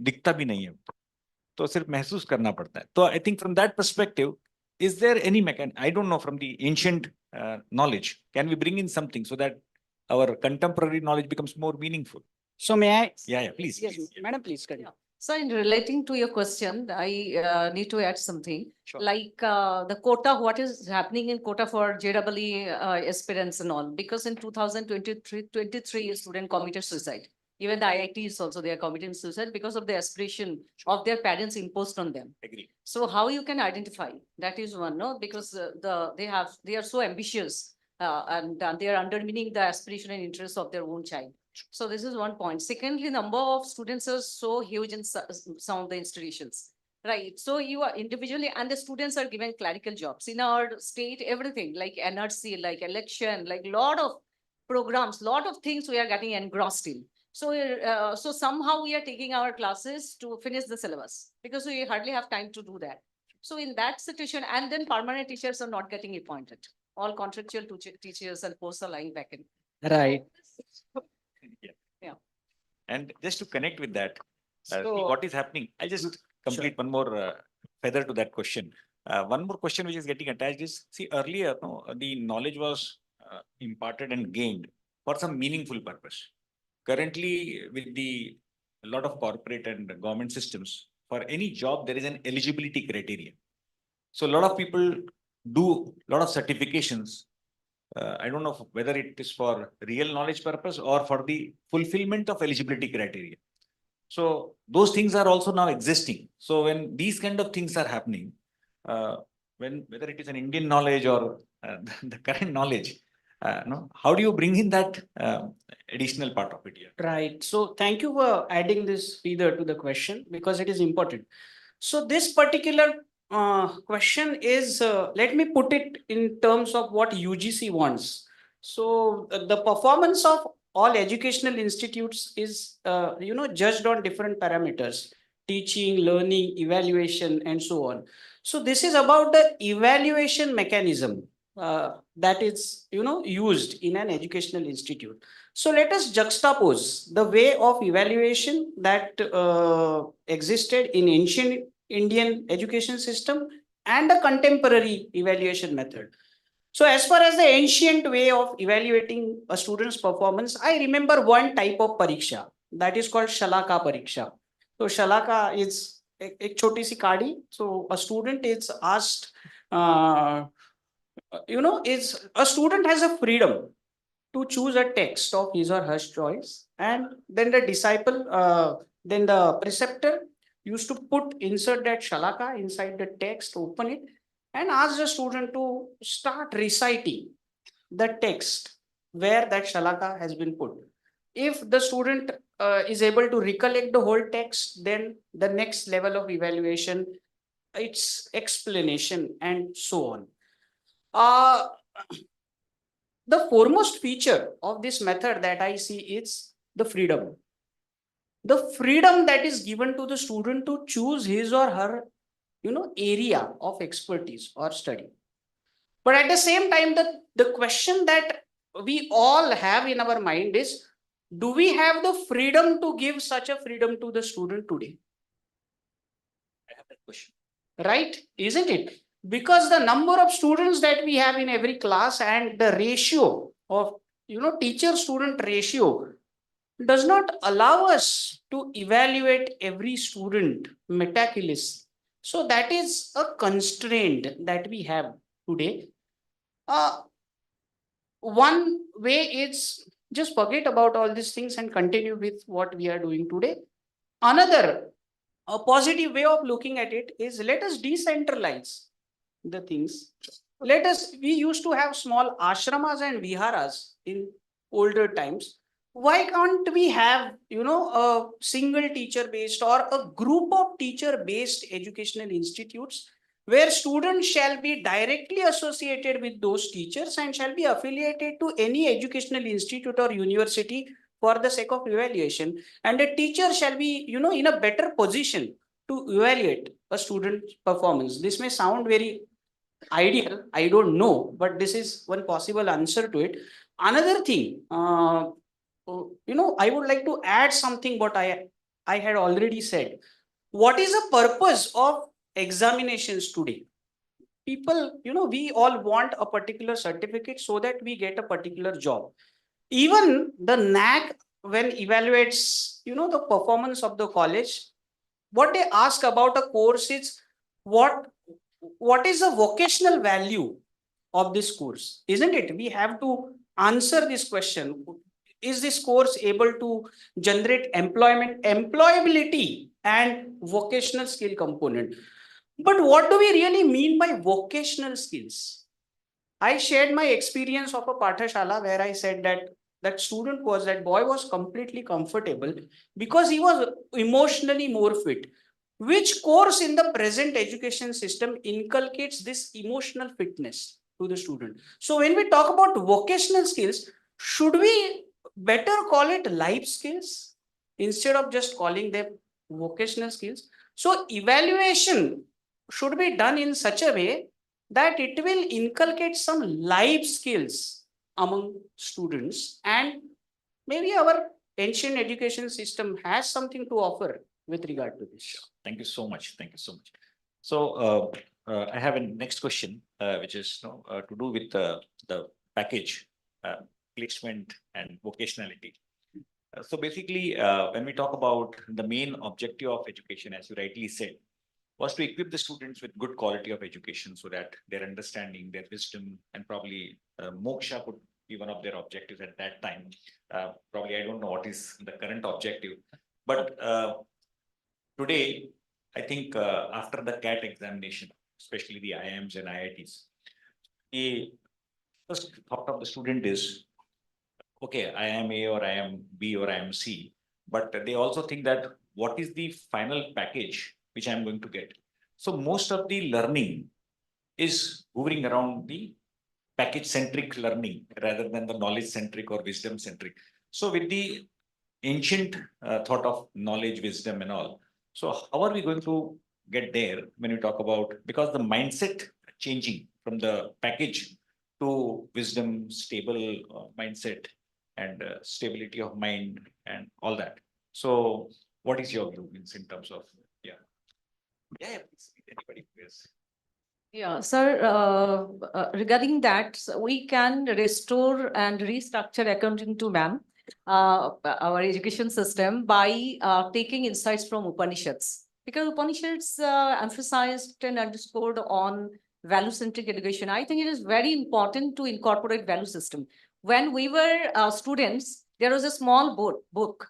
दिखता भी नहीं है. तो सिर्फ महसूस करना पड़ता है. तो I think from that perspective, is there any mechanism? I don't know from the ancient knowledge, can we bring in something so that our contemporary knowledge becomes more meaningful? So may I? Yeah, please. Yes, please. Madam, please. Carry. So in relating to your question, I need to add something. Sure. Like the quota, what is happening in quota for JEE aspirants and all, because in 2023, a student committed suicide. Even the IITs also, they are committing suicide because of the aspiration of their parents imposed on them. Agree. So how you can identify? That is one, no? Because they are so ambitious and they are undermining the aspiration and interest of their own child. So this is one point. Secondly, number of students are so huge in some of the institutions, right? So you are individually, and the students are given clerical jobs in our state, everything like NRC, like election, like lot of programs, lot of things we are getting engrossed in. So, so somehow we are taking our classes to finish the syllabus because we hardly have time to do that. So in that situation, and then permanent teachers are not getting appointed. All contractual teachers and posts are lying vacant. Right. Yeah. And just to connect with that, see So- what is happening, I'll just complete one more feather to that question. One more question which is getting attached is, see, earlier, the knowledge was imparted and gained for some meaningful purpose. Currently, with the a lot of corporate and government systems, for any job, there is an eligibility criteria. So a lot of people do a lot of certifications. I don't know whether it is for real knowledge purpose or for the fulfillment of eligibility criteria. So those things are also now existing. So when these kind of things are happening, when whether it is an Indian knowledge or the current knowledge, No, how do you bring in that additional part of it here? Right. So thank you for adding this feeder to the question because it is important. So this particular question is, let me put it in terms of what UGC wants. So the performance of all educational institutes is, judged on different parameters: teaching, learning, evaluation, and so on. So this is about the evaluation mechanism that is, used in an educational institute. So let us juxtapose the way of evaluation that existed in ancient Indian education system and the contemporary evaluation method. So as far as the ancient way of evaluating a student's performance, I remember one type of pariksha that is called Shalaka Pariksha. So Shalaka is a choti si kadi. So a student is asked, is a student has a freedom to choose a text of his or her choice, and then then the preceptor used to insert that shalaka inside the text, open it, and ask the student to start reciting the text where that shalaka has been put. If the student is able to recollect the whole text, then the next level of evaluation, its explanation, and so on. The foremost feature of this method that I see is the freedom. The freedom that is given to the student to choose his or her, area of expertise or study. But at the same time, the question that we all have in our mind is, do we have the freedom to give such a freedom to the student today? I have that question. Right? Isn't it? Because the number of students that we have in every class and the ratio of, teacher student ratio does not allow us to evaluate every student meticulously. So that is a constraint that we have today. One way is just forget about all these things and continue with what we are doing today. Another, a positive way of looking at it is, let us decentralize the things. We used to have small ashramas and viharas in older times. Why can't we have, a single teacher based or a group of teacher based educational institutes where students shall be directly associated with those teachers and shall be affiliated to any educational institute or university for the sake of evaluation, and a teacher shall be, in a better position to evaluate a student's performance. This may sound very ideal, I don't know, but this is one possible answer to it. Another thing, I would like to add something what I had already said. What is the purpose of examinations today? People, we all want a particular certificate so that we get a particular job. Even the NAC, when evaluates, the performance of the college, what they ask about a course is what is the vocational value of this course, isn't it? We have to answer this question. Is this course able to generate employability and vocational skill component? But what do we really mean by vocational skills? I shared my experience of a Pathashala where I said that boy was completely comfortable because he was emotionally more fit. Which course in the present education system inculcates this emotional fitness to the student? So when we talk about vocational skills, should we better call it life skills instead of just calling them vocational skills? So evaluation should be done in such a way that it will inculcate some life skills among students, and maybe our ancient education system has something to offer with regard to this. Thank you so much. Thank you so much. So I have a next question, which is to do with the package, placement and vocationality. So basically, when we talk about the main objective of education, as you rightly said, was to equip the students with good quality of education so that their understanding, their wisdom, and probably moksha could be one of their objectives at that time. Probably I don't know what is the current objective, but today, I think after the CAT examination, especially the IIMs and IITs, first thought of the student is, okay, I am A or I am B or I am C, but they also think that what is the final package which I am going to get. So most of the learning is hovering around the package centric learning rather than the knowledge centric or wisdom centric. So with the ancient thought of knowledge, wisdom and all, so how are we going to get there when we talk about, because the mindset changing from the package to wisdom, stable mindset and stability of mind and all that. So what is your view in terms of, yeah. Yeah, please, anybody please. Yeah, sir, regarding that, we can restore and restructure according to ma'am, our education system by taking insights from Upanishads. Because Upanishads emphasized and underscored on value-centric education. I think it is very important to incorporate value system. When we were students, there was a small book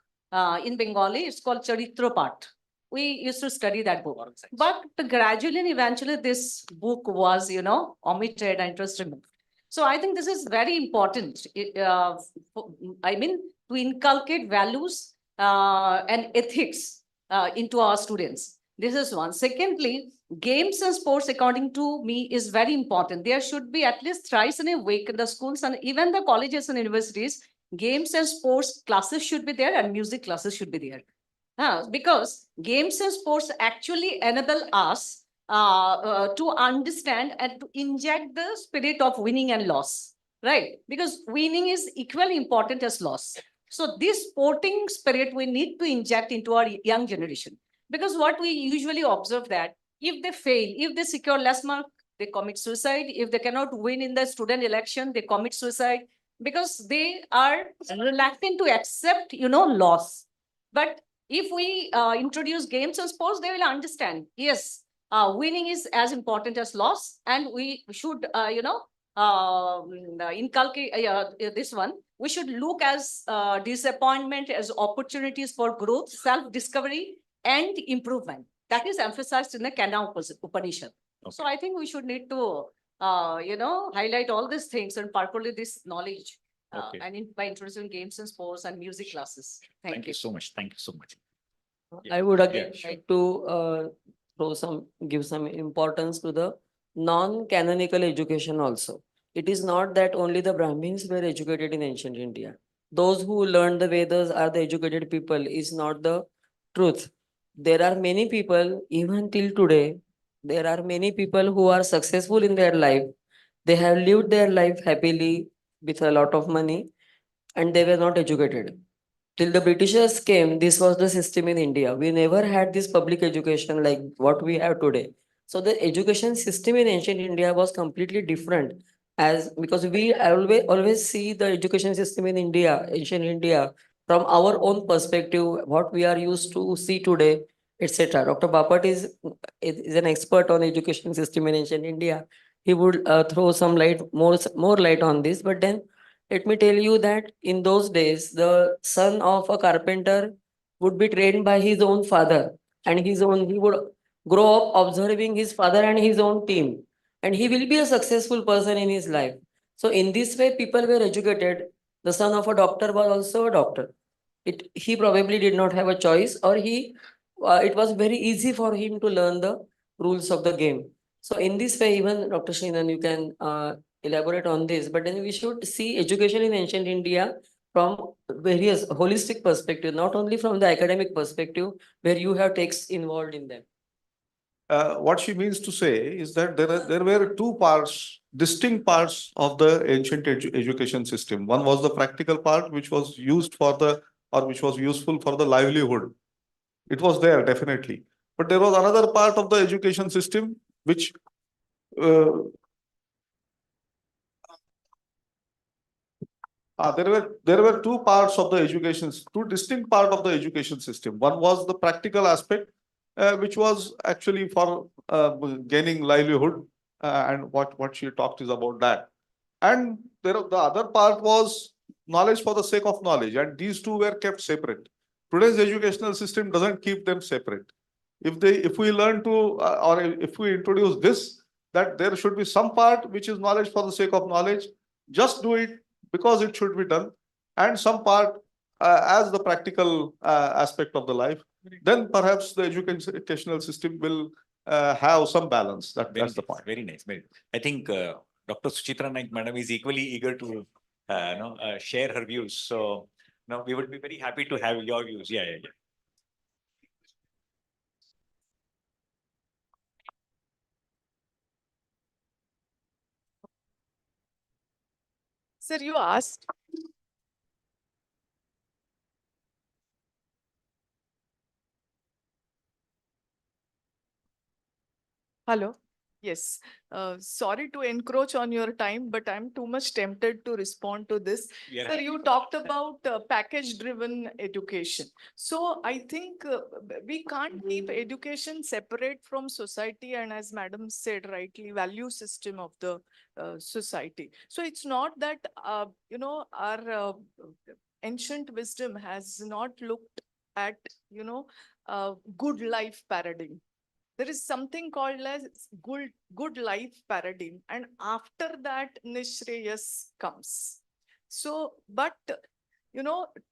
in Bengali, it's called Charitra Path. We used to study that book. But gradually and eventually this book was, omitted and it was removed. So I think this is very important. I mean, to inculcate values and ethics into our students. This is one. Secondly, games and sports, according to me, is very important. There should be at least thrice in a week in the schools and even the colleges and universities. Games and sports classes should be there and music classes should be there. Because games and sports actually enable us to understand and to inject the spirit of winning and loss, right? Because winning is equally important as loss. So this sporting spirit we need to inject into our young generation. Because what we usually observe that if they fail, if they secure less mark, they commit suicide. If they cannot win in the student election, they commit suicide because they are reluctant to accept, loss. But if we introduce games and sports, they will understand, yes, winning is as important as loss. And we should, inculcate this one. We should look as disappointment as opportunities for growth, self-discovery, and improvement. That is emphasized in the Kana Upanishad. Okay. So I think we should need to, highlight all these things and percolate this knowledge. Okay. By introducing games and sports and music classes. Thank you so much. Thank you so much. I would again sure. like to give some importance to the non-canonical education also. It is not that only the Brahmins were educated in ancient India. Those who learned the Vedas are the educated people is not the truth. There are many people, even till today, there are many people who are successful in their life. They have lived their life happily with a lot of money and they were not educated. Till the Britishers came, this was the system in India. We never had this public education like what we have today. So the education system in ancient India was completely different, as because we always see the education system in India, ancient India, from our own perspective, what we are used to see today, etc. Dr. Bapat is an expert on education system in ancient India. He would throw some light, more light on this. But then let me tell you that in those days, the son of a carpenter would be trained by his own father, and he would grow up observing his father and his own team, and he will be a successful person in his life. So in this way, people were educated. The son of a doctor was also a doctor. He probably did not have a choice, or it was very easy for him to learn the rules of the game. So in this way, even Dr. Shrinan, you can elaborate on this, but then we should see education in ancient India from various holistic perspective, not only from the academic perspective, where you have texts involved in them. What she means to say is that there were two parts, distinct parts of the ancient education system. One was the practical part, which was used which was useful for the livelihood. It was there definitely, but there was another part of the education system which there were two parts of the education, two distinct part of the education system. One was the practical aspect, which was actually for gaining livelihood, and what she talked is about that. And the other part was knowledge for the sake of knowledge, and these two were kept separate. Today's educational system doesn't keep them separate. If we learn to, or if we introduce this, that there should be some part which is knowledge for the sake of knowledge, just do it because it should be done, and some part as the practical aspect of the life, then perhaps the educational system will have some balance. That's the point. Very nice. I think Dr. Suchitra Naik Madam is equally eager to share her views. So no, we would be very happy to have your views. Yeah. Sir, you asked. Hello. Yes. Sorry to encroach on your time, but I'm too much tempted to respond to this. Yeah. Sir, you talked about package-driven education. So I think we can't keep education separate from society, and as Madam said rightly, value system of the society. So it's not that our ancient wisdom has not looked at good life paradigm. There is something called as good life paradigm, and after that nishreyas comes. So but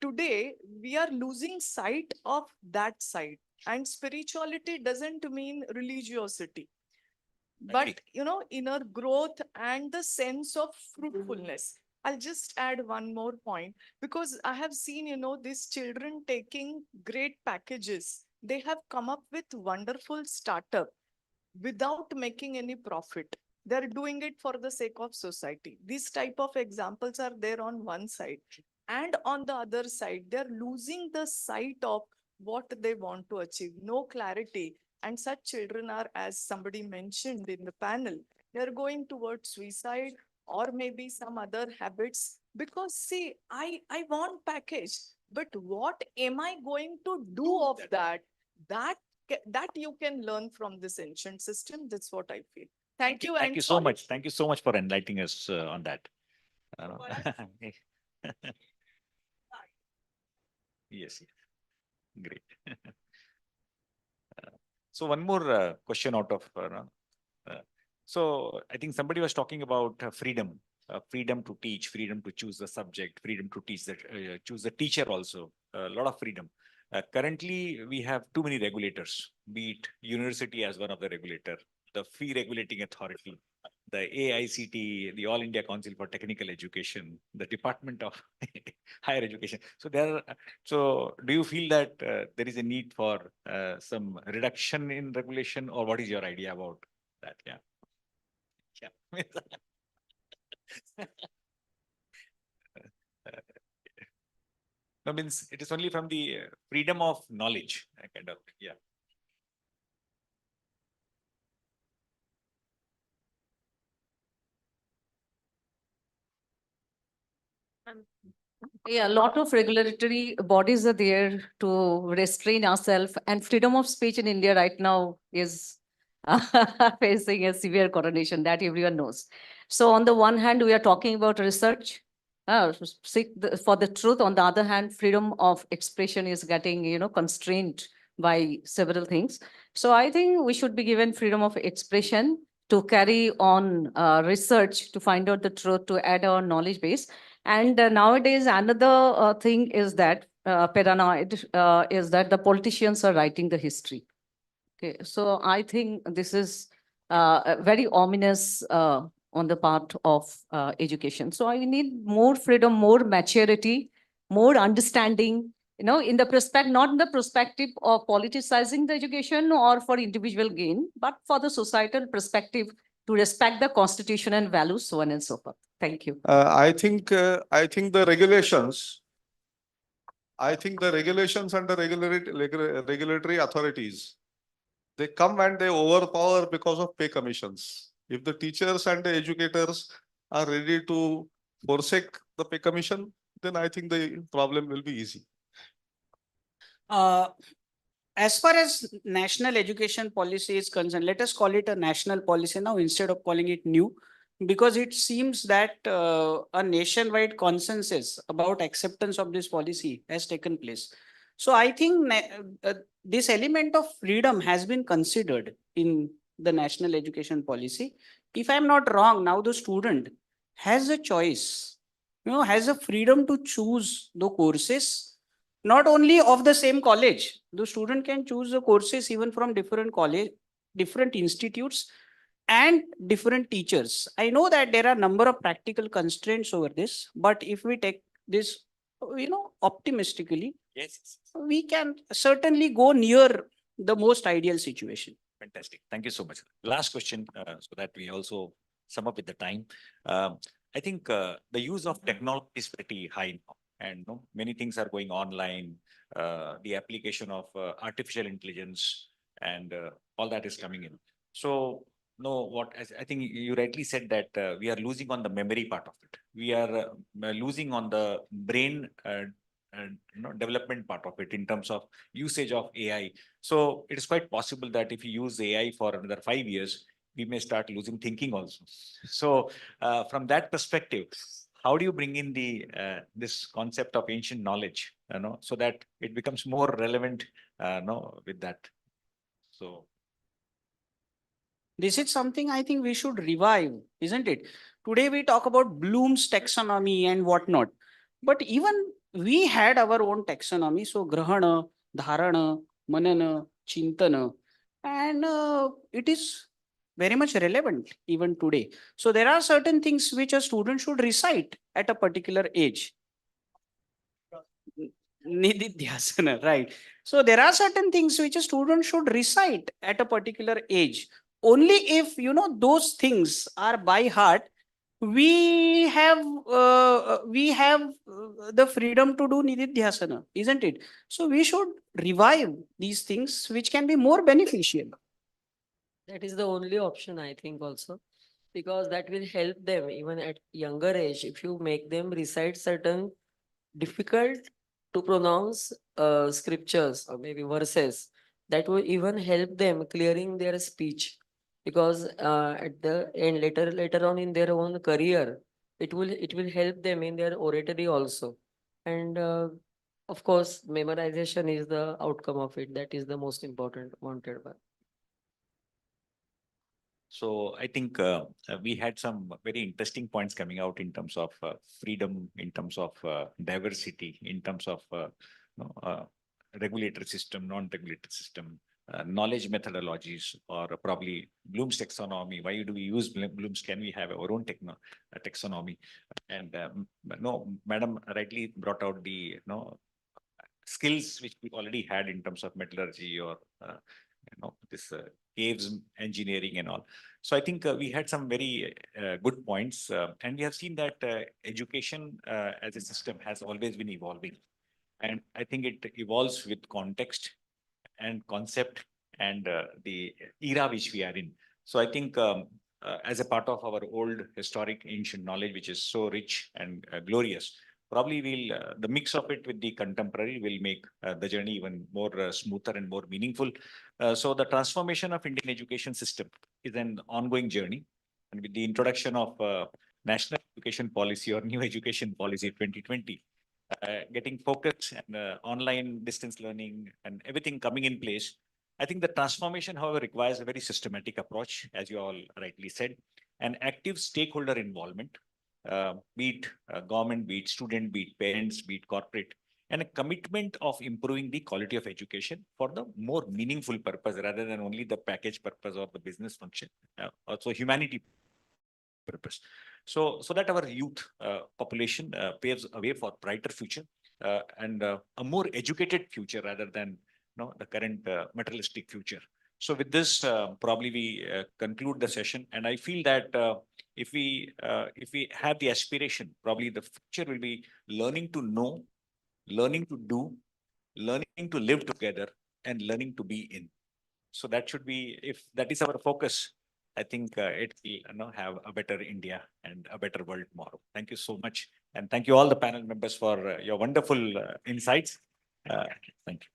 today we are losing sight of that side, and spirituality doesn't mean religiosity, but inner growth and the sense of fruitfulness. I'll just add one more point, because I have seen these children taking great packages. They have come up with wonderful startup without making any profit. They're doing it for the sake of society. These type of examples are there on one side, and on the other side they're losing the sight of what they want to achieve. No clarity. And such children are, as somebody mentioned in the panel, they're going towards suicide or maybe some other habits, because see, I want package, but what am I going to do of that? That you can learn from this ancient system. That's what I feel. Thank you. Thank you so much. Thank you so much for enlightening us on that. Yes. Great. So one more question out of so I think somebody was talking about freedom, freedom to teach, freedom to choose the subject, freedom to teach choose the teacher also, a lot of freedom. Currently, we have too many regulators, be it university as one of the regulator, the fee regulating authority, the AICT, the All India Council for Technical Education, the Department of Higher Education. So do you feel that there is a need for some reduction in regulation, or what is your idea about that? Yeah. No, means it is only from the freedom of knowledge, kind of, yeah. Yeah, a lot of regulatory bodies are there to restrain ourselves, and freedom of speech in India right now is facing a severe coronation that everyone knows. So on the one hand, we are talking about research, seek for the truth. On the other hand, freedom of expression is getting, constrained by several things. So I think we should be given freedom of expression to carry on research, to find out the truth, to add our knowledge base. And nowadays, another thing is that paranoid is that the politicians are writing the history. Okay, so I think this is very ominous on the part of education. So I need more freedom, more maturity, more understanding. In the not in the perspective of politicizing the education or for individual gain, but for the societal perspective to respect the constitution and values, so on and so forth. Thank you. I think the regulations. I think the regulations and the regulatory authorities, they come and they overpower because of pay commissions. If the teachers and the educators are ready to forsake the pay commission, then I think the problem will be easy. As far as national education policy is concerned, let us call it a national policy now instead of calling it new, because it seems that a nationwide consensus about acceptance of this policy has taken place. So I think this element of freedom has been considered in the national education policy. If I'm not wrong, now the student has a choice, has a freedom to choose the courses, not only of the same college. The student can choose the courses even from different college, different institutes, and different teachers. I know that there are number of practical constraints over this, but if we take this, optimistically, Yes. we can certainly go near the most ideal situation. Fantastic. Thank you so much. Last question, so that we also sum up with the time. I think the use of technology is pretty high now, and many things are going online. The application of artificial intelligence and all that is coming in. So, I think you rightly said that we are losing on the memory part of it. We are losing on the brain development part of it in terms of usage of AI. So it is quite possible that if you use AI for another 5 years, we may start losing thinking also. So from that perspective, how do you bring in the this concept of ancient knowledge, so that it becomes more relevant, with that? So this is something I think we should revive, isn't it? Today we talk about Bloom's taxonomy and whatnot, but even we had our own taxonomy. So grahana, dharana, manana, chintana, and it is very much relevant even today. So there are certain things which a student should recite at a particular age. Nididhyasana, right? So there are certain things which a student should recite at a particular age. Only if those things are by heart, we have the freedom to do nididhyasana, isn't it? So we should revive these things which can be more beneficial. That is the only option, I think, also, because that will help them even at younger age. If you make them recite certain difficult to pronounce scriptures or maybe verses, that will even help them clearing their speech, because at the end, later on in their own career, it will help them in their oratory also. And of course, memorization is the outcome of it. That is the most important wanted one. So I think we had some very interesting points coming out in terms of freedom, in terms of diversity, in terms of regulatory system, non-regulatory system, knowledge methodologies, or probably Bloom's taxonomy. Why do we use Bloom's? Can we have our own taxonomy? And no, Madam rightly brought out the skills which we already had in terms of metallurgy or this caves engineering and all. So I think we had some very good points, and we have seen that education as a system has always been evolving, and I think it evolves with context and concept and the era which we are in. So I think as a part of our old historic ancient knowledge, which is so rich and glorious, probably the mix of it with the contemporary will make the journey even more smoother and more meaningful. So the transformation of Indian education system is an ongoing journey, and with the introduction of National Education Policy or New Education Policy 2020, getting focused and online distance learning and everything coming in place, I think the transformation, however, requires a very systematic approach, as you all rightly said, and active stakeholder involvement, be it government, be it student, be it parents, be it corporate, and a commitment of improving the quality of education for the more meaningful purpose rather than only the package purpose or the business function, also humanity purpose. So that our youth population paves a way for brighter future and a more educated future rather than the current materialistic future. So with this, probably we conclude the session, and I feel that if we have the aspiration, probably the future will be learning to know, learning to do, learning to live together, and learning to be in. So that should be, if that is our focus, I think it will have a better India and a better world tomorrow. Thank you so much. And thank you all the panel members for your wonderful insights. Thank you.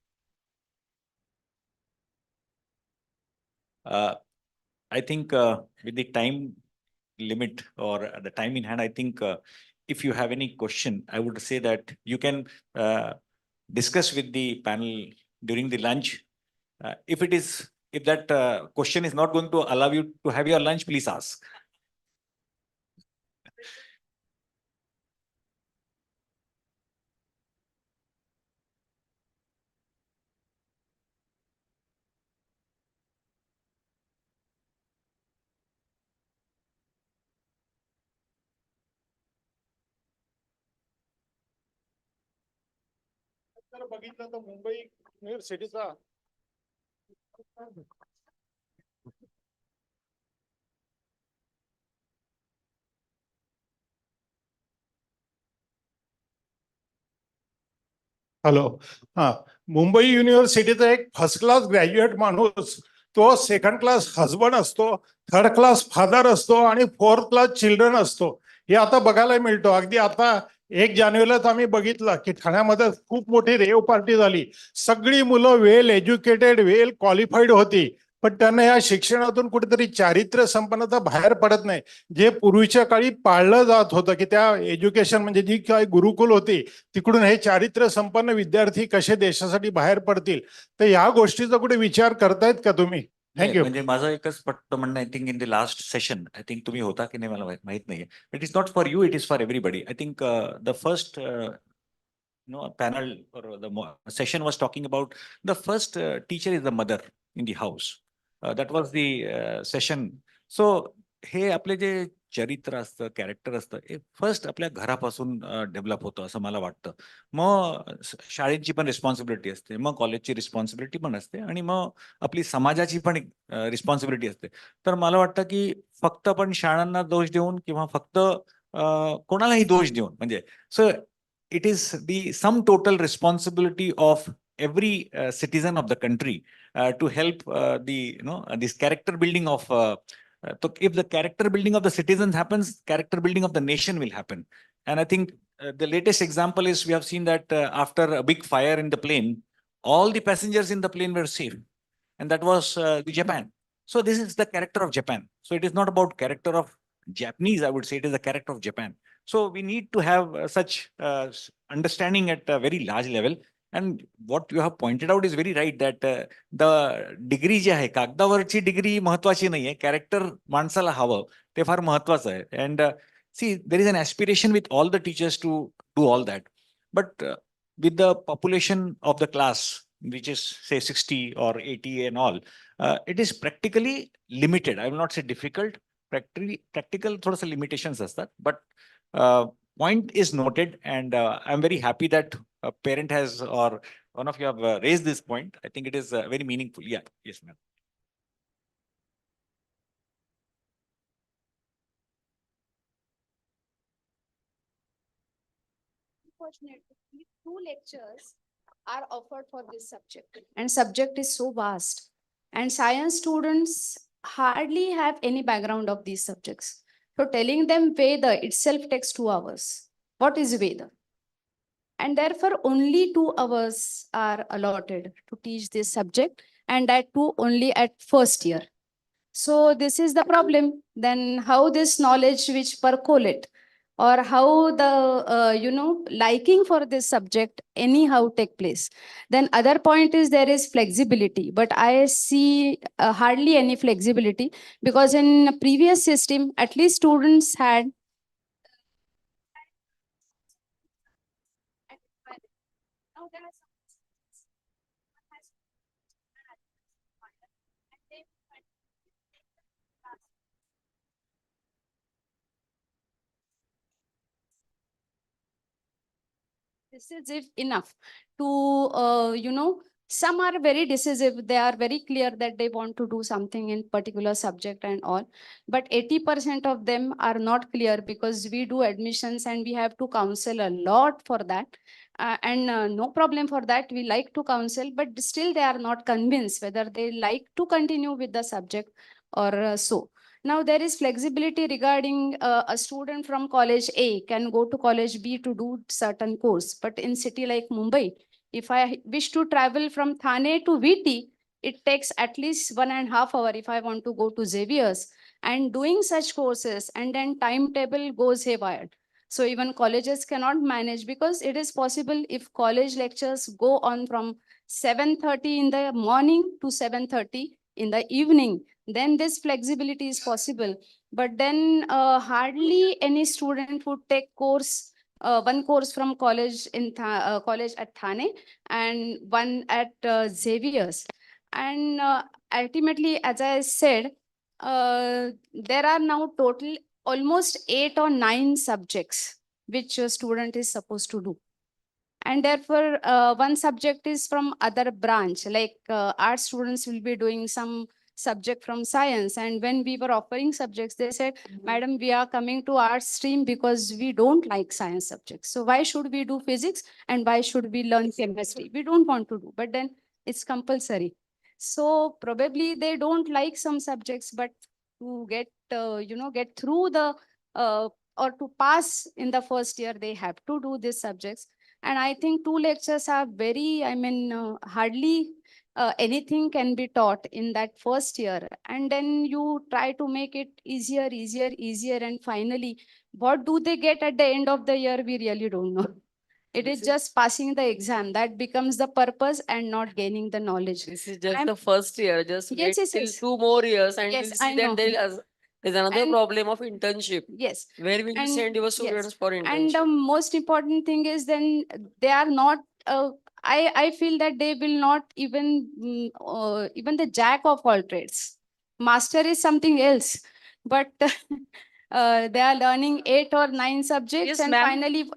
I think with the time limit or the time in hand, I think if you have any question, I would say that you can discuss with the panel during the lunch. If that question is not going to allow you to have your lunch, please ask. तर बघितलं तर Mumbai युनिव्हर्सिटीचा hello हा मुंबई युनिव्हर्सिटीचा एक first class graduate माणूस तो second class husband असतो, third class father असतो आणि फोर्थ क्लास चिल्ड्रन असतो. हे आता बघायला मिळतो. अगदी आता 1 जानेवारीला आम्ही बघितलं की ठाण्यामध्ये खूप मोठी रेव पार्टी झाली. सगळी मुलं वेल एज्युकेटेड वेल क्वालिफाईड होती, पण त्यांना या शिक्षणातून कुठेतरी चारित्र्य संपन्नता बाहेर पडत नाही. जे पूर्वीच्या काळी पाळलं जात होतं की त्या एज्युकेशन म्हणजे जी काही गुरुकुल होती तिकडून हे चारित्र्य संपन्न विद्यार्थी कसे देशासाठी बाहेर पडतील, तर या गोष्टीचा कुठे विचार करतायत का तुम्ही? थँक्यू. म्हणजे माझं एकच पटतं म्हणणं, I think in the last session, I think तुम्ही होता की नाही मला माहित नाहीये. It is not for you, it is for everybody. I think the first panel or the session was talking about the first teacher is the mother in the house. That was the session. So हे आपले जे चरित्र असतं, character असतं, हे first आपल्या घरापासून develop होतं असं मला वाटतं. मग शाळेची पण रिस्पॉन्सिबिलिटी असते, मग कॉलेजची रिस्पॉन्सिबिलिटी पण असते आणि मग आपली समाजाची पण एक रिस्पॉन्सिबिलिटी असते. तर मला वाटतं की फक्त पण शाळांना दोष देऊन किंवा फक्त कोणालाही दोष देऊन म्हणजे सो it is the sum total responsibility of every citizen of the country to help this character building of so if the character building of the citizens happens, character building of the nation will happen. And I think the latest example is we have seen that after a big fire in the plane, all the passengers in the plane were safe, and that was the Japan. So this is the character of Japan. So it is not about character of Japanese, I would say it is the character of Japan. So we need to have such understanding at a very large level. And what you have pointed out is very right that the degree जी आहे कागदावरची degree महत्वाची नाहीये, character माणसाला हवं ते फार महत्वाचं आहे. And see, there is an aspiration with all the teachers to do all that. But with the population of the class, which is say 60 or 80 and all, it is practically limited. I will not say difficult. Practical थोडंसं limitations असतात, but point is noted, and I'm very happy that a parent has or one of you have raised this point. I think it is very meaningful. Yeah, yes, ma'am. Unfortunately, 2 lectures are offered for this subject, and subject is so vast, and science students hardly have any background of these subjects. So telling them Veda itself takes 2 hours. What is Veda? And therefore only 2 hours are allotted to teach this subject, and that too only at first year. So this is the problem. Then how this knowledge which percolate, or how the liking for this subject anyhow take place. Then other point is there is flexibility, but I see hardly any flexibility, because in previous system at least students had now there are some decisive enough to some are very decisive, they are very clear that they want to do something in particular subject and all, but 80% of them are not clear, because we do admissions and we have to counsel a lot for that, and no problem for that, we like to counsel, but still they are not convinced whether they like to continue with the subject or so. Now there is flexibility regarding a student from college A can go to college B to do certain course. But in city like Mumbai, if I wish to travel from Thane to VT, it takes at least 1.5 hours if I want to go to Xavier's, and doing such courses, and then timetable goes haywire. So even colleges cannot manage, because it is possible if college lectures go on from 7:30 in the morning to 7:30 in the evening, then this flexibility is possible. But then hardly any student would take one course from college college at Thane and one at Xavier's. And ultimately, as I said, there are now total almost 8 or 9 subjects which a student is supposed to do. And therefore, one subject is from other branch, like art students will be doing some subject from science. And when we were offering subjects, they said, Madam, we are coming to art stream because we don't like science subjects. So why should we do physics and why should we learn chemistry? We don't want to do, but then it's compulsory. So probably they don't like some subjects, but to get, get through the, or to pass in the first year, they have to do these subjects. And I think 2 lectures are very, hardly anything can be taught in that first year. And then you try to make it easier, easier, easier. And finally, what do they get at the end of the year? We really don't know. It is just passing the exam. That becomes the purpose and not gaining the knowledge. This is just the first year. Just Yes, wait yes, till yes. 2 more years and Yes, we'll see I that know. there's another And- problem of internship. Yes. Where will you And- send your yes. students for And internship? the most important thing is then they are not, I feel that they will not even, even the jack of all trades. Master is something else, but they are learning 8 or 9 subjects. Yes, And ma'am. finally,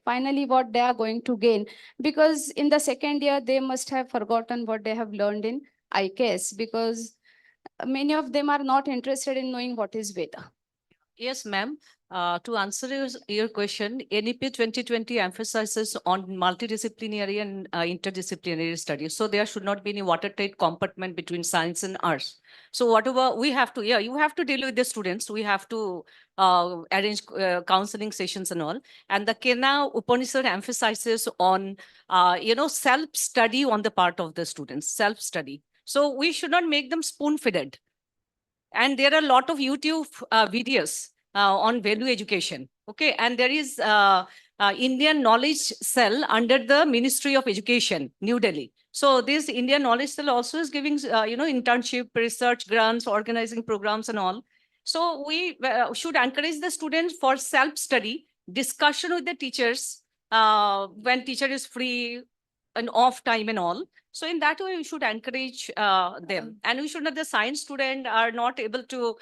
finally what they are going to gain, because in the second year, they must have forgotten what they have learned in IKS, because many of them are not interested in knowing what is Veda. Yes, ma'am. To answer your question, NEP 2020 emphasizes on multidisciplinary and interdisciplinary studies. So there should not be any watertight compartment between science and arts. So whatever we have to, you have to deal with the students. We have to arrange counseling sessions and all. And the Kena Upanishad emphasizes on, self-study on the part of the students, self-study. So we should not make them spoon-fed. And there are a lot of YouTube videos on value education. Okay, and there is Indian Knowledge Cell under the Ministry of Education, New Delhi. So this Indian Knowledge Cell also is giving, internship, research grants, organizing programs and all. So we should encourage the students for self-study, discussion with the teachers when teacher is free and off time and all. So in that way, we should encourage them. And we should not, the science student are not able to,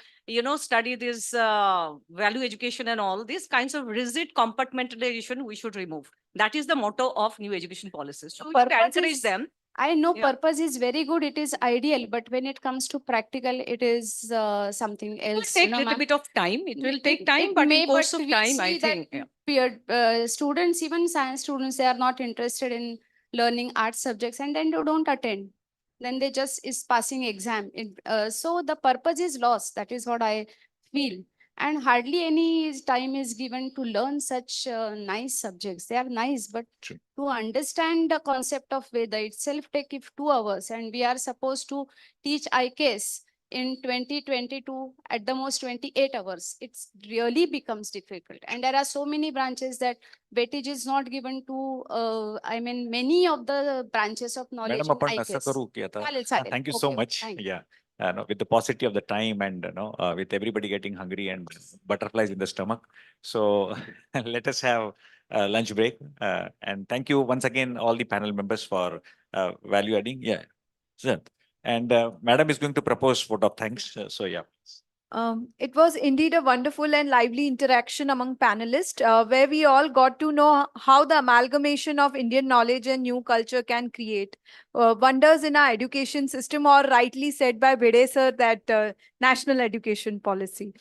study this value education and all these kinds of rigid compartmentalization we should remove. That is the motto of new education policies. So we should Purpose encourage is- them. I know Yeah. purpose is very good. It is ideal, but when it comes to practical, it is something It will else. take a little ma'am. bit of time. It will take It- time, it but may, in course but of we time, I see that think. Yeah. students, even science students, they are not interested in learning art subjects, and then they don't attend. Then they just is passing exam. So the purpose is lost. That is what I feel. And hardly any time is given to learn such nice subjects. They are nice, but to understand the concept of Veda itself take if 2 hours, and we are supposed to teach IKS in 2022 at the most 28 hours. It's really becomes difficult. And there are so many branches that weightage is not given to, many of the branches of knowledge madam in आपण असं IKS. करू की आता चालेल, चालेल. Thank you so Okay, much thank you. या with the paucity of the time and with everybody getting hungry and butterflies in the stomach, so let us have a lunch break, and thank you once again all the panel members for value adding. Yeah, sure. And madam is going to propose vote of thanks, so yeah. It was indeed a wonderful and lively interaction among panelists, where we all got to know how the amalgamation of Indian knowledge and new culture can create wonders in our education system, or rightly said by Bide sir, that national education policy,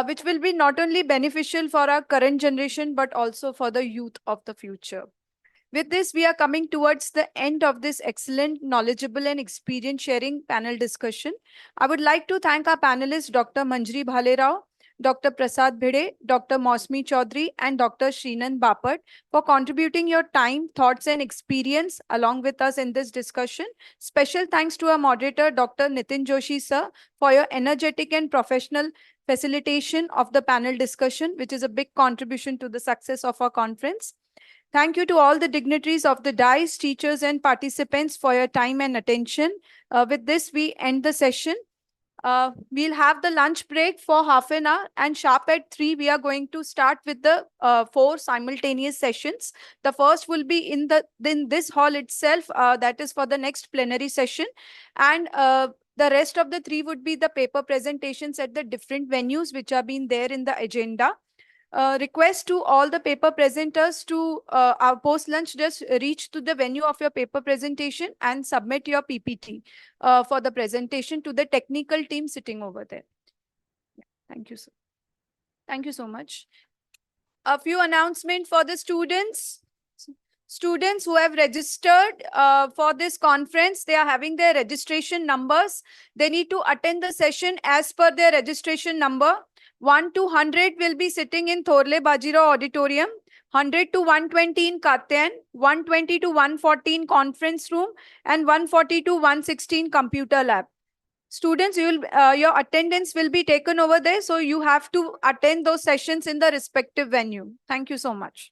which will be not only beneficial for our current generation, but also for the youth of the future. With this, we are coming towards the end of this excellent, knowledgeable and experience sharing panel discussion. I would like to thank our panelists, Dr. Manjari Bhalerao, Dr. Prasad Bhide, Dr. Mausmi Chaudhary, and Dr. Srinand Bapat for contributing your time, thoughts, and experience along with us in this discussion. Special thanks to our moderator, Dr. Nitin Joshi, sir, for your energetic and professional facilitation of the panel discussion, which is a big contribution to the success of our conference. Thank you to all the dignitaries of the dais, teachers, and participants for your time and attention. With this, we end the session. We'll have the lunch break for half an hour, and sharp at 3, we are going to start with the 4 simultaneous sessions. The first will be in this hall itself, that is for the next plenary session. And the rest of the 3 would be the paper presentations at the different venues which are being there in the agenda. request to all the paper presenters to our post lunch just reach to the venue of your paper presentation and submit your PPT for the presentation to the technical team sitting over there. Yeah, thank you, sir. Thank you so much. A few announcements for the students. Students who have registered for this conference, they are having their registration numbers. They need to attend the session as per their registration number. 1 to 100 will be sitting in Thorle Bajira Auditorium, 100 to 120 in Katyan, 120 to 114 conference room, and 140 to 116 computer lab. Students, your attendance will be taken over there, so you have to attend those sessions in the respective venue. Thank you so much.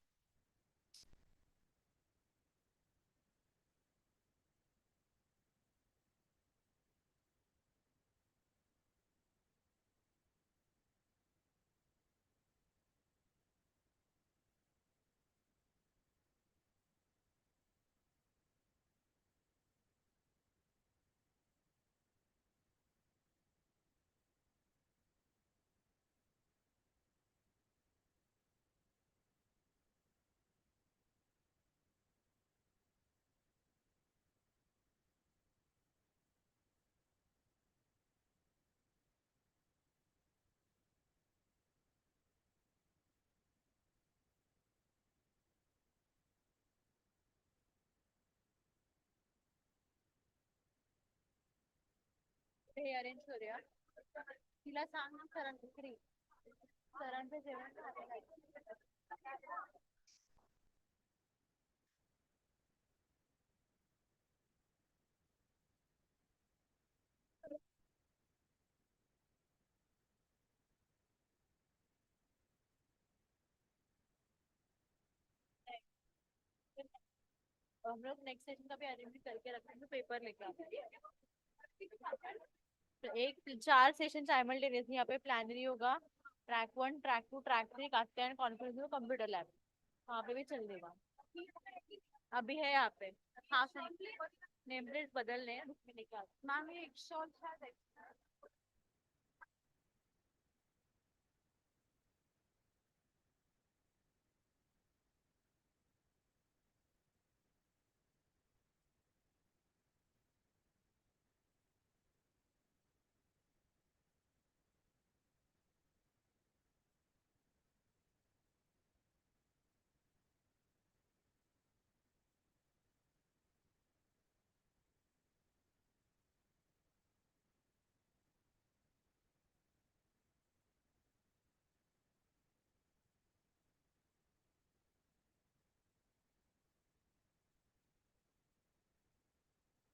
हे arrange करूया तिला सांग ना सरांकडे सरांचं जेवण झालेलं आहे. हम लोग नेक्स्ट सेशन का भी अरेंज करके रखेंगे पेपर लेकर तो एक 4 सेशन साइमल्टेनियसली यहाँ पे प्लानरी होगा ट्रैक 1 ट्रैक 2 ट्रैक 3 काटते हैं कॉन्फ्रेंस में कंप्यूटर लैब वहाँ पे भी चल देगा अभी है यहाँ पे हाँ नेम प्लेट बदलने हैं उसमें लेकर मैम ये एक शॉर्ट है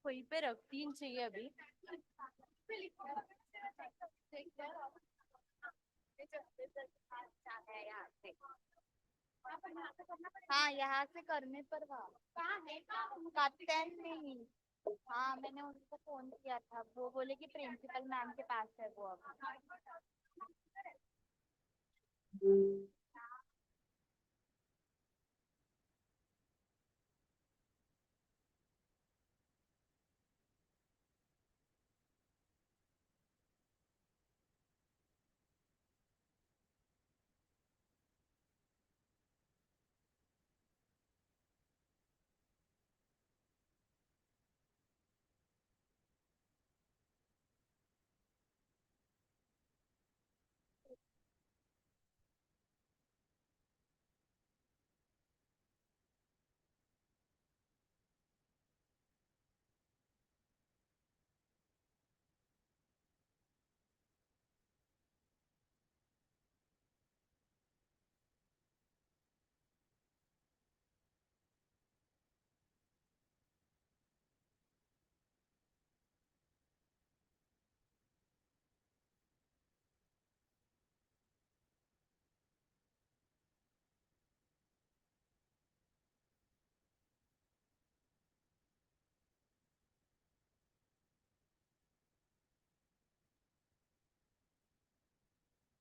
वहीं पे रख 3 चाहिए अभी हाँ यहाँ से करने पर कात्यायन नहीं हाँ मैंने उनको फोन किया था वो बोले कि प्रिंसिपल मैम के पास है वो अब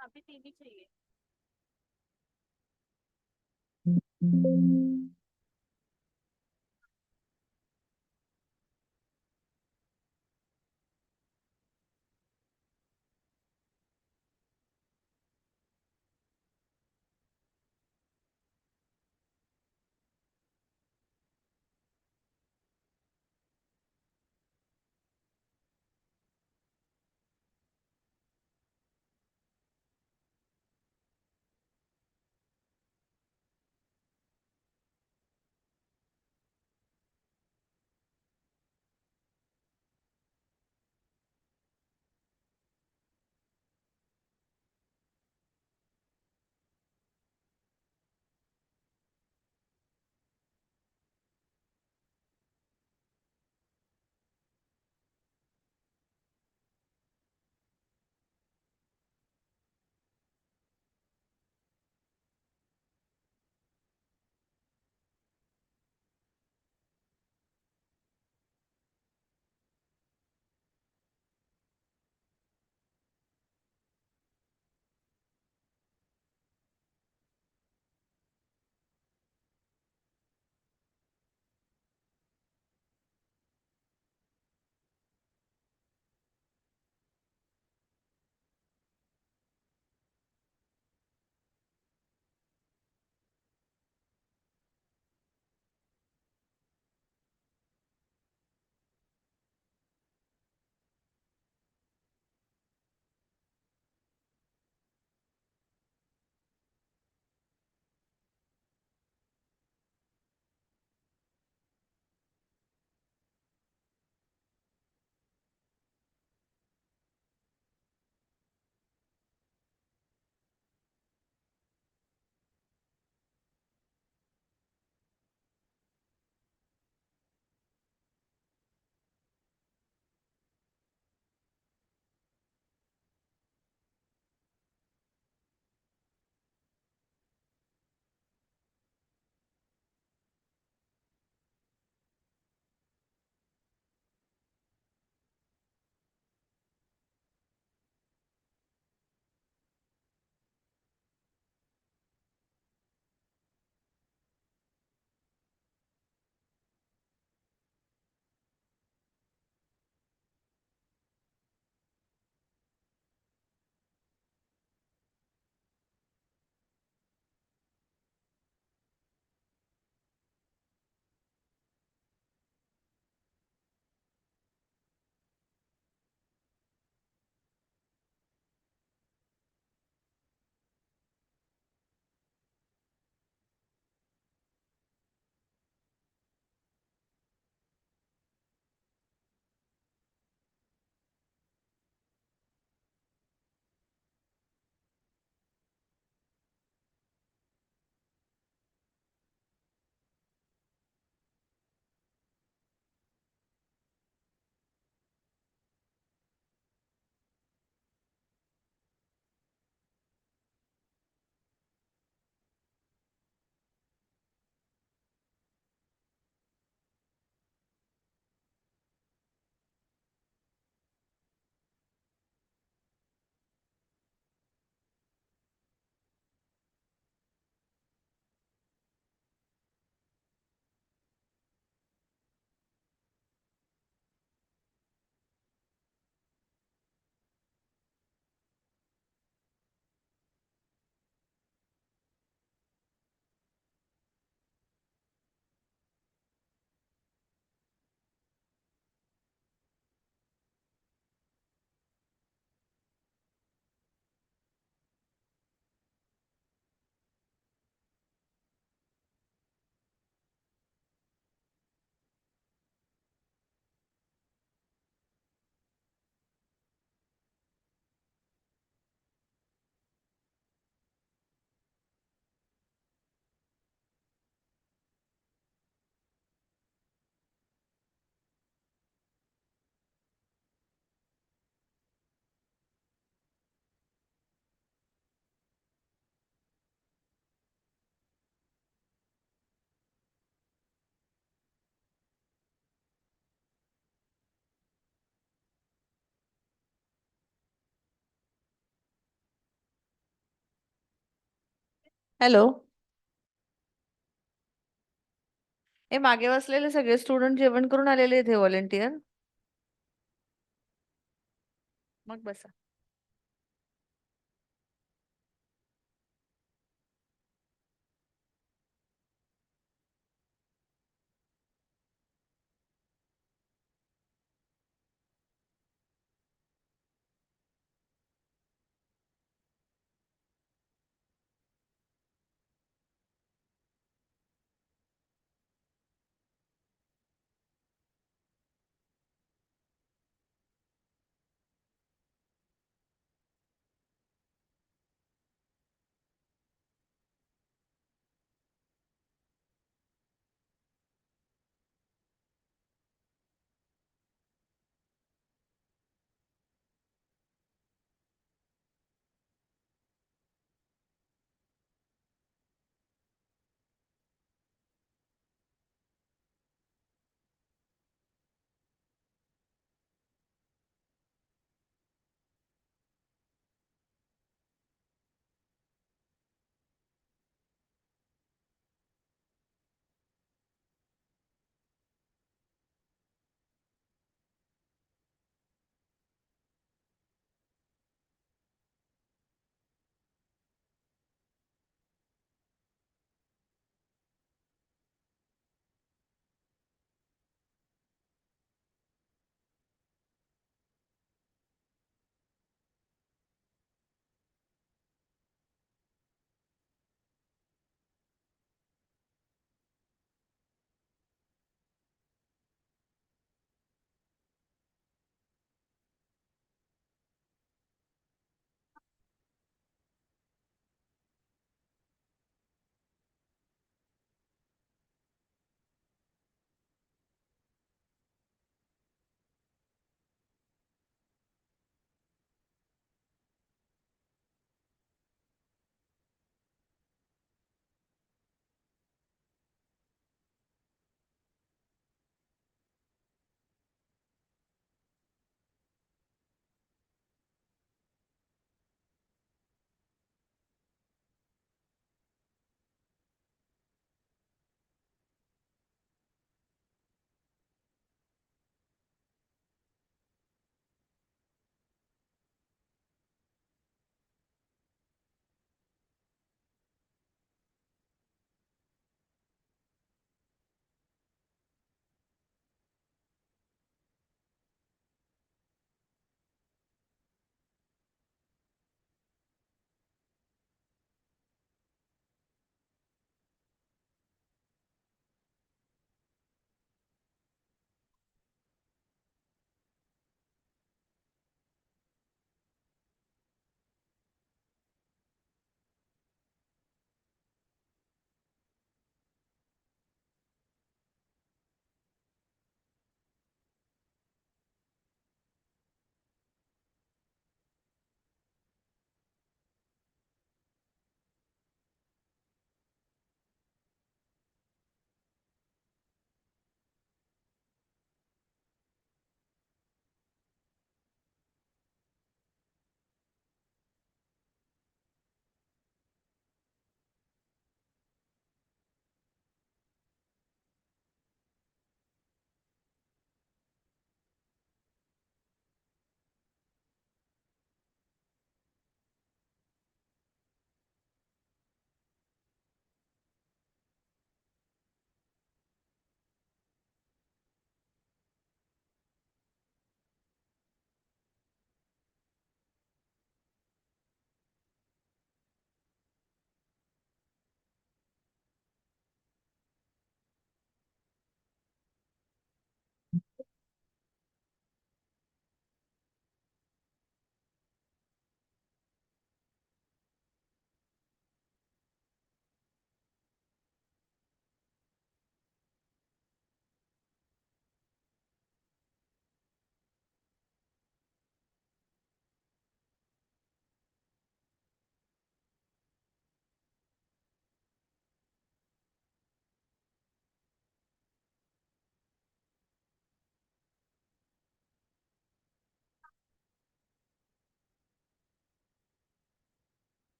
अभी 3 ही चाहिए हॅलो. हे मागे बसलेले सगळे स्टुडंट जेवण करून आलेले आहेत हे व्हॉलेंटियर. मग बसा.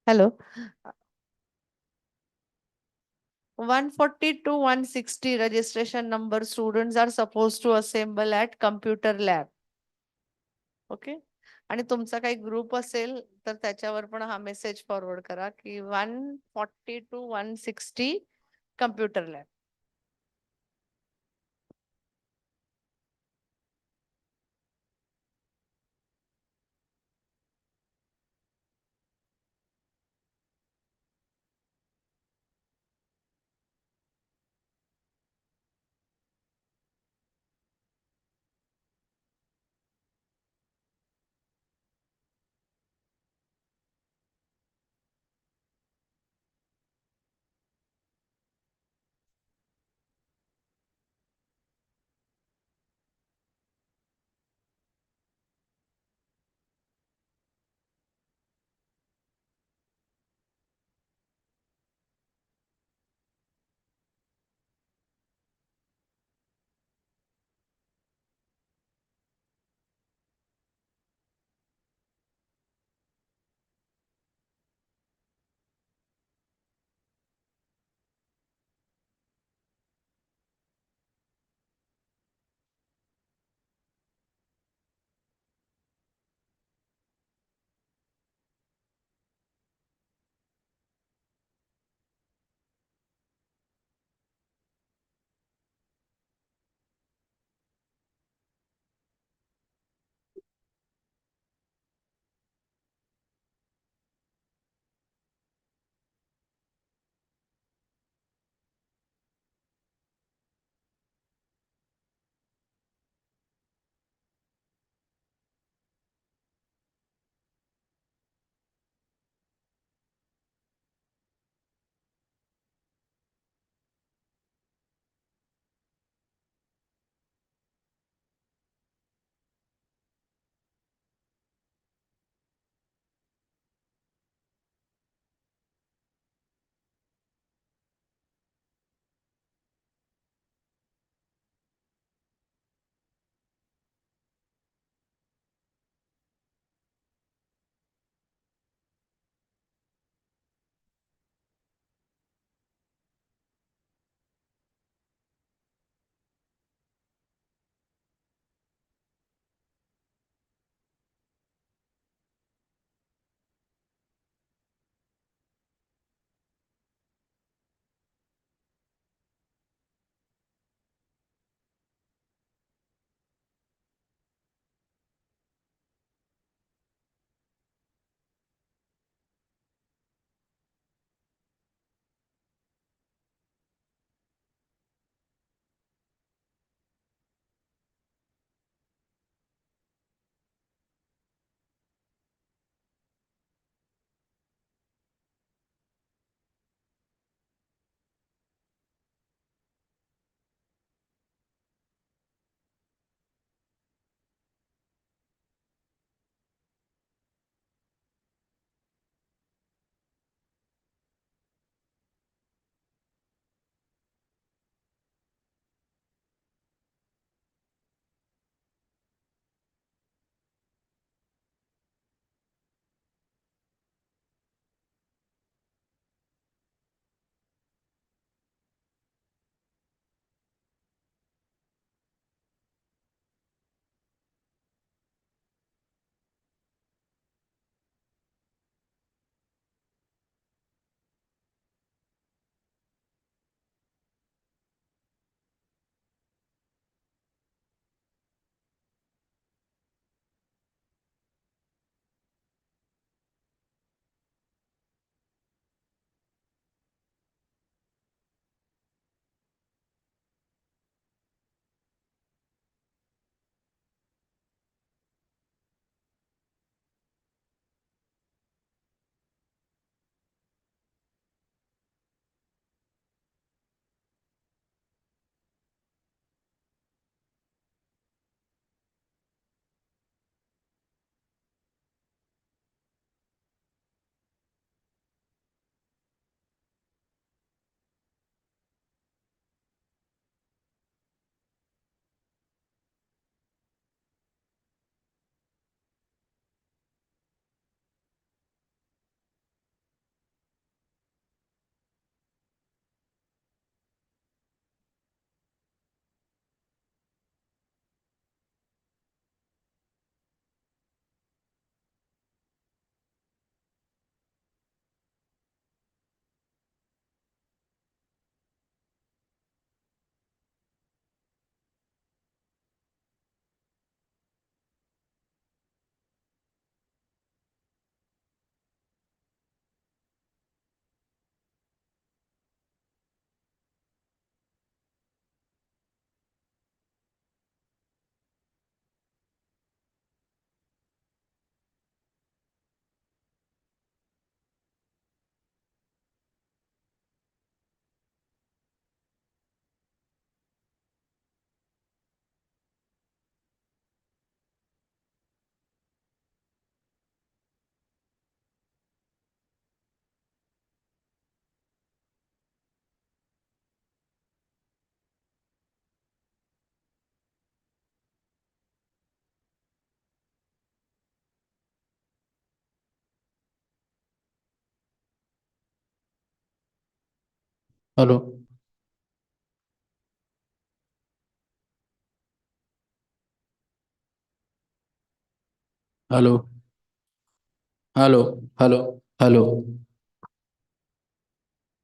Hello. 140 to 160 registration number students are supposed to assemble at computer lab. Okay आणि तुमचा काही ग्रुप असेल तर त्याच्यावर पण हा मेसेज फॉरवर्ड करा की 140 to 160 computer lab. Hello hello hello hello hello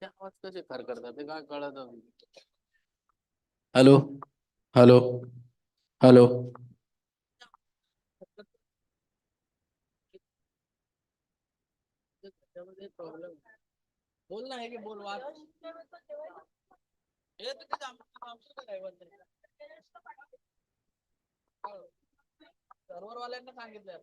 आवाज कसे खर करतात ते काय कळत हेलो हेलो हेलो प्रॉब्लेम बोल ना आहे की बोल वाच हे तर किती आमचं काय सर्व्हरवाल्यांना सांगितलं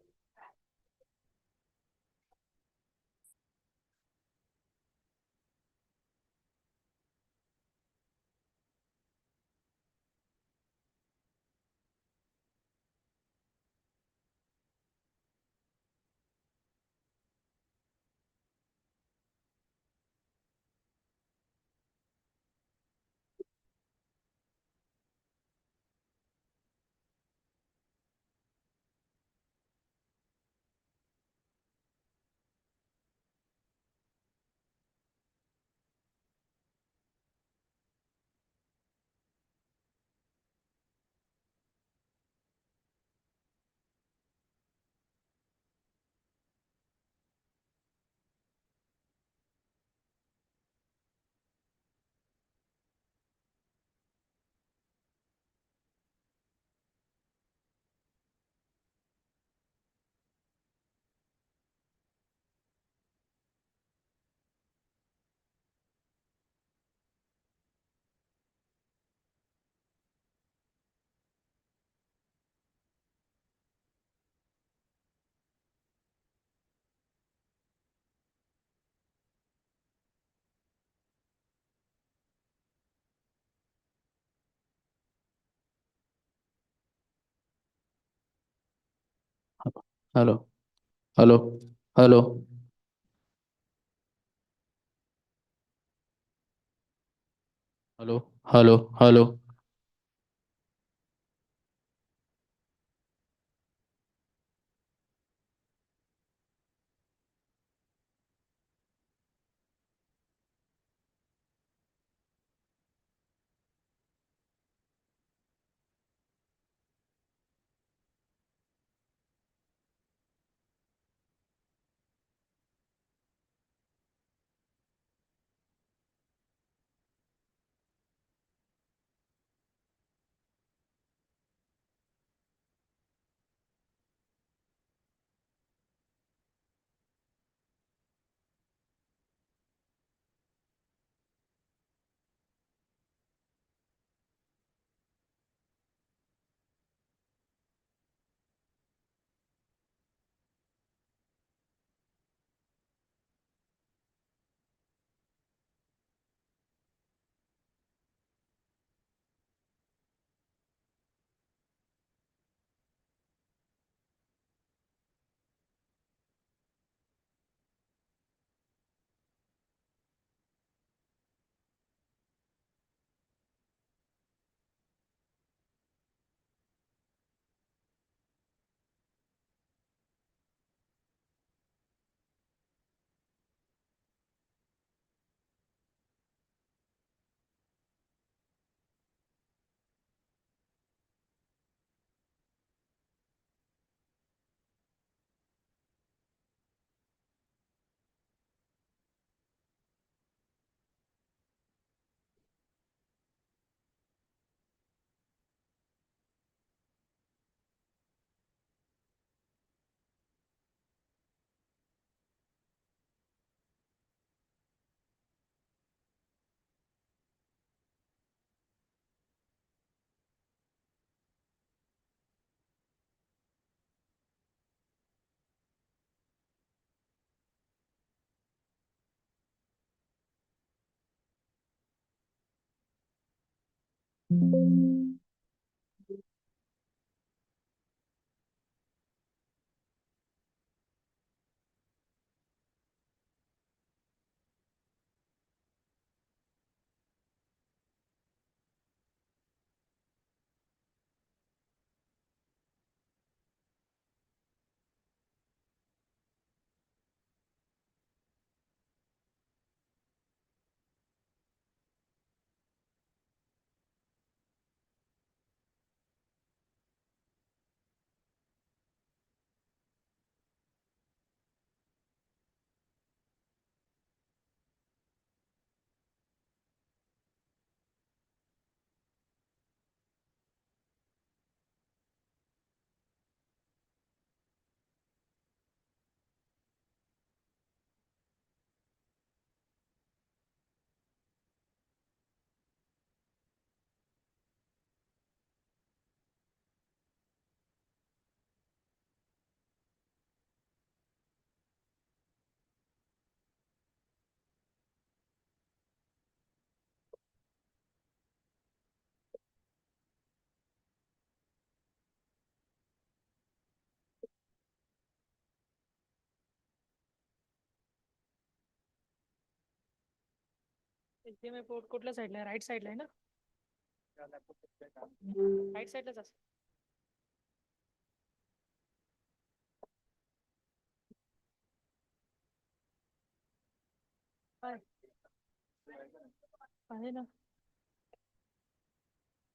hello hello hello hello hello hello HDMI port कुठल्या साईडला आहे? राईट साईडला आहे ना? राईट साईडलाच असं. आहे ना.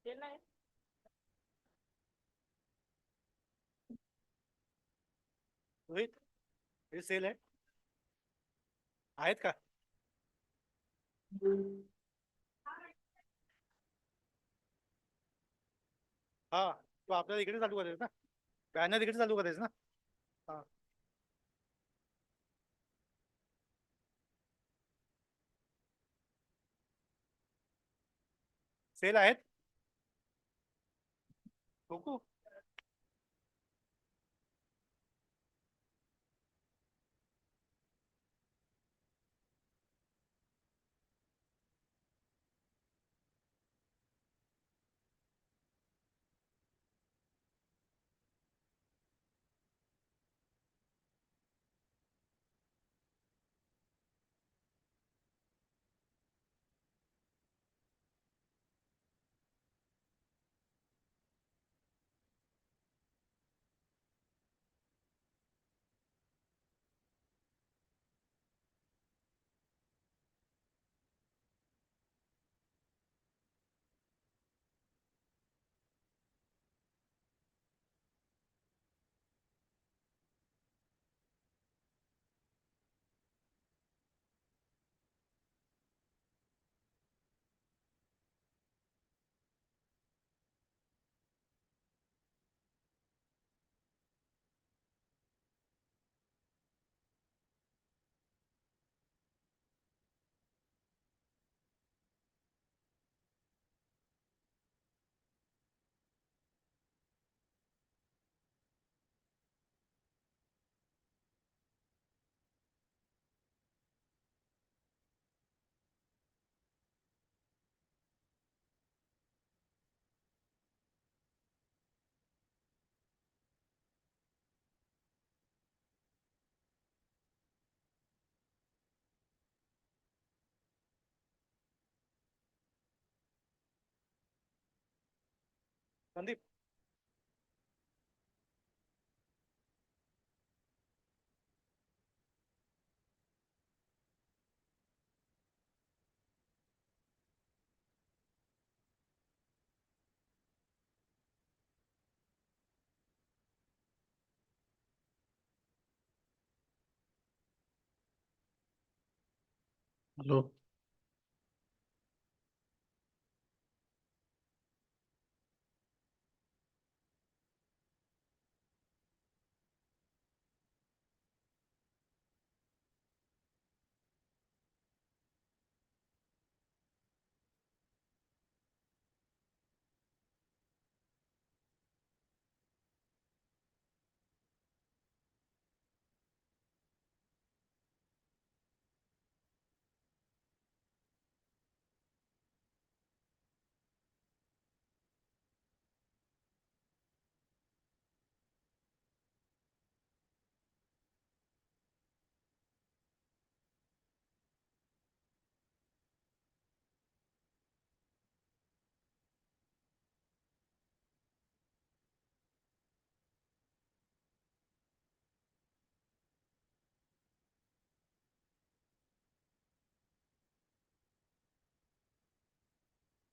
तेल नाही. रोहित हे सेल आहे आहेत का? हा तू आपल्याला इकडे चालू करायचं ना, बॅनर इकडे चालू करायचं ना. हा सेल आहेत बघू. Sandeep hello.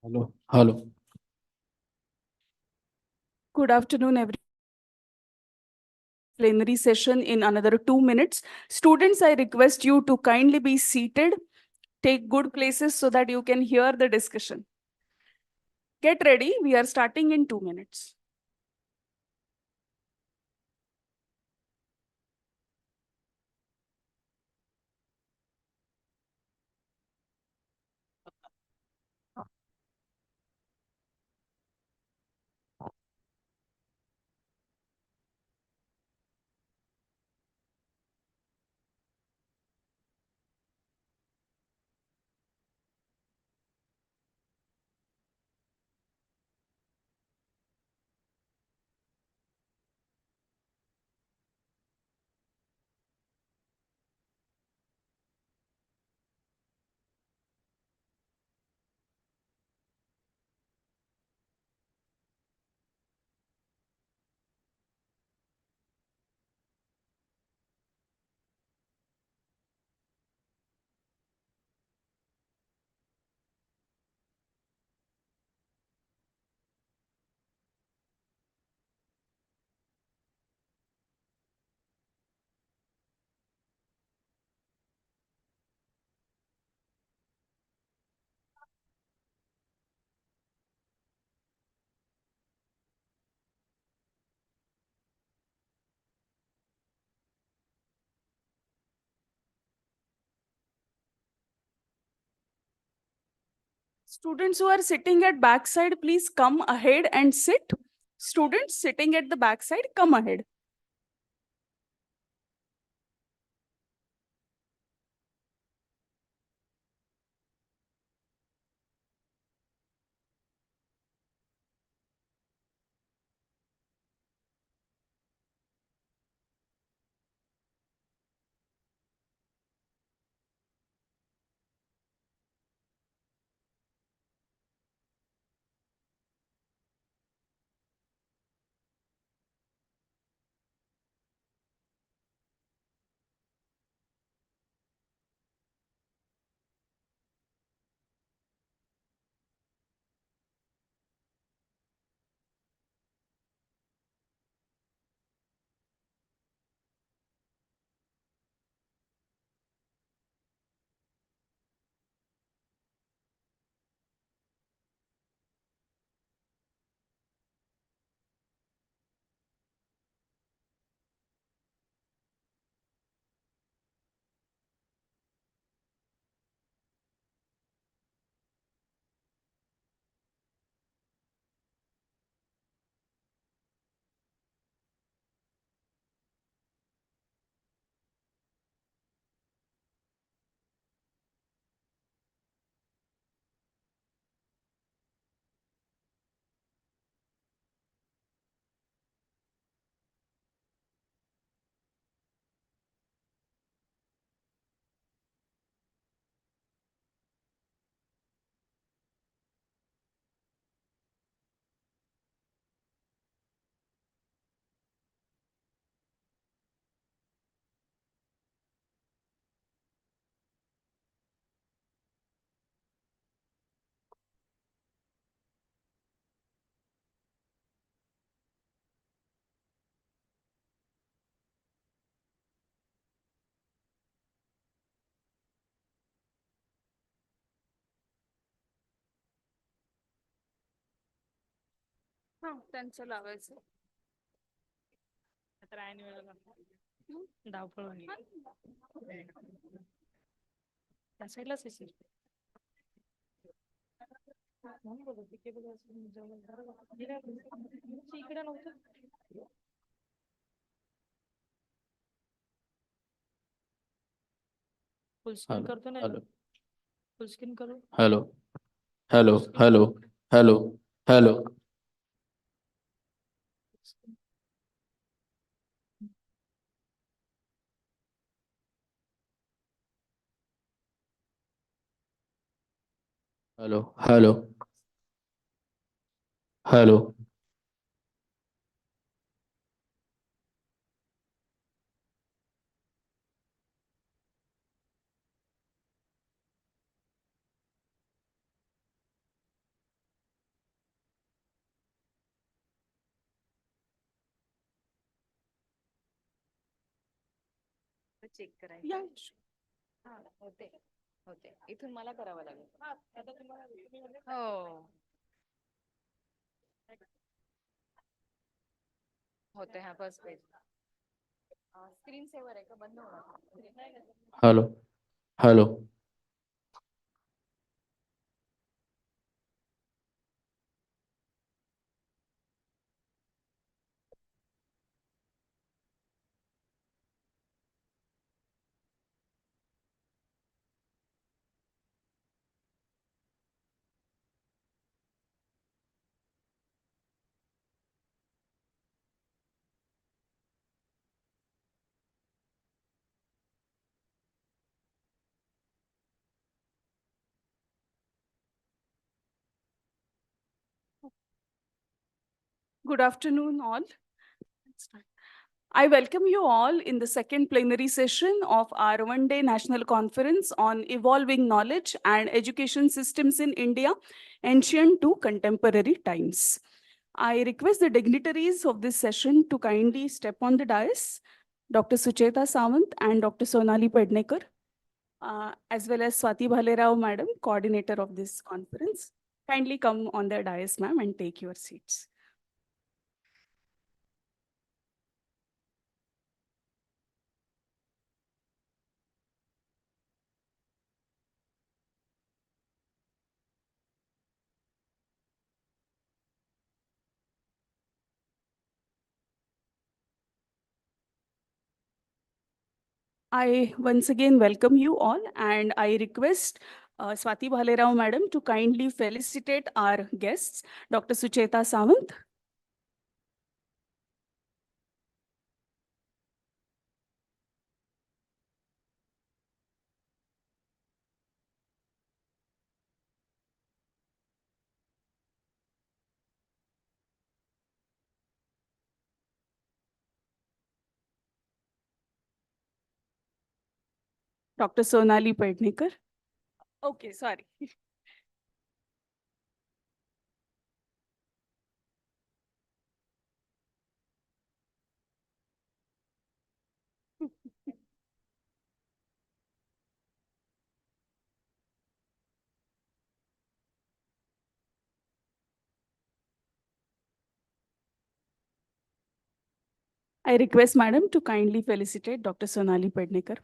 Hello, hello. Good afternoon, everyone. Plenary session in another 2 minutes. Students, I request you to kindly be seated, take good places so that you can hear the discussion. Get ready, we are starting in 2 minutes. Students who are sitting at backside, please come ahead and sit. Students sitting at the backside, come ahead. त्यांचं लावायचं. धावपळ त्या साईडलाच आहे sir. म्हणून बोलत होते, cable असं इकडे नव्हतं. फुल स्क्रीन Hello, करतो ना hello, फुल स्क्रीन करू. hello, hello, hello, hello, hello. Hello, hello, hello. Check करायचं. हा, होते होते इथून मला करावं लागेल. हो होते हा फर्स्ट पेज. स्क्रीन सेव्हर आहे का बंद होणार. Hello, hello. Good afternoon, all. I welcome you all in the second plenary session of our one-day national conference on evolving knowledge and education systems in India, ancient to contemporary times. I request the dignitaries of this session to kindly step on the dais, Dr. Sucheta Samant and Dr. Sonali Pednekar, as well as Swati Bhalerao, Madam, coordinator of this conference. Kindly come on the dais, ma'am, and take your seats. I once again welcome you all and I request Swati Bhalerao madam to kindly felicitate our guests, Dr. Sucheta Sawant. Dr. Sonali Pednekar. Okay, sorry. I request madam to kindly felicitate Dr. Sonali Pednekar.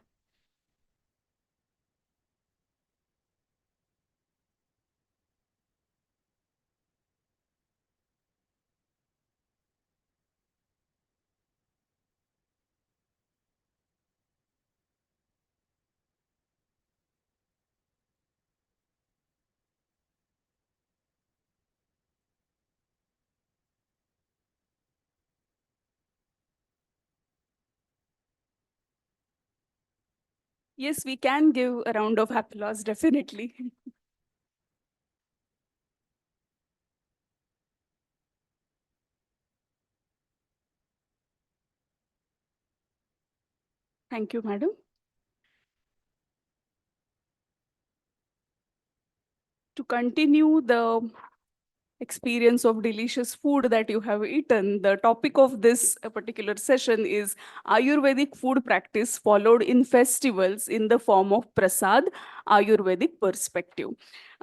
Yes, we can give a round of applause, definitely. Thank you, madam. To continue the experience of delicious food that you have eaten, the topic of this particular session is Ayurvedic food practice followed in festivals in the form of prasad, Ayurvedic perspective.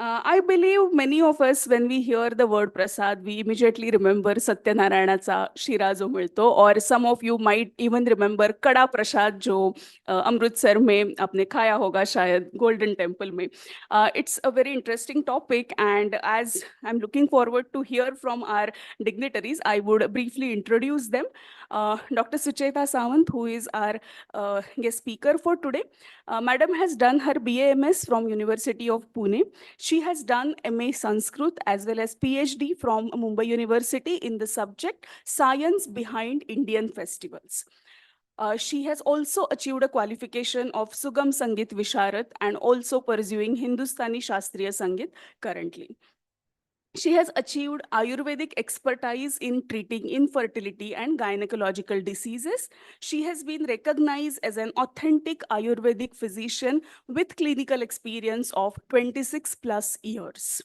I believe many of us, when we hear the word prasad, we immediately remember Satyanarayanacha Shira jo milto, or some of you might even remember Kada Prasad jo Amritsar mein apne khaya hoga shayad Golden Temple mein. It's a very interesting topic, and as I'm looking forward to hear from our dignitaries, I would briefly introduce them. Dr. Sucheta Sawant, who is our guest speaker for today. Madam has done her BAMS from University of Pune. She has done MA Sanskrit as well as PhD from Mumbai University in the subject Science Behind Indian Festivals. She has also achieved a qualification of Sugam Sangeet Visharat and also pursuing Hindustani Shastriya Sangeet currently. She has achieved Ayurvedic expertise in treating infertility and gynecological diseases. She has been recognized as an authentic Ayurvedic physician with clinical experience of 26 plus years.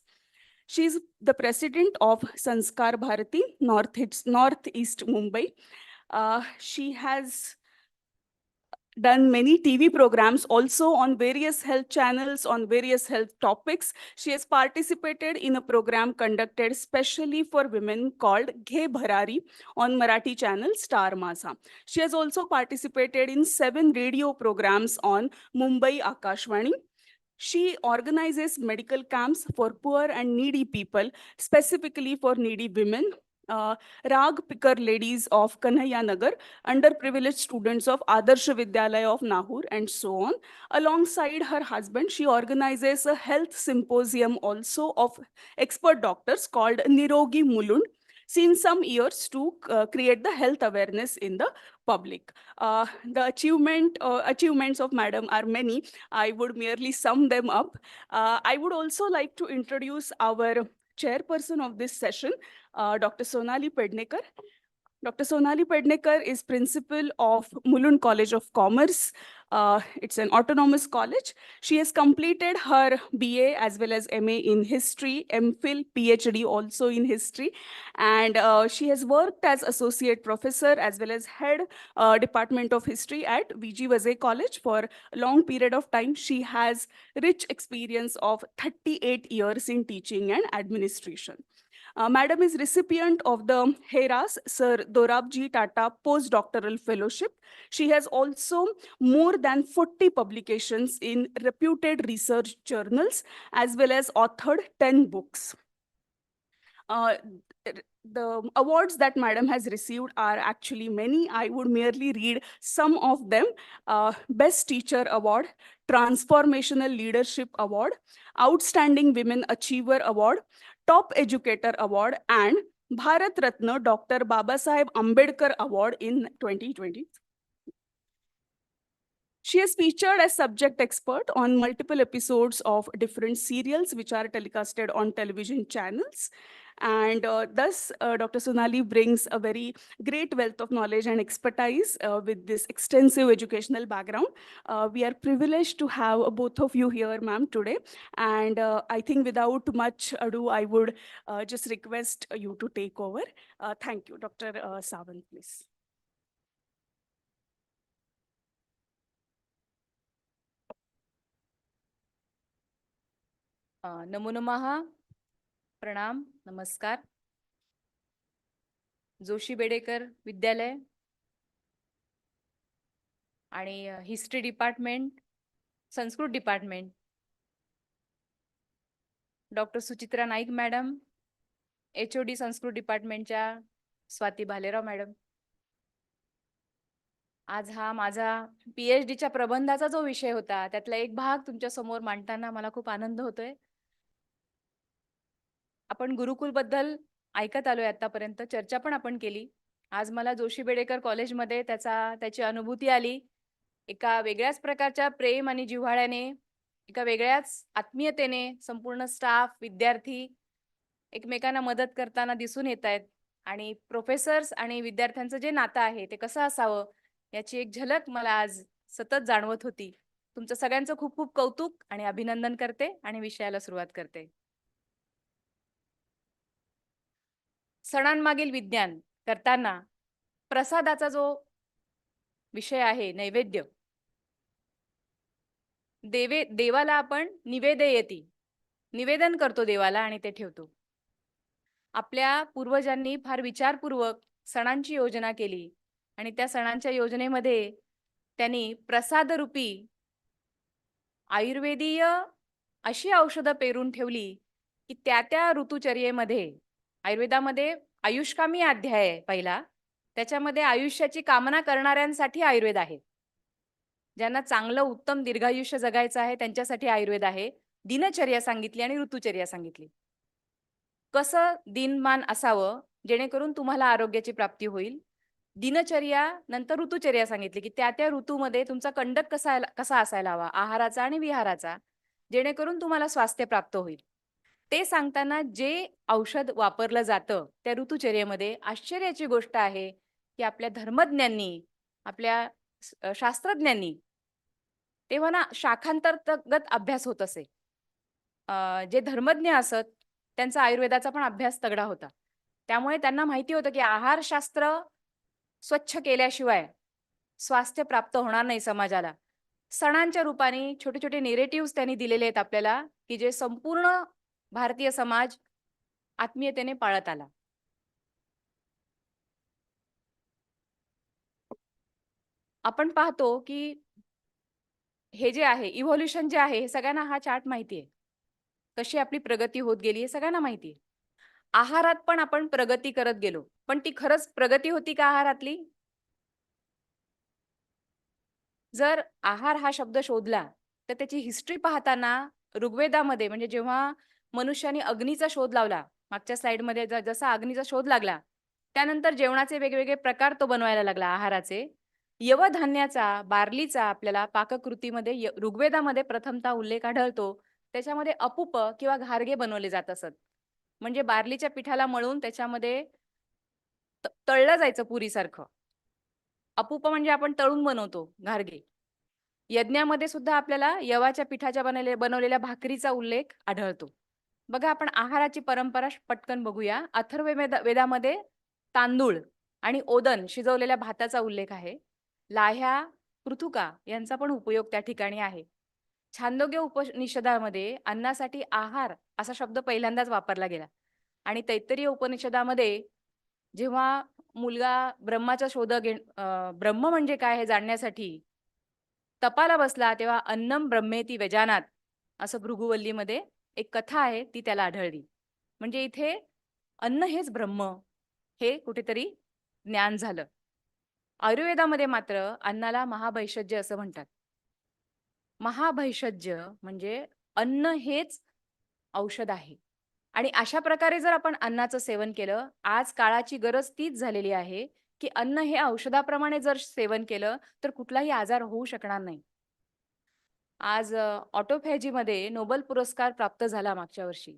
She is the president of Sanskar Bharati, Northeast Mumbai. She has done many TV programs also on various health channels, on various health topics. She has participated in a program conducted specially for women called Ghe Bharari on Marathi channel Star Masa. She has also participated in 7 radio programs on Mumbai Akashvani. She organizes medical camps for poor and needy people, specifically for needy women. Rag Picker ladies of Kanhaiya Nagar, underprivileged students of Adarsh Vidyalaya of Nahur, and so on. Alongside her husband, she organizes a health symposium also of expert doctors called Nirogi Mulund, since some years to create the health awareness in the public. The achievements of Madam are many. I would merely sum them up. I would also like to introduce our chairperson of this session, Dr. Sonali Pednekar. Dr. Sonali Pednekar is principal of Mulund College of Commerce. It's an autonomous college. She has completed her BA as well as MA in history, MPhil, PhD also in history. And she has worked as associate professor as well as head department of history at VG Vazay College for a long period of time. She has rich experience of 38 years in teaching and administration. Madam is recipient of the Heras Sir Dorabji Tata Postdoctoral Fellowship. She has also more than 40 publications in reputed research journals, as well as authored 10 books. the awards that madam has received are actually many. I would merely read some of them. Best Teacher Award, Transformational Leadership Award, Outstanding Women Achiever Award, Top Educator Award, and Bharat Ratna Dr. Babasaheb Ambedkar Award in 2020. She has featured as subject expert on multiple episodes of different serials which are telecasted on television channels. And thus, Dr. Sonali brings a very great wealth of knowledge and expertise with this extensive educational background. We are privileged to have both of you here, ma'am, today. And I think without much ado, I would just request you to take over. Thank you, Dr. Sawant, please. नमो नमः, प्रणाम, नमस्कार. जोशी बेडेकर विद्यालय आणि history department, Sanskrit department, doctor Suchitra Naik madam, HOD Sanskrit डिपार्टमेंटच्या Swati Bhalerao madam. आज हा माझा PhDच्या प्रबंधाचा जो विषय होता त्यातला एक भाग तुमच्या समोर मांडताना मला खूप आनंद होतोय. आपण गुरुकुल बद्दल ऐकत आलोय आतापर्यंत, चर्चा पण आपण केली. आज मला जोशी बेडेकर कॉलेजमध्ये त्याची अनुभूती आली. एका वेगळ्याच प्रकारच्या प्रेम आणि जिव्हाळ्याने, एका वेगळ्याच आत्मीयतेने संपूर्ण स्टाफ, विद्यार्थी एकमेकांना मदत करताना दिसून येत आहेत. आणि प्रोफेसर्स आणि विद्यार्थ्यांचं जे नातं आहे ते कसं असावं याची एक झलक मला आज सतत जाणवत होती. तुमचं सगळ्यांचं खूप खूप कौतुक आणि अभिनंदन करते आणि विषयाला सुरुवात करते. सणांमागील विज्ञान करताना प्रसादाचा जो विषय आहे, नैवेद्य, देवाला आपण निवेदयती, निवेदन करतो देवाला आणि ते ठेवतो. आपल्या पूर्वजांनी फार विचारपूर्वक सणांची योजना केली आणि त्या सणांच्या योजनेमध्ये त्यांनी प्रसादरूपी आयुर्वेदीय अशी औषधं पेरून ठेवली की त्या ऋतुचर्येमध्ये, आयुर्वेदामध्ये आयुष्कामी अध्याय आहे पहिला, त्याच्यामध्ये आयुष्याची कामना करणाऱ्यांसाठी आयुर्वेद आहे. ज्यांना चांगलं उत्तम दीर्घायुष्य जगायचं आहे त्यांच्यासाठी आयुर्वेद आहे. दिनचर्या सांगितली आणि ऋतुचर्या सांगितली. कसं दिनमान असावं जेणेकरून तुम्हाला आरोग्याची प्राप्ती होईल. दिनचर्या नंतर ऋतुचर्या सांगितली की त्या ऋतूमध्ये तुमचा कंडक कसा असायला हवा, आहाराचा आणि विहाराचा, जेणेकरून तुम्हाला स्वास्थ्य प्राप्त होईल. ते सांगताना जे औषध वापरलं जातं त्या ऋतुचर्येमध्ये, आश्चर्याची गोष्ट आहे की आपल्या धर्मज्ञांनी, आपल्या शास्त्रज्ञांनी, तेव्हा ना शाखांतर्गत अभ्यास होत असे. जे धर्मज्ञ असत त्यांचा आयुर्वेदाचा पण अभ्यास तगडा होता. त्यामुळे त्यांना माहिती होतं की आहारशास्त्र स्वच्छ केल्याशिवाय स्वास्थ्य प्राप्त होणार नाही समाजाला. सणांच्या रूपाने छोटे छोटे नेरेटिव्ह त्यांनी दिलेले आहेत आपल्याला की जे संपूर्ण भारतीय समाज आत्मीयतेने पाळत आला. आपण पाहतो की हे जे आहे इव्होल्युशन जे आहे हे सगळ्यांना हा चार्ट माहिती आहे. कशी आपली प्रगती होत गेली हे सगळ्यांना माहिती आहे. आहारात पण आपण प्रगती करत गेलो, पण ती खरंच प्रगती होती का आहारातली? जर आहार हा शब्द शोधला तर त्याची हिस्ट्री पाहताना ऋग्वेदामध्ये, म्हणजे जेव्हा मनुष्याने अग्नीचा शोध लावला, मागच्या स्लाइडमध्ये जसा अग्नीचा शोध लागला त्यानंतर जेवणाचे वेगवेगळे प्रकार तो बनवायला लागला आहाराचे. यवधान्याचा, बार्लीचा आपल्याला पाककृतीमध्ये ऋग्वेदामध्ये प्रथमतः उल्लेख आढळतो. त्याच्यामध्ये अपूप किंवा घारगे बनवले जात असत. म्हणजे बार्लीच्या पिठाला मळून त्याच्यामध्ये तळलं जायचं पुरीसारखं. अपूप म्हणजे आपण तळून बनवतो घारगे. यज्ञामध्ये सुद्धा आपल्याला यवाच्या पिठाच्या बनवलेल्या भाकरीचा उल्लेख आढळतो. बघा, आपण आहाराची परंपरा पटकन बघूया. अथर्व वेदामध्ये तांदूळ आणि ओदन, शिजवलेल्या भाताचा उल्लेख आहे. लाह्या, पृथुका यांचा पण उपयोग त्या ठिकाणी आहे. छांदोग्य उपनिषदामध्ये अन्नासाठी आहार असा शब्द पहिल्यांदाच वापरला गेला. आणि तैत्तरीय उपनिषदामध्ये जेव्हा मुलगा ब्रह्माचा ब्रह्म म्हणजे काय हे जाणण्यासाठी तपाला बसला तेव्हा अन्नम ब्रह्मेती व्यजानात असं भृगुवल्लीमध्ये एक कथा आहे ती त्याला आढळली. म्हणजे इथे अन्न हेच ब्रह्म, हे कुठेतरी ज्ञान झालं. आयुर्वेदामध्ये मात्र अन्नाला महाभैषज्य असं म्हणतात. महाभैषज्य म्हणजे अन्न हेच औषध आहे. आणि अशा प्रकारे जर आपण अन्नाचं सेवन केलं, आज काळाची गरज तीच झालेली आहे, की अन्न हे औषधाप्रमाणे जर सेवन केलं, तर कुठलाही आजार होऊ शकणार नाही. आज ऑटोफॅजीमध्ये नोबेल पुरस्कार प्राप्त झाला मागच्या वर्षी.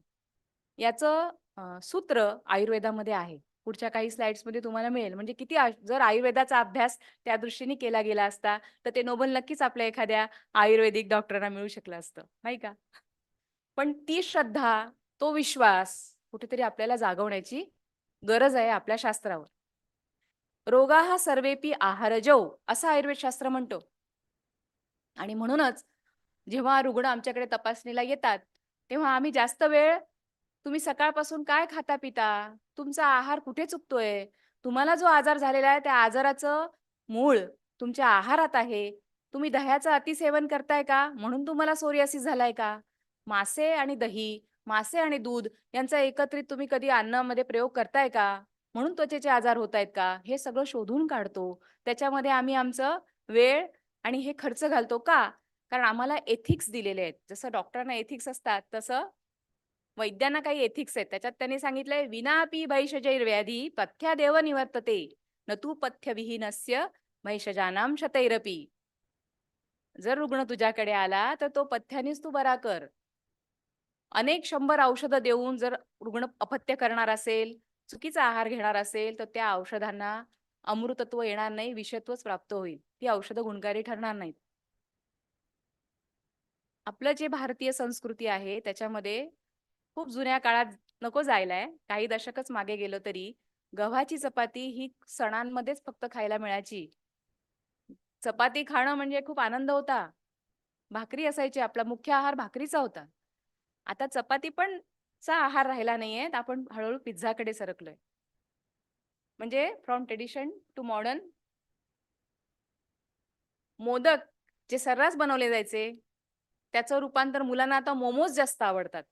याचं सूत्र आयुर्वेदामध्ये आहे. पुढच्या काही स्लाइड्समध्ये तुम्हाला मिळेल. म्हणजे किती जर आयुर्वेदाचा अभ्यास त्या दृष्टीने केला गेला असता, तर ते नोबेल नक्कीच आपल्या एखाद्या आयुर्वेदिक डॉक्टरांना मिळू शकलं असतं, नाही का? पण ती श्रद्धा, तो विश्वास कुठेतरी आपल्याला जागवण्याची गरज आहे आपल्या शास्त्रावर. रोगाः सर्वेपि आहारजौ असं आयुर्वेद शास्त्र म्हणतो. आणि म्हणूनच जेव्हा रुग्ण आमच्याकडे तपासणीला येतात, तेव्हा आम्ही जास्त वेळ तुम्ही सकाळपासून काय खाता पिता, तुमचा आहार कुठे चुकतोय, तुम्हाला जो आजार झालेला आहे त्या आजाराचं मूळ तुमच्या आहारात आहे. तुम्ही दह्याचं अतिसेवन करताय का म्हणून तुम्हाला सोरियासिस झालाय का? मासे आणि दही, मासे आणि दूध यांचा एकत्रित तुम्ही कधी अन्नामध्ये प्रयोग करताय का म्हणून त्वचेचे आजार होत आहेत का? हे सगळं शोधून काढतो. त्याच्यामध्ये आम्ही आमचं वेळ आणि हे खर्च घालतो का? कारण आम्हाला एथिक्स दिलेले आहेत. जसं डॉक्टरांना एथिक्स असतात तसं वैद्यांना काही एथिक्स आहेत. त्याच्यात त्यांनी सांगितलंय विनापि भैषजैर्व्याधी पथ्यादेव निवर्तते न तू पथ्यविहीनस्य भैषजानां शतैरपि. जर रुग्ण तुझ्याकडे आला तर तो पथ्यानेच तू बरा कर. अनेक 100 औषधं देऊन जर रुग्ण अपथ्य करणार असेल, चुकीचा आहार घेणार असेल, तर त्या औषधांना अमृतत्व येणार नाही, विषत्वच प्राप्त होईल. ती औषधं गुणकारी ठरणार नाहीत. आपलं जे भारतीय संस्कृती आहे त्याच्यामध्ये खूप जुन्या काळात नको जायलाय, काही दशकच मागे गेलो तरी गव्हाची चपाती ही सणांमध्येच फक्त खायला मिळायची. चपाती खाणं म्हणजे खूप आनंद होता. भाकरी असायची, आपला मुख्य आहार भाकरीचा होता. आता चपाती पण चा आहार राहिला नाहीये, आपण हळूहळू पिझ्झाकडे सरकलोय. म्हणजे from tradition to modern. Modak जे सर्रास बनवले जायचे त्याचं रूपांतर मुलांना आता मोमोज जास्त आवडतात.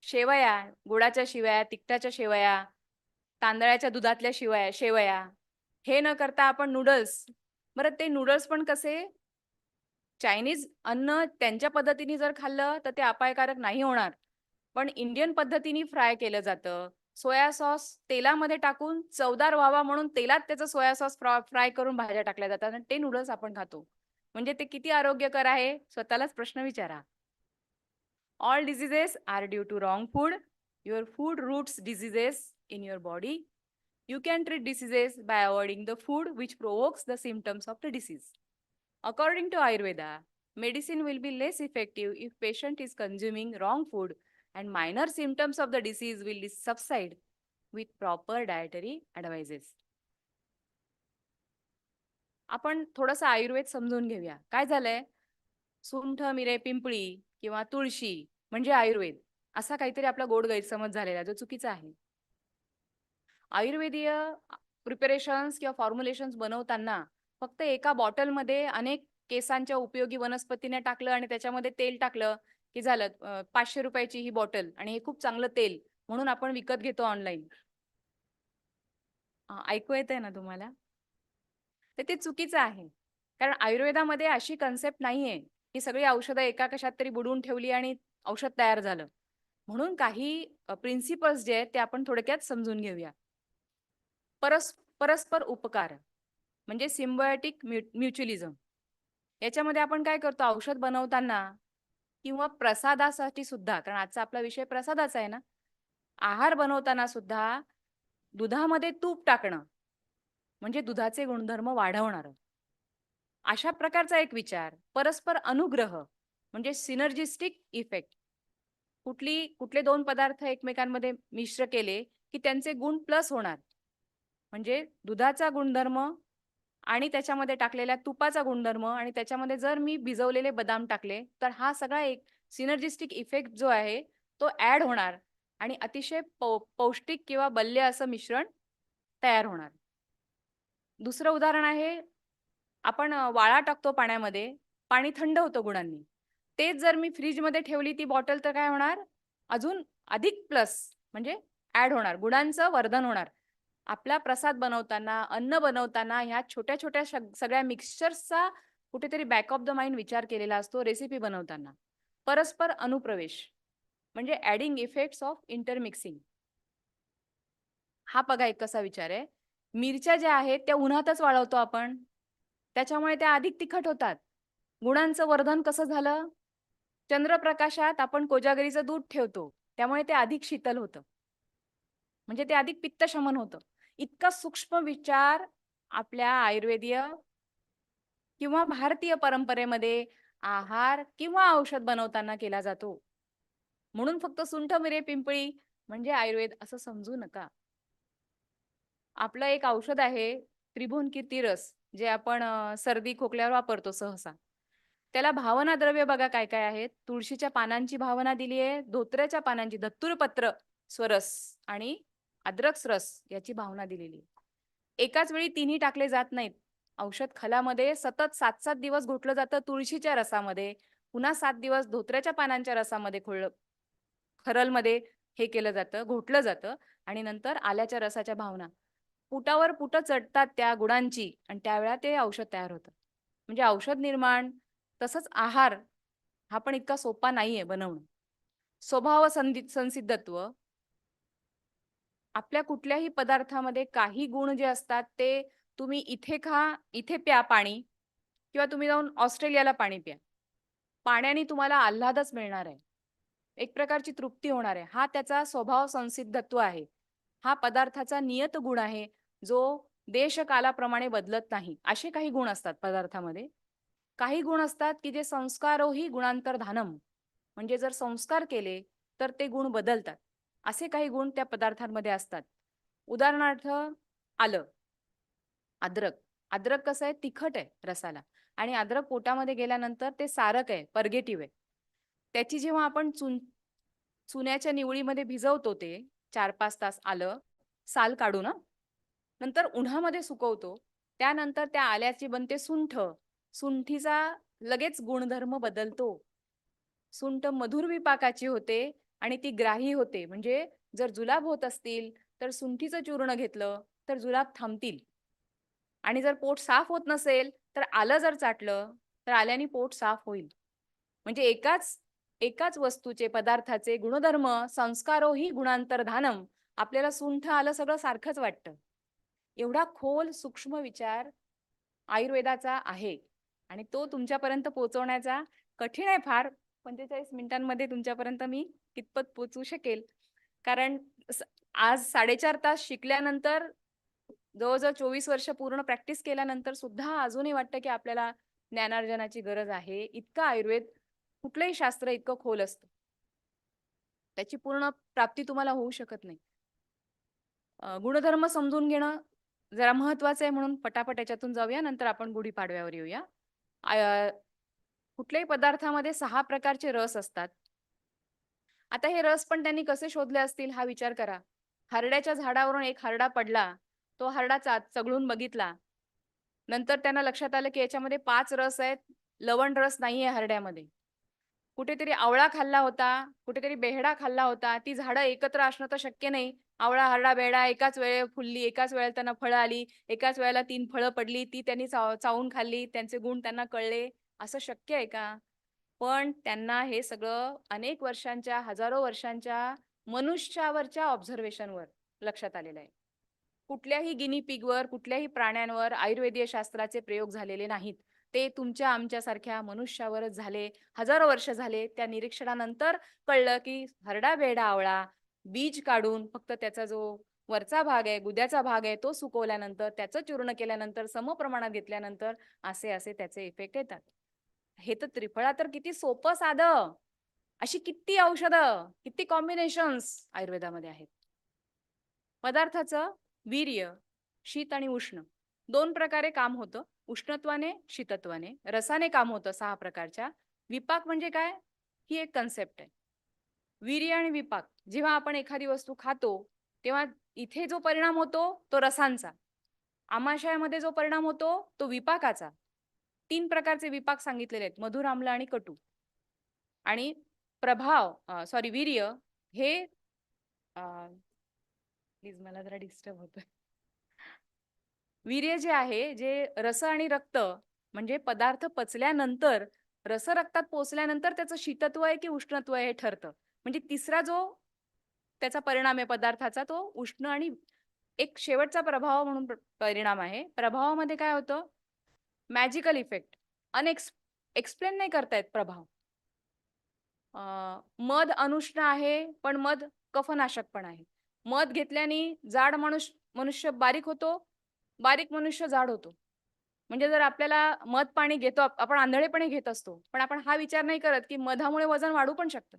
शेवया, गुळाच्या शेवया, तिखटाच्या शेवया, तांदळाच्या दुधातल्या शेवया हे न करता आपण नूडल्स. बरं ते नूडल्स पण कसे? चायनीज अन्न त्यांच्या पद्धतीने जर खाल्लं तर ते अपायकारक नाही होणार. पण इंडियन पद्धतीने फ्राय केलं जातं. सोया सॉस तेलामध्ये टाकून चवदार व्हावा म्हणून तेलात त्याचं सोया सॉस फ्राय करून भाज्या टाकल्या जातात आणि ते नूडल्स आपण खातो. म्हणजे ते किती आरोग्यकर आहे स्वतःलाच प्रश्न विचारा. All diseases are due to wrong food. Your food roots diseases in your body. You can treat diseases by avoiding the food which provokes the symptoms of the disease. According to Ayurveda, medicine will be less effective if patient is consuming wrong food and minor symptoms of the disease will subside with proper dietary advices. आपण थोडंसं आयुर्वेद समजून घेऊया. काय झालंय? सुंठ, मिरे, पिंपळी किंवा तुळशी म्हणजे आयुर्वेद असा काहीतरी आपला गोड गैरसमज झालेला जो चुकीचा आहे. आयुर्वेदीय प्रिपरेशन्स किंवा फॉर्म्युलेशन्स बनवताना फक्त एका बॉटलमध्ये अनेक केसांच्या उपयोगी वनस्पतीने टाकलं आणि त्याच्यामध्ये तेल टाकलं की झालं 500 रुपयाची ही बॉटल आणि हे खूप चांगलं तेल म्हणून आपण विकत घेतो ऑनलाईन. ऐकू येतंय ना तुम्हाला? तर ते चुकीचं आहे. कारण आयुर्वेदामध्ये अशी कन्सेप्ट नाहीये की सगळी औषधं एका कशात तरी बुडवून ठेवली आणि औषध तयार झालं. म्हणून काही प्रिन्सिपल्स जे आहेत ते आपण थोडक्यात समजून घेऊया. परस्पर उपकार म्हणजे सिम्बायोटिक म्युच्युअलिझम. याच्यामध्ये आपण काय करतो? औषध बनवताना किंवा प्रसादासाठी सुद्धा, कारण आजचा आपला विषय प्रसादाचा आहे ना, आहार बनवताना सुद्धा दुधामध्ये तूप टाकणं म्हणजे दुधाचे गुणधर्म वाढवणार. अशा प्रकारचा एक विचार. परस्पर अनुग्रह म्हणजे सिनर्जिस्टिक इफेक्ट. कुठले 2 पदार्थ एकमेकांमध्ये मिश्र केले की त्यांचे गुण प्लस होणार. म्हणजे दुधाचा गुणधर्म आणि त्याच्यामध्ये टाकलेल्या तुपाचा गुणधर्म आणि त्याच्यामध्ये जर मी भिजवलेले बदाम टाकले तर हा सगळा एक सिनर्जिस्टिक इफेक्ट जो आहे तो ऍड होणार आणि अतिशय पौष्टिक किंवा बल्य असं मिश्रण तयार होणार. दुसरं उदाहरण आहे, आपण वाळा टाकतो पाण्यामध्ये, पाणी थंड होतं गुणांनी. तेच जर मी फ्रीजमध्ये ठेवली ती बॉटल तर काय होणार? अजून अधिक प्लस म्हणजे ऍड होणार, गुणांचं वर्धन होणार. आपला प्रसाद बनवताना, अन्न बनवताना ह्या छोट्या छोट्या सगळ्या मिक्सचर्सचा कुठेतरी बॅक ऑफ द माइंड विचार केलेला असतो. रेसिपी बनवताना परस्पर अनुप्रवेश म्हणजे ऍडिंग इफेक्ट्स ऑफ इंटरमिक्सिंग. हा बघा एक कसा विचार आहे. मिरच्या ज्या आहेत त्या उन्हातच वाळवतो आपण, त्याच्यामुळे त्या अधिक तिखट होतात. गुणांचं वर्धन कसं झालं? चंद्रप्रकाशात आपण कोजागरीचं दूध ठेवतो, त्यामुळे ते अधिक शीतल होतं, म्हणजे ते अधिक पित्तशमन होतं. इतका सूक्ष्म विचार आपल्या आयुर्वेदीय किंवा भारतीय परंपरेमध्ये आहार किंवा औषध बनवताना केला जातो. म्हणून फक्त सुंठ मिरे पिंपळी म्हणजे आयुर्वेद असं समजू नका. आपलं एक औषध आहे त्रिभुवन कीर्ती रस, जे आपण सर्दी खोकल्यावर वापरतो सहसा. त्याला भावना द्रव्य बघा काय काय आहेत. तुळशीच्या पानांची भावना दिली आहे, धोत्र्याच्या पानांची, धत्तूरपत्र स्वरस आणि अद्रक रस याची भावना दिलेली आहे. एकाच वेळी तिन्ही टाकले जात नाहीत. औषध खलामध्ये सतत 7-7 दिवस घोटलं जातं तुळशीच्या रसामध्ये, पुन्हा 7 दिवस धोत्र्याच्या पानांच्या रसामध्ये खरलमध्ये हे केलं जातं, घोटलं जातं आणि नंतर आल्याच्या रसाच्या भावना. पुटावर पुटं चढतात त्या गुणांची आणि त्यावेळा ते औषध तयार होतं. म्हणजे औषध निर्माण तसंच आहार हा पण इतका सोपा नाहीये बनवणं. स्वभाव संसिद्धत्व, आपल्या कुठल्याही पदार्थामध्ये काही गुण जे असतात ते तुम्ही इथे खा, इथे प्या पाणी, किंवा तुम्ही जाऊन ऑस्ट्रेलियाला पाणी प्या, पाण्याने तुम्हाला आल्हादच मिळणार आहे, एक प्रकारची तृप्ती होणार आहे. हा त्याचा स्वभाव संसिद्धत्व आहे. हा पदार्थाचा नियत गुण आहे जो देशकालाप्रमाणे बदलत नाही. असे काही गुण असतात पदार्थामध्ये. काही गुण असतात की जे संस्कारोही गुणांतर धानम, म्हणजे जर संस्कार केले तर ते गुण बदलतात. असे काही गुण त्या पदार्थांमध्ये असतात. उदाहरणार्थ आलं, अद्रक. अद्रक कसं आहे, तिखट आहे रसाला, आणि अद्रक पोटामध्ये गेल्यानंतर ते सारक आहे, पर्गेटिव्ह आहे. त्याची जेव्हा आपण चुन्याच्या निवळीमध्ये भिजवतो ते 4-5 तास आलं, साल काढून नंतर उन्हामध्ये सुकवतो, त्यानंतर त्या आल्याची बनते सुंठ. सुंठीचा लगेच गुणधर्म बदलतो. सुंठ मधुर विपाकाची होते आणि ती ग्राही होते. म्हणजे जर जुलाब होत असतील तर सुंठीचं चूर्ण घेतलं तर जुलाब थांबतील. आणि जर पोट साफ होत नसेल तर आलं जर चाटलं तर आल्याने पोट साफ होईल. म्हणजे एकाच वस्तूचे, पदार्थाचे गुणधर्म संस्कारोही गुणांतर धानम. आपल्याला सुंठ आलं सगळं सारखंच वाटतं. एवढा खोल सूक्ष्म विचार आयुर्वेदाचा आहे आणि तो तुमच्यापर्यंत पोहोचवण्याचा कठीण आहे फार. 45 मिनिटांमध्ये तुमच्यापर्यंत मी कितपत पोहोचू शकेल, कारण आज 4.5 तास शिकल्यानंतर, जवळजवळ 24 वर्ष पूर्ण प्रॅक्टिस केल्यानंतर सुद्धा अजूनही वाटतं की आपल्याला ज्ञानार्जनाची गरज आहे. इतकं आयुर्वेद, कुठलंही शास्त्र इतकं खोल असतं, त्याची पूर्ण प्राप्ती तुम्हाला होऊ शकत नाही. गुणधर्म समजून घेणं जरा महत्वाचं आहे, म्हणून पटापट याच्यातून जाऊया, नंतर आपण गुढीपाडव्यावर येऊया. कुठल्याही पदार्थामध्ये 6 प्रकारचे रस असतात. आता हे रस पण त्यांनी कसे शोधले असतील हा विचार करा. हरड्याच्या झाडावरून एक हरडा पडला, तो हरडा चगळून बघितला, नंतर त्यांना लक्षात आलं की याच्यामध्ये 5 रस आहेत, लवण रस नाहीये हरड्यामध्ये. कुठेतरी आवळा खाल्ला होता, कुठेतरी बेहडा खाल्ला होता. ती झाडं एकत्र असणं तर शक्य नाही. आवळा, हरडा, बेहडा एकाच वेळेला फुलली, एकाच वेळेला त्यांना फळं आली, एकाच वेळेला 3 फळं पडली, ती त्यांनी चावून खाल्ली, त्यांचे गुण त्यांना कळले. असं शक्य आहे का? पण त्यांना हे सगळं अनेक वर्षांच्या, हजारो वर्षांच्या मनुष्यावरच्या ऑब्झर्वेशनवर लक्षात आलेलं आहे. कुठल्याही गिनी पिगवर, कुठल्याही प्राण्यांवर आयुर्वेदीय शास्त्राचे प्रयोग झालेले नाहीत. ते तुमच्या आमच्यासारख्या मनुष्यावरच झाले. हजारो वर्ष झाले. त्या निरीक्षणानंतर कळलं की हरडा, बेहडा, आवळा बीज काढून फक्त त्याचा जो वरचा भाग आहे, गुद्याचा भाग आहे, तो सुकवल्यानंतर, त्याचं चूर्ण केल्यानंतर, समप्रमाणात घेतल्यानंतर असे त्याचे इफेक्ट येतात. हे तर त्रिफळा तर किती सोपं साधं. अशी किती औषधं, किती कॉम्बिनेशन्स आयुर्वेदामध्ये आहेत. पदार्थाचं वीर्य, शीत आणि उष्ण 2 प्रकारे काम होतं. उष्णत्वाने, शीतत्वाने. रसाने काम होतं 6 प्रकारच्या. विपाक म्हणजे काय? ही एक कन्सेप्ट आहे. वीर्य आणि विपाक, जेव्हा आपण एखादी वस्तू खातो तेव्हा इथे जो परिणाम होतो तो रसांचा, आमाशयामध्ये जो परिणाम होतो तो विपाकाचा. 3 प्रकारचे विपाक सांगितलेले आहेत, मधुर, आम्ल आणि कटू. आणि वीर्य हे प्लीज मला जरा डिस्टर्ब होतोय. वीर्य जे आहे, जे रस आणि रक्त म्हणजे पदार्थ पचल्यानंतर रस रक्तात पोचल्यानंतर त्याचं शीतत्व आहे की उष्णत्व आहे हे ठरतं. म्हणजे तिसरा जो त्याचा परिणाम आहे पदार्थाचा तो उष्ण आणि एक शेवटचा प्रभाव म्हणून परिणाम आहे. प्रभावामध्ये काय होतं? Magical effect. एक्सप्लेन नाही करता येत प्रभाव. मध अनुष्ण आहे, पण मध कफनाशक पण आहे. मध घेतल्याने जाड मनुष्य बारीक होतो, बारीक मनुष्य जाड होतो. म्हणजे जर आपल्याला मध पाणी घेतो, आपण आंधळेपणे घेत असतो, पण आपण हा विचार नाही करत की मधामुळे वजन वाढू पण शकतं.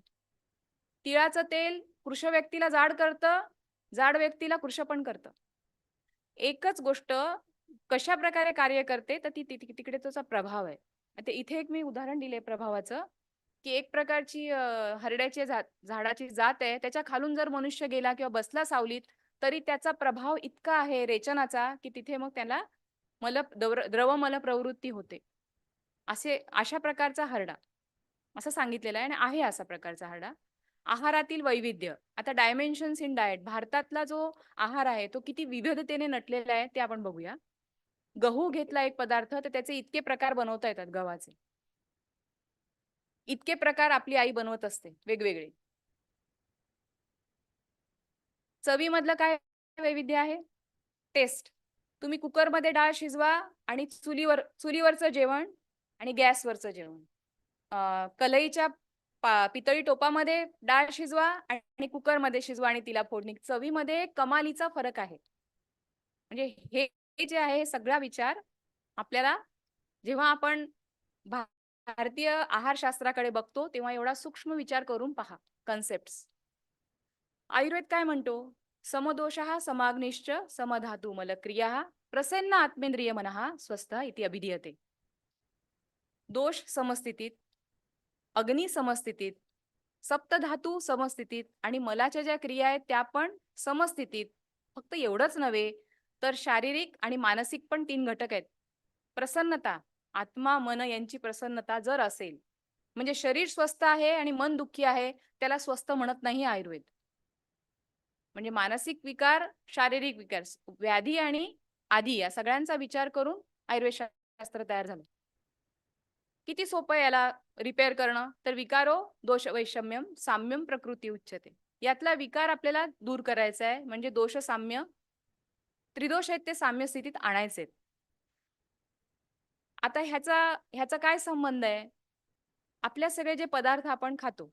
तिळाचं तेल कृश व्यक्तीला जाड करतं, जाड व्यक्तीला कृश पण करतं. एकच गोष्ट कशा प्रकारे कार्य करते तर ती तिकडे त्याचा प्रभाव आहे. आता इथे एक मी उदाहरण दिले प्रभावाचं, की एक प्रकारची हरड्याची झाडाची जात आहे, त्याच्या खालून जर मनुष्य गेला किंवा बसला सावलीत तरी त्याचा प्रभाव इतका आहे रेचनाचा की तिथे मग त्याला द्रवमल प्रवृत्ती होते. अशा प्रकारचा हरडा असं सांगितलेलं आहे आणि आहे असा प्रकारचा हरडा. आहारातील वैविध्य. आता डायमेन्शन्स इन डाएट, भारतातला जो आहार आहे तो किती विविधतेने नटलेला आहे ते आपण बघूया. गहू घेतला एक पदार्थ तर त्याचे इतके प्रकार बनवता येतात गव्हाचे. इतके प्रकार आपली आई बनवत असते वेगवेगळे. चवीमधलं काय वैविध्य आहे? टेस्ट. तुम्ही कुकरमध्ये डाळ शिजवा आणि चुलीवरचं जेवण आणि गॅसवरचं जेवण. कढईच्या पितळी टोपामध्ये डाळ शिजवा आणि कुकरमध्ये शिजवा आणि तिला फोडणी. चवीमध्ये कमालीचा फरक आहे. म्हणजे हे जे आहे सगळा विचार आपल्याला जेव्हा आपण भारतीय आहारशास्त्राकडे बघतो तेव्हा एवढा सूक्ष्म विचार करून पहा कन्सेप्ट्स. आयुर्वेद काय म्हणतो? समदोषः समाग्निश्च समधातु मलक्रियाः प्रसन्न आत्मेंद्रिय मनः स्वस्थ इति अभिधीयते. दोष समस्थितीत, अग्नी समस्थितीत, सप्तधातू समस्थितीत आणि मलाच्या ज्या क्रिया आहेत त्या पण समस्थितीत. फक्त एवढंच नव्हे तर शारीरिक आणि मानसिक पण 3 घटक आहेत. प्रसन्नता, आत्मा मन यांची प्रसन्नता जर असेल म्हणजे शरीर स्वस्थ आहे आणि मन दुःखी आहे त्याला स्वस्थ म्हणत नाही आयुर्वेद. म्हणजे मानसिक विकार, शारीरिक विकार, व्याधी आणि आधी या सगळ्यांचा विचार करून आयुर्वेद शास्त्र तयार झालं. किती सोपं आहे याला रिपेअर करणं? तर विकारो दोष वैषम्यम साम्यम प्रकृती उच्यते. यातला विकार आपल्याला दूर करायचा आहे म्हणजे दोष साम्य त्रिदोष आहेत ते साम्य स्थितीत आणायचे. आता ह्याचा काय संबंध आहे? आपल्या सगळे जे पदार्थ आपण खातो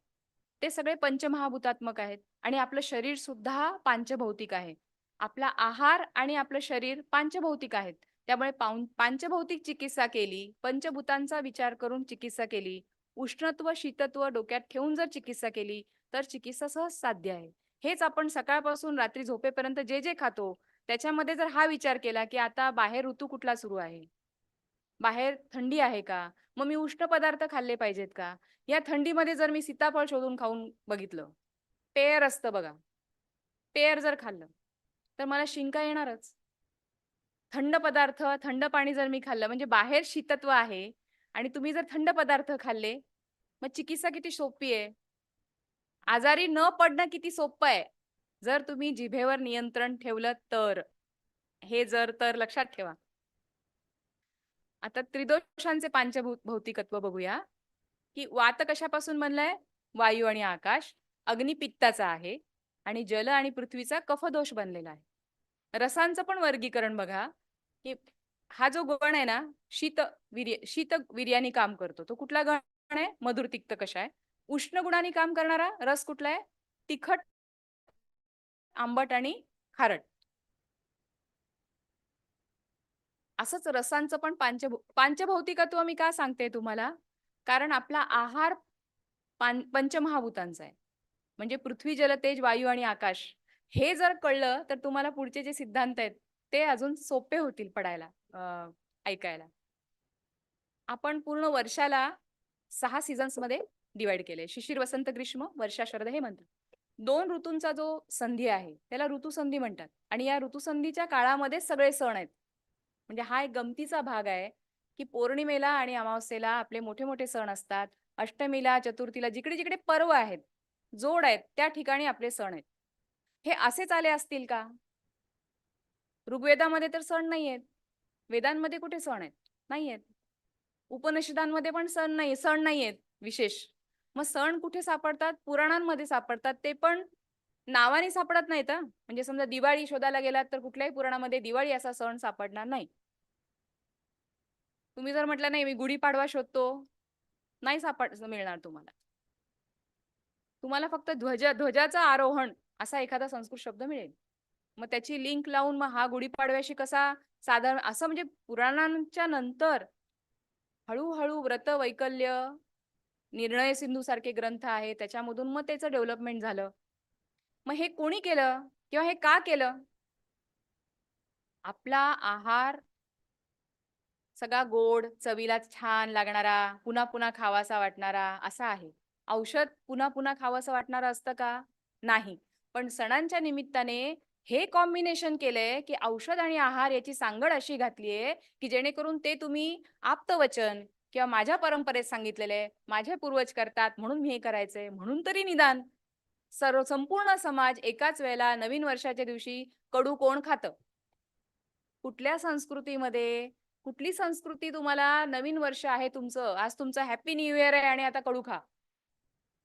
ते सगळे पंचमहाभूतात्मक आहेत आणि आपलं शरीर सुद्धा पांचभौतिक आहे. आपला आहार आणि आपलं शरीर पांचभौतिक आहेत. त्यामुळे पांचभौतिक चिकित्सा केली, पंचभूतांचा विचार करून चिकित्सा केली, उष्णत्व शीतत्व डोक्यात ठेवून जर चिकित्सा केली तर चिकित्सा सहज साध्य आहे. हेच आपण सकाळपासून रात्री झोपेपर्यंत जे जे खातो त्याच्यामध्ये जर हा विचार केला की आता बाहेर ऋतू कुठला सुरू आहे, बाहेर थंडी आहे का, मग मी उष्ण पदार्थ खाल्ले पाहिजेत का? या थंडीमध्ये जर मी सीताफळ शोधून खाऊन बघितलं, पेयर असतं बघा, पेयर जर खाल्लं तर मला शिंका येणारच. थंड पदार्थ, थंड पाणी जर मी खाल्लं म्हणजे बाहेर शीतत्व आहे आणि तुम्ही जर थंड पदार्थ खाल्ले मग चिकित्सा किती सोपी आहे. आजारी न पडणं किती सोपं आहे जर तुम्ही जिभेवर नियंत्रण ठेवलं तर. हे जर तर लक्षात ठेवा. आता त्रिदोषांचे पांचभौतिकत्व बघूया की वात कशापासून बनलाय? वायू आणि आकाश. अग्नी पित्ताचा आहे आणि जल आणि पृथ्वीचा कफदोष बनलेला आहे. रसांचं पण वर्गीकरण बघा की हा जो गण आहे ना शीत वीर्याने काम करतो तो कुठला गण आहे? मधुर तिक्त कषाय. उष्ण गुणाने काम करणारा रस कुठला आहे? तिखट, आंबट आणि खारट. असंच रसांचं पण पांचभौतिकत्व मी का सांगते तुम्हाला? कारण आपला आहार पंचमहाभूतांचा आहे. म्हणजे पृथ्वी जल तेज वायू आणि आकाश. हे जर कळलं तर तुम्हाला पुढचे जे सिद्धांत आहेत ते अजून सोपे होतील पडायला, ऐकायला. आपण पूर्ण वर्षाला 6 सीझन्स मध्ये डिवाइड केले. शिशिर, वसंत, ग्रीष्म, वर्षा, शरद, हेमंत. 2 ऋतूंचा जो संधी आहे त्याला ऋतुसंधी म्हणतात आणि या ऋतुसंधीच्या काळामध्ये सगळे सण आहेत. म्हणजे हा एक गमतीचा भाग आहे की पौर्णिमेला आणि अमावस्येला आपले मोठे मोठे सण असतात. अष्टमीला, चतुर्थीला जिकडे जिकडे पर्व आहेत, जोड आहेत, त्या ठिकाणी आपले सण आहेत. हे असेच आले असतील का? ऋग्वेदामध्ये तर सण नाही आहेत. वेदांमध्ये कुठे सण आहेत? नाही आहेत. उपनिषदांमध्ये पण सण नाही आहेत विशेष. मग सण कुठे सापडतात? पुराणांमध्ये सापडतात. ते पण नावाने सापडत नाहीत. म्हणजे समजा दिवाळी शोधायला गेलात तर कुठल्याही पुराणामध्ये दिवाळी असा सण सापडणार नाही. तुम्ही जर म्हटलं नाही मी गुढीपाडवा शोधतो, नाही मिळणार तुम्हाला. तुम्हाला फक्त ध्वजाचं आरोहण असा एखादा संस्कृत शब्द मिळेल. मग त्याची लिंक लावून मग हा गुढीपाडव्याशी कसा साधारण असं म्हणजे पुराणांच्या नंतर हळूहळू व्रत वैकल्य, निर्णय सिंधू सारखे ग्रंथ आहे त्याच्यामधून मग त्याचं डेव्हलपमेंट झालं. मग हे कोणी केलं किंवा हे का केलं? आपला आहार सगळा गोड, चवीला छान लागणारा, पुन्हा पुन्हा खावासा वाटणारा असा आहे. औषध पुन्हा पुन्हा खावंसं वाटणारं असतं का? नाही. पण सणांच्या निमित्ताने हे कॉम्बिनेशन केलंय की औषध आणि आहार याची सांगड अशी घातलीये की जेणेकरून ते तुम्ही आप्तवचन किंवा माझ्या परंपरेत सांगितलेले, माझे पूर्वज करतात म्हणून मी हे करायचंय, म्हणून तरी निदान संपूर्ण समाज एकाच वेळेला नवीन वर्षाच्या दिवशी कडू कोण खातं? कुठल्या संस्कृतीमध्ये कुठली संस्कृती तुम्हाला नवीन वर्ष आहे तुमचं, आज तुमचं हॅपी न्यू इयर आहे आणि आता कडू खा?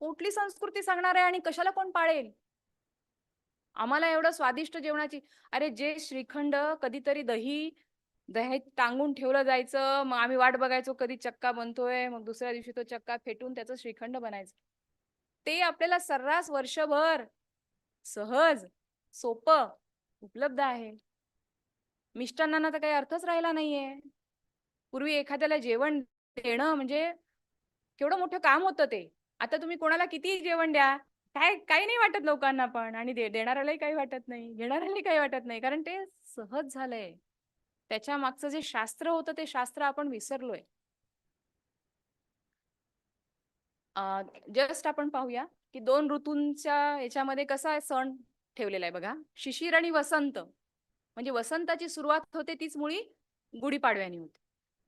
कुठली संस्कृती सांगणार आहे आणि कशाला कोण पाळेल? आम्हाला एवढं स्वादिष्ट जेवणाची अरे जे श्रीखंड कधीतरी दह्यात टांगून ठेवलं जायचं, मग आम्ही वाट बघायचो कधी चक्का बनतोय, मग दुसऱ्या दिवशी तो चक्का फेटून त्याचं श्रीखंड बनायचं. ते आपल्याला सर्रास वर्षभर सहज सोपं उपलब्ध आहे. मिष्टान्नांना तर काही अर्थच राहिला नाहीये. पूर्वी एखाद्याला जेवण देणं म्हणजे केवढं मोठं काम होतं ते. आता तुम्ही कोणाला किती जेवण द्या, काही नाही वाटत लोकांना पण आणि देणाऱ्यालाही काही वाटत नाही, घेणाऱ्यालाही काही वाटत नाही, कारण ते सहज झालंय. त्याच्या मागचं जे शास्त्र होतं ते शास्त्र आपण विसरलोय. जस्ट आपण पाहूया की 2 ऋतूंच्या याच्यामध्ये कसा सण ठेवलेला आहे बघा. शिशिर आणि वसंत म्हणजे वसंताची सुरुवात होते तीच मुळी गुढीपाडव्याने होते.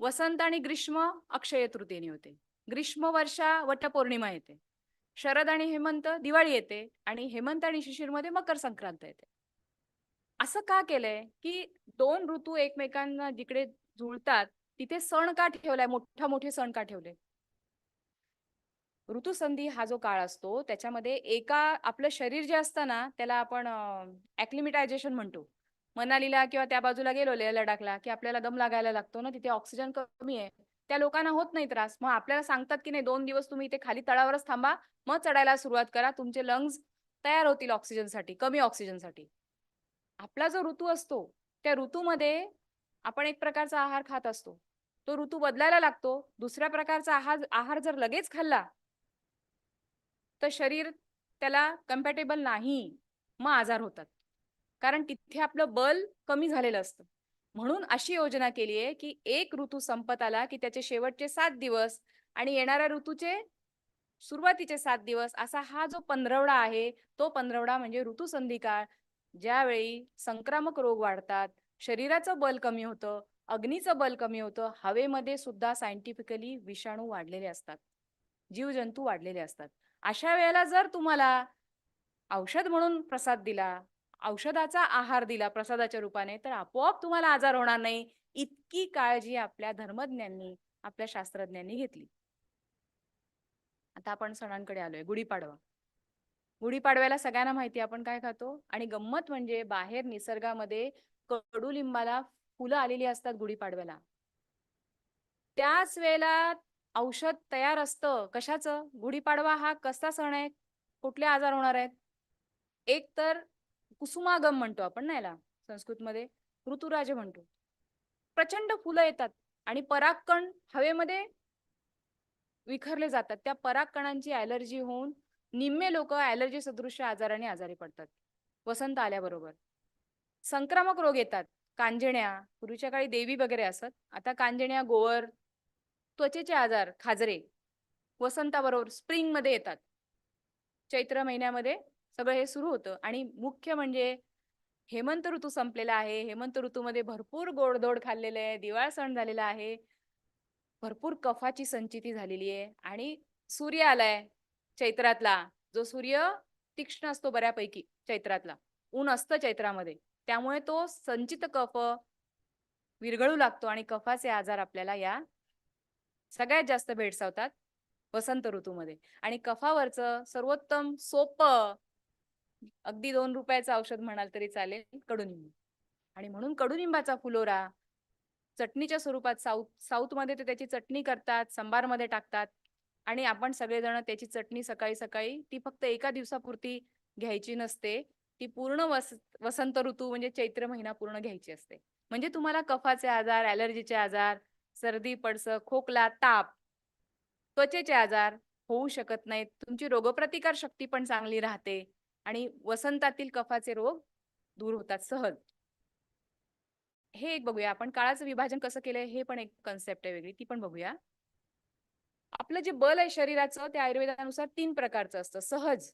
वसंत आणि ग्रीष्म अक्षय तृतीयेने होते. ग्रीष्म वर्षा वटपौर्णिमा येते. शरद आणि हेमंत दिवाळी येते आणि हेमंत आणि शिशिरमध्ये मकर संक्रांत येते. असं का केलंय की 2 ऋतू एकमेकांना जिकडे जुळतात तिथे सण का ठेवलाय, मोठे सण का ठेवले? ऋतुसंधी हा जो काळ असतो त्याच्यामध्ये आपलं शरीर जे असतं ना त्याला आपण ऍक्लिमेटायझेशन म्हणतो. मनालीला किंवा त्या बाजूला गेलो लेह लडाखला की आपल्याला दम लागायला लागतो ना, तिथे ऑक्सिजन कमी आहे. त्या लोकांना होत नाही त्रास. मग आपल्याला सांगतात की नाही 2 दिवस तुम्ही इथे खाली तळावरच थांबा, मग चढायला सुरुवात करा, तुमचे लंग्स तयार होतील ऑक्सिजनसाठी, कमी ऑक्सिजनसाठी. आपला जो ऋतू असतो त्या ऋतूमध्ये आपण एक प्रकारचा आहार खात असतो. तो ऋतू बदलायला लागतो. दुसऱ्या प्रकारचा आहार जर लगेच खाल्ला तर शरीर त्याला कम्पॅटेबल नाही, मग आजार होतात. कारण तिथे आपलं बल कमी झालेलं असतं. म्हणून अशी योजना केली आहे की एक ऋतू संपत आला की त्याचे शेवटचे 7 दिवस आणि येणाऱ्या ऋतूचे सुरुवातीचे 7 दिवस असा हा जो पंधरवडा आहे तो पंधरवडा म्हणजे ऋतुसंधी काळ. ज्यावेळी संक्रामक रोग वाढतात, शरीराचं बल कमी होतं, अग्नीचं बल कमी होतं, हवेमध्ये सुद्धा सायंटिफिकली विषाणू वाढलेले असतात, जीवजंतू वाढलेले असतात. अशा वेळेला जर तुम्हाला औषध म्हणून प्रसाद दिला, औषधाचा आहार दिला प्रसादाच्या रूपाने, तर आपोआप तुम्हाला आजार होणार नाही. इतकी काळजी आपल्या धर्मज्ञांनी, आपल्या शास्त्रज्ञांनी घेतली. आता आपण सणांकडे आलोय. गुढीपाडवा. गुढीपाडव्याला सगळ्यांना माहिती आपण काय खातो आणि गंमत म्हणजे बाहेर निसर्गामध्ये कडुलिंबाला फुलं आलेली असतात गुढीपाडव्याला. त्याच वेळेला औषध तयार असतं. कशाचं? गुढीपाडवा हा कसा सण आहे? कुठले आजार होणार आहेत? एक तर कुसुमागम म्हणतो आपण ना याला संस्कृतमध्ये, ऋतुराज म्हणतो. प्रचंड फुलं येतात आणि परागकण हवेमध्ये विखरले जातात. त्या परागकणांची ॲलर्जी होऊन निम्मे लोक ॲलर्जी सदृश्य आजाराने आजारी पडतात वसंत आल्याबरोबर. संक्रामक रोग येतात. कांजिण्या, पूर्वीच्या काळी देवी वगैरे असत, आता कांजिण्या, गोवर, त्वचेचे आजार, खाजरे वसंताबरोबर स्प्रिंग मध्ये येतात. चैत्र महिन्यामध्ये सगळं हे सुरू होतं आणि मुख्य म्हणजे हेमंत ऋतू संपलेला आहे. हेमंत ऋतूमध्ये भरपूर गोडधोड खाल्लेलं आहे, दिवाळ सण झालेला आहे, भरपूर कफाची संचिती झालेली आहे आणि सूर्य आलाय चैत्रातला. जो सूर्य तीक्ष्ण असतो बऱ्यापैकी चैत्रातला, ऊन असतं चैत्रामध्ये, त्यामुळे तो संचित कफ विरघळू लागतो आणि कफाचे आजार आपल्याला या सगळ्यात जास्त भेडसावतात वसंत ऋतूमध्ये. आणि कफावरचं सर्वोत्तम सोपं अगदी 2 रुपयाचं औषध म्हणाल तरी चालेल, कडुनिंब. आणि म्हणून कडुनिंबाचा फुलोरा चटणीच्या स्वरूपात साऊथमध्ये ते त्याची चटणी करतात, सांबारमध्ये टाकतात आणि आपण सगळेजण त्याची चटणी सकाळी सकाळी ती फक्त एका दिवसापुरती घ्यायची नसते, ती पूर्ण वसंत ऋतू म्हणजे चैत्र महिना पूर्ण घ्यायची असते. म्हणजे तुम्हाला कफाचे आजार, ॲलर्जीचे आजार, सर्दी, पडसं, खोकला, ताप, त्वचेचे आजार होऊ शकत नाहीत. तुमची रोगप्रतिकार शक्ती पण चांगली राहते आणि वसंतातील कफाचे रोग दूर होतात सहज. हे एक बघूया आपण. काळाचं विभाजन कसं केलंय हे पण एक कन्सेप्ट आहे वेगळी, ती पण बघूया. आपलं जे बल आहे शरीराचं ते आयुर्वेदानुसार 3 प्रकारचं असतं. सहज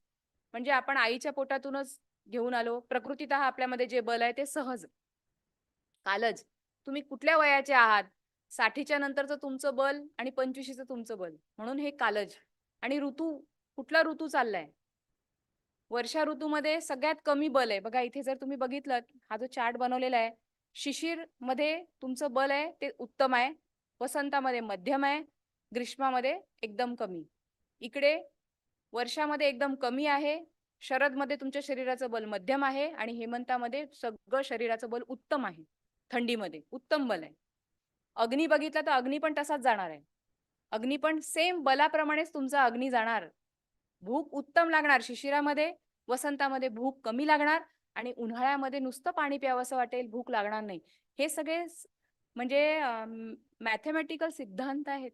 म्हणजे आपण आईच्या पोटातूनच घेऊन आलो. प्रकृतीतः आपल्यामध्ये जे बल आहे ते सहज. कालज तुम्ही कुठल्या वयाचे आहात, 60च्या नंतरचं तुमचं बल आणि 25चं तुमचं बल, म्हणून हे कालज. आणि ऋतू, कुठला ऋतू चाललाय. वर्षा ऋतूमध्ये सगळ्यात कमी बल आहे. बघा इथे जर तुम्ही बघितलं, हा जो चार्ट बनवलेला आहे, शिशिर मध्ये तुमचं बल आहे ते उत्तम आहे, वसंतामध्ये मध्यम आहे, ग्रीष्मामध्ये एकदम कमी. इकडे वर्षामध्ये एकदम कमी आहे, शरदमध्ये तुमच्या शरीराचं बल मध्यम आहे आणि हेमंतामध्ये सगळं शरीराचं बल उत्तम आहे. थंडीमध्ये उत्तम बल आहे. अग्नी बघितला तर अग्नी पण तसाच जाणार आहे. अग्नी पण सेम बलाप्रमाणेच तुमचा अग्नी जाणार. भूक उत्तम लागणार शिशिरामध्ये, वसंतामध्ये भूक कमी लागणार आणि उन्हाळ्यामध्ये नुसतं पाणी प्यावंसं वाटेल, भूक लागणार नाही. हे सगळे म्हणजे मॅथमॅटिकल सिद्धांत आहेत.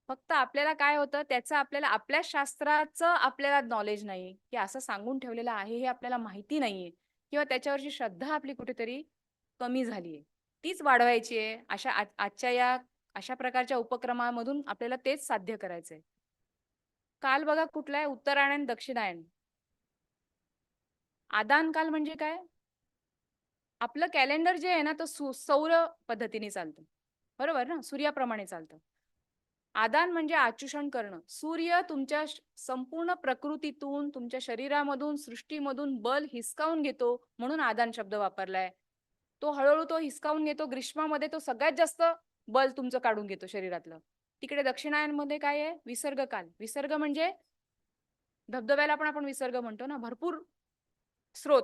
फक्त आपल्याला काय होतं, त्याचं आपल्याला आपल्या शास्त्राचं आपल्याला नॉलेज नाही, की असं सांगून ठेवलेलं आहे हे आपल्याला माहिती नाहीये, किंवा त्याच्यावरची श्रद्धा आपली कुठेतरी कमी झालीये, तीच वाढवायची आहे. आजच्या या अशा प्रकारच्या उपक्रमामधून आपल्याला तेच साध्य करायचंय. काल बघा कुठला आहे, उत्तरायण, दक्षिणायन. आदान काल म्हणजे काय, आपलं कॅलेंडर जे आहे ना तो सौर पद्धतीने चालतं, बरोबर ना, सूर्याप्रमाणे चालतं. आदान म्हणजे आचूषण करणं. सूर्य तुमच्या संपूर्ण प्रकृतीतून, तुमच्या शरीरामधून, सृष्टीमधून बल हिसकावून घेतो, म्हणून आदान शब्द वापरलाय. तो हळूहळू तो हिसकावून घेतो. ग्रीष्मामध्ये तो सगळ्यात जास्त बल तुमचं काढून घेतो शरीरातलं. तिकडे दक्षिणायनमध्ये काय आहे, विसर्ग काल. विसर्ग म्हणजे धबधब्याला पण आपण विसर्ग म्हणतो ना, भरपूर स्रोत,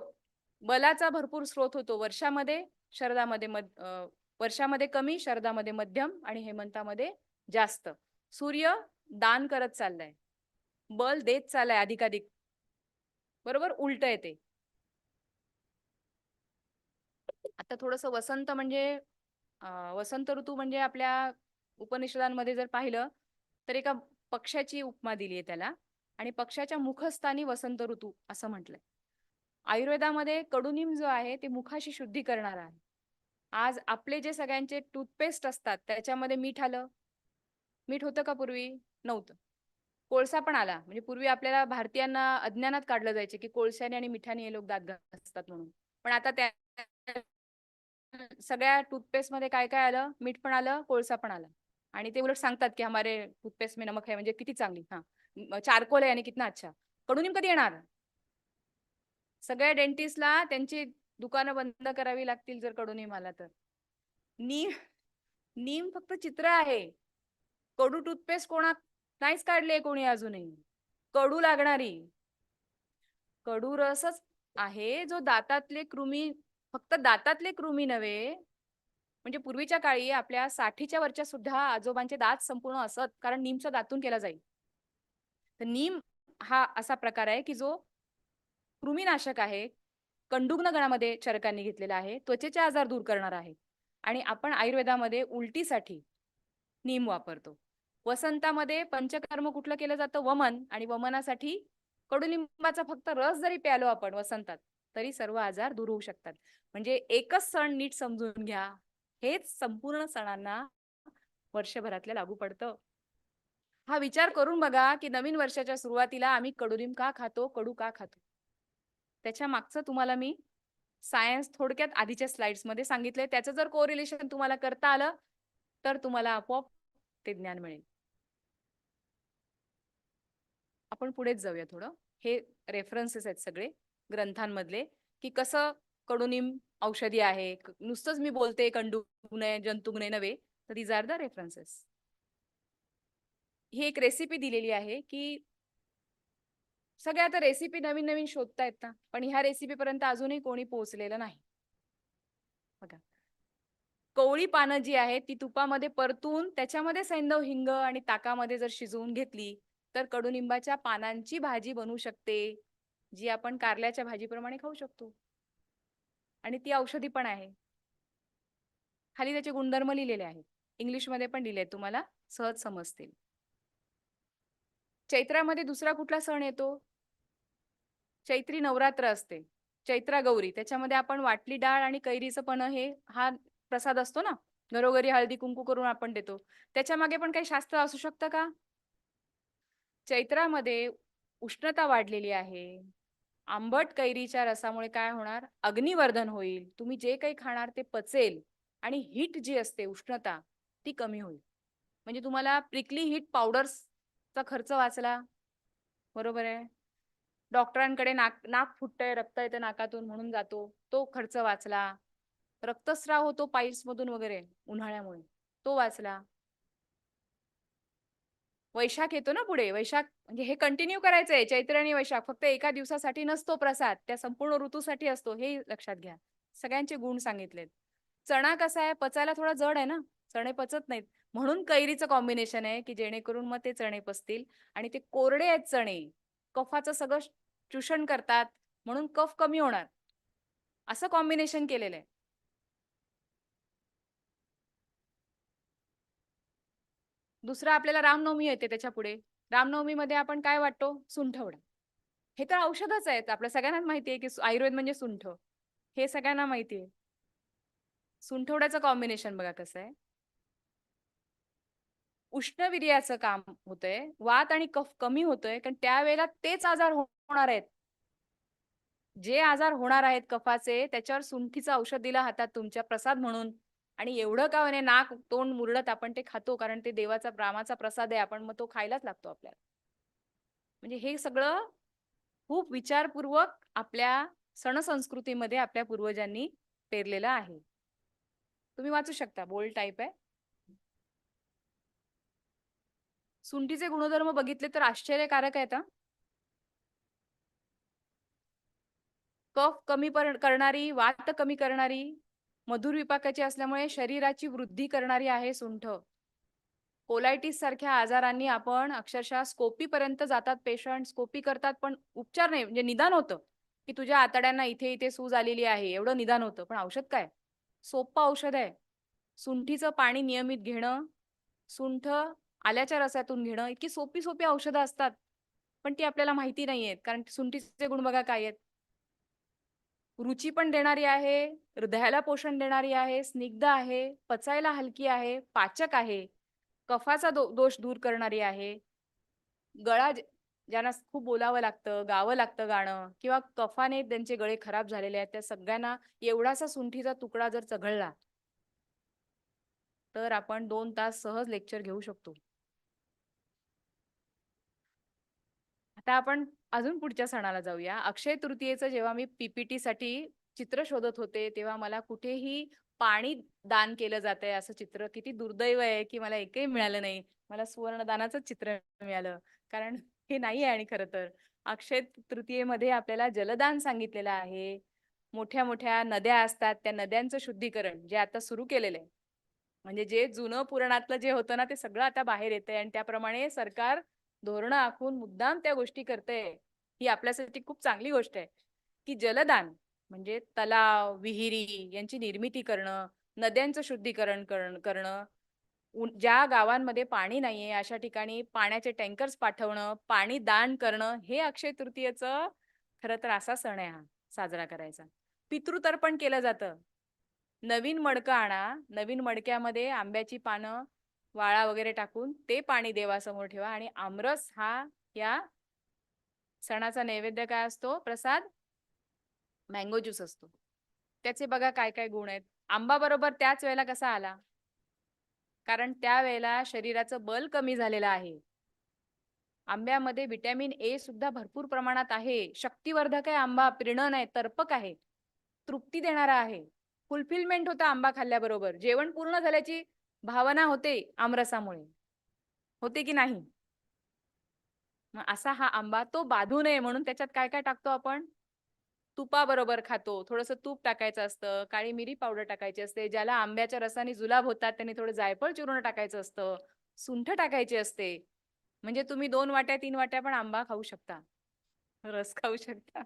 बलाचा भरपूर स्रोत होतो वर्षामध्ये, शरदामध्ये वर्षामध्ये कमी, शरदामध्ये मध्यम आणि हेमंतामध्ये जास्त. सूर्य दान करत चाललाय, बल देत चाललाय अधिकाधिक, बरोबर उलट येते. आता थोडस वसंत म्हणजे वसंत ऋतू म्हणजे आपल्या उपनिषदांमध्ये जर पाहिलं तर एका पक्षाची उपमा दिली आहे त्याला, आणि पक्षाच्या मुखस्थानी वसंत ऋतू असं म्हटलंय. आयुर्वेदामध्ये कडुनिंब जो आहे ते मुखाशी शुद्धी करणार आहे. आज आपले जे सगळ्यांचे टूथपेस्ट असतात त्याच्यामध्ये मीठ आलं. मीठ होतं का पूर्वी? नव्हतं. कोळसा पण आला. म्हणजे पूर्वी आपल्याला भारतीयांना अज्ञानात काढलं जायचे की कोळशाने आणि मिठाने हे लोक दात घासतात म्हणून. पण आता त्या सगळ्या टूथपेस्ट मध्ये काय काय आलं, मीठ पण आलं, कोळसा पण आला. आणि ते उलट सांगतात की हमारे टूथपेस्ट में नमक है, म्हणजे किती चांगली. हा, चारकोल आहे आणि कितना अच्छा. कडुनिंब कधी येणार? सगळ्या डेंटिस्टला त्यांची दुकानं बंद करावी लागतील जर कडुनिंब आला तर. नीम फक्त चित्र आहे. कडू टूथपेस्ट नाहीच काढले कोणी अजूनही. कडू लागणारी कडू रसच आहे जो दातातले कृमी, फक्त दातातले कृमी नव्हे, म्हणजे पूर्वीच्या काळी आपल्या 60च्या वरच्या सुद्धा आजोबांचे दात संपूर्ण असत, कारण नीमचा दातून केला जाईल. तर नीम हा असा प्रकार आहे की जो कृमीनाशक आहे, कंडुग्न गणामध्ये चरकांनी घेतलेला आहे, त्वचेचे आजार दूर करणार आहे. आणि आपण आयुर्वेदामध्ये उलटीसाठी नीम वापरतो. वसंतामध्ये पंचकर्म कुठलं केलं जातं? वमन. आणि वमनासाठी कडुलिंबाचा फक्त रस जरी प्यालो आपण वसंतात तरी सर्व आजार दूर होऊ शकतात. म्हणजे एकच सण नीट समजून घ्या, हेच संपूर्ण सणांना वर्षभरातल्या लागू पडतं. हा विचार करून बघा की नवीन वर्षाच्या सुरुवातीला आम्ही कडुलिंब का खातो, कडू का खातो. त्याच्या मागचं तुम्हाला मी सायन्स थोडक्यात आधीच्या स्लाइड्स मध्ये सांगितलंय. त्याचं जर कोरिलेशन तुम्हाला करता आलं तर तुम्हाला आपोआप ते ज्ञान मिळेल. आपण पुढेच जाऊया थोडं. हे रेफरन्सेस आहेत सगळे ग्रंथांमधले, की कसं कडुनिंब औषधी आहे. नुसतंच मी बोलते कंडुग्नय जंतुग्नय नव्हे, तर दीज आर द रेफरन्सेस. ही एक रेसिपी दिलेली आहे की सगळे आता रेसिपी नवीन नवीन शोधतायत ना, पण ह्या रेसिपी पर्यंत अजूनही कोणी पोहोचलेलं नाही. बघा, कवळी पानं जी आहेत ती तुपामध्ये परतून त्याच्यामध्ये सैंधव हिंग आणि ताकामध्ये जर शिजवून घेतली तर कडुनिंबाच्या पानांची भाजी बनू शकते, जी आपण कारल्याच्या भाजीप्रमाणे खाऊ शकतो. आणि ती औषधी पण आहे. खाली त्याचे गुणधर्म लिहिलेले आहेत. इंग्लिशमध्ये पण लिहिले, तुम्हाला सहज समजतील. चैत्रामध्ये दुसरा कुठला सण येतो? चैत्री नवरात्र असते, चैत्रा गौरी. त्याच्यामध्ये आपण वाटली डाळ आणि कैरीचं पण हा प्रसाद असतो ना, घरोघरी हळदी कुंकू करून आपण देतो. त्याच्या मागे पण काही शास्त्र असू शकतं का? चैत्रामध्ये उष्णता वाढलेली आहे. आंबट कैरीच्या रसामुळे काय होणार? अग्निवर्धन होईल. तुम्ही जे काही खाणार ते पचेल आणि हीट जी असते, उष्णता, ती कमी होईल. म्हणजे तुम्हाला प्रिकली हीट पावडर्सचा खर्च वाचला. बरोबर आहे. डॉक्टरांकडे नाक फुटतंय, रक्त येतं नाकातून म्हणून जातो, तो खर्च वाचला. रक्तस्राव होतो पाईल्स मधून वगैरे उन्हाळ्यामुळे, तो वाचला. वैशाख येतो ना पुढे, वैशाख म्हणजे हे कंटिन्यू करायचंय. चैत्र आणि वैशाख फक्त एका दिवसासाठी नसतो प्रसाद, त्या संपूर्ण ऋतूसाठी असतो, हे लक्षात घ्या. सगळ्यांचे गुण सांगितलेत. चणा कसा आहे, पचायला थोडा जड आहे ना, चणे पचत नाहीत, म्हणून कैरीचं कॉम्बिनेशन आहे की जेणेकरून मग ते चणे पचतील. आणि ते कोरडे आहेत चणे, कफाचं सगळं चूषण करतात, म्हणून कफ कमी होणार, असं कॉम्बिनेशन केलेलं आहे. दुसरं आपल्याला रामनवमी येते त्याच्या पुढे. रामनवमीमध्ये आपण काय वाटतो? सुंठवडा. हे तर औषधच आहेत, आपल्या सगळ्यांनाच माहिती आहे की आयुर्वेद म्हणजे सुंठ, हे सगळ्यांना माहिती आहे. सुंठवड्याचं कॉम्बिनेशन बघा कसं आहे. उष्णवीर्याचं काम होतंय, वात आणि कफ कमी होतोय, कारण त्यावेळेला तेच आजार होणार आहेत. जे आजार होणार आहेत कफाचे, त्याच्यावर सुंठीचं औषध दिलं हातात तुमच्या प्रसाद म्हणून. आणि एवढं का म्हणे नाक तोंड मुरडत आपण ते खातो, कारण ते देवाचा रामाचा प्रसाद आहे, आपण मग तो खायलाच लागतो आपल्याला. म्हणजे हे सगळं खूप विचारपूर्वक आपल्या सण संस्कृतीमध्ये आपल्या पूर्वजांनी पेरलेलं आहे. तुम्ही वाचू शकता, बोल्ड टाईप आहे. सुंठीचे गुणधर्म बघितले तर आश्चर्यकारक आहेत. कफ कमी करणारी, वात कमी करणारी, मधुर विपाकाची असल्यामुळे शरीराची वृद्धी करणारी आहे सुंठ. कोलायटिस सारख्या आजारांनी आपण अक्षरशः स्कोपी पर्यंत जातात पेशंट, स्कोपी करतात, पण उपचार नाही. म्हणजे निदान होतं की तुझ्या आतड्यांना इथे इथे सूज आलेली आहे, एवढं निदान होतं. पण औषध काय? सोपं औषध आहे. सुंठीचं पाणी नियमित घेणं, सुंठ आल्याच्या रसातून घेणं, इतकी सोपी सोपी औषधं असतात, पण ती आपल्याला माहिती नाहीयेत. कारण सुंठीचे गुण बघा काय आहेत. रुची पण देणारी आहे, हृदयाला पोषण देणारी आहे, स्निग्ध आहे, पचायला हलकी आहे, पाचक आहे, कफाचा दोष दूर करणारी आहे. गळा ज्यांना खूप बोलावं लागतं, गावं लागतं गाणं, किंवा कफाने त्यांचे गळे खराब झालेले आहेत, त्या सगळ्यांना एवढासा सुंठीचा तुकडा जर चघळला तर आपण 2 तास सहज लेक्चर घेऊ शकतो. आता आपण अजून पुढच्या सणाला जाऊया. अक्षय तृतीयेचं जेव्हा मी पीपीटी साठी चित्र शोधत होते, तेव्हा मला कुठेही पाणी दान केलं जातंय असं चित्र, किती दुर्दैव आहे की मला एकही मिळालं नाही. मला सुवर्णदानाचं चित्र मिळालं, कारण हे नाही आहे. आणि खरं तर अक्षय तृतीयेमध्ये आपल्याला जलदान सांगितलेलं आहे. मोठ्या मोठ्या नद्या असतात, त्या नद्यांचं शुद्धीकरण जे आता सुरू केलेलं आहे. म्हणजे जे जुनं पुराणातलं जे होतं ना, ते सगळं आता बाहेर येतंय आणि त्याप्रमाणे सरकार धोरणं आखून मुद्दाम त्या गोष्टी करतंय. ही आपल्यासाठी खूप चांगली गोष्ट आहे की जलदान म्हणजे तलाव, विहिरी यांची निर्मिती करणं, नद्यांचं शुद्धीकरण करणं, ज्या गावांमध्ये पाणी नाहीये अशा ठिकाणी पाण्याचे टँकर्स पाठवणं, पाणी दान करणं, हे अक्षय तृतीयेचं खरं तर असा सण आहे हा साजरा करायचा. पितृतर्पण केलं जातं. नवीन मडकं आणा, नवीन मडक्यामध्ये आंब्याची पानं, वाळा वगैरे टाकून ते पाणी देवासमोर ठेवा. आणि आमरस हा या सणाचा नैवेद्य काय असतो? प्रसाद मँगो ज्यूस असतो. त्याचे बघा काय काय गुण आहेत. आंबा बरोबर त्याच वेळेला कसा आला? कारण त्यावेळेला शरीराचं बल कमी झालेलं आहे. आंब्यामध्ये व्हिटॅमिन ए सुद्धा भरपूर प्रमाणात आहे. शक्तिवर्धक आहे आंबा, प्रीणन आहे, तर्पक आहे. तृप्ती देणारा आहे. फुलफिलमेंट होतं आंबा खाल्ल्याबरोबर. जेवण पूर्ण झाल्याची भावना होते आमरसामुळे. होते की नाही? मग असा हा आंबा तो बाधू नये म्हणून त्याच्यात काय काय टाकतो आपण? तुपाबरोबर खातो. थोडंसं तूप टाकायचं असतं, काळी मिरी पावडर टाकायची असते. ज्याला आंब्याच्या रसाने जुलाब होतात त्यांनी थोडं जायफळ चूर्ण टाकायचं असतं, सुंठ टाकायची असते. म्हणजे तुम्ही 2 वाट्या 3 वाट्या पण आंबा खाऊ शकता. रस खाऊ शकता.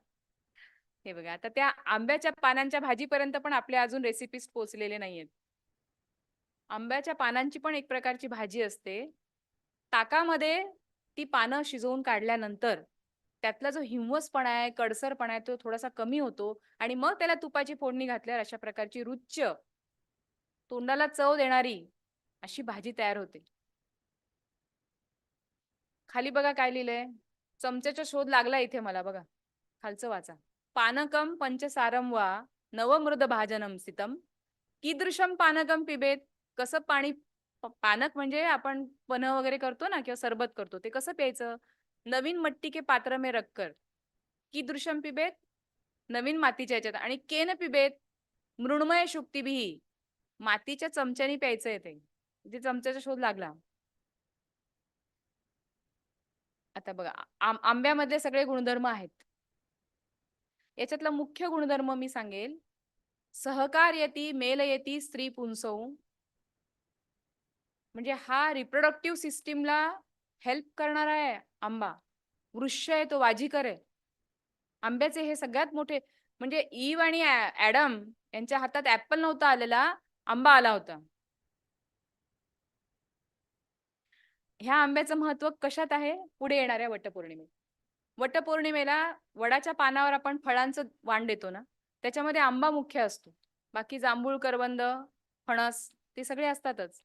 हे बघा आता त्या आंब्याच्या पानांच्या भाजीपर्यंत पण आपल्या अजून रेसिपीज पोहोचलेले नाहीयेत. आंब्याच्या पानांची पण एक प्रकारची भाजी असते. ताकामध्ये ती पानं शिजवून काढल्यानंतर त्यातला जो हिंवसपणा आहे, कडसरपणा आहे तो थोडासा कमी होतो आणि मग त्याला तुपाची फोडणी घातल्यावर अशा प्रकारची रुच्य, तोंडाला चव देणारी अशी भाजी तयार होते. खाली बघा काय लिहिलंय? चमच्याचा शोध लागला इथे मला बघा. खालचं वाचा. पानकम पंचसारम वा नवमृद भाजनम सितम कीदृशम पानकम पिबेत. कसं पाणी पानक म्हणजे आपण पन्ह वगैरे करतो ना किंवा सरबत करतो ते कसं प्यायचं? नवीन मट्टी के पात्र में रखकर. कीदृशम पिबेत. नवीन मातीच्या याच्यात आणि केन पिबेत. मृण्मय शुक्तिभिः. मातीच्या चमच्यानी प्यायचं येते. इथे चमच्याचा शोध लागला. आता बघा आंब्यामधले सगळे गुणधर्म आहेत. याच्यातला मुख्य गुणधर्म मी सांगेल. सहकार्यती मेलयती स्त्री पुंसौ. म्हणजे हा रिप्रोडक्टिव्ह सिस्टीमला हेल्प करणारा आहे आंबा. वृक्ष आहे तो वाजीकर आहे. आंब्याचे हे सगळ्यात मोठे म्हणजे ईव आणि ऍडम यांच्या हातात ऍपल नव्हता आलेला, आंबा आला होता. ह्या आंब्याचं महत्व कशात आहे? पुढे येणाऱ्या वटपौर्णिमेत. वटपौर्णिमेला वडाच्या पानावर आपण फळांचं वाण देतो ना, त्याच्यामध्ये आंबा मुख्य असतो. बाकी जांभूळ, करवंद, फणस ते सगळे असतातच.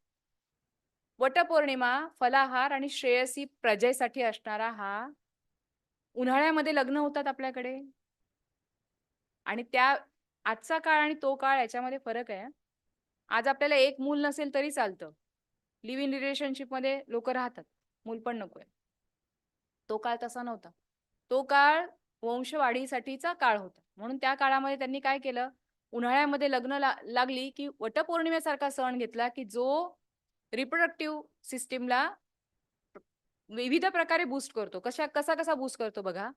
वटपौर्णिमा फलाहार आणि श्रेयसी प्रजेसाठी असणारा हा. उन्हाळ्यामध्ये लग्न होतात आपल्याकडे आणि त्या आजचा काळ आणि तो काळ याच्यामध्ये फरक आहे. आज आपल्याला एक मूल नसेल तरी चालतं. लिव्ह इन रिलेशनशिप मध्ये लोक राहतात, मूल पण नकोय. तो काळ तसा नव्हता. तो काळ वंशवाढीसाठीचा काळ होता. म्हणून त्या काळामध्ये त्यांनी काय केलं? उन्हाळ्यामध्ये लग्न लागली की वटपौर्णिमेसारखा सण घेतला की जो रिप्रोडक्टिव्ह सिस्टीमला विविध प्रकारे बूस्ट करतो. कसा बूस्ट करतो बघा.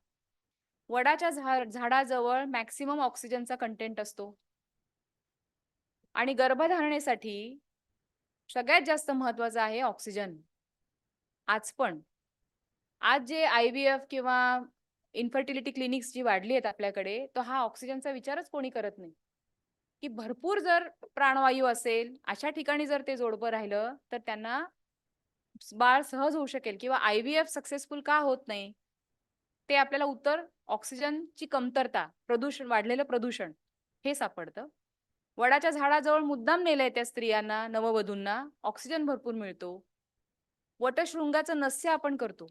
वडाच्या झाडाजवळ मॅक्सिमम ऑक्सिजनचा कंटेंट असतो आणि गर्भधारणेसाठी सगळ्यात जास्त महत्वाचं आहे ऑक्सिजन. आज जे IVF किंवा इन्फर्टिलिटी क्लिनिक्स जी वाढली आहेत आपल्याकडे, तो हा ऑक्सिजनचा विचारच कोणी करत नाही. की भरपूर जर प्राणवायू असेल अशा ठिकाणी जर ते जोडपं राहिलं तर त्यांना बाळ सहज होऊ शकेल. किंवा IVF सक्सेसफुल का होत नाही ते आपल्याला उत्तर ऑक्सिजनची कमतरता, प्रदूषण, वाढलेलं प्रदूषण हे सापडतं. वडाच्या झाडाजवळ मुद्दाम नेलंय त्या स्त्रियांना, नववधूंना. ऑक्सिजन भरपूर मिळतो. वटशृंगाचं नस्य आपण करतो.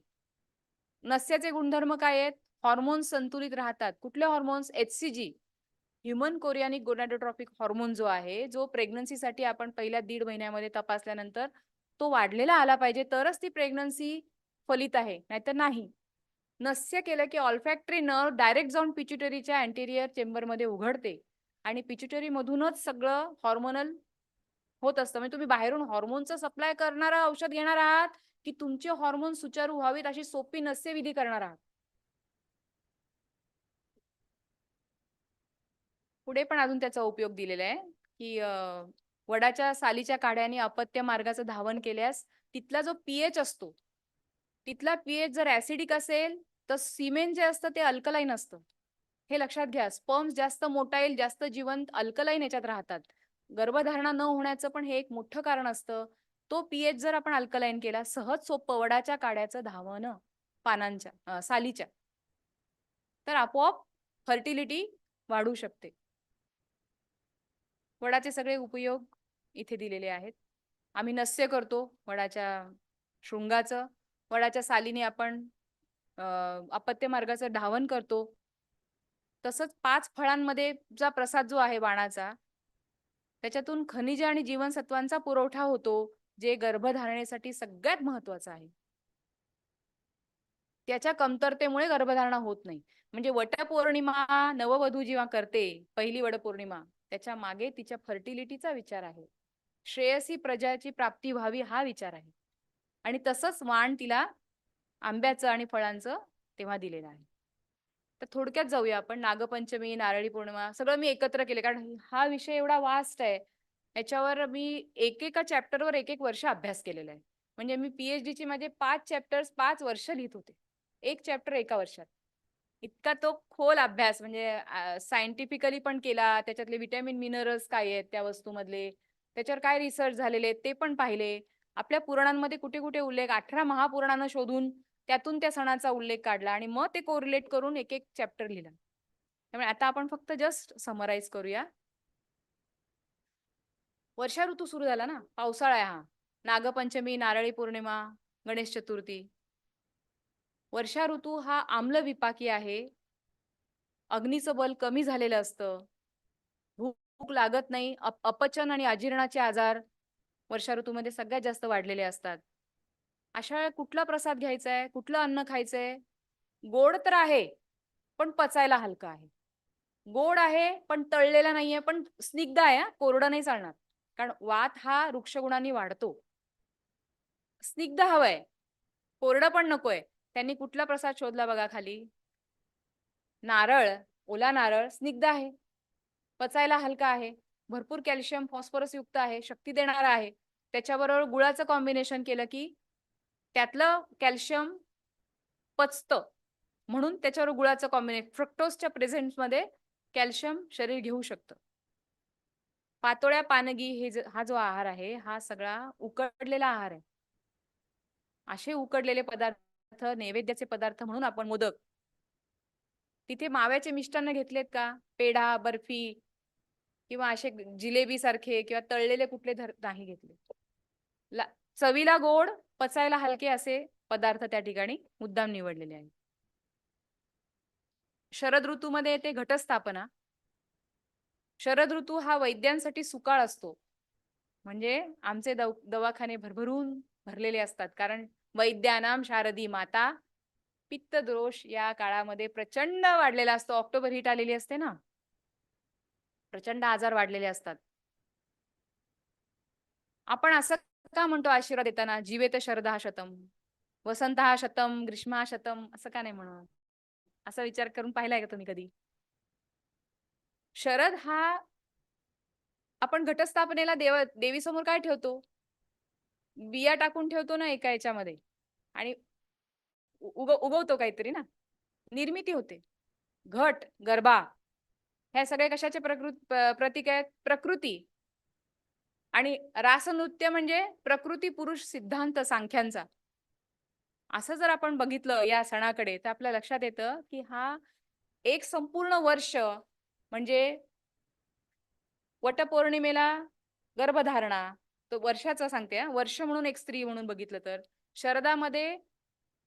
नस्याचे गुणधर्म काय आहेत? हॉर्मोन्स संतुलित राहतात. कुठले hormones? HCG, human chorionic gonadotropic hormone जो आहे, जो प्रेग्नन्सीसाठी आपण पहिल्या 1.5 महिन्यामध्ये तपासल्यानंतर तो वाढलेला आला पाहिजे तरच ती प्रेग्नन्सी फलित आहे, नाहीतर नाही. नस्य केलं की ऑल्फॅक्टरी नर्व डायरेक्ट जाऊन पिच्युटरीच्या अँटेरियर चेंबरमध्ये उघडते आणि पिच्युटरी मधूनच सगळं हॉर्मोनल होत असतं. म्हणजे तुम्ही बाहेरून हॉर्मोनचं सप्लाय करणारं औषध घेणार आहात की तुमचे हॉर्मोन सुचारू व्हावीत अशी सोपी नस्य विधी करणार आहात. पुढे पण अजून त्याचा उपयोग दिलेला आहे की वडाच्या सालीच्या काड्याने अपत्य मार्गाचं धावन केल्यास तिथला जो pH असतो, तिथला pH जर ऍसिडिक असेल तर सिमेन जे असतं ते अल्कलाईन असतं. हे लक्षात घ्या. स्पर्म्स जास्त मोटाईल, जास्त जिवंत अल्कलाईन याच्यात राहतात. गर्भधारणा न होण्याचं पण हे एक मोठं कारण असतं. तो pH जर आपण अल्कलाईन केला, सहज सोपं वडाच्या काड्याचं धावन पानांच्या सालीच्या, तर आपोआप फर्टिलिटी वाढू शकते. वडाचे सगळे उपयोग इथे दिलेले आहेत. आम्ही नस्य करतो वडाच्या शृंगाचं. वडाच्या सालीने आपण अपत्य मार्गाचं धावन करतो. तसंच 5 फळांमध्ये जा प्रसाद जो आहे वाणाचा, त्याच्यातून खनिज आणि जीवनसत्वांचा पुरवठा होतो, जे गर्भधारणेसाठी सगळ्यात महत्वाचं आहे. त्याच्या कमतरतेमुळे गर्भधारणा होत नाही. म्हणजे वटपौर्णिमा नववधू जेव्हा करते, पहिली वटपौर्णिमा, त्याच्या मागे तिच्या फर्टिलिटीचा विचार आहे. श्रेयसी प्रजाची प्राप्ती व्हावी हा विचार आहे. आणि तसंच वाण तिला आंब्याचं आणि फळांचं तेव्हा दिलेलं आहे. तर थोडक्यात जाऊया आपण. नागपंचमी, नारळी पौर्णिमा सगळं मी एकत्र केले, कारण हा विषय एवढा वास्ट आहे. याच्यावर मी एकेका चॅप्टरवर एक वर्ष अभ्यास केलेला आहे. म्हणजे मी PhD ची माझे 5 चॅप्टर्स 5 वर्ष लिहित होते. एक चॅप्टर एका वर्षात. इतका तो खोल अभ्यास, म्हणजे सायंटिफिकली पण केला. त्याच्यातले विटॅमिन मिनरल्स काय आहेत त्या वस्तूमधले, त्याच्यावर काय रिसर्च झालेले ते पण पाहिले. आपल्या पुराणांमध्ये कुठे कुठे उल्लेख, 18 महापुराणानं शोधून त्यातून त्या सणाचा उल्लेख काढला आणि मग ते कोरिलेट करून एक चॅप्टर लिहिला. त्यामुळे आता आपण फक्त जस्ट समराईज करूया. वर्षा ऋतू सुरू झाला ना, पावसाळा आहे हा. नागपंचमी, नारळी पौर्णिमा, गणेश चतुर्थी. वर्षा ऋतू हा आम्ल विपाकी आहे. अग्नीचं बल कमी झालेलं असतं. भूक लागत नाही. अपचन आणि अजीर्णाचे आजार वर्षा ऋतूमध्ये सगळ्यात जास्त वाढलेले असतात. अशा वेळेला कुठला प्रसाद घ्यायचा आहे, कुठलं अन्न खायचंय? गोड तर आहे, पण पचायला हलका आहे. गोड आहे, पण तळलेला नाहीये, पण स्निग्ध आहे. कोरडं नाही चालणार, कारण वात हा वृक्षगुणांनी वाढतो. स्निग्ध हवंय, कोरडं पण नकोय. त्यांनी कुठला प्रसाद शोधला बघा खाली? नारळ, ओला नारळ स्निग्ध आहे, पचायला हलका आहे, भरपूर कॅल्शियम फॉस्फरस युक्त आहे, शक्ती देणारा आहे. त्याच्याबरोबर गुळाचं कॉम्बिनेशन केलं की त्यातलं कॅल्शियम पचतं, म्हणून त्याच्यावर गुळाचं कॉम्बिनेशन. फ्रक्टोजच्या प्रेझेंटमध्ये कॅल्शियम शरीर घेऊ शकतं. पातोळ्या, पानगी हा जो आहार आहे हा सगळा उकडलेला आहार आहे. असे उकडलेले पदार्थ नैवेद्याचे पदार्थ म्हणून आपण मोदक. तिथे माव्याचे मिष्टान्न घेतलेत का? पेढा, बर्फी किंवा असे जिलेबी सारखे किंवा तळलेले कुठले नाही घेतले. चवीला गोड, पचायला हलके असे पदार्थ त्या ठिकाणी मुद्दाम निवडलेले आहेत. शरद ऋतूमध्ये येते घटस्थापना. शरद ऋतू हा वैद्यांसाठी सुकाळ असतो. म्हणजे आमचे दवाखाने भरभरून भरलेले असतात, कारण वैद्यानाम शारदी माता. पित्त दोष या काळामध्ये प्रचंड वाढलेला असतो. ऑक्टोबर हीट आलेली असते ना, प्रचंड आजार वाढलेले असतात. आपण असं का म्हणतो आशीर्वाद देताना, जीवेत शरदः शतम, वसंतः शतम, ग्रीष्मः शतम, असं का नाही म्हणून? असा विचार करून पाहिलाय का तुम्ही कधी? शरद हा आपण घटस्थापनेला देवीसमोर काय ठेवतो? बिया टाकून ठेवतो ना एका याच्यामध्ये, आणि उगवतो काहीतरी ना, निर्मिती होते. घट, गरबा ह्या सगळ्या कशाचे प्रतीक आहेत? प्रकृती. आणि रासनृत्य म्हणजे प्रकृती पुरुष सिद्धांत सांख्यांचा. असं जर आपण बघितलं या सणाकडे, तर आपल्या लक्षात येतं की हा एक संपूर्ण वर्ष, म्हणजे वटपौर्णिमेला गर्भधारणा, तो वर्षाचा सांगते, वर्ष म्हणून एक स्त्री म्हणून बघितलं तर. शरदामध्ये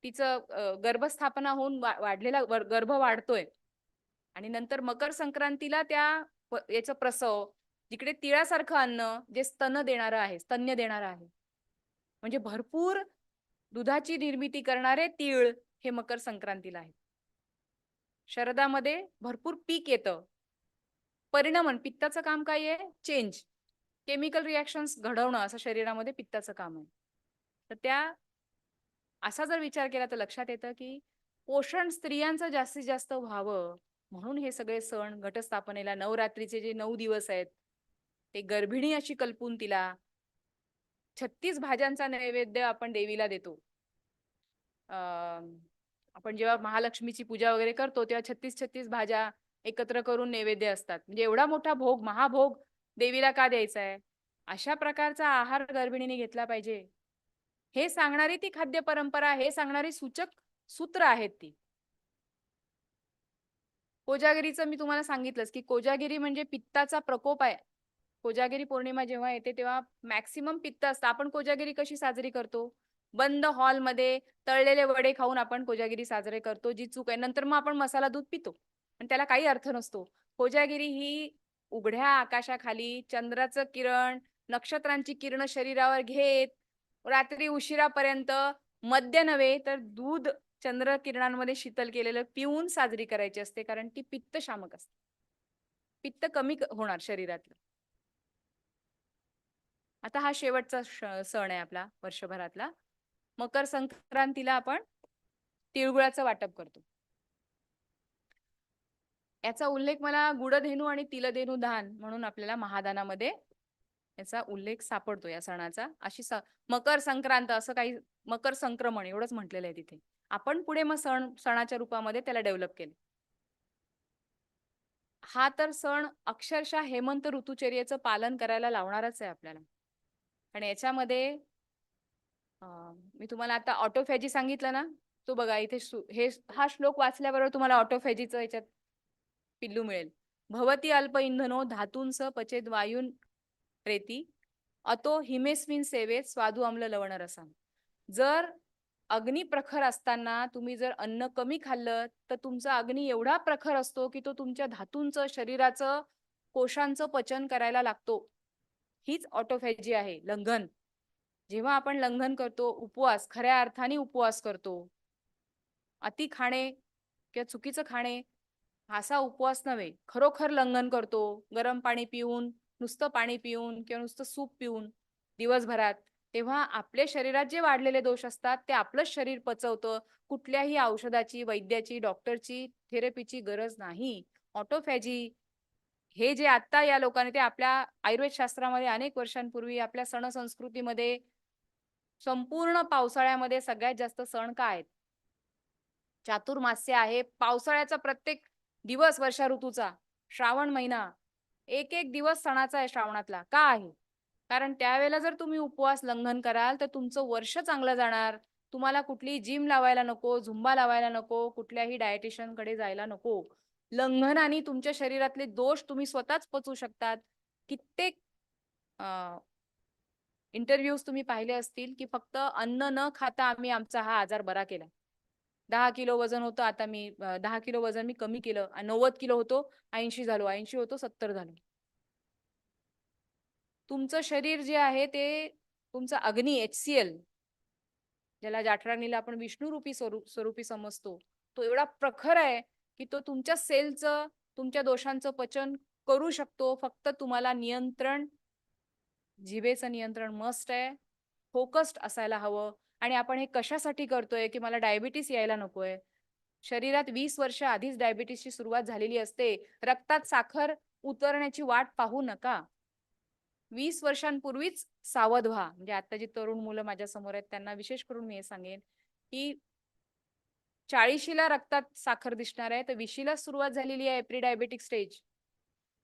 तिचं गर्भस्थापना होऊन वाढलेला गर्भ वाढतोय, आणि नंतर मकर संक्रांतीला त्या याचं प्रसव, जिकडे तिळासारखं अन्न जे स्तन्य देणारं आहे, म्हणजे भरपूर दुधाची निर्मिती करणारे तीळ हे मकर संक्रांतीला आहे. शरदामध्ये भरपूर पीक येतं. परिणमन, पित्ताचं काम काय आहे? चेंज, केमिकल रिॲक्शन्स घडवणं, असं शरीरामध्ये पित्ताचं काम आहे. तर त्या असा जर विचार केला तर लक्षात येतं की पोषण स्त्रियांचं जास्तीत जास्त व्हावं म्हणून हे सगळे सण, घटस्थापनेला नवरात्रीचे जे 9 दिवस आहेत ते गर्भिणी अशी कल्पून तिला 36 भाज्यांचा नैवेद्य आपण देवीला देतो. आपण जेव्हा महालक्ष्मीची पूजा वगैरे करतो तेव्हा 36 भाज्या एकत्र करून नैवेद्य असतात. म्हणजे एवढा मोठा भोग, महाभोग देवीला का द्यायचा आहे? अशा प्रकारचा आहार गर्भिणीने घेतला पाहिजे हे सांगणारी ती खाद्य परंपरा, हे सांगणारी सूचक सूत्र आहेत ती. कोजागिरीचं मी तुम्हाला सांगितलंच की कोजागिरी म्हणजे पित्ताचा प्रकोप आहे. कोजागिरी पौर्णिमा जेव्हा येते तेव्हा मॅक्सिमम पित्त असतं. आपण कोजागिरी कशी साजरी करतो? बंद हॉलमध्ये तळलेले वडे खाऊन आपण कोजागिरी साजरे करतो, जी चूक आहे. नंतर मग आपण मसाला दूध पितो, पण त्याला काही अर्थ नसतो. कोजागिरी ही उघड्या आकाशाखाली चंद्राचं किरण, नक्षत्रांची किरण शरीरावर घेत रात्री उशिरापर्यंत मद्य नव्हे तर दूध चंद्रकिरणांमध्ये शीतल केलेलं पिऊन साजरी करायची असते, कारण ती पित्तशामक असते. पित्त कमी होणार शरीरातलं. आता हा शेवटचा सण आहे आपला वर्षभरातला. मकर संक्रांतीला आपण तिळगुळाचं वाटप करतो. याचा उल्लेख मला गुडधेनू आणि तिलधेनू दान म्हणून आपल्याला महादानामध्ये याचा उल्लेख सापडतो या सणाचा. अशी मकर संक्रांत असं काही, मकर संक्रमण एवढंच म्हटलेलं आहे तिथे. आपण पुढे मग सणाच्या रूपामध्ये त्याला डेव्हलप केलं. हा तर सण अक्षरशः हेमंत ऋतुचर्येचं पालन करायला लावणारच आहे आपल्याला. आणि याच्यामध्ये मी तुम्हाला आता ऑटोफॅजी सांगितलं ना, तो बघा इथे हा श्लोक वाचल्याबरोबर तुम्हाला ऑटोफॅजीचं याच्यात पिल्लू मिळेल. भवती अल्प इंधनो धातूंस पचेद वायून रेती अतो हिमेस्मिन सेवेत स्वादू अम्ल लवण रसा. जर अग्नी प्रखर असताना तुम्ही जर अन्न कमी खाल्लं तर तुमचा अग्नी एवढा प्रखर असतो की तो तुमच्या धातूंचं, शरीराचं, कोशांचं पचन करायला लागतो. हीच ऑटोफॅजी आहे, लंघन. जेव्हा आपण लंघन करतो, उपवास, खऱ्या अर्थाने उपवास करतो, अति खाणे किंवा चुकीचं खाणे असा उपवास नव्हे, खरोखर लंघन करतो, गरम पाणी पिऊन, नुसतं पाणी पिऊन किंवा नुसतं सूप पिऊन दिवसभरात, तेव्हा आपल्या शरीरात जे वाढलेले दोष असतात ते आपलं शरीर पचवतं. कुठल्याही औषधाची, वैद्याची, डॉक्टरची, थेरपीची गरज नाही. ऑटोफॅजी हे जे आता या लोकांनी, ते आपल्या आयुर्वेद शास्त्रामध्ये अनेक वर्षांपूर्वी आपल्या सण संस्कृतीमध्ये संपूर्ण पावसाळ्यामध्ये सगळ्यात जास्त सण काय आहेत? चातुर्मास्य आहे. पावसाळ्याचा प्रत्येक दिवस वर्षा ऋतूचा, श्रावण महिना, एक एक दिवस सणाचा आहे श्रावणातला. का आहे? कारण त्यावेळेला जर तुम्ही उपवास लंघन कराल तर तुमचं वर्ष चांगलं जाणार. तुम्हाला कुठली जिम लावायला नको, झुंबा लावायला नको, कुठल्याही डायटिशियन कडे जायला नको. लंघनाने तुमच्या शरीरातले दोष तुम्ही स्वतःच पचवू शकतात. कित्येक इंटरव्ह्यूज तुम्ही पाहिले असतील की फक्त अन्न न खाता आम्ही आमचा हा आजार बरा केला. 10 किलो वजन होतं, आता मी 10 किलो वजन मी कमी केलं. 90 किलो होतो, 80 झालो, 80 होतो, 70 झालो. तुमचं शरीर जे आहे ते तुमचा अग्नी HCl, ज्याला जाठराणीला आपण विष्णुरूपी स्वरूपी समजतो, तो एवढा प्रखर आहे की तो तुमच्या सेलचं, तुमच्या दोषांचं पचन करू शकतो. फक्त तुम्हाला नियंत्रण, जिभेचं नियंत्रण मस्ट आहे, फोकस्ड असायला हवं. आणि आपण हे कशासाठी करतोय की मला डायबिटीस यायला नकोय. शरीरात 20 वर्ष आधीच डायबिटीसची सुरुवात झालेली असते. रक्तात साखर उतरण्याची वाट पाहू नका. 20 वर्षांपूर्वीच सावध व्हा. म्हणजे आता जी तरुण मुलं माझ्या समोर आहेत त्यांना विशेष करून मी हे सांगेन की 40ला रक्तात साखर दिसणार आहे तर 20ला सुरुवात झालेली आहे प्री डायबेटिक स्टेज.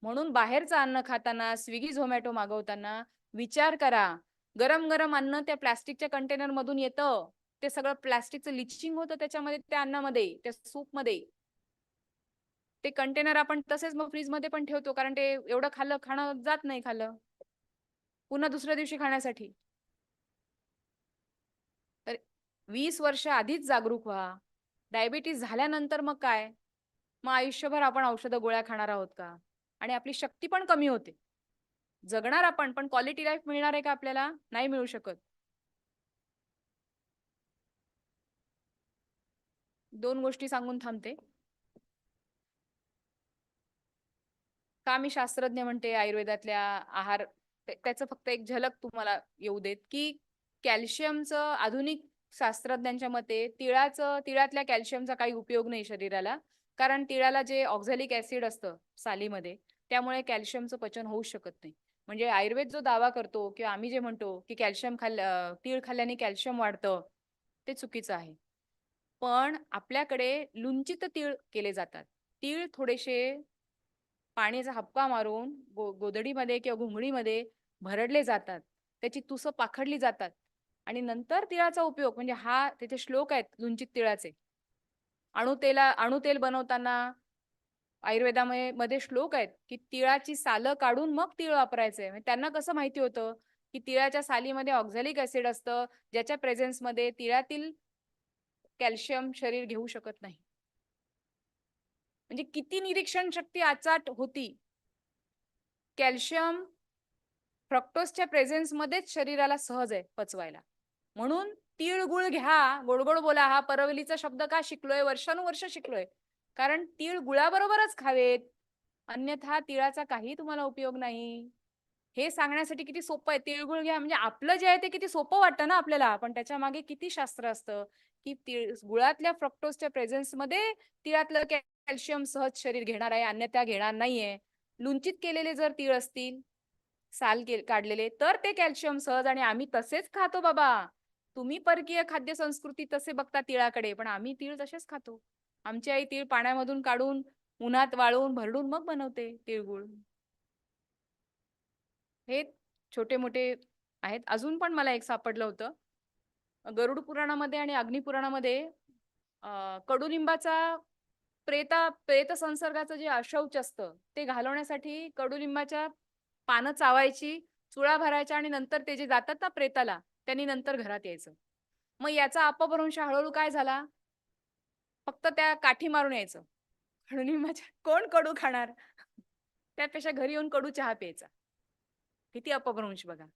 म्हणून बाहेरचं अन्न खाताना, स्विगी झोमॅटो मागवताना विचार करा. गरम गरम अन्न त्या प्लास्टिकच्या कंटेनर मधून येतं, ते सगळं प्लास्टिकचं लिचिंग होतं त्याच्यामध्ये, त्या अन्नामध्ये, त्या सूपमध्ये. ते कंटेनर आपण तसेच मग फ्रीज मध्ये पण ठेवतो, कारण ते एवढं खाणं जात नाही खाल्लं पुन्हा दुसऱ्या दिवशी खाण्यासाठी. तर 20 वर्ष आधीच जागरूक व्हा. डायबिटीस झाल्यानंतर मग काय? मग आयुष्यभर आपण औषधं गोळ्या खाणार आहोत का? आणि आपली शक्ती पण कमी होते. जगणार आपण, पण क्वालिटी लाईफ मिळणार आहे का आपल्याला? नाही मिळू शकत. 2 गोष्टी सांगून थांबते. का मी शास्त्रज्ञ म्हणते आयुर्वेदातल्या आहार, त्याचं फक्त एक झलक तुम्हाला येऊ देत की कॅल्शियमचं आधुनिक शास्त्रज्ञांच्या मते तिळातल्या कॅल्शियमचा काही उपयोग नाही शरीराला. कारण तिळाला जे ऑक्झॅलिक ऍसिड असतं सालीमध्ये, त्यामुळे कॅल्शियमचं पचन होऊ शकत नाही. म्हणजे आयुर्वेद जो दावा करतो किंवा आम्ही जे म्हणतो की तीळ खाल्ल्याने कॅल्शियम वाढतं, ते चुकीचं आहे. पण आपल्याकडे लुंचित तीळ केले जातात. तीळ थोडेसे पाण्याचा हपका मारून गोधडीमध्ये किंवा घुंगळीमध्ये भरडले जातात, त्याची तुसं पाखडली जातात आणि नंतर तिळाचा उपयोग, म्हणजे हा तिथे श्लोक आहेत लुंचित तिळाचे. अणुतेल बनवताना आयुर्वेदामध्ये श्लोक आहेत की तिळाची सालं काढून मग तीळ वापरायचे. त्यांना कसं माहिती होतं की तिळाच्या सालीमध्ये ऑक्झॅलिक ऍसिड असतं, ज्याच्या प्रेझेन्समध्ये तिळातील कॅल्शियम शरीर घेऊ शकत नाही. म्हणजे किती निरीक्षण शक्ती आचाट होती. कॅल्शियम फ्रक्टोजच्या प्रेझेन्स मध्येच शरीराला सहज आहे पचवायला. म्हणून तिळगुळ घ्या, गोड गोड बोला. हा परवलीचा शब्द का शिकलोय, वर्षानुवर्ष शिकलोय. कारण तीळ गुळाबरोबरच खावेत, अन्यथा तिळाचा काही तुम्हाला उपयोग नाही. हे सांगण्यासाठी किती सोपं आहे. तिळगुळ घ्या म्हणजे आपलं जे आहे ते किती सोपं वाटतं ना आपल्याला, पण त्याच्या मागे किती शास्त्र असतं, की गुळातल्या फ्रक्टोजच्या प्रेझेन्समध्ये तिळातलं कॅल्शियम सहज शरीर घेणार आहे, अन्यथा घेणार नाहीये. लुंचित केलेले जर तीळ असतील, काढलेले, तर ते कॅल्शियम सहज, आणि आम्ही तसेच खातो बाबा. तुम्ही परकीय खाद्य संस्कृती तसे बघता तिळाकडे, पण आम्ही तीळ तसेच खातो. आमची आई तीळ पाण्यामधून काढून उन्हात वाळवून भरडून मग बनवते तिळगुळ. हे छोटे मोठे आहेत. अजून पण मला एक सापडलं होतं. गरुड पुराणामध्ये आणि अग्निपुराणामध्ये कडुलिंबाचा प्रेत संसर्गाचं जे अशौच असतं ते घालवण्यासाठी कडुलिंबाच्या पानं चावायची, चुळा भरायच्या, आणि नंतर ते जे जातात ना प्रेताला, त्यांनी नंतर घरात यायचं. मग याचा अपभ्रंश हळूहळू काय झाला, फक्त त्या काठी मारून यायचं. कडुलिंबाच्या कोण कडू खाणार, त्यापेक्षा घरी येऊन कडू चहा प्यायचा. किती अपभ्रंश बघा.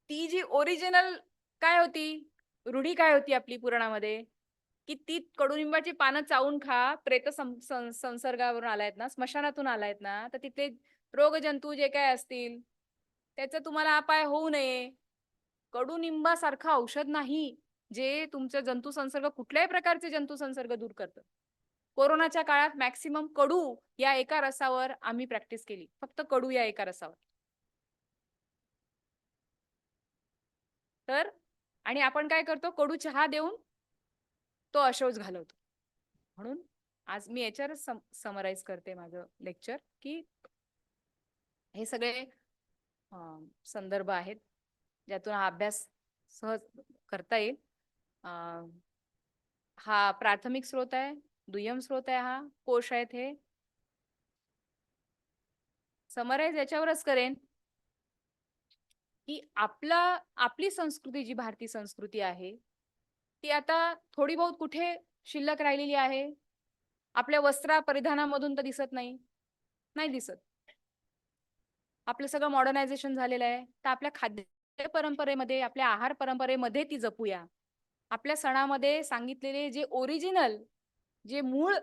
ती जी ओरिजिनल काय होती, रूढी काय होती आपली पुराणामध्ये, की ती कडुलिंबाची पानं चावून खा, प्रेत संसर्गावरून आलायत ना, स्मशानातून आलायत ना, तर तिथे रोगजंतू जे काय असतील त्याचा तुम्हाला अपाय होऊ नये. कडुनिंबासारखं औषध नाही जे तुमचे जंतू संसर्ग, कुठल्याही प्रकारचे जंतू संसर्ग दूर करतं. कोरोनाच्या काळात मॅक्सिमम कडू या एका रसावर आम्ही प्रॅक्टिस केली, फक्त कडू या एका रसावर. तर आणि आपण काय करतो, कडू चहा देऊन तो अशौच घालवतो. म्हणून आज मी याच्यावरच समराईज करते माझं लेक्चर, की हे सगळे संदर्भ आहेत ज्यातून हा अभ्यास सहज करता येईल. हा प्राथमिक स्रोत आहे, दुय्यम स्रोत आहे, हा कोश आहेत. हे समराईज याच्यावरच करेन की आपली संस्कृती जी भारतीय संस्कृती आहे ती आता थोडी बहुत कुठे शिल्लक राहिलेली आहे. आपल्या वस्त्र परिधानामधून तर दिसत नाही दिसत. आपलं सगळं मॉडर्नायझेशन झालेलं आहे. तर आपल्या खाद्य परंपरेमध्ये, आपल्या आहार परंपरेमध्ये ती जपूया. आपल्या सणामध्ये सांगितलेले जे ओरिजिनल, जे मूळ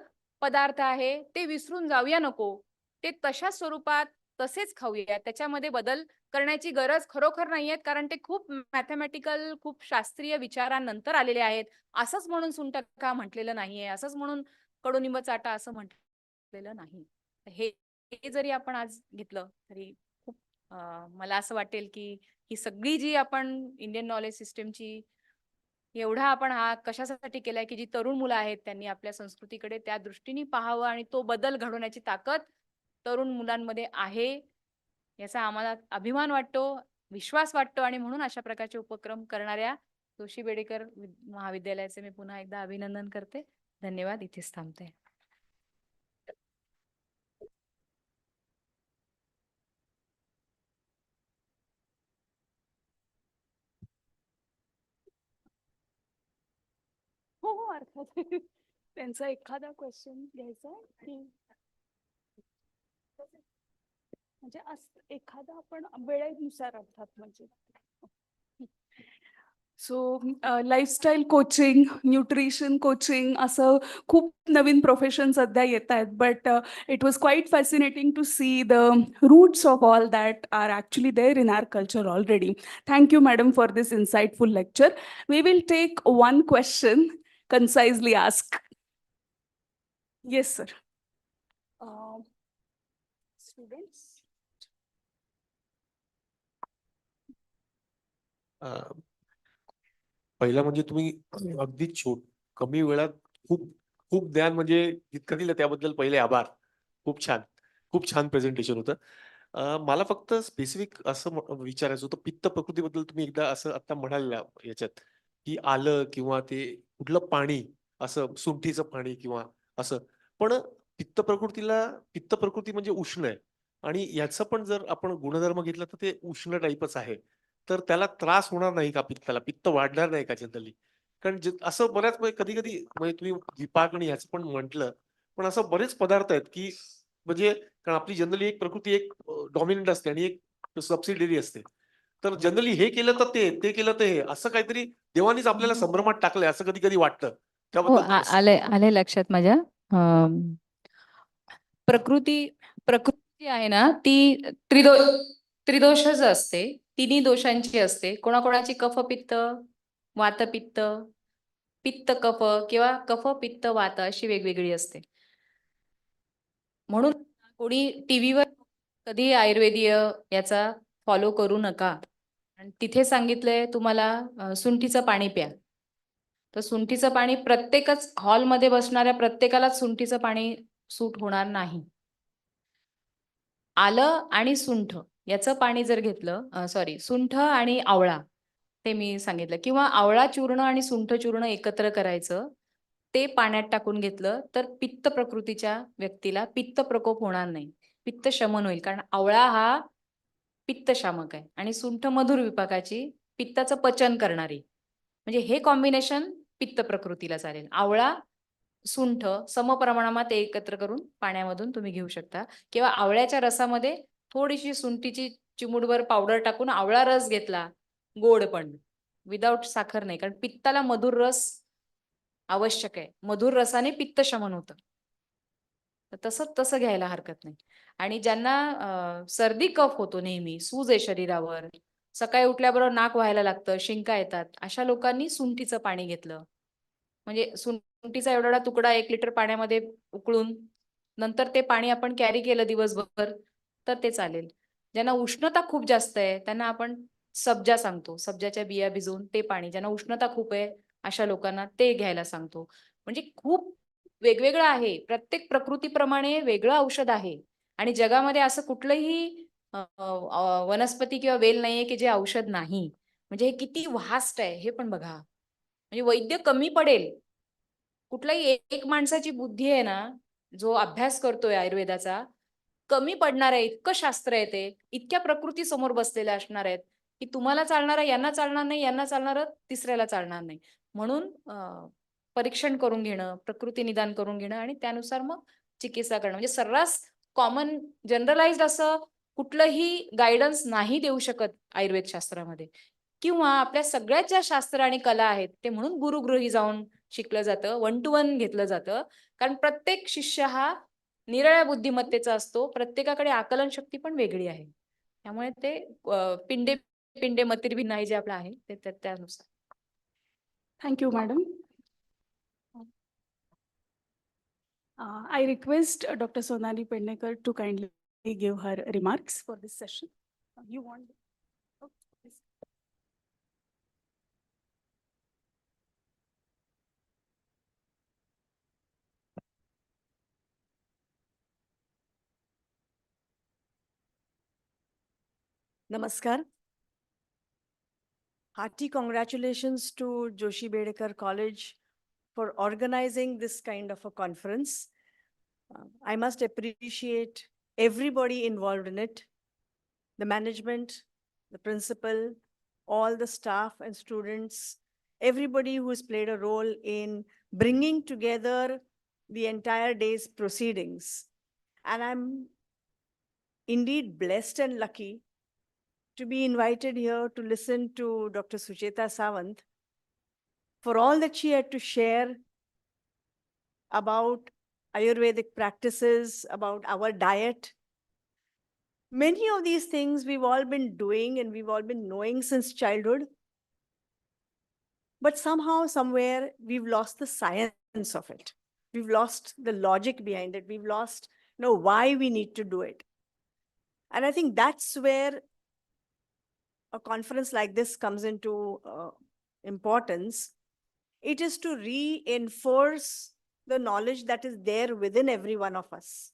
पदार्थ आहे ते विसरून जाऊया नको. ते तशा स्वरूपात तसेच खाऊया. त्याच्यामध्ये बदल करण्याची गरज खरोखर नाहीये, कारण ते खूप मॅथमॅटिकल, खूप शास्त्रीय विचारांनंतर आलेले आहेत. असंच म्हणून सुंटका म्हटलेलं नाहीये, असंच म्हणून कडुनिंब चाटा असं म्हटलेलं नाही. हे जरी आपण आज घेतलं तरी खूप मला असं वाटेल की ही सगळी जी आपण इंडियन नॉलेज सिस्टमची एवढा आपण हा कशासाठी केलाय, की जी तरुण मुलं आहेत त्यांनी आपल्या संस्कृतीकडे त्या दृष्टीने पाहावं आणि तो बदल घडवण्याची ताकद तरुण मुलांमध्ये आहे, याचा आम्हाला अभिमान वाटतो, विश्वास वाटतो. आणि म्हणून अशा प्रकारचे उपक्रम करणाऱ्या जोशी बेडेकर महाविद्यालयाचे मी पुन्हा एकदा अभिनंदन करते. धन्यवाद. इथेच थांबते. हो हो, अर्थात. त्यांचा एखादा क्वेश्चन घ्यायचा की म्हणजे एखादा आपण वेळेनुसार अर्थात म्हणजे so lifestyle coaching, nutrition coaching असं खूप नवीन प्रोफेशन सध्या येत आहेत. But it was quite fascinating to see the roots of all that are actually there in our culture already. Thank you madam for this insightful lecture. We will take one question concisely ask. Yes, sir. Students. पहिला म्हणजे तुम्ही अगदी कमी वेळात खूप खूप ज्ञान म्हणजे जितकं दिलं त्याबद्दल पहिले आभार. खूप छान प्रेझेंटेशन होतं. मला फक्त स्पेसिफिक असं विचारायचं होतं, पित्त प्रकृतीबद्दल तुम्ही एकदा असं आता म्हणालेला याच्यात की आलं किंवा ते कुठलं पाणी, असं सुंठीचं पाणी किंवा असं, पण पित्त प्रकृती म्हणजे उष्ण आहे आणि याचं पण जर आपण गुणधर्म घेतला तर ते उष्ण टाईपच आहे. तर त्याला त्रास होणार नाही का पित्ताला? पित्त वाढणार नाही का जनरली? कारण असं बऱ्याच कधी कधी म्हणजे तुम्ही विपाक आणि ह्याचं पण म्हटलं, पण असं बरेच पदार्थ आहेत की म्हणजे कारण आपली जनरली एक प्रकृती एक डॉमिनंट असते आणि एक सबसिडियरी असते. तर जनरली हे केलं तर ते केलं तर हे, असं काहीतरी देवानीच आपल्याला संभ्रमात टाकलंय असं कधी कधी वाटतं. हो त्याबद्दल थोडंसं- आले आले लक्षात माझ्या. प्रकृती प्रकृती आहे ना ती त्रिदोषच असते, तिन्ही दोषांची असते. कोणाकोणाची कफ पित्त वातपित्त, पित्त कफ किंवा कफ पित्त वात अशी वेगवेगळी असते. म्हणून कोणी टीव्हीवर कधी आयुर्वेदीय याचा फॉलो करू नका. आणि तिथे सांगितलंय तुम्हाला सुंठीचं पाणी प्या. तर सुंठीचं पाणी प्रत्येकच हॉलमध्ये बसणाऱ्या प्रत्येकालाच सुंठीचं पाणी सूट होणार नाही. आलं आणि सुंठ याचं पाणी जर घेतलं, सॉरी सुंठ आणि आवळा ते मी सांगितलं, किंवा आवळा चूर्ण आणि सुंठ चूर्ण एकत्र करायचं, ते पाण्यात टाकून घेतलं तर पित्त प्रकृतीच्या व्यक्तीला पित्त प्रकोप होणार नाही, पित्त शमन होईल. कारण आवळा हा पित्त शामक आहे आणि सुंठ मधुर विपाकाची पित्ताचं पचन करणारी, म्हणजे हे कॉम्बिनेशन पित्त प्रकृतीला चालेल. आवळा सुंठ समप्रमाणात एकत्र करून पाण्यामधून तुम्ही घेऊ शकता, किंवा आवळ्याच्या रसामध्ये थोडीशी सुंठीची चिमूटभर पावडर टाकून आवळा रस घेतला, गोड पण विदाउट साखर नाही, कारण पित्ताला मधुर रस आवश्यक आहे. मधुर रसाने पित्त शमन होतं. तसं घ्यायला हरकत नाही. आणि ज्यांना सर्दी कफ होतो, नेहमी सूज आहे शरीरावर, सकाळी उठल्याबरोबर नाक व्हायला लागतं, शिंका येतात, अशा लोकांनी सुंठीचं पाणी घेतलं, म्हणजे सुंठीचा एवढा तुकडा 1 लिटर पाण्यामध्ये उकळून नंतर ते पाणी आपण कॅरी केलं दिवसभर तर ते चालेल. ज्यांना उष्णता खूप जास्त आहे त्यांना आपण सब्जा सांगतो, सब्जाच्या बिया भिजवून ते पाणी, ज्यांना उष्णता खूप आहे अशा लोकांना ते घ्यायला सांगतो. म्हणजे खूप वेगवेगळं आहे, प्रत्येक प्रकृतीप्रमाणे वेगळं औषध आहे. आणि जगामध्ये असं कुठलंही वनस्पती किंवा वेल नाहीये की जे औषध नाही. म्हणजे हे किती व्हास्ट आहे हे पण बघा. म्हणजे वैद्य कमी पडेल. कुठलाही एक माणसाची बुद्धी आहे ना, जो अभ्यास करतोय आयुर्वेदाचा, कमी पडणार आहे. इतकं शास्त्र आहे ते, इतक्या प्रकृती समोर बसलेल्या असणार आहेत की तुम्हाला चालणार, यांना चालणार नाही, यांना चालणार, तिसऱ्याला चालणार नाही. म्हणून परीक्षण करून घेणं, प्रकृती निदान करून घेणं आणि त्यानुसार मग चिकित्सा करणं. म्हणजे सर्रास कॉमन जनरलाइज्ड असं कुठलंही गायडन्स नाही देऊ शकत आयुर्वेद शास्त्रामध्ये. किंवा आपल्या सगळ्यात ज्या शास्त्र आणि कला आहेत ते म्हणून गुरुगृही जाऊन शिकलं जातं, 1 to 1 घेतलं जातं. कारण प्रत्येक शिष्य हा निराळ्या बुद्धिमत्तेचा असतो, प्रत्येकाकडे आकलन शक्ती पण वेगळी आहे. त्यामुळे ते पिंडे पिंडे मतिर्भिन्न आहे जे आपलं आहे ते त्यानुसार. Thank you, madam. I request Dr. Sonali Pendekar to kindly give her remarks for this session. You want? Oh, please. Namaskar. Hearty congratulations to Joshi Bedekar College for organizing this kind of a conference. I must appreciate everybody involved in it, the management, the principal, all the staff and students, everybody who has played a role in bringing together the entire day's proceedings. And I'm indeed blessed and lucky to be invited here to listen to Dr. Sucheta Sawant for all that she had to share about Ayurvedic practices, about our diet. Many of these things we've all been doing and we've all been knowing since childhood. But somehow, somewhere, we've lost the science of it. We've lost the logic behind it. We've lost, why we need to do it. And I think that's where a conference like this comes into importance. It is to reinforce the knowledge that is there within every one of us.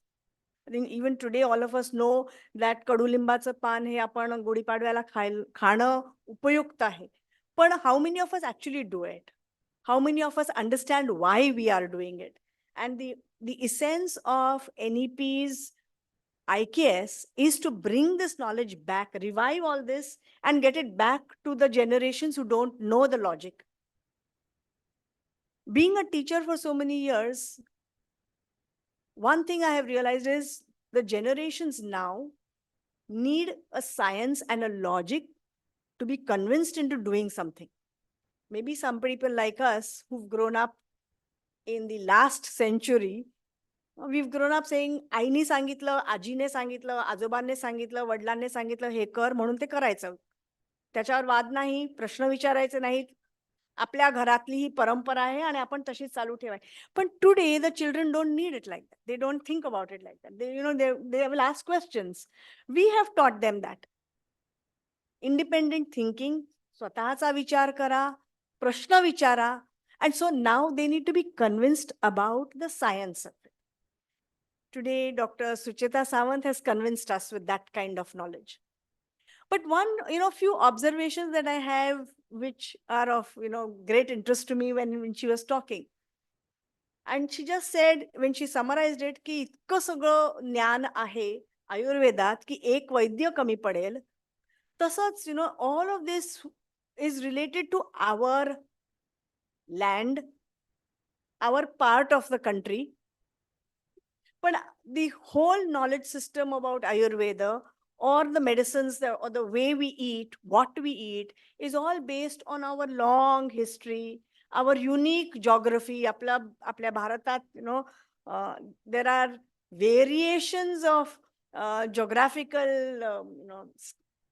I think even today, all of us know that कडुलिंबाचं पान हे आपण गुढीपाडव्याला खाणं उपयुक्त आहे. पण how many of us actually do it? How many of us understand why we are doing it? And the essence of NEP's IKS is to bring this knowledge back, revive all this, and get it back to the generations who don't know the logic. Being a teacher for so many years, one thing I have realized is the generations now need a science and a logic to be convinced into doing something. Maybe some people like us who've grown up in the last century, we've grown up saying आईने सांगितलं, आजीने सांगितलं, आजोबांनी सांगितलं, वडिलांनी सांगितलं हे कर म्हणून ते करायचं. त्याच्यावर वाद नाही, प्रश्न विचारायचे नाहीत. आपल्या घरातली ही परंपरा आहे आणि आपण तशीच चालू ठेवायची. पण today the children don't need it like that. They don't think about it like that. They will ask questions. We have taught them that. Independent thinking, स्वतःचा विचार करा, प्रश्न विचारा. And so now they need to be convinced about the science of it. Today, Dr. Sucheta Sawant has convinced us with that kind of knowledge. But one, few observations that I have, which are of, great interest to me when she was talking. And she just said, when she summarized it, की इतकं सगळं ज्ञान आहे आयुर्वेदात की एक वैद्य कमी पडेल. तसंच, all of this is related to our land, our part of the country. But the whole knowledge system about Ayurveda or the medicines or the way we eat, what we eat, is all based on our long history, our unique geography. Apल्या Bharatat, there are variations of geographical,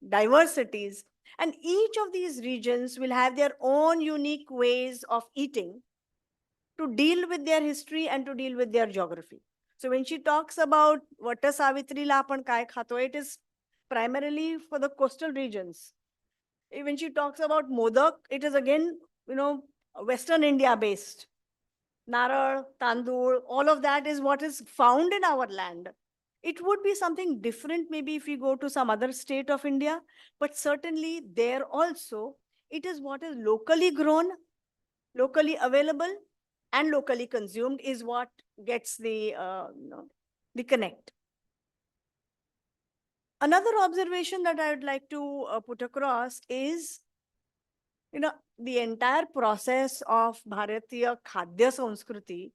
diversities. And each of these regions will have their own unique ways of eating to deal with their history and to deal with their geography. So when she talks about Vata Savitrila apan kai khato, it is primarily for the coastal regions. When she talks about Modak, it is again, Western India based. Naral, Tandoor, all of that is what is found in our land. It would be something different maybe if we go to some other state of India, but certainly there also, it is what is locally grown, locally available, and locally consumed is what gets the connect. Another observation that I would like to put across is, the entire process of Bharatiya Khadya Sanskriti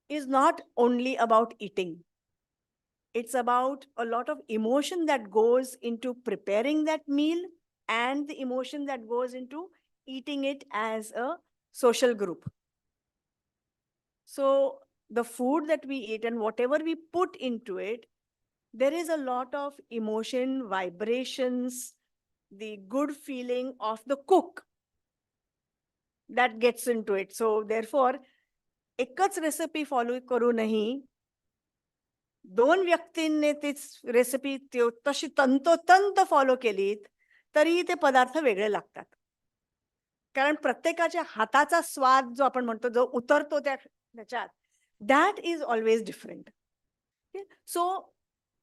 is not only about eating. It's about a lot of emotion that goes into preparing that meal and the emotion that goes into eating it as a social group. So the food that we eat and whatever we put into it, there is a lot of emotion, vibrations, the good feeling of the cook that gets into it. So therefore, एकच recipe follow करूनही दोन व्यक्तींनी तीच recipe तशी तंतोतंत follow केलीत तरी ते पदार्थ वेगळे लागतात. कारण प्रत्येकाच्या हाताचा स्वाद जो आपण म्हणतो जो उतरतो त्याच्यात, दॅट इज ऑलवेज डिफरंट. सो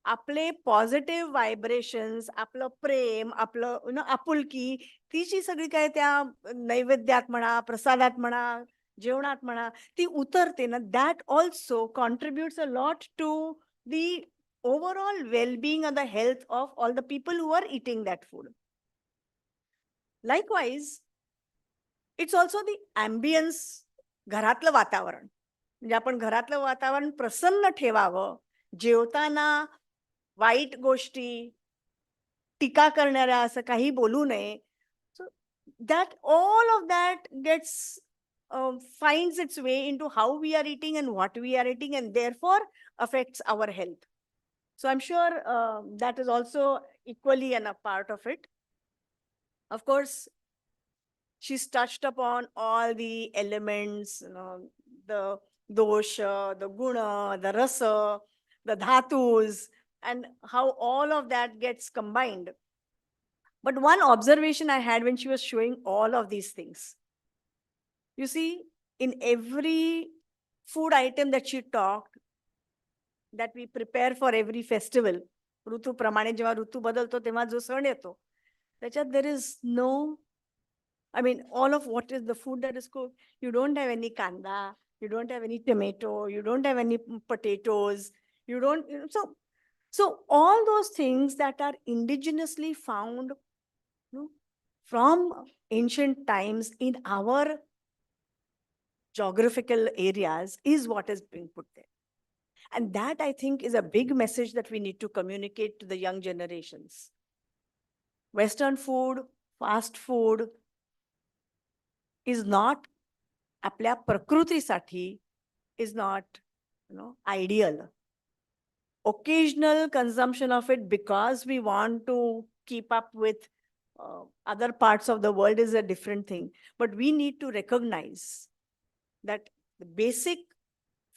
आपले पॉझिटिव्ह व्हायब्रेशन्स, आपलं प्रेम, आपलं आपुलकी, ती जी सगळी काय त्या नैवेद्यात म्हणा, प्रसादात म्हणा, जेवणात म्हणा, ती उतरते ना, that also contributes a lot to the overall well-being and the health of all the people who are eating that food. Likewise, it's also the ambience, घरातलं वातावरण. म्हणजे आपण घरातलं वातावरण प्रसन्न ठेवावं, जेवताना वाईट गोष्टी, टीका करणाऱ्या असं काही बोलू नये. So that all of that gets finds its way into how we are eating and what we are eating, and therefore affects our health. So I'm sure that is also equally a part of it. Of course, she's touched upon all the elements, the dosha, the guna, the rasa, the dhatus, and how all of that gets combined. But one observation I had when she was showing all of these things, you see, in every food item that she talked, that we prepare for every festival, ऋतू प्रमाणे जेव्हा ऋतू बदलतो तेव्हा जो सण येतो, त्याच्यात there is no, I mean, all of what is the food that is cooked, you don't have any kanda, you don't have any tomato, you don't have any potatoes, you don't, so all those things that are indigenously found from ancient times in our geographical areas is what is being put there. And that, I think, is a big message that we need to communicate to the young generations. Western food, fast food is not आपल्या प्रकृतीसाठी is not, ideal. Occasional consumption of it because we want to keep up with other parts of the world is a different thing. But we need to recognize that the basic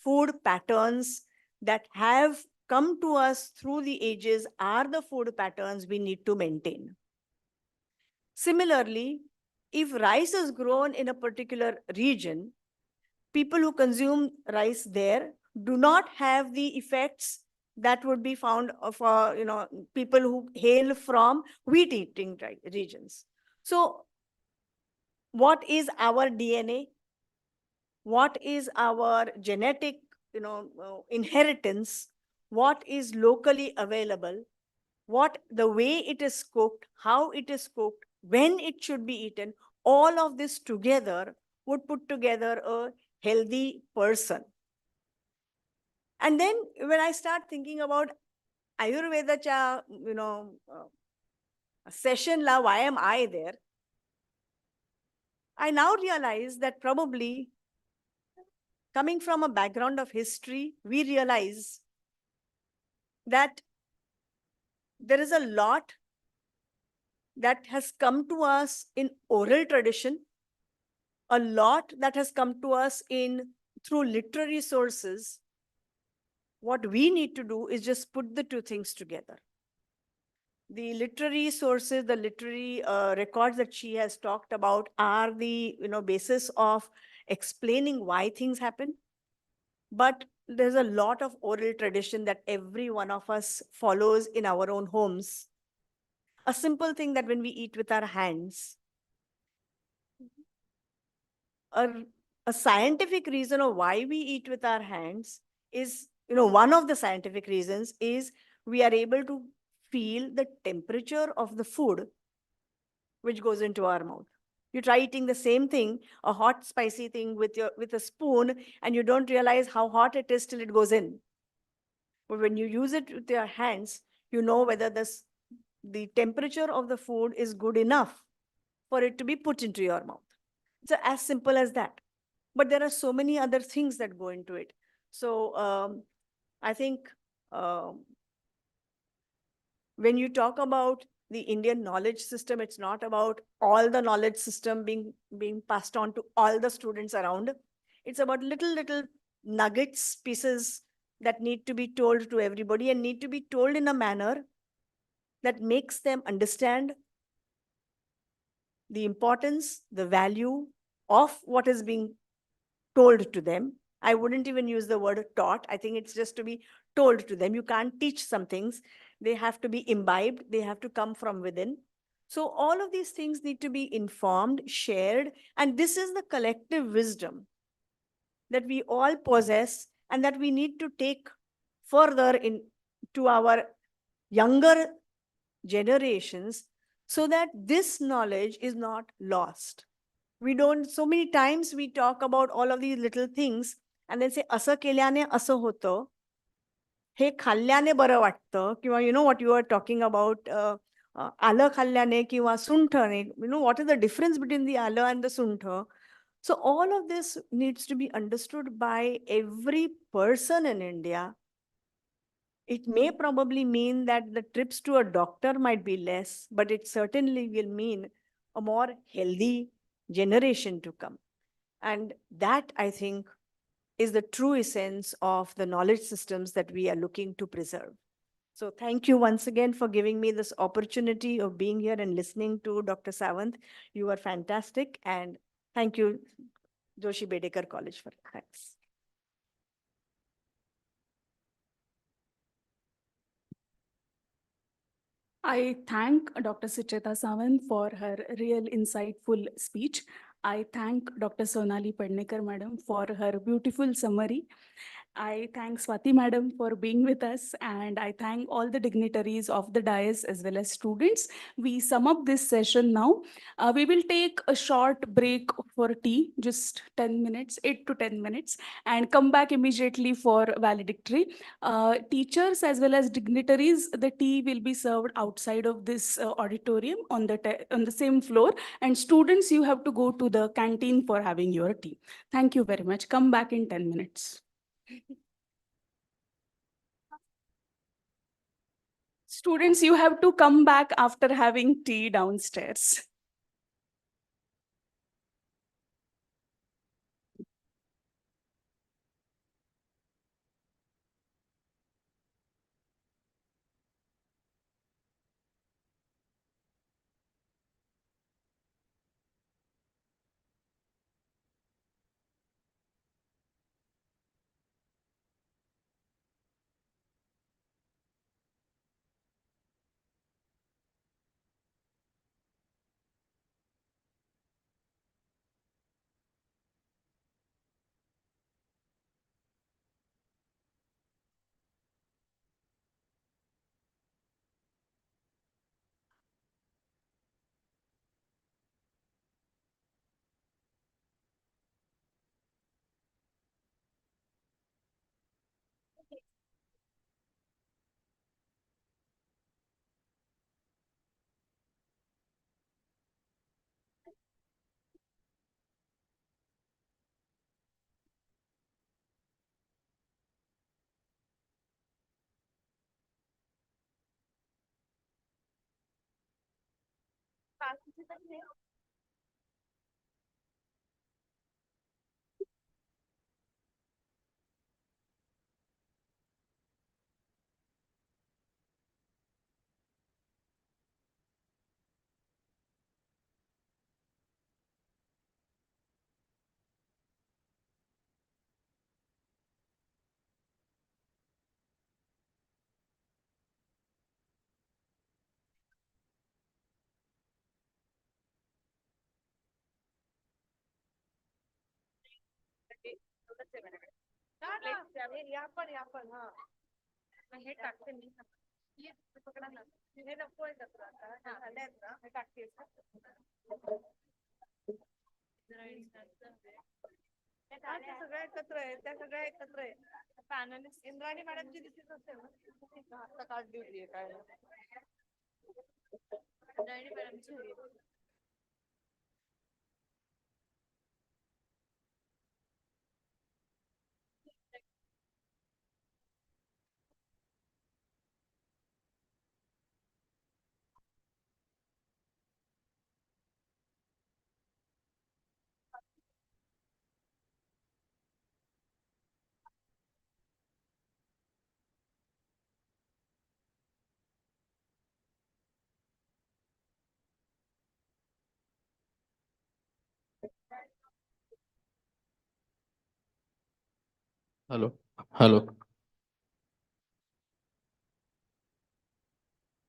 food patterns that have come to us through the ages are the food patterns we need to maintain. Similarly, if rice is grown in a particular region, people who consume rice there do not have the effects that would be found for people who hail from wheat eating regions. So what is our DNA? What is our genetic inheritance? What is locally available? What the way it is cooked, how it is cooked, when it should be eaten, all of this together would put together a healthy person. And then when I start thinking about Ayurveda session la, why am I there? I now realize that probably coming from a background of history, we realize that there is a lot that has come to us in oral tradition, a lot that has come to us through literary sources. What we need to do is just put the two things together. The literary sources, the literary records that she has talked about are the basis of explaining why things happen. But there's a lot of oral tradition that every one of us follows in our own homes. A simple thing that when we eat with our hands, a scientific reason of why we eat with our hands is, one of the scientific reasons is we are able to feel the temperature of the food which goes into our mouth. You try eating the same thing, a hot, spicy thing with a spoon, and you don't realize how hot it is till it goes in. But when you use it with your hands, you know whether the temperature of the food is good enough for it to be put into your mouth. It's as simple as that. But there are so many other things that go into it. So I think when you talk about the Indian knowledge system, it's not about all the knowledge system being passed on to all the students around. It's about little nuggets, pieces that need to be told to everybody and need to be told in a manner that makes them understand the importance, the value of what is being told to them. I wouldn't even use the word taught. I think it's just to be told to them. You can't teach some things. They have to be imbibed. They have to come from within. So all of these things need to be informed, shared, and this is the collective wisdom that we all possess and that we need to take further to our younger generations so that this knowledge is not lost. So many times we talk about all of these little things and then say, असं केल्याने असं होतं, हे खाल्ल्याने बरं वाटतं, किंवा what you are talking about, आलं खाल्ल्याने किंवा सुंठने, what is the difference between the आलं and the सुंठ? So all of this needs to be understood by every person in India. It may probably mean that the trips to a doctor might be less, but it certainly will mean a more healthy generation to come. And that, I think, is the true essence of the knowledge systems that we are looking to preserve. So thank you once again for giving me this opportunity of being here and listening to Dr. Sawant. You are fantastic. And thank you, Joshi Bedekar College, for thanks. I thank Dr. Sucheta Sawant for her real insightful speech. I thank Dr. Sonali Pednekar madam for her beautiful summary. I thank Swati madam for being with us, and I thank all the dignitaries of the dais as well as students. We sum up this session now. We will take a short break for tea, just 10 minutes, 8 to 10 minutes, and come back immediately for valedictory. Teachers as well as dignitaries, the tea will be served outside of this auditorium on the same floor, and students, you have to go to the canteen for having your tea. Thank you very much. Come back in 10 minutes. Students, you have to come back after having tea downstairs. हे टाकते मी हे पकडा ना हे नको आहे कचरा आता झाले आहेत ना हे टाकतेस सगळ्या एकत्र आहे त्या सगळ्या एकत्र आहे पॅनलिस्ट इंद्राणी मॅडमची दिसत असेल ना आता काढली होती काय इंद्राणी मॅडमची Hello. Hello.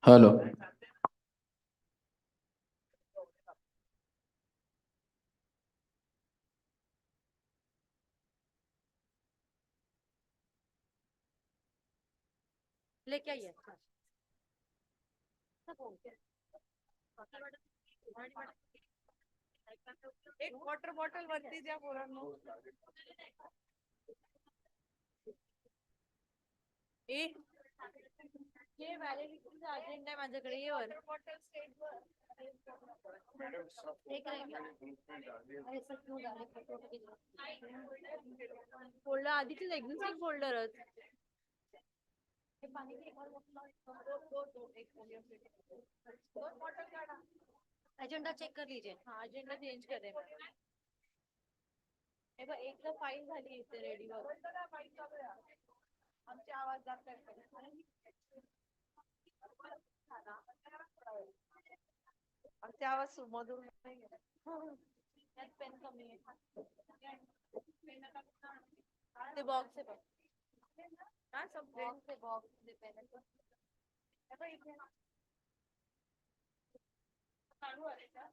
Hello. लेके आइए एक वॉटर बॉटल वरती द्या पोरांनो हे व्हॅलिडिटीचा अजेंडा आहे माझ्याकडे ये वर बॉटल स्टेजवर फोल्डर आधीचेच एक्झिस्टिंग फोल्डरच एजेंडा चेक कर लीजिए हाँ एजेंडा चेंज करें एक तर फाईल झाली इथे रेडीवर आमचे आवाज जात आमचे आवाज सुमधूर नाही त्यात पेन कमी आहे ते बॉक्स आहे बघ हा सब बॉक्स आहे बॉक्स दे पेन चालू आहे का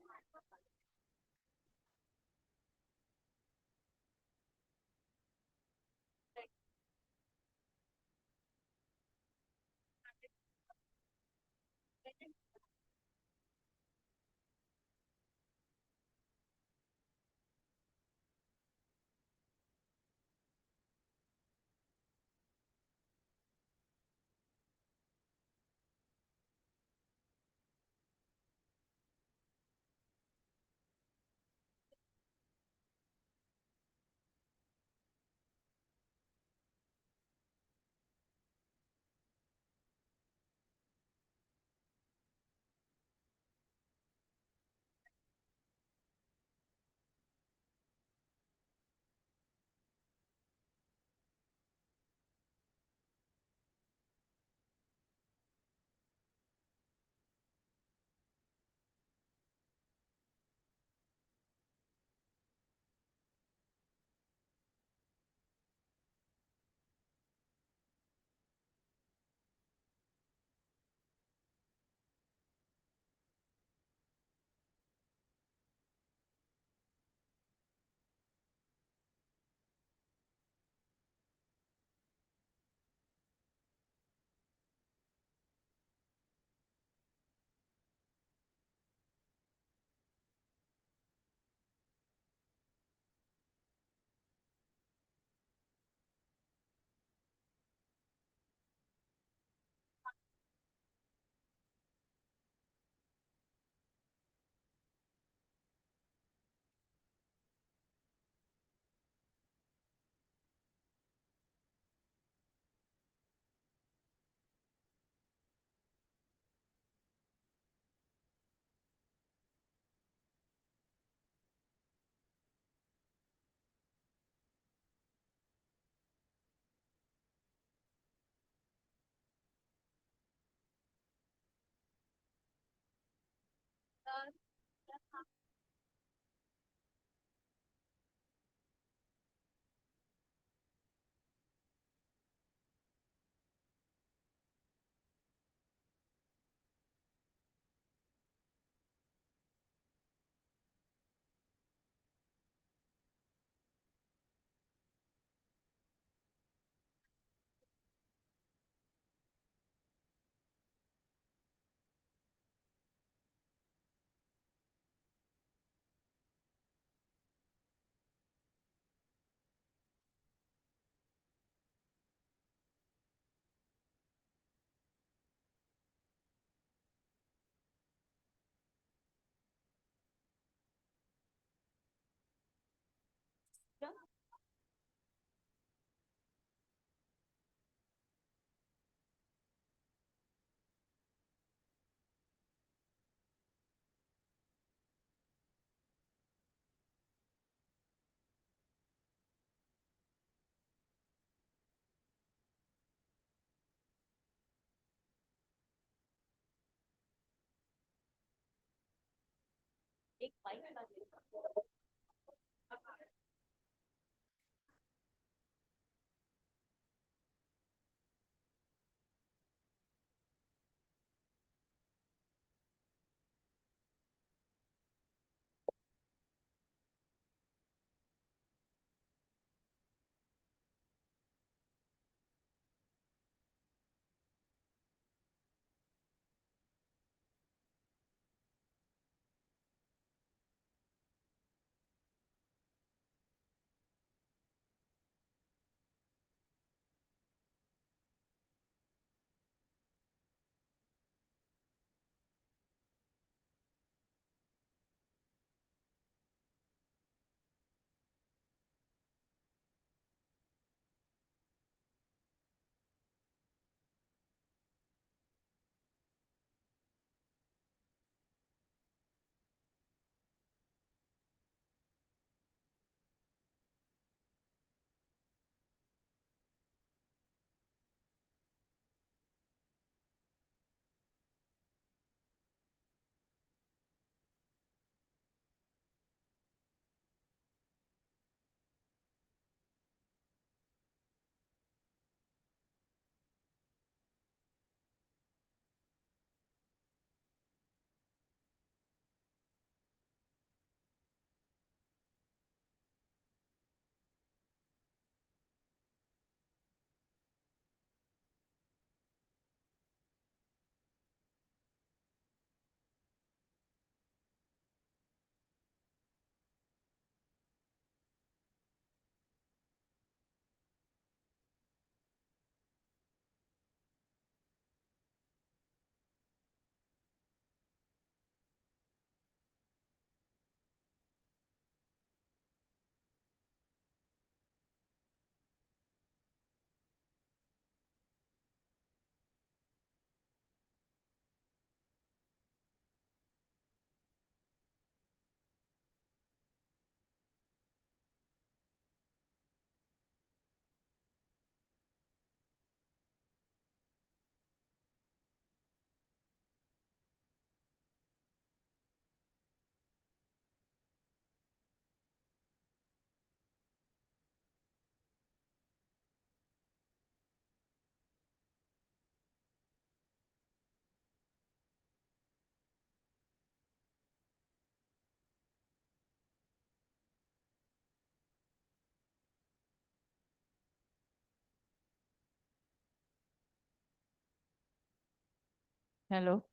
Hello.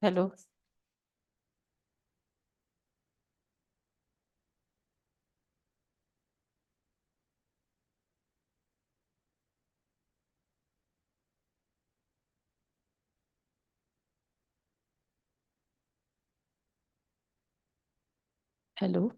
Hello. Hello.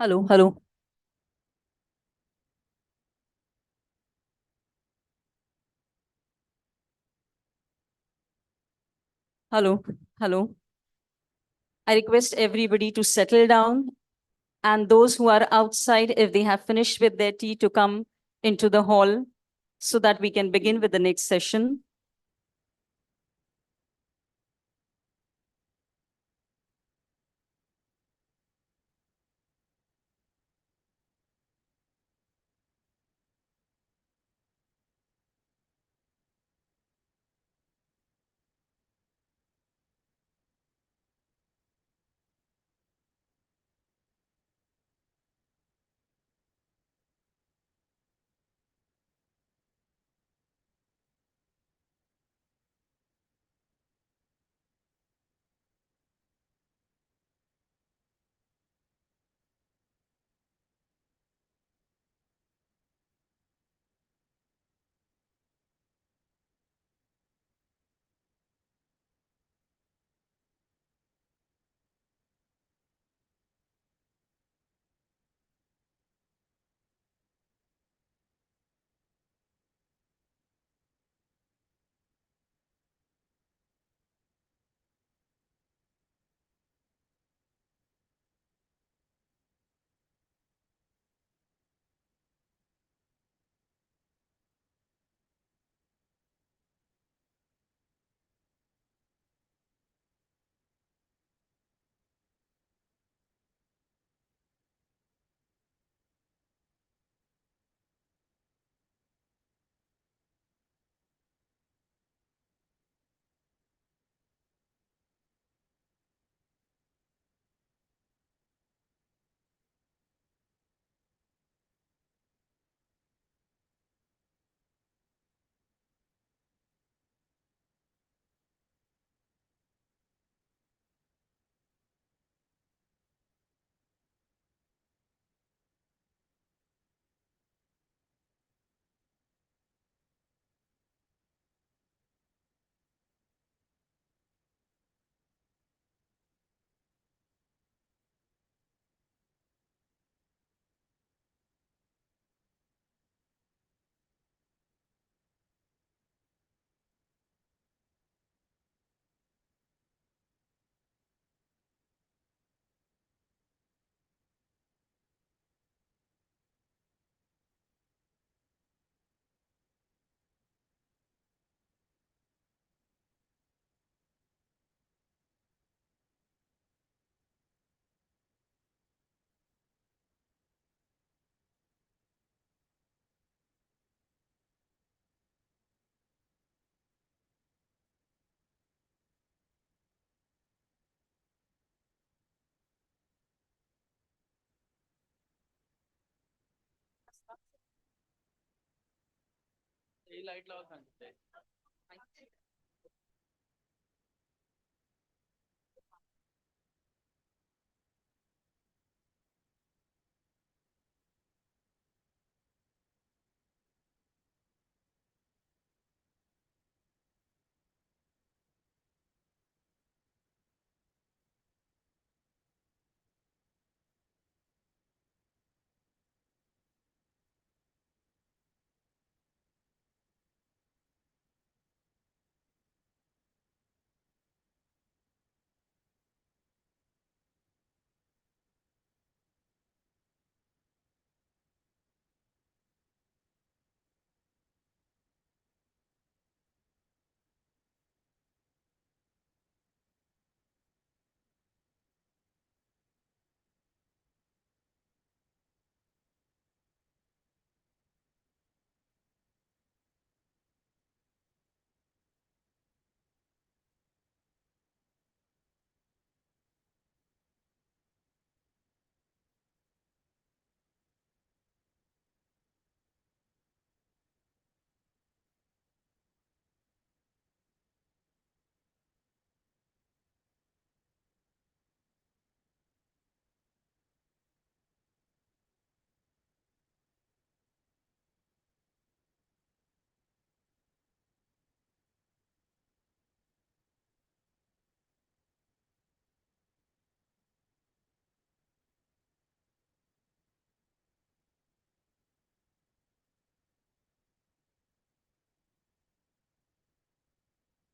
Hello, hello. Hello, hello. I request everybody to settle down, and those who are outside, if they have finished with their tea, to come into the hall so that we can begin with the next session.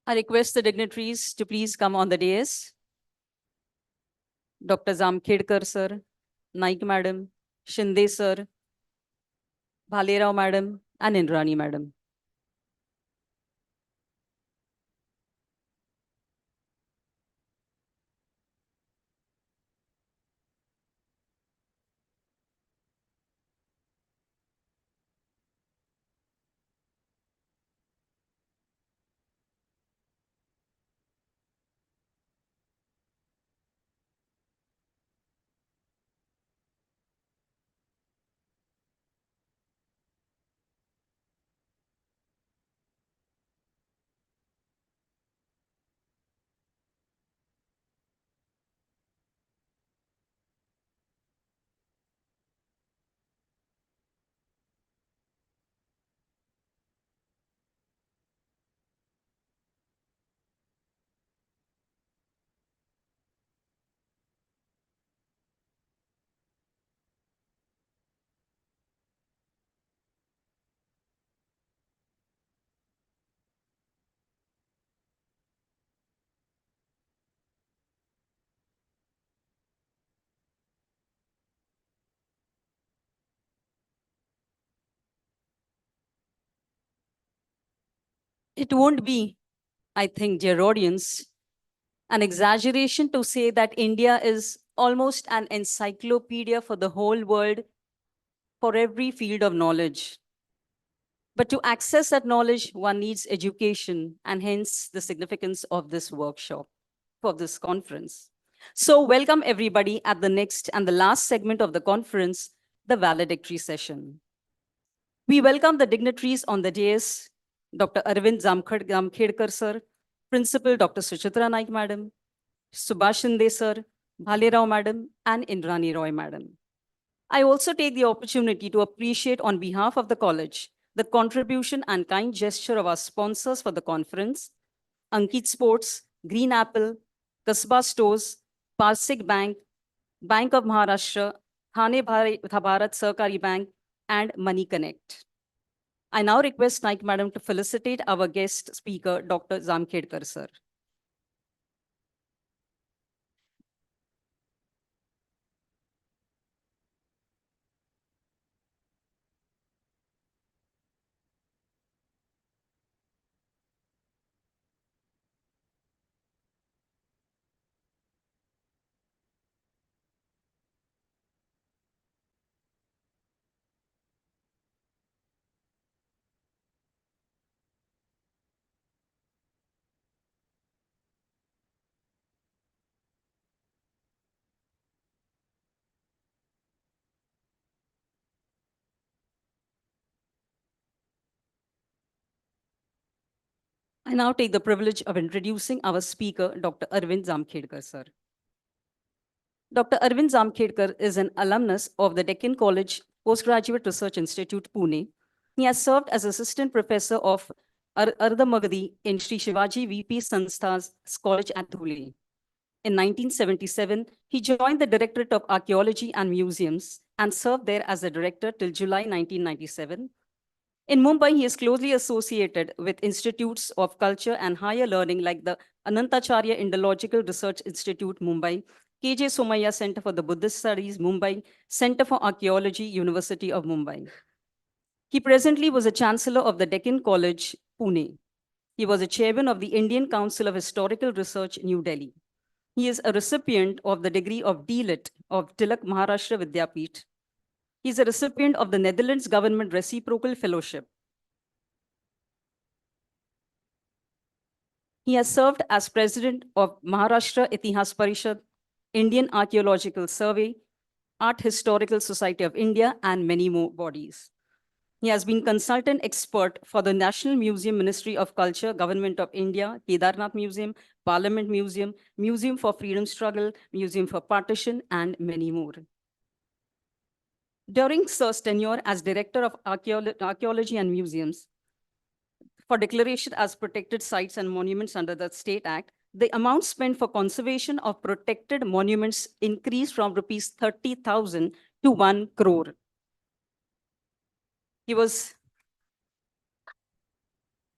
I request the dignitaries to please come on the dais. Dr. Zamkhedkar sir, Naik madam, Shinde sir, Bhalerao madam, and Indrani madam. It won't be, I think, dear audience, an exaggeration to say that India is almost an encyclopedia for the whole world for every field of knowledge. But to access that knowledge, one needs education, and hence the significance of this workshop, for this conference. So welcome everybody at the next and the last segment of the conference, the valedictory session. We welcome the dignitaries on the dais, Dr. Arvind Zamkhedkar sir, Principal Dr. Suchitra Naik madam, Subhash Shinde sir, Bhalerao madam, and Indrani Roy madam. I also take the opportunity to appreciate on behalf of the college the contribution and kind gesture of our sponsors for the conference, Ankit Sports, Green Apple, Kasba Stores, Parsik Bank, Bank of Maharashtra, Thane Bharat Sahkari Bank, and Money Connect. I now request Naik Madam to felicitate our guest speaker, Dr. Zamkhedkar sir. I now take the privilege of introducing our speaker, Dr. Arvind Zamkhedkar sir. Dr. Arvind Zamkhedkar is an alumnus of the Deccan College Postgraduate Research Institute, Pune. He has served as assistant professor of Ardha Magadi in Sri Shivaji VP Sanstha's College at Dhule. In 1977, he joined the Directorate of Archaeology and Museums and served there as the director till July 1997. In Mumbai, he is closely associated with institutes of culture and higher learning like the Anantacharya Indological Research Institute, Mumbai, KJ Somaiya Center for the Buddhist Studies, Mumbai, Center for Archaeology, University of Mumbai. He presently was a chancellor of the Deccan College, Pune. He was a chairman of the Indian Council of Historical Research, New Delhi. He is a recipient of the degree of D.Lit of Tilak Maharashtra Vidyapith. He is a recipient of the Netherlands Government Reciprocal Fellowship. He has served as president of Maharashtra Itihas Parishad, Indian Archaeological Survey, Art Historical Society of India, and many more bodies. He has been consultant expert for the National Museum Ministry of Culture, Government of India, Kedarnath Museum, Parliament Museum, Museum for Freedom Struggle, Museum for Partition, and many more. During Sir's tenure as Director of Archaeology and Museums, for declaration as protected sites and monuments under the State Act, the amount spent for conservation of protected monuments increased from rupees 30,000 to 1 crore. He was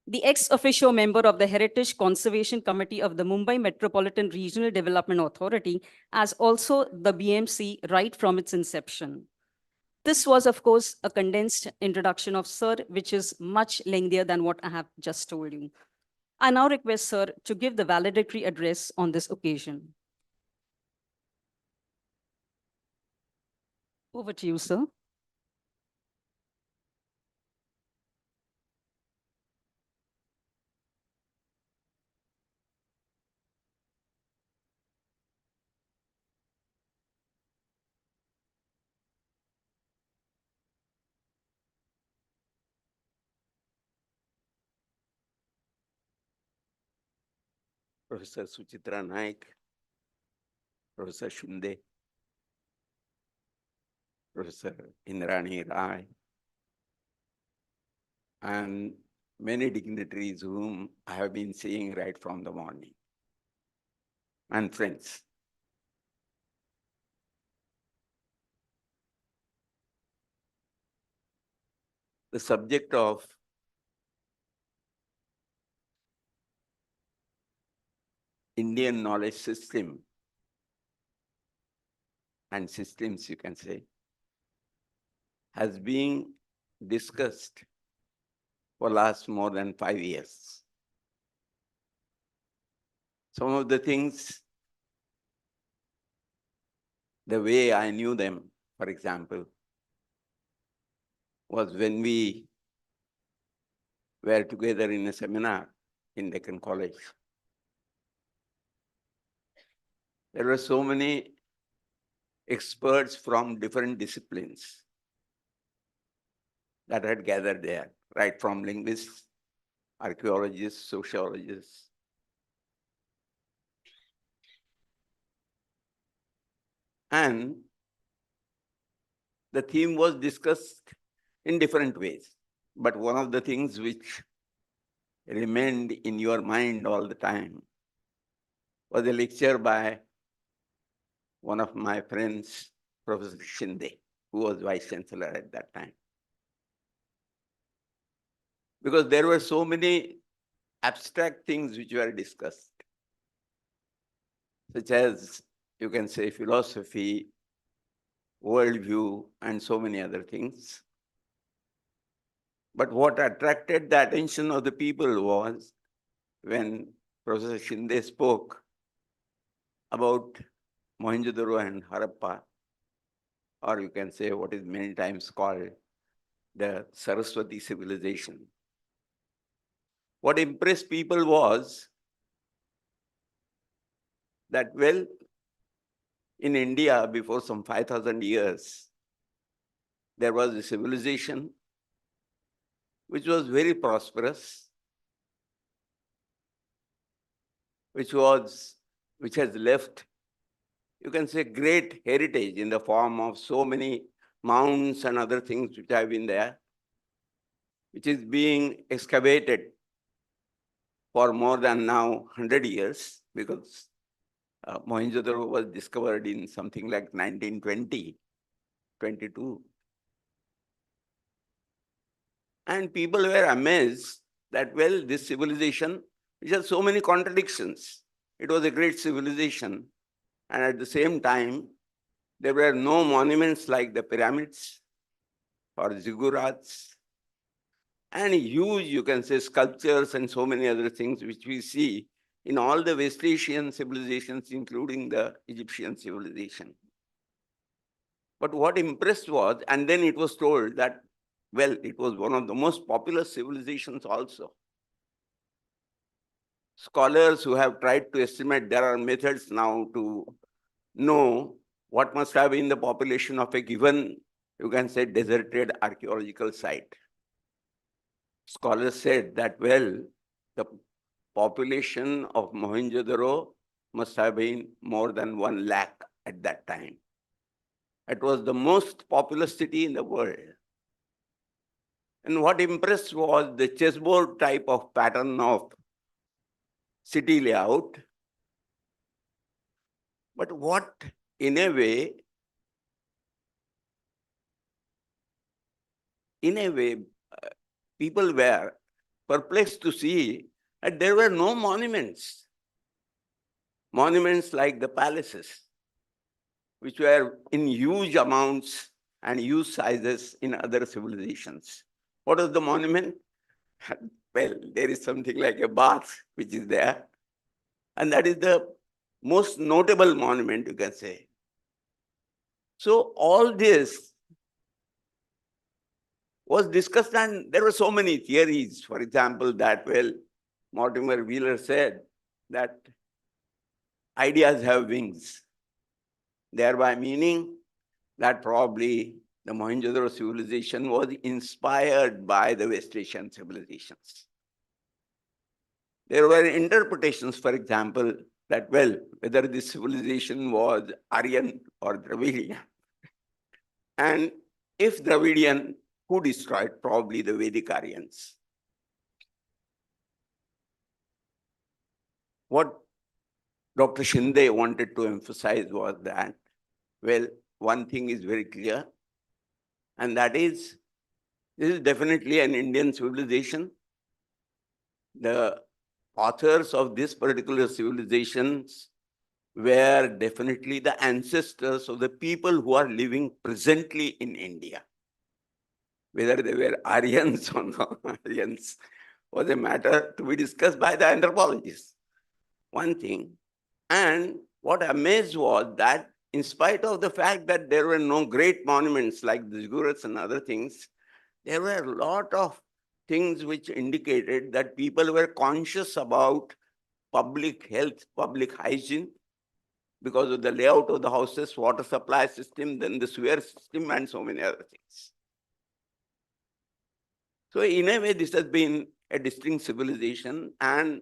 the ex officio member of the Heritage Conservation Committee of the Mumbai Metropolitan Regional Development Authority, as also the BMC right from its inception. This was, of course, a condensed introduction of Sir, which is much lengthier than what I have just told you. I now request Sir to give the valedictory address on this occasion. Over to you, sir. Professor Suchitra Naik, Professor Shunde, Professor Indrani Rai, and many dignitaries whom I have been seeing right from the morning, and friends. The subject of Indian knowledge system and systems, you can say, has been discussed for last more than 5 years. Some of the things, the way I knew them, for example, was when we were together in a seminar in Deccan College. There were so many experts from different disciplines that had gathered there, right from linguists, archaeologists, sociologists. And the theme was discussed in different ways. But one of the things which remained in your mind all the time was a lecture by one of my friends, Professor Shinde, who was Vice Chancellor at that time. Because there were so many abstract things which were discussed, such as, you can say, philosophy, worldview, and so many other things. But what attracted the attention of the people was when Professor Shinde spoke about Mohenjo-daro and Harappa, or you can say what is many times called the Saraswati civilization. What impressed people was that, well, in India before some 5,000 years, there was a civilization which was very prosperous, which has left, you can say, great heritage in the form of so many mounds and other things which have been there, which is being excavated for more than now 100 years, because Mohenjo-daro was discovered in something like 1920, 22. And people were amazed that, well, this civilization, which has so many contradictions, it was a great civilization. And at the same time, there were no monuments like the pyramids or ziggurats, and huge, you can say, sculptures and so many other things which we see in all the West Asian civilizations, including the Egyptian civilization. But what impressed was, and then it was told that, well, it was one of the most populous civilizations also. Scholars who have tried to estimate, there are methods now to know what must have been the population of a given, you can say, deserted archaeological site. Scholars said that, well, the population of Mohenjo-daro must have been more than 1 lakh at that time. It was the most populous city in the world. And what impressed was the chessboard type of pattern of city layout. But what, in a way, people were perplexed to see that there were no monuments. Monuments like the palaces, which were in huge amounts and huge sizes in other civilizations. What is the monument? Well, there is something like a bath which is there. And that is the most notable monument, you can say. So all this was discussed, and there were so many theories. For example, that, well, Mortimer Wheeler said that ideas have wings, thereby meaning that probably the Mohenjo-daro civilization was inspired by the West Asian civilizations. There were interpretations, for example, that, well, whether this civilization was Aryan or Dravidian. And if Dravidian, who destroyed? Probably the Vedic Aryans. What Dr. Shinde wanted to emphasize was that, well, one thing is very clear, and that is, this is definitely an Indian civilization. The authors of this particular civilizations were definitely the ancestors of the people who are living presently in India. Whether they were Aryans or not Aryans was a matter to be discussed by the anthropologists. One thing. And what amazed was that in spite of the fact that there were no great monuments like the ziggurats and other things, there were a lot of things which indicated that people were conscious about public health, public hygiene, because of the layout of the houses, water supply system, then the sewer system, and so many other things. So in a way, this has been a distinct civilization, and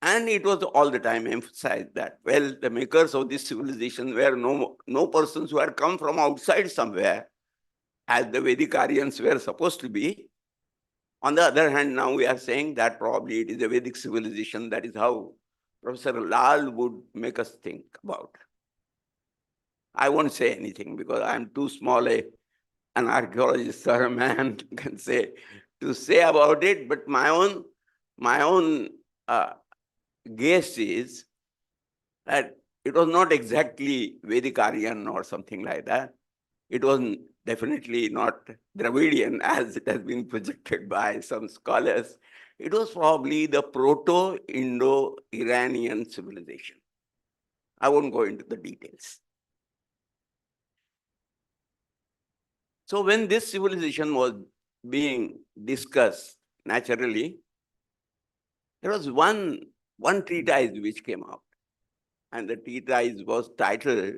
it was all the time emphasized that, well, the makers of this civilization were no persons who had come from outside somewhere, as the Vedic Aryans were supposed to be. On the other hand, now we are saying that probably it is a Vedic civilization. That is how Professor Lal would make us think about. I won't say anything because I'm too small an archaeologist or a man can say to say about it. But my own guess is that it was not exactly Vedic Aryan or something like that. It was definitely not Dravidian as it has been projected by some scholars. It was probably the Proto-Indo-Iranian civilization. I won't go into the details. So when this civilization was being discussed, naturally, there was one treatise which came out. And the treatise was titled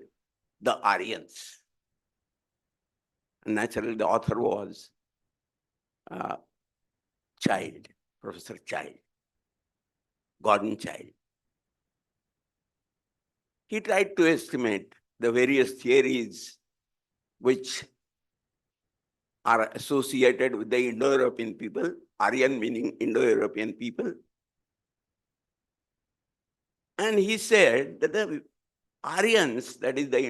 The Aryans. And naturally, the author was Child, Professor Child, Gordon Child. He tried to estimate the various theories which are associated with the Indo-European people, Aryan meaning Indo-European people. And he said that the Aryans, that is the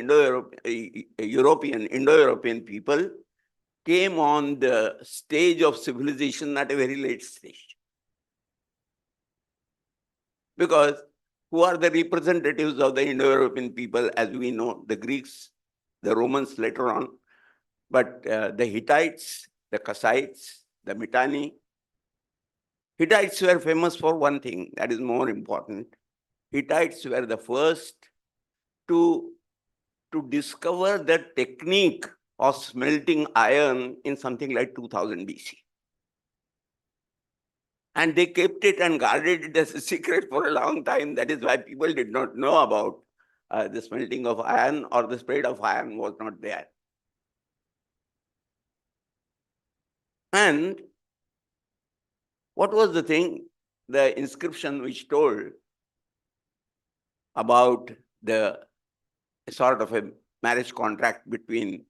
Indo-European people, came on the stage of civilization at a very late stage. Because who are the representatives of the Indo-European people? As we know, the Greeks, the Romans later on, but the Hittites, the Kassites, the Mitanni. Hittites were famous for one thing that is more important. Hittites were the first to discover the technique of smelting iron in something like 2000 BC. And they kept it and guarded it as a secret for a long time. That is why people did not know about the smelting of iron, or the spread of iron was not there. And what was the thing? The inscription which told about the sort of a marriage contract between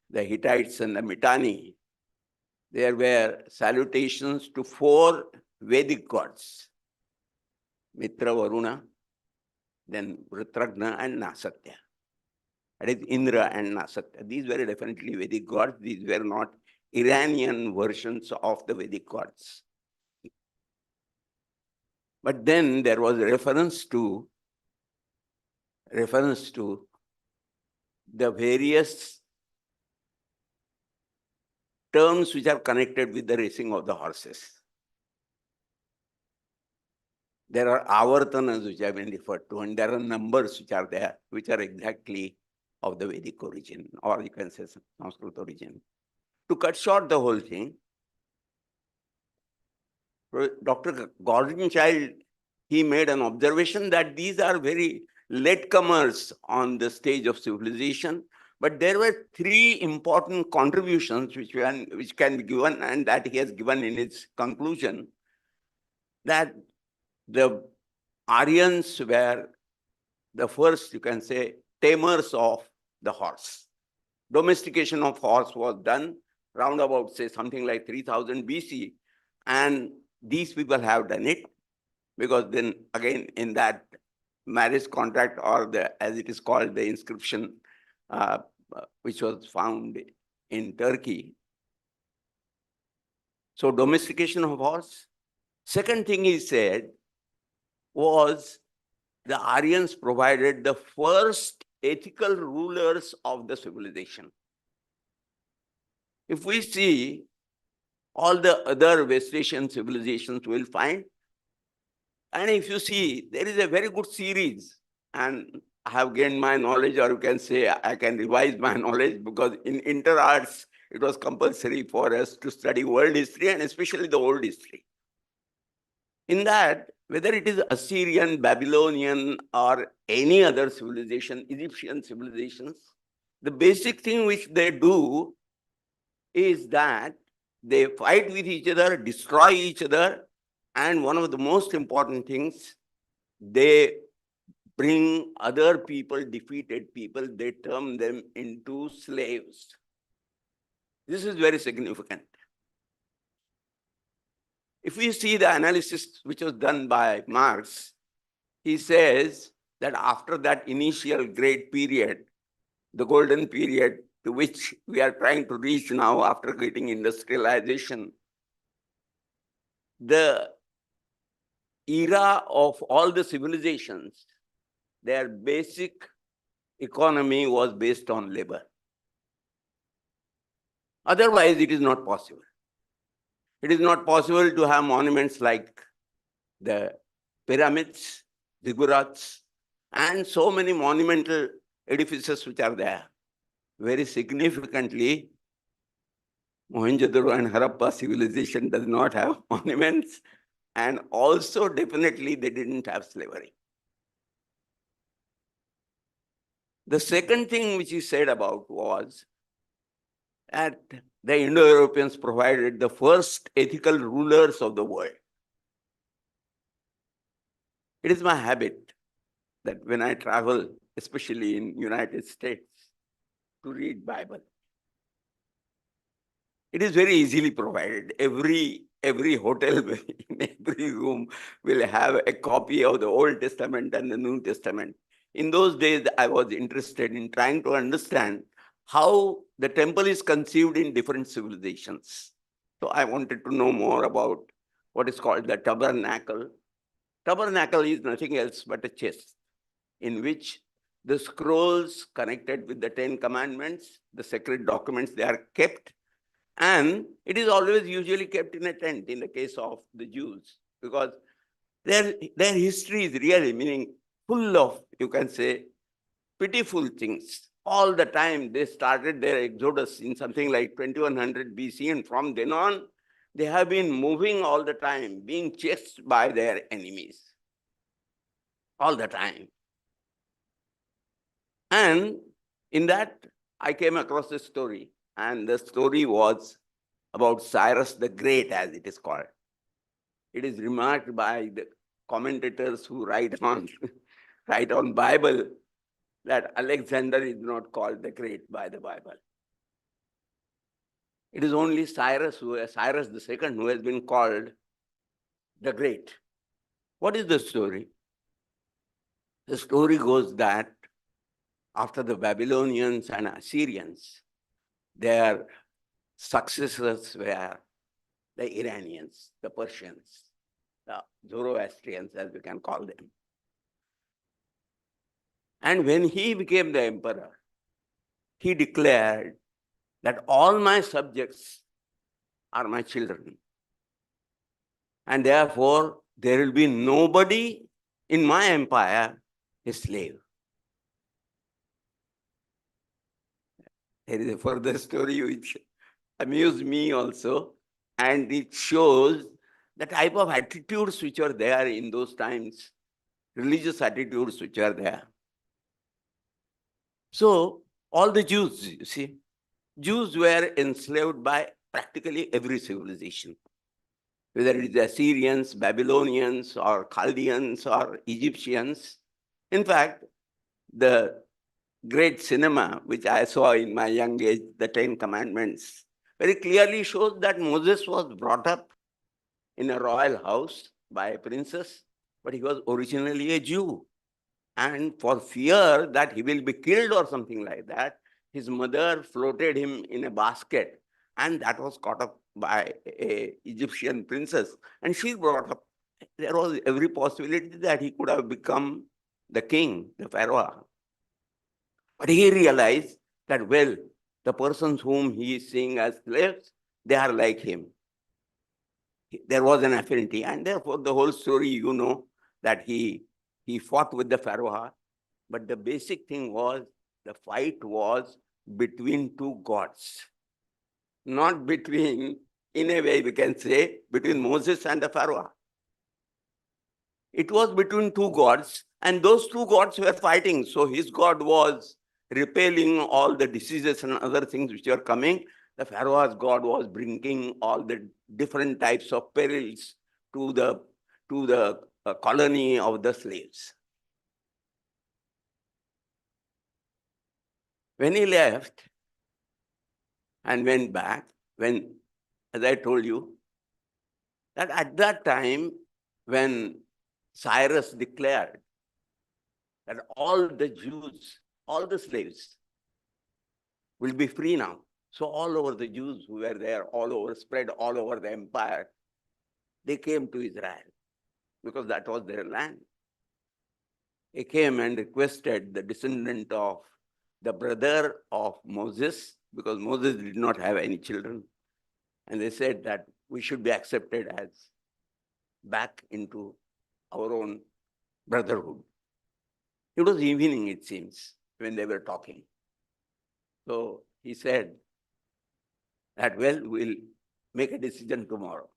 the Hittites and the Mitanni. There were salutations to 4 Vedic gods: Mitra, Varuna, then Vritragna and Nasatya. That is Indra and Nasatya. These were definitely Vedic gods. These were not Iranian versions of the Vedic gods. But then there was reference to the various terms which are connected with the racing of the horses. There are avartanas which have been referred to, and there are numbers which are there, which are exactly of the Vedic origin, or you can say Sanskrit origin. To cut short the whole thing, Dr. Gordon Child, he made an observation that these are very latecomers on the stage of civilization, but there were three important contributions which can be given, and that he has given in his conclusion, that the Aryans were the first, you can say, tamers of the horse. Domestication of horse was done round about, say, something like 3000 BC, and these people have done it, because then again in that marriage contract, or as it is called, the inscription which was found in Turkey. So domestication of horse. Second thing he said was the Aryans provided the first ethical rulers of the civilization. If we see all the other West Asian civilizations, we'll find, and if you see, there is a very good series, and I have gained my knowledge, or you can say I can revise my knowledge, because in inter-arts, it was compulsory for us to study world history, and especially the old history. In that, whether it is Assyrian, Babylonian, or any other civilization, Egyptian civilizations, the basic thing which they do is that they fight with each other, destroy each other, and one of the most important things, they bring other people, defeated people, they turn them into slaves. This is very significant. If we see the analysis which was done by Marx, he says that after that initial great period, the golden period to which we are trying to reach now after getting industrialization, the era of all the civilizations, their basic economy was based on labor. Otherwise, it is not possible. It is not possible to have monuments like the pyramids, ziggurats, and so many monumental edifices which are there. Very significantly, Mohenjo-daro and Harappa civilization does not have monuments, and also definitely they didn't have slavery. The second thing which he said about was that the Indo-Europeans provided the first ethical rulers of the world. It is my habit that when I travel, especially in United States, to read Bible. It is very easily provided. Every hotel in every room will have a copy of the Old Testament and the New Testament. In those days, I was interested in trying to understand how the temple is conceived in different civilizations. So I wanted to know more about what is called the tabernacle. Tabernacle is nothing else but a chest in which the scrolls connected with the 10 Commandments, the sacred documents, they are kept. And it is always usually kept in a tent in the case of the Jews, because their history is really, meaning, full of, you can say, pitiful things. All the time they started their exodus in something like 2100 BC, and from then on, they have been moving all the time, being chased by their enemies all the time. And in that, I came across a story, and the story was about Cyrus the Great, as it is called. It is remarked by the commentators who write on Bible that Alexander is not called the Great by the Bible. It is only Cyrus the Second, who has been called the Great. What is the story? The story goes that after the Babylonians and Assyrians, their successors were the Iranians, the Persians. the Zoroastrians, as we can call them. And when he became the emperor, he declared that all my subjects are my children. And therefore, there will be nobody in my empire a slave. There is a further story which amused me also, and it shows the type of attitudes which were there in those times, religious attitudes which are there. So, all the Jews, you see, Jews were enslaved by practically every civilization, whether it is Assyrians, Babylonians, or Chaldeans, or Egyptians. In fact, the great cinema, which I saw in my young age, the Ten Commandments, very clearly shows that Moses was brought up in a royal house by a princess, but he was originally a Jew. And for fear that he will be killed or something like that, his mother floated him in a basket, and that was caught up by an Egyptian princess. And she brought up, there was every possibility that he could have become the king, the pharaoh. But he realized that, well, the persons whom he is seeing as slaves, they are like him. There was an affinity, and therefore the whole story, you know, that he fought with the pharaoh. But the basic thing was, the fight was between two gods. Not between, in a way we can say, between Moses and the pharaoh. It was between two gods, and those two gods were fighting. So his god was repelling all the diseases and other things which were coming. The pharaoh's god was bringing all the different types of perils to the colony of the slaves. When he left and went back, as I told you, that at that time, when Cyrus declared that all the Jews, all the slaves will be free now. So all over the Jews who were there, all over, spread all over the empire, they came to Israel because that was their land. They came and requested the descendant of the brother of Moses, because Moses did not have any children. And they said that we should be accepted as back into our own brotherhood. It was evening, it seems, when they were talking. So he said that, well, we'll make a decision tomorrow.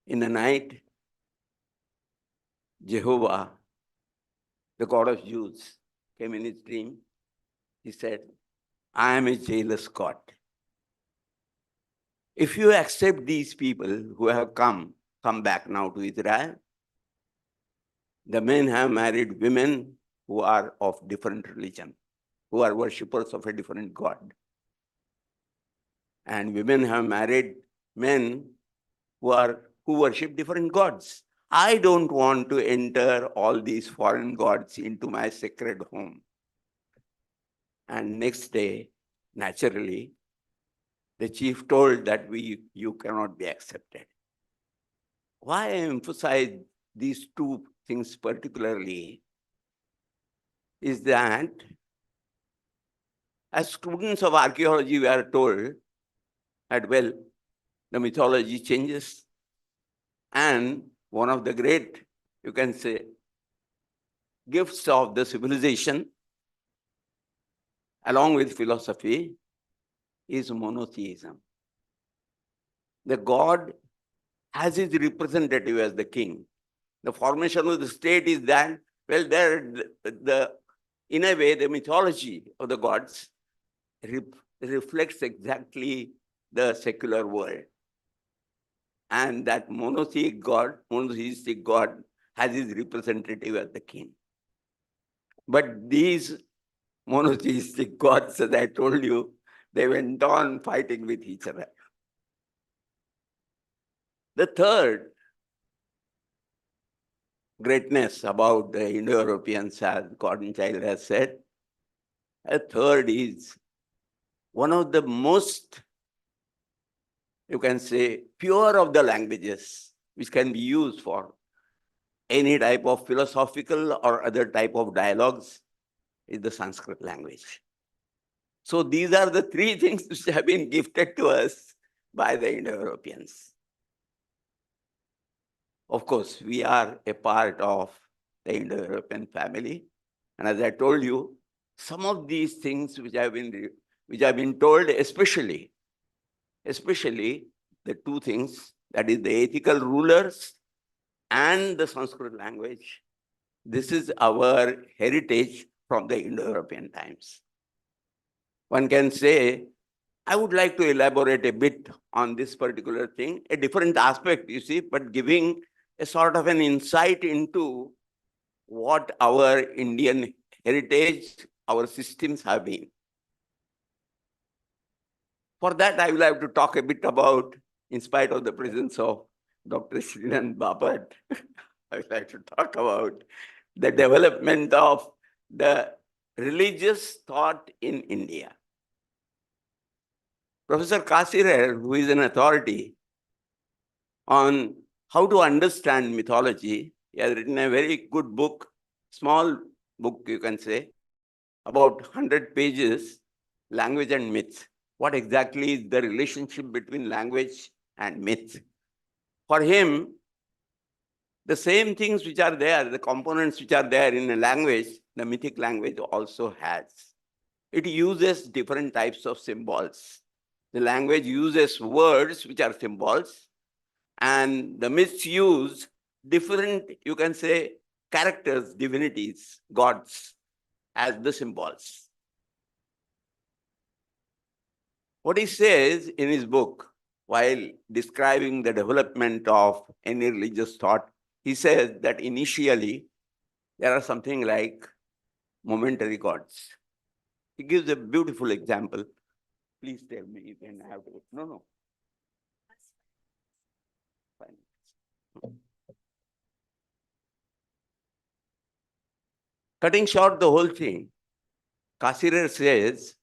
In the night, Jehovah, the God of Jews, came in his dream. He said, I am a jealous God. If you accept these people who have come back now to Israel, the men have married women who are of different religion, who are worshippers of a different God. And women have married men who worship different gods. I don't want to enter all these foreign gods into my sacred home. And next day, naturally, the chief told that you cannot be accepted. Why I emphasize these two things particularly is that as students of archaeology, we are told that, well, the mythology changes. And one of the great, you can say, gifts of the civilization, along with philosophy, is monotheism. The god has his representative as the king. The formation of the state is that, well, in a way, the mythology of the gods reflects exactly the secular world. And that monotheistic God has his representative as the king. But these monotheistic gods, as I told you, they went on fighting with each other. The third greatness about the Indo-Europeans, as Gordon Childe has said, a third is one of the most, you can say, pure of the languages which can be used for any type of philosophical or other type of dialogues, is the Sanskrit language. So these are the three things which have been gifted to us by the Indo-Europeans. Of course, we are a part of the Indo-European family. And as I told you, some of these things which have been told, especially the two things, that is the ethical rulers and the Sanskrit language. This is our heritage from the Indo-European times. One can say, I would like to elaborate a bit on this particular thing, a different aspect, you see, but giving a sort of an insight into what our Indian heritage, our systems have been. For that, I will have to talk a bit about, in spite of the presence of Dr. Srinand Bapat, I would like to talk about the development of the religious thought in India. Professor Kasirer, who is an authority on how to understand mythology, he has written a very good book, small book you can say, about 100 pages, Language and Myth. What exactly is the relationship between language and myth? For him, the same things which are there, the components which are there in a language, the mythic language also has. It uses different types of symbols. The language uses words which are symbols, and the myths use different, you can say, characters, divinities, gods, as the symbols. What he says in his book, while describing the development of any religious thought, he says that initially there are something like momentary gods. He gives a beautiful example. Please tell me when I have to. No. Fine. Cutting short the whole thing, Kasirer says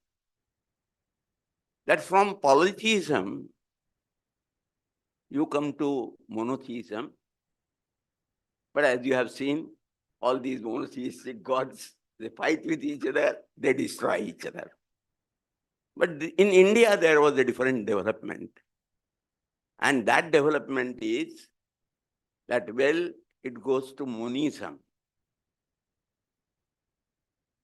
that from polytheism, you come to monotheism. But as you have seen, all these monotheistic gods, they fight with each other, they destroy each other. But in India, there was a different development. And that development is that, well, it goes to monism.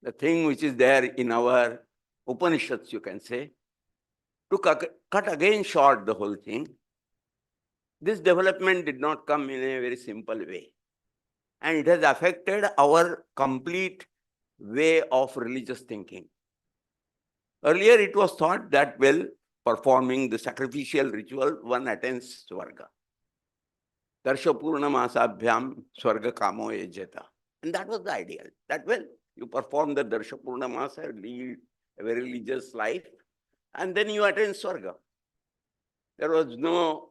The thing which is there in our Upanishads, you can say, to cut again short the whole thing, this development did not come in a very simple way. And it has affected our complete way of religious thinking. Earlier, it was thought that, well, performing the sacrificial ritual, one attains Swarga. Darsha Purnamasaabhyam Swarga Kamo Yajata. And that was the ideal. That, well, you perform the Darsha Purnamasa, lead a very religious life, and then you attain Swarga. There was no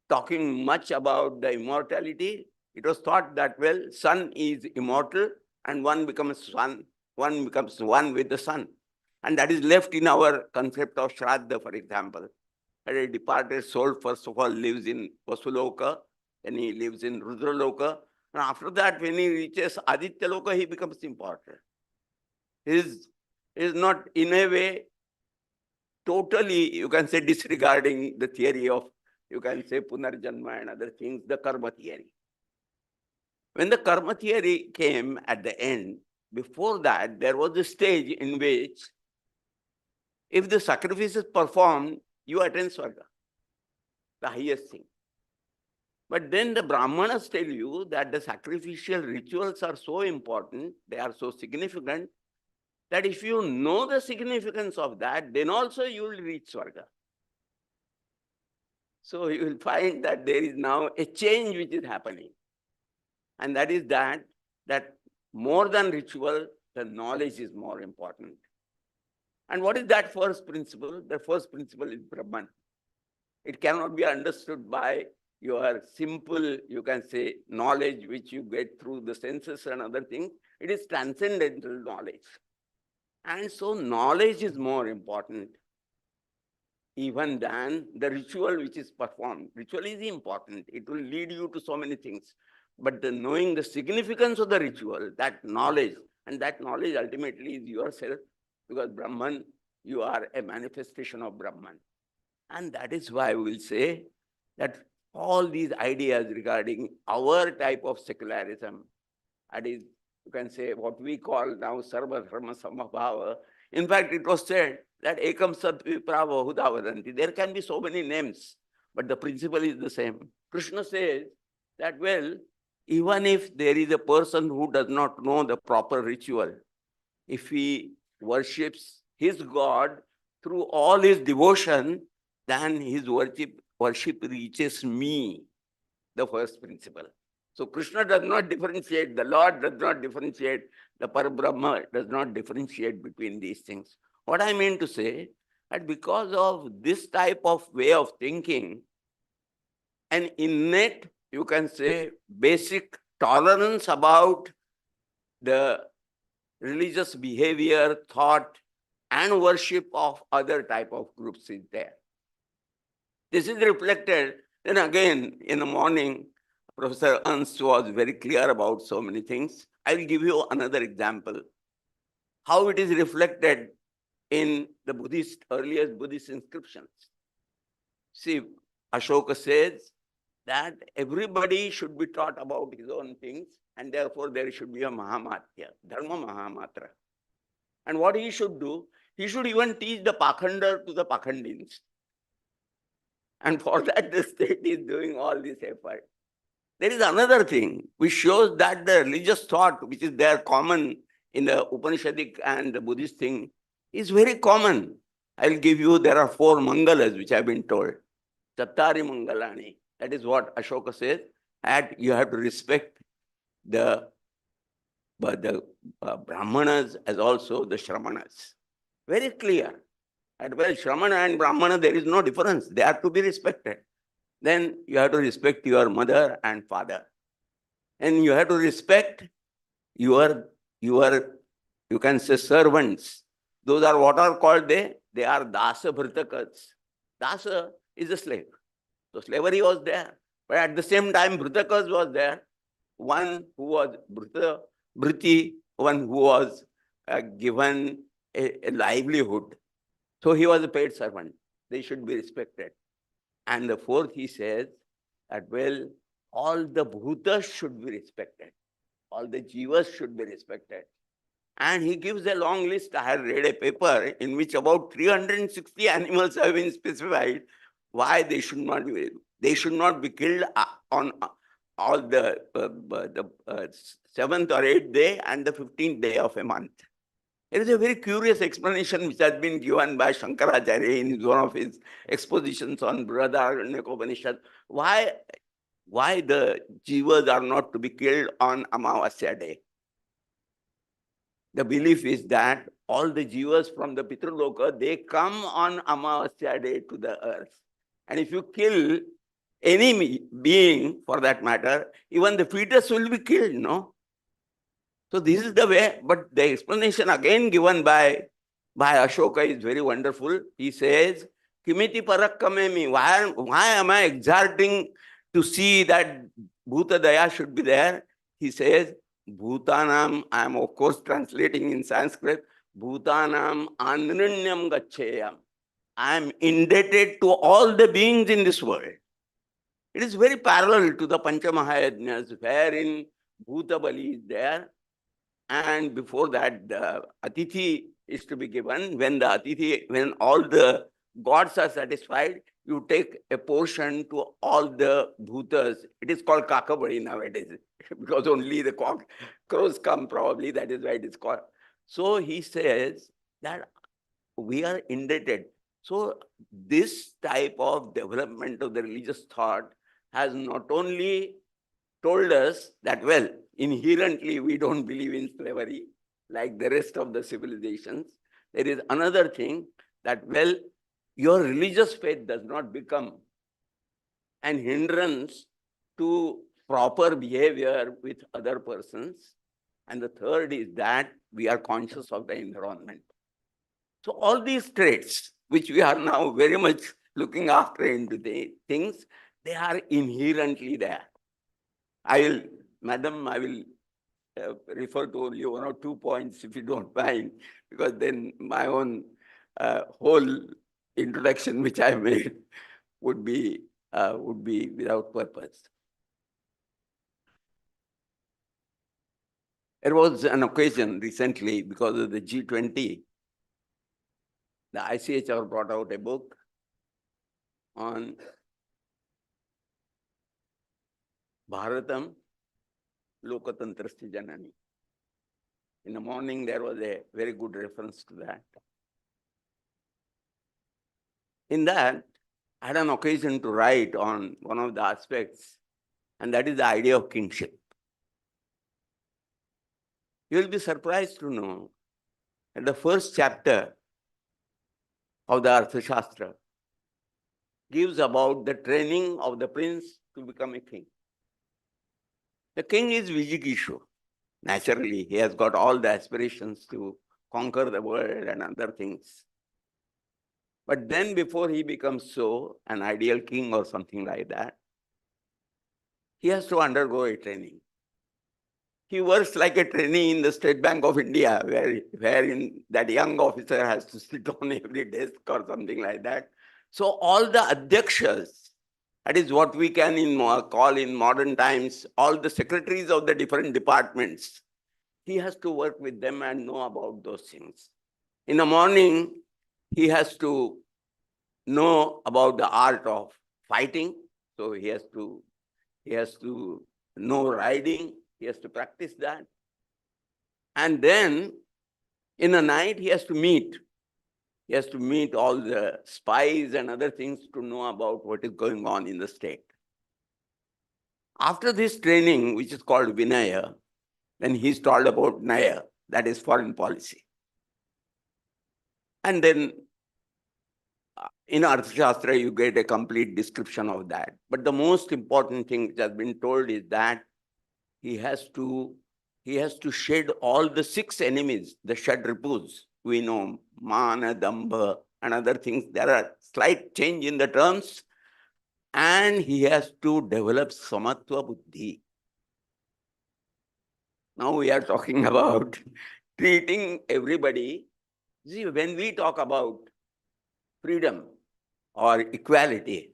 talking much about the immortality. It was thought that, well, sun is immortal and one becomes one with the sun. And that is left in our concept of Shraddha, for example. And a departed soul, first of all, lives in Vasuloka, then he lives in Rudraloka. And after that, when he reaches Aditya Loka, he becomes immortal. He is not, in a way, totally, you can say, disregarding the theory of, you can say, Punarjanma and other things, the karma theory. When the karma theory came at the end, before that, there was a stage in which, if the sacrifice is performed, you attain Swarga, the highest thing. But then the Brahmanas tell you that the sacrificial rituals are so important, they are so significant, that if you know the significance of that, then also you will reach Swarga. So you will find that there is now a change which is happening. And that is that more than ritual, the knowledge is more important. And what is that first principle? The first principle is Brahman. It cannot be understood by your simple, you can say, knowledge which you get through the senses and other things. It is transcendental knowledge. And so knowledge is more important. even than the ritual which is performed. Ritual is important. It will lead you to so many things. But the knowing the significance of the ritual, that knowledge, and that knowledge ultimately is yourself, because Brahman, you are a manifestation of Brahman. And that is why we will say that all these ideas regarding our type of secularism, that is, you can say what we call now Sarva Dharma Samabhava. In fact, it was said that Ekam Sat Viprava Hudavadanti. There can be so many names, but the principle is the same. Krishna says that, well, even if there is a person who does not know the proper ritual, if he worships his God through all his devotion, then his worship reaches me, the first principle. So Krishna does not differentiate, the Lord does not differentiate, the Parabrahma does not differentiate between these things. What I mean to say, that because of this type of way of thinking, an innate, you can say, basic tolerance about the religious behavior, thought, and worship of other type of groups is there. This is reflected, then again, in the morning, Professor Ernst was very clear about so many things. I will give you another example. How it is reflected in the earliest Buddhist inscriptions. See, Ashoka says that everybody should be taught about his own things, and therefore there should be a Mahamatya, Dharma Mahamatra. And what he should do, he should even teach the Pakhanda to the Pakhandins. And for that, the state is doing all this effort. There is another thing which shows that the religious thought, which is there common in the Upanishadic and the Buddhist thing, is very common. I'll give you, there are 4 Mangalas which have been told. Chattari Mangalani. That is what Ashoka says. And you have to respect the Brahmanas as also the Shramanas. Very clear. And well, Shramana and Brahmana, there is no difference. They are to be respected. Then you have to respect your mother and father. And you have to respect your you can say servants. Those are what are called they are Dasa Bhritakas. Dasa is a slave. So slavery was there. But at the same time, Bhritakas was there. One who was Bhriti, one who was given a livelihood. So he was a paid servant. They should be respected. And the 4th, he says that, well, all the bhutas should be respected. All the jivas should be respected. And he gives a long list. I had read a paper in which about 360 animals have been specified why they should not be. They should not be killed on all the 7th or 8th day and the 15th day of a month. There is a very curious explanation which has been given by Shankaracharya in one of his expositions on Brihadaranyaka Upanishad. Why the jivas are not to be killed on Amavasya day? The belief is that all the jivas from the Pitraloka, they come on Amavasya day to the earth. And if you kill any being, for that matter, even the fetus will be killed, no? So this is the way, but the explanation again given by Ashoka is very wonderful. He says, Kimiti parakkamemi, why am I exerting to see that Bhuta Daya should be there? He says, Bhutanam, I am of course translating in Sanskrit, Bhutanam anrinyam gacheyam. I am indebted to all the beings in this world. It is very parallel to the Panchamahayajnas, wherein Bhuta Bali is there. And before that, the Atithi is to be given. When all the gods are satisfied, you take a portion to all the bhutas. It is called Kakabadi nowadays, because only the crows come probably, that is why it is called. So he says that we are indebted. So this type of development of the religious thought has not only told us that, well, inherently we don't believe in slavery like the rest of the civilizations. There is another thing that, well, your religious faith does not become an hindrance to proper behavior with other persons. And the third is that we are conscious of the environment. So all these traits, which we are now very much looking after into the things, they are inherently there. Madam, I will refer to only 1 or 2 points if you don't mind, because then my own whole introduction which I made would be without purpose. There was an occasion recently because of the G20. The ICHR brought out a book on Bharatam Lokatantrasya Janani. In the morning, there was a very good reference to that. In that, I had an occasion to write on one of the aspects, and that is the idea of kingship. You will be surprised to know that the first chapter of the Arthashastra gives about the training of the prince to become a king. The king is Vijikishu. Naturally, he has got all the aspirations to conquer the world and other things. But then before he becomes so, an ideal king or something like that, he has to undergo a training. He works like a trainee in the State Bank of India, wherein that young officer has to sit on every desk or something like that. So all the adhyakshas, that is what we can call in modern times, all the secretaries of the different departments, he has to work with them and know about those things. In the morning, he has to know about the art of fighting. So he has to know riding. He has to practice that. And then in the night, he has to meet. He has to meet all the spies and other things to know about what is going on in the state. After this training, which is called Vinaya, then he's told about Naya, that is foreign policy. And then in Arthashastra, you get a complete description of that. But the most important thing which has been told is that he has to shed all the 6 enemies, the Shadripus. We know Mana, Dambha, and other things. There are slight change in the terms. And he has to develop Samatva Buddhi. Now we are talking about treating everybody. See, when we talk about freedom or equality,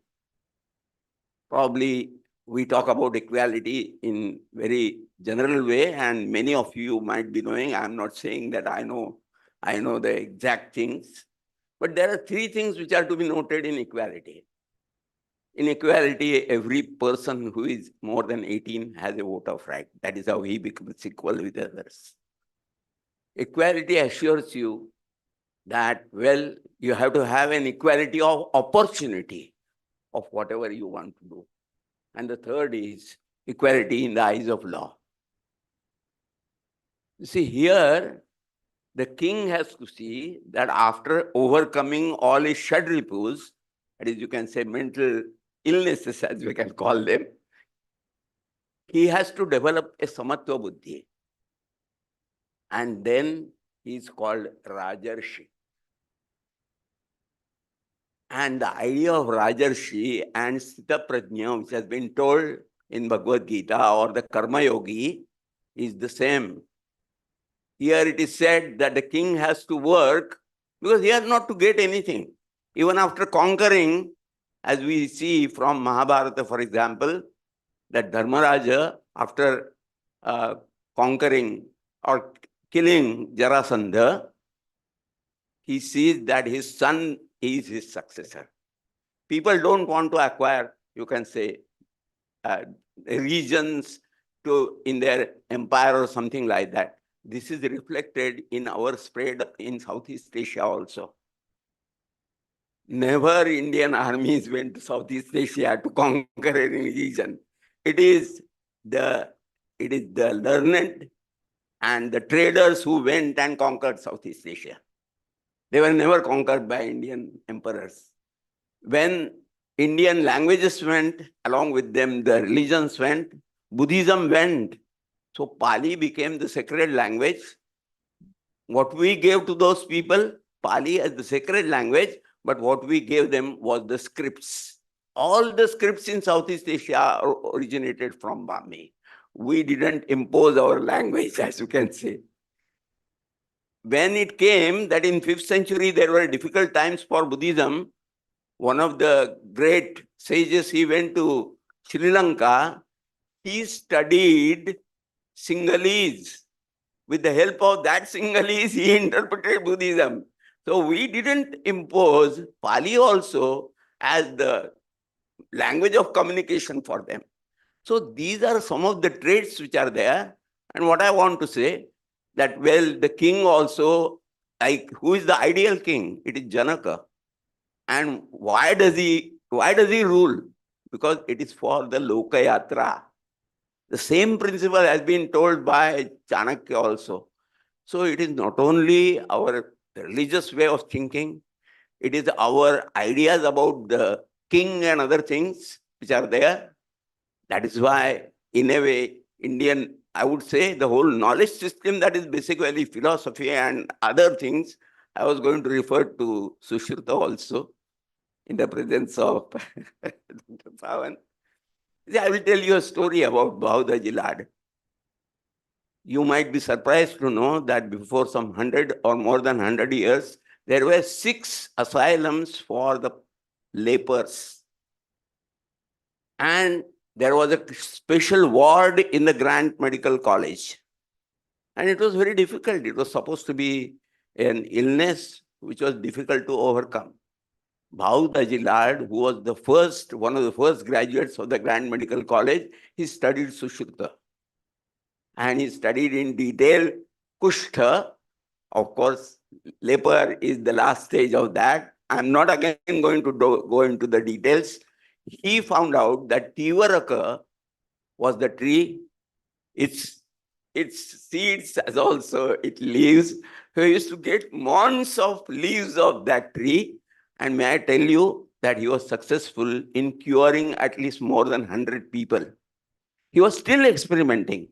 probably we talk about equality in very general way, and many of you might be knowing. I'm not saying that I know the exact things, but there are 3 things which are to be noted in equality. In equality, every person who is more than 18 has a vote of right. That is how he becomes equal with others. Equality assures you that, well, you have to have an equality of opportunity of whatever you want to do. And the third is equality in the eyes of law. You see, here, the king has to see that after overcoming all his shadripus, that is, you can say mental illnesses, as we can call them, he has to develop a samatva buddhi. And then he is called Rajarshi. And the idea of Rajarshi and Sthita Prajna, which has been told in Bhagavad Gita or the Karma Yogi, is the same. Here it is said that the king has to work because he has not to get anything. Even after conquering, as we see from Mahabharata, for example, that Dharmaraja, after conquering or killing Jarasandha, he sees that his son is his successor. People don't want to acquire, you can say, regions in their empire or something like that. This is reflected in our spread in Southeast Asia also. Never Indian armies went to Southeast Asia to conquer any region. It is the learned and the traders who went and conquered Southeast Asia. They were never conquered by Indian emperors. When Indian languages went, along with them the religions went, Buddhism went. So Pali became the sacred language. What we gave to those people, Pali as the sacred language, but what we gave them was the scripts. All the scripts in Southeast Asia originated from Bombay. We didn't impose our language, as you can say. When it came that in 5th century there were difficult times for Buddhism, one of the great sages, he went to Sri Lanka, he studied Sinhalese. With the help of that Sinhalese, he interpreted Buddhism. So we didn't impose Pali also as the language of communication for them. So these are some of the traits which are there. And what I want to say, that well, the king also, like, who is the ideal king? It is Janaka. And why does he rule? Because it is for the Lokayatra. The same principle has been told by Chanakya also. So it is not only our religious way of thinking, it is our ideas about the king and other things which are there. That is why, in a way, Indian, I would say, the whole knowledge system, that is basically philosophy and other things. I was going to refer to Sushruta also in the presence of Dr. Pawan. I will tell you a story about Bahudaji Lad. You might be surprised to know that before some 100 or more than 100 years, there were 6 asylums for the lepers. And there was a special ward in the Grant Medical College. And it was very difficult. It was supposed to be an illness which was difficult to overcome. Bahudaji Lad, who was one of the first graduates of the Grant Medical College, he studied Sushruta. And he studied in detail Kushtha. Of course, leper is the last stage of that. I'm not again going to go into the details. He found out that Tivaraka was the tree. Its seeds as also its leaves. So he used to get mounds of leaves of that tree. And may I tell you that he was successful in curing at least more than 100 people. He was still experimenting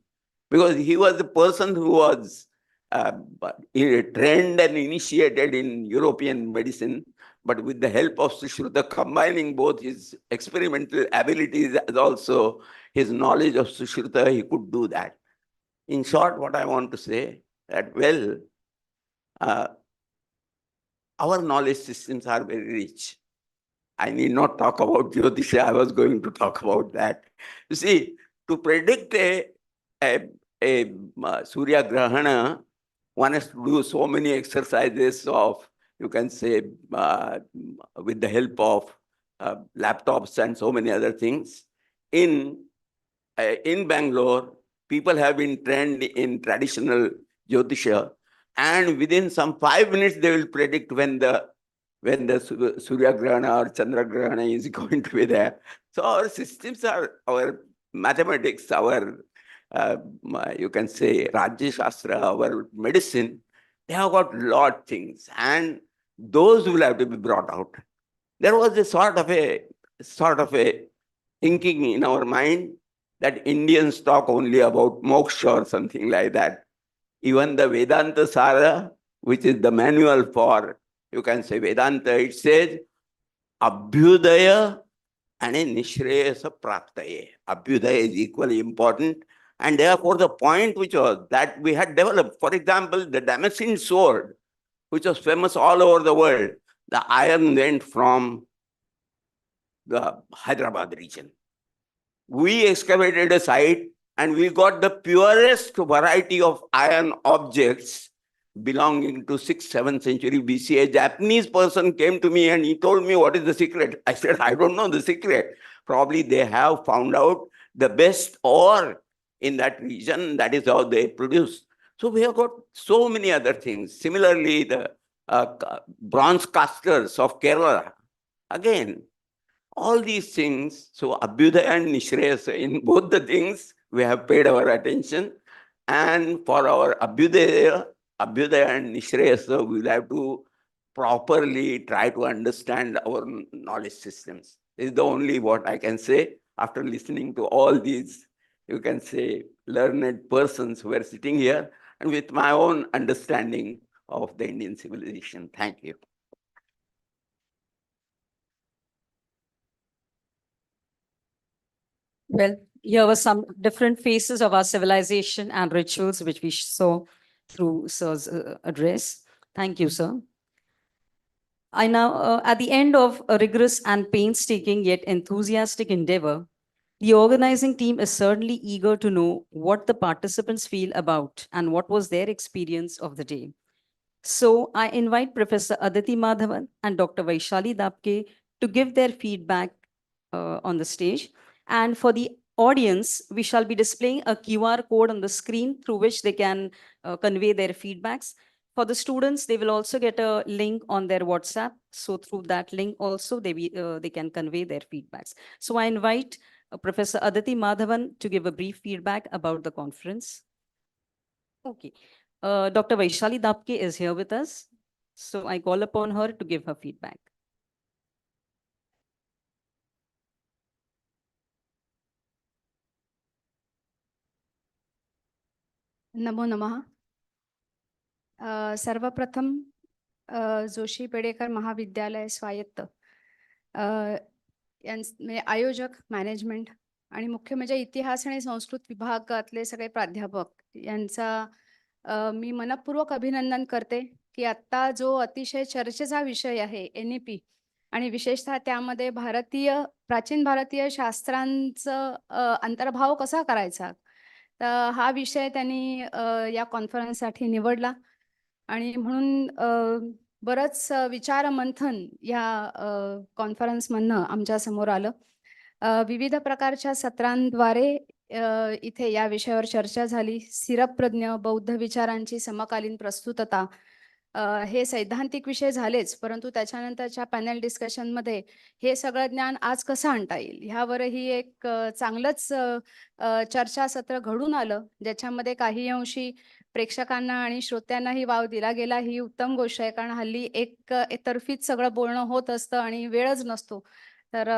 because he was the person who was trained and initiated in European medicine, but with the help of Sushruta, combining both his experimental abilities and also his knowledge of Sushruta, he could do that. In short, what I want to say, that well, our knowledge systems are very rich. I need not talk about Jyotisha, I was going to talk about that. You see, to predict a Surya Grahana, one has to do so many exercises of, you can say, with the help of laptops and so many other things. In Bangalore, people have been trained in traditional Jyotisha, and within some 5 minutes, they will predict when the Surya Grahana or Chandra Grahana is going to be there. So our systems are, our mathematics, our, you can say, Rajya Shastra, our medicine, they have got lot of things, and those will have to be brought out. There was a sort of a thinking in our mind that Indians talk only about moksha or something like that. Even the Vedanta Sara, which is the manual for, you can say, Vedanta, it says, Abhyudaya and a Nishreyasa Praptaye. Abhyudaya is equally important. And therefore, the point which was that we had developed, for example, the Damascene sword, which was famous all over the world, the iron went from the Hyderabad region. We excavated a site and we got the purest variety of iron objects belonging to 6th, 7th century BC. A Japanese person came to me and he told me, what is the secret? I said, I don't know the secret. Probably they have found out the best ore in that region. That is how they produce. So we have got so many other things. Similarly, the bronze casters of Kerala. Again, all these things, so Abhyudaya and Nishreyasa, in both the things, we have paid our attention. And for our Abhyudaya and Nishreyasa, we will have to properly try to understand our knowledge systems. This is the only what I can say after listening to all these, you can say, learned persons who are sitting here, and with my own understanding of the Indian civilization. Thank you. Well, here were some different faces of our civilization and rituals, which we saw through Sir's address. Thank you, sir. I now, at the end of a rigorous and painstaking yet enthusiastic endeavor, the organizing team is certainly eager to know what the participants feel about and what was their experience of the day. So I invite Professor Aditi Madhavan and Dr. Vaishali Dapke to give their feedback on the stage. And for the audience, we shall be displaying a QR code on the screen through which they can convey their feedbacks. For the students, they will also get a link on their WhatsApp. So through that link also, they can convey their feedbacks. So I invite Professor Aditi Madhavan to give a brief feedback about the conference. Okay. Dr. Vaishali Dapke is here with us. So I call upon her to give her feedback. नमो नमः. सर्वप्रथम जोशी पेडेकर महाविद्यालय स्वायत्त म्हणजे आयोजक management आणि मुख्य म्हणजे इतिहास आणि संस्कृत विभागातले सगळे प्राध्यापक यांचा मी मनपूर्वक अभिनंदन करते की आत्ता जो अतिशय चर्चेचा विषय आहे NEP आणि विशेषतः त्यामध्ये प्राचीन भारतीय शास्त्रांचं अंतर्भाव कसा करायचा, तर हा विषय त्यांनी या कॉन्फरन्ससाठी निवडला आणि म्हणून बरंच विचारमंथन या कॉन्फरन्समधनं आमच्या समोर आलं. विविध प्रकारच्या सत्रांद्वारे इथे या विषयावर चर्चा झाली. स्थिरप्रज्ञ बौद्ध विचारांची समकालीन प्रस्तुतता हे सैद्धांतिक विषय झालेच, परंतु त्याच्यानंतरच्या पॅनल डिस्कशनमध्ये हे सगळं ज्ञान आज कसं आणता येईल ह्यावरही एक चांगलंच चर्चासत्र घडून आलं, ज्याच्यामध्ये काही अंशी प्रेक्षकांना आणि श्रोत्यांनाही वाव दिला गेला. ही उत्तम गोष्ट आहे, कारण हल्ली एकतर्फीच सगळं बोलणं होत असतं आणि वेळच नसतो, तर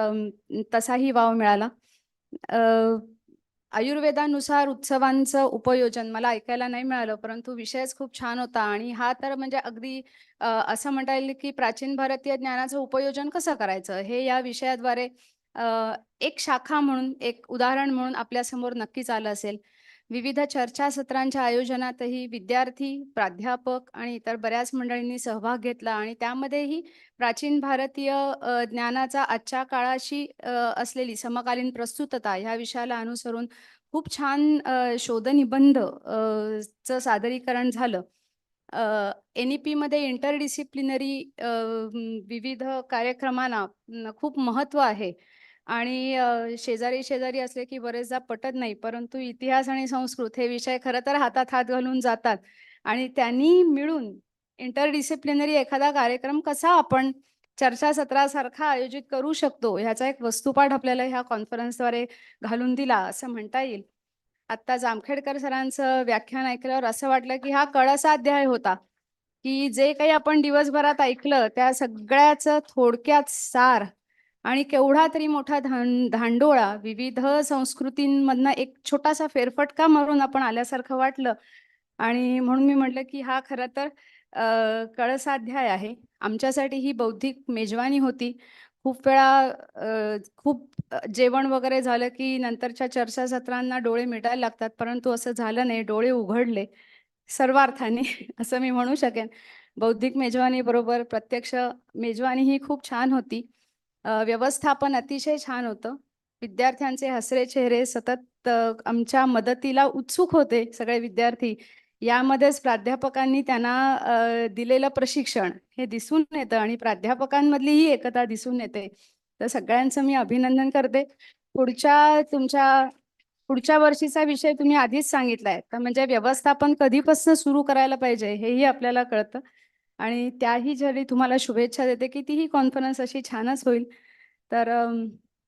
तसाही वाव मिळाला. आयुर्वेदानुसार उत्सवांचं उपयोजन मला ऐकायला नाही मिळालं, परंतु विषयच खूप छान होता आणि हा तर म्हणजे अगदी असं म्हणता येईल की प्राचीन भारतीय ज्ञानाचं उपयोजन कसं करायचं हे या विषयाद्वारे एक शाखा म्हणून, एक उदाहरण म्हणून आपल्यासमोर नक्कीच आलं असेल. विविध चर्चासत्रांच्या आयोजनातही विद्यार्थी, प्राध्यापक आणि इतर बऱ्याच मंडळींनी सहभाग घेतला आणि त्यामध्येही प्राचीन भारतीय ज्ञानाचा आजच्या काळाशी असलेली समकालीन प्रस्तुतता ह्या विषयाला अनुसरून खूप छान शोधनिबंध चं सादरीकरण झालं. NEP मध्ये इंटरडिसिप्लिनरी विविध कार्यक्रमांना खूप महत्त्व आहे आणि शेजारी शेजारी असले की बरेचदा पटत नाही, परंतु इतिहास आणि संस्कृत हे विषय खरं तर हातात हात घालून जातात आणि त्यांनी मिळून इंटरडिसिप्लिनरी एखादा कार्यक्रम कसा आपण चर्चासत्रासारखा आयोजित करू शकतो ह्याचा एक वस्तुपाठ आपल्याला ह्या कॉन्फरन्सद्वारे घालून दिला असं म्हणता येईल. आत्ता जामखेडकर सरांचं व्याख्यान ऐकल्यावर असं वाटलं की हा कळसा अध्याय होता, की जे काही आपण दिवसभरात ऐकलं त्या सगळ्याचं थोडक्यात सार आणि केवढा तरी मोठा धांडोळा विविध संस्कृतींमधनं एक छोटासा फेरफटका मारून आपण आल्यासारखं वाटलं आणि म्हणून मी म्हटलं की हा खरं तर कळसाध्याय आहे. आमच्यासाठी ही बौद्धिक मेजवानी होती. खूप वेळा जेवण वगैरे झालं की नंतरच्या चर्चासत्रांना डोळे मिटायला लागतात, परंतु असं झालं नाही, डोळे उघडले सर्वार्थाने असं मी म्हणू शकेन. बौद्धिक मेजवानी बरोबर प्रत्यक्ष मेजवानी ही खूप छान होती. व्यवस्थापन अतिशय छान होतं. विद्यार्थ्यांचे हसरे चेहरे सतत आमच्या मदतीला उत्सुक होते सगळे विद्यार्थी. यामध्येच प्राध्यापकांनी त्यांना दिलेलं प्रशिक्षण हे दिसून येतं आणि प्राध्यापकांमधली ही एकता दिसून येते. तर सगळ्यांचं मी अभिनंदन करते. पुढच्या वर्षीचा विषय तुम्ही आधीच सांगितलाय, तर म्हणजे व्यवस्थापन कधीपासून सुरू करायला पाहिजे हेही आपल्याला कळतं आणि त्याही जरी तुम्हाला शुभेच्छा देते की तीही कॉन्फरन्स अशी छानच होईल. तर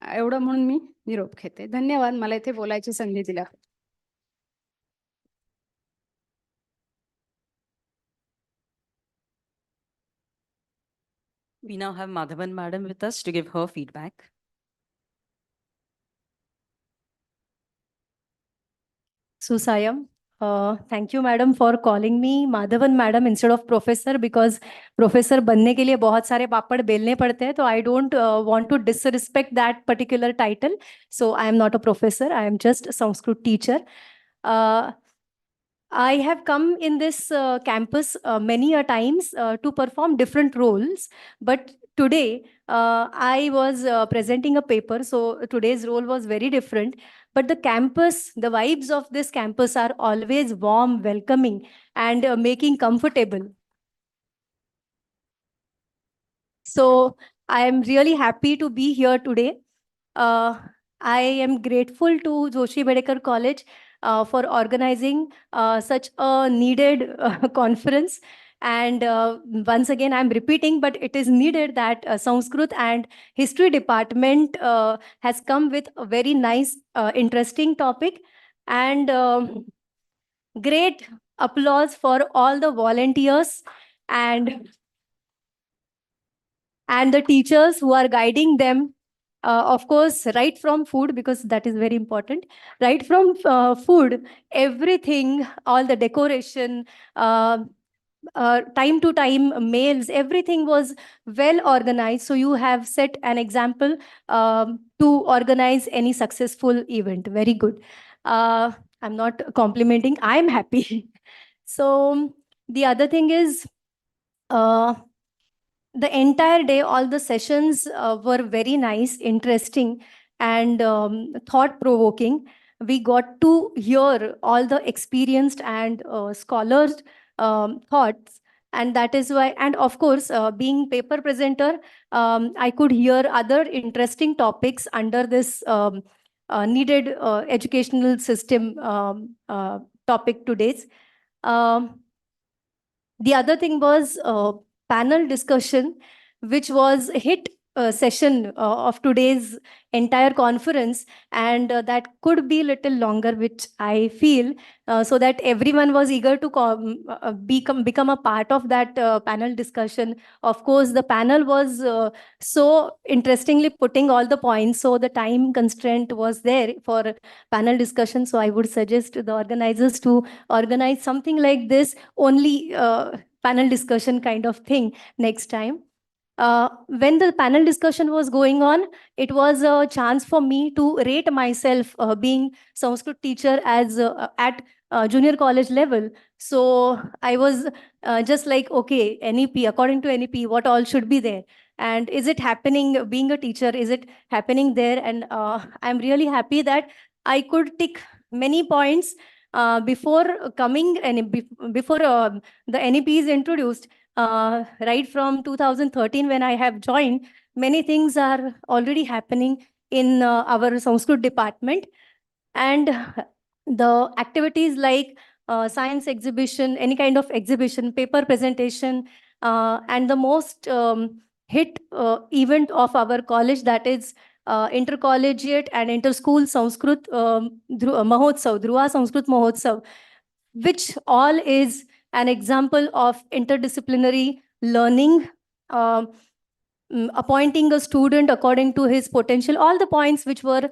एवढं म्हणून मी निरोप घेते. धन्यवाद मला इथे बोलायची संधी दिल्या. We now have Madhavan Madam with us to give her feedback. Susayam, thank you madam for calling me Madhavan madam instead of professor, because professor बनने के लिए बहुत सारे पापड़ बेलने पड़ते हैं, तो I don't want to disrespect that particular title. So I am not a professor, I am just Sanskrit teacher. I have come in this campus many a times to perform different roles, but today I was presenting a paper, so today's role was very different. But the campus, the vibes of this campus are always warm, welcoming, and making comfortable. So I am really happy to be here today. I am grateful to Joshi Bedekar College for organizing such a needed conference. And once again, I'm repeating, but it is needed that Sanskrit and History Department has come with a very nice, interesting topic. And great applause for all the volunteers and the teachers who are guiding them. Of course, right from food, because that is very important. Right from food, everything, all the decoration, time to time mails, everything was well organized. So you have set an example to organize any successful event. Very good. I'm not complimenting, I'm happy. So the other thing is, the entire day, all the sessions were very nice, interesting, and thought provoking. We got to hear all the experienced and scholars' thoughts. And that is why, and of course, being paper presenter, I could hear other interesting topics under this needed educational system topic today's. Um, the other thing was panel discussion, which was a hit session of today's entire conference, and that could be little longer, which I feel, so that everyone was eager to become a part of that panel discussion. Of course, the panel was so interestingly putting all the points, so the time constraint was there for panel discussion. So I would suggest the organizers to organize something like this, only panel discussion kind of thing next time. When the panel discussion was going on, it was a chance for me to rate myself being Sanskrit teacher as at junior college level. So I was just like, okay, NEP, according to NEP, what all should be there? And is it happening, being a teacher, is it happening there? And I'm really happy that I could tick many points before coming and before the NEP is introduced. Right from 2013, when I have joined, many things are already happening in our Sanskrit department. And the activities like science exhibition, any kind of exhibition, paper presentation, and the most hit event of our college, that is intercollegiate and inter-school Sanskrit Mahotsav, Dhruva Sanskrit Mahotsav, which all is an example of interdisciplinary learning, appointing a student according to his potential, all the points which were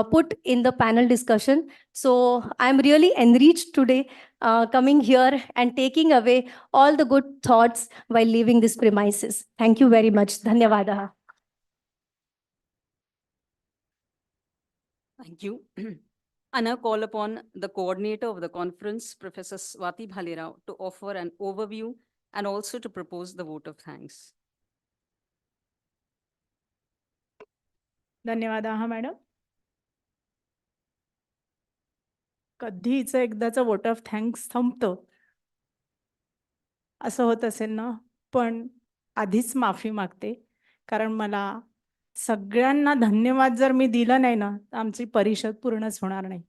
put in the panel discussion. So I'm really enriched today coming here and taking away all the good thoughts while leaving this premises. Thank you very much. Dhanyavadaha. Thank you. I now call upon the coordinator of the conference, Professor Swati Bhalerao, to offer an overview and also to propose the vote of thanks. धन्यवाद madam. कधीच एकदाचं vote of thanks संपतं असं होत असेल ना, पण आधीच माफी मागते, कारण मला सगळ्यांना धन्यवाद जर मी दिलं नाही ना, तर आमची परिषद पूर्णच होणार नाही.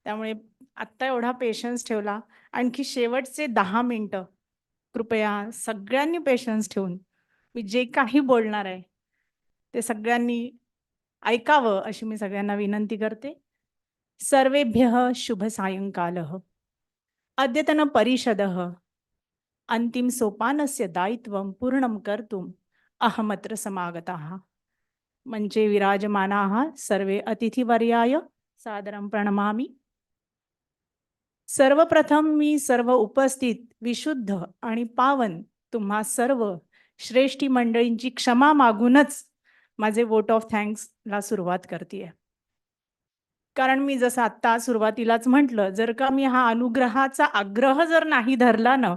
त्यामुळे आत्ता एवढा पेशन्स ठेवला, आणखी शेवटचे 10 मिनिटं कृपया सगळ्यांनी पेशन्स ठेवून मी जे काही बोलणार आहे ते सगळ्यांनी ऐकावं अशी मी सगळ्यांना विनंती करते. सर्वेभ्यः शुभ सायंकालः. अद्यतन परिषदः अंतिम सोपानस्य दायित्वं पूर्णं कर्तुम् अहमत्र समागताः. मंचे विराजमानाः सर्वे अतिथिवर्याय सादरं प्रणमामि. सर्वप्रथम मी सर्व उपस्थित विशुद्ध आणि पावन तुम्हा सर्व श्रेष्ठी मंडळींची क्षमा मागूनच माझे वोट ऑफ थँक्सला सुरुवात करते. कारण मी जसं आत्ता सुरुवातीलाच म्हटलं, जर का मी हा अनुग्रहाचा आग्रह जर नाही धरला ना,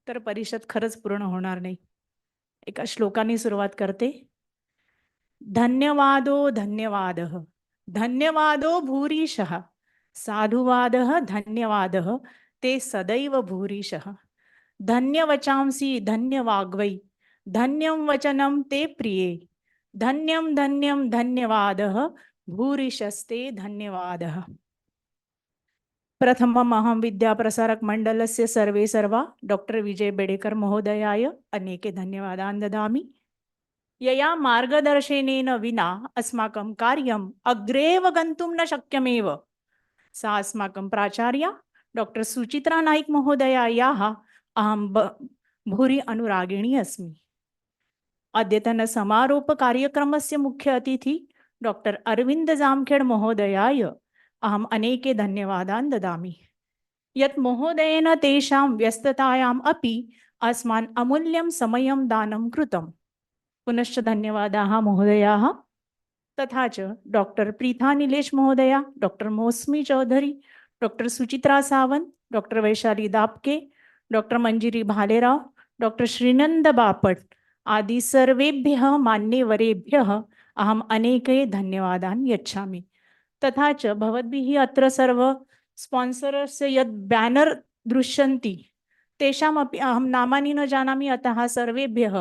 तर परिषद खरंच पूर्ण होणार नाही. एका श्लोकाने सुरुवात करते. धन्यवादो धन्यवादः धन्यवादो भूरिशः साधुवादः धन्यवादः ते सदैव भूरिशः धन्यवचांसि धन्यवाग्वै धन्यं वचनं ते प्रिये धन्यं धन्यं धन्यवादः भूरिशस्ते धन्यवादः. प्रथमम् अहं विद्याप्रसारक मण्डलस्य सर्वे सर्वा डॉक्टर विजय बेडेकर महोदयाय अनेके धन्यवादान् ददामि. यया मार्गदर्शनेन विना अस्माकं कार्यम् अग्रेव गन्तुं न शक्यमेव. सा अस्माकं प्राचार्या डॉक्टर सुचित्रा नाईक महोदयायाः अहं भूरि अनुरागिणी अस्मि. अद्यतन समारोप कार्यक्रमस्य मुख्य अतिथि डॉक्टर अरविंद जामखेड महोदयाय अहम् अनेके धन्यवादान् ददामि. यत् महोदयेन तेषां व्यस्ततायाम् अपि अस्मान् अमूल्यं समयं दानं कृतम्. पुनश्च धन्यवादाः महोदयाः. तथा च डॉक्टर प्रीथा नीलेश महोदया, doctor Mousami Chaudhari, doctor Suchitra Sawant, doctor Vaishali Dapke, doctor Manjiri Bhalerao, doctor Shrinand Bapat आदि सर्वेभ्यः मान्यवरेभ्यः अहम् अनेके धन्यवादान् यच्छामि. तथा च भवद्भिः अत्र सर्व स्पॉन्सरस्य यत् बैनर दृश्यन्ति तेषामपि अहं नामानि न जानामि, अतः सर्वेभ्यः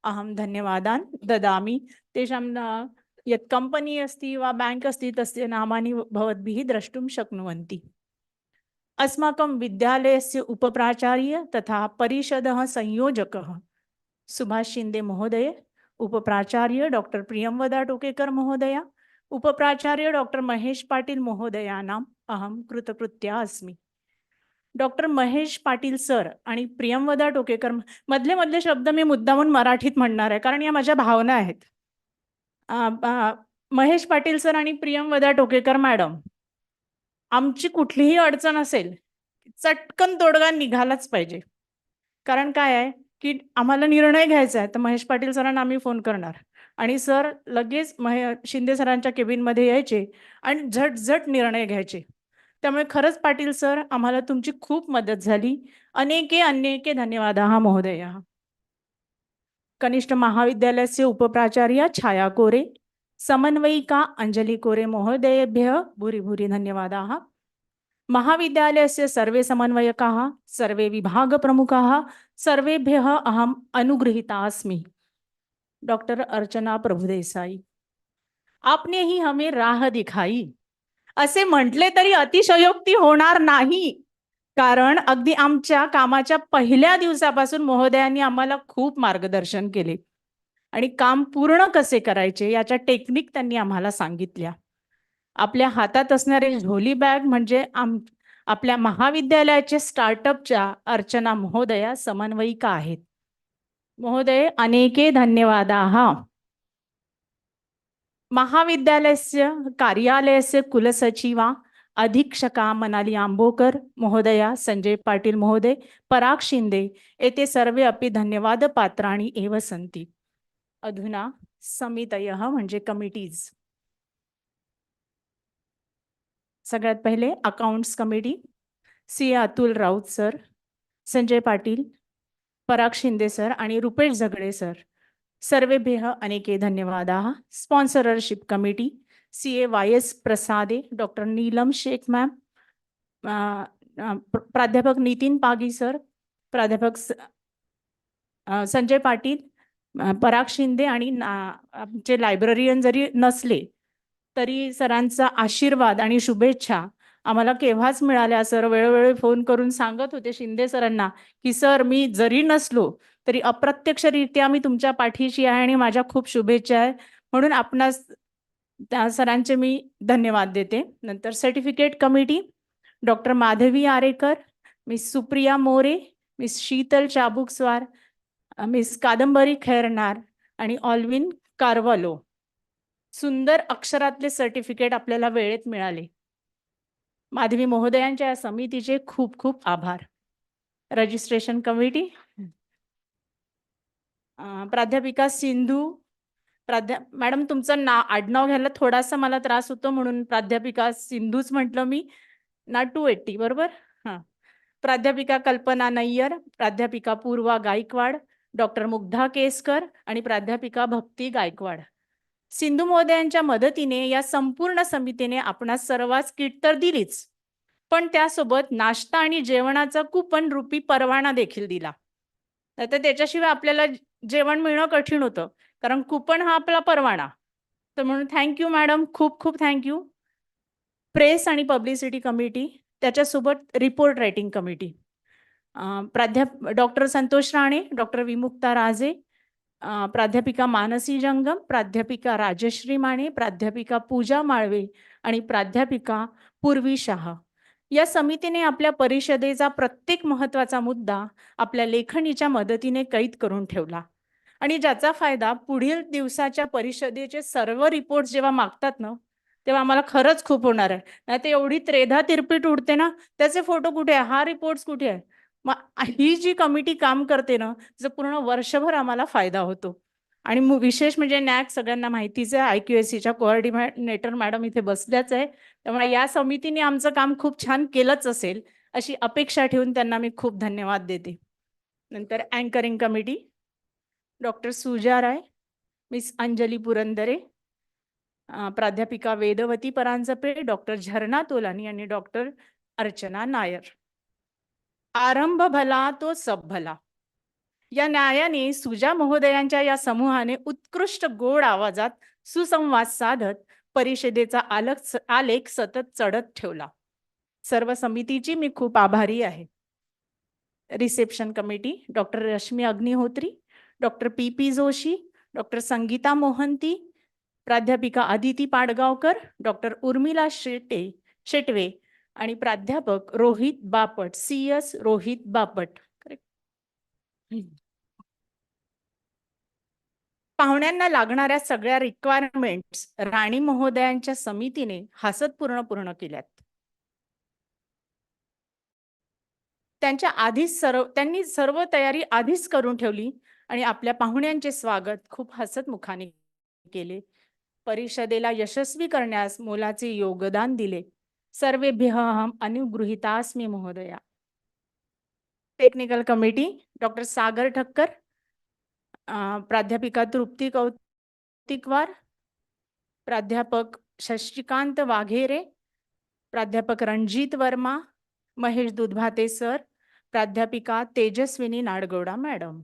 अहं धन्यवादान् ददामि. तेषां यत् कंपनी अस्ति वा बैंक अस्ति तस्य नामानि भवद्भिः द्रष्टुं शक्नुवन्ति. अस्माकं विद्यालयस्य उपप्राचार्य तथा परिषदः संयोजकः सुभाष शिंदे महोदय, उपप्राचार्य डॉक्टर प्रियंवदा टोकेकर महोदया, उपप्राचार्य डॉक्टर महेश पाटील महोदयानाम् अहं कृतकृत्या अस्मि. डॉक्टर महेश पाटील सर आणि प्रियंवदा टोकेकर, मधले मधले शब्द मी मुद्दामून मराठीत म्हणणार आहे कारण या माझ्या भावना आहेत. महेश पाटील सर आणि प्रियंवदा टोकेकर मॅडम, आमची कुठलीही अडचण असेल चटकन तोडगा निघालाच पाहिजे. कारण काय आहे की आम्हाला निर्णय घ्यायचा आहे तर महेश पाटील सरांना आम्ही फोन करणार आणि सर लगेच शिंदे सरांच्या केबिनमध्ये यायचे आणि झटझट निर्णय घ्यायचे. त्यामुळे खरंच पाटील सर आम्हाला तुमची खूप मदत झाली. अनेके अनेके धन्यवादाः महोदय. कनिष्ठ महाविद्यालयस्य उपप्राचार्या छाया कोरे, समन्वयिका अंजलि कोरे महोदयेभ्यः भूरि भूरि धन्यवादाः. महाविद्यालयस्य सर्वे समन्वयकाः, सर्वे विभागप्रमुखाः, सर्वेभ्यः अहम् अनुगृहीता अस्मि. डॉक्टर अर्चना प्रभुदेसाई, आपने ही हमें राह दिखाई असे म्हटले तरी अतिशयोक्ती होणार नाही. कारण अगदी आमच्या कामाच्या पहिल्या दिवसापासून महोदयांनी आम्हाला खूप मार्गदर्शन केले आणि काम पूर्ण कसे करायचे याच्या टेक्निक त्यांनी आम्हाला सांगितल्या. आपल्या हातात असणारे झोली बॅग म्हणजे आपल्या महाविद्यालयाचे स्टार्टअपच्या अर्चना महोदया समन्वयिका आहेत. महोदय अनेके धन्यवादाः. महाविद्यालयस्य कार्यालयस्य कुलसचिवा अधीक्षका मनाली आंबोकर महोदया, संजय पाटील महोदय, पराग शिंदे एते सर्वे अपि धन्यवाद पात्राणि एव सन्ति. अधुना समितयः म्हणजे कमिटीज. सगळ्यात पहिले accounts committee, C Atul Raut sir, Sanjay Patil, Parag Shinde sir आणि रुपेश झगडे सर, सर्वेभ्यः अनेके धन्यवादाः. Sponsorship committee, CA YS Prasade, doctor Neelam Shaikh ma'am, प्राध्यापक नितीन पागी सर, प्राध्यापक संजय पाटील, पराग शिंदे आणि आमचे लायब्ररियन जरी नसले तरी सरांचा आशीर्वाद आणि शुभेच्छा आम्हाला केव्हाच मिळाल्या. सर वेळोवेळी फोन करून सांगत होते शिंदे सरांना की सर मी जरी नसलो तरी अप्रत्यक्षरित्या मी तुमच्या पाठीशी आहे आणि माझ्या खूप शुभेच्छा आहे. म्हणून आपणास त्या सरांचे मी धन्यवाद देते. नंतर certificate committee, doctor Madhavi Arekar, miss Supriya More, miss Sheetal Chabukswar, miss Kadambari Khairnar आणि ऑल्विन कारवालो. सुंदर अक्षरातले सर्टिफिकेट आपल्याला वेळेत मिळाले. माधवी महोदयांच्या या समितीचे खूप खूप आभार. रजिस्ट्रेशन कमिटी, प्राध्यापिका सिंधू, मॅडम तुमचं आडनाव घ्यायला थोडासा मला त्रास होतो म्हणून प्राध्यापिका सिंधूच म्हटलं मी, ना 280 बरोबर. हां. प्राध्यापिका कल्पना नय्यर, प्राध्यापिका पूर्वा गायकवाड, डॉक्टर मुग्धा केसकर आणि प्राध्यापिका भक्ती गायकवाड. सिंधू महोदयांच्या मदतीने या संपूर्ण समितीने आपणास सर्वांस किट तर दिलीच, पण त्यासोबत नाश्ता आणि जेवणाचा कुपन रूपी परवाना देखील दिला. नाहीतर त्याच्याशिवाय आपल्याला जेवण मिळणं कठीण होतं, कारण कुपन हा आपला परवाना. तर म्हणून थँक्यू मॅडम, खूप खूप थँक्यू. प्रेस आणि पब्लिसिटी कमिटी, त्याच्यासोबत रिपोर्ट रायटिंग कमिटी, डॉक्टर संतोष राणे, डॉक्टर विमुक्ता राजे, प्राध्यापिका मानसी जंगम, प्राध्यापिका राजश्री माने, प्राध्यापिका पूजा माळवे आणि प्राध्यापिका पूर्वी शाह. या समितीने आपल्या परिषदेचा प्रत्येक महत्त्वाचा मुद्दा आपल्या लेखणीच्या मदतीने कैद करून ठेवला आणि ज्याचा फायदा पुढील दिवसाच्या परिषदेचे सर्व रिपोर्ट्स जेव्हा मागतात ना, तेव्हा आम्हाला खरंच खूप होणार आहे. नाही तर एवढी त्रेधा तिरपीट उडते ना, त्याचे फोटो कुठे आहे, हा रिपोर्ट्स कुठे आहे. मग ही जी कमिटी काम करते ना, त्याचा पूर्ण वर्षभर आम्हाला फायदा होतो. आणि विशेष म्हणजे नॅक सगळ्यांना माहितीच आहे, IQSCच्या कोऑर्डिनेटर मॅडम इथे बसल्याच आहे. त्यामुळे या समितीने आमचं काम खूप छान केलंच असेल अशी अपेक्षा ठेवून त्यांना मी खूप धन्यवाद देते. नंतर अँकरिंग कमिटी, डॉक्टर सुजा राय, मिस अंजली पुरंदरे, प्राध्यापिका वेदवती परांजपे, डॉक्टर झरणा तोलानी आणि डॉक्टर अर्चना नायर. आरंभ भला तो सब भला. या न्यायाने सुजा महोदयांच्या या समूहाने उत्कृष्ट गोड आवाजात सुसंवाद साधत परिषदेचा आलेख सतत चढत ठेवला. सर्व समितीची मी खूप आभारी आहे. Reception committee, doctor Rashmi Agnihotri, doctor PP Joshi, doctor Sangeeta Mohanty, प्राध्यापिका अदिती पाडगावकर, डॉक्टर उर्मिला शेटवे आणि प्राध्यापक रोहित बापट, CS रोहित बापट. पाहुण्यांना लागणाऱ्या सगळ्या रिक्वायरमेंट्स राणी महोदयांच्या समितीने हसत पूर्ण केल्यात. त्यांनी सर्व तयारी आधीच करून ठेवली आणि आपल्या पाहुण्यांचे स्वागत खूप हसत मुखाने केले. परिषदेला यशस्वी करण्यास मोलाचे योगदान दिले. सर्वेभ्यः अहम अनुगृहीतास्मि महोदया. टेक्निकल कमिटी, डॉक्टर सागर ठक्कर, प्राध्यापिका तृप्ती कौतिकवार, प्राध्यापक शशिकांत वाघेरे, प्राध्यापक रणजित वर्मा, महेश दुधभाते सर, प्राध्यापिका तेजस्विनी नाडगौडा मॅडम.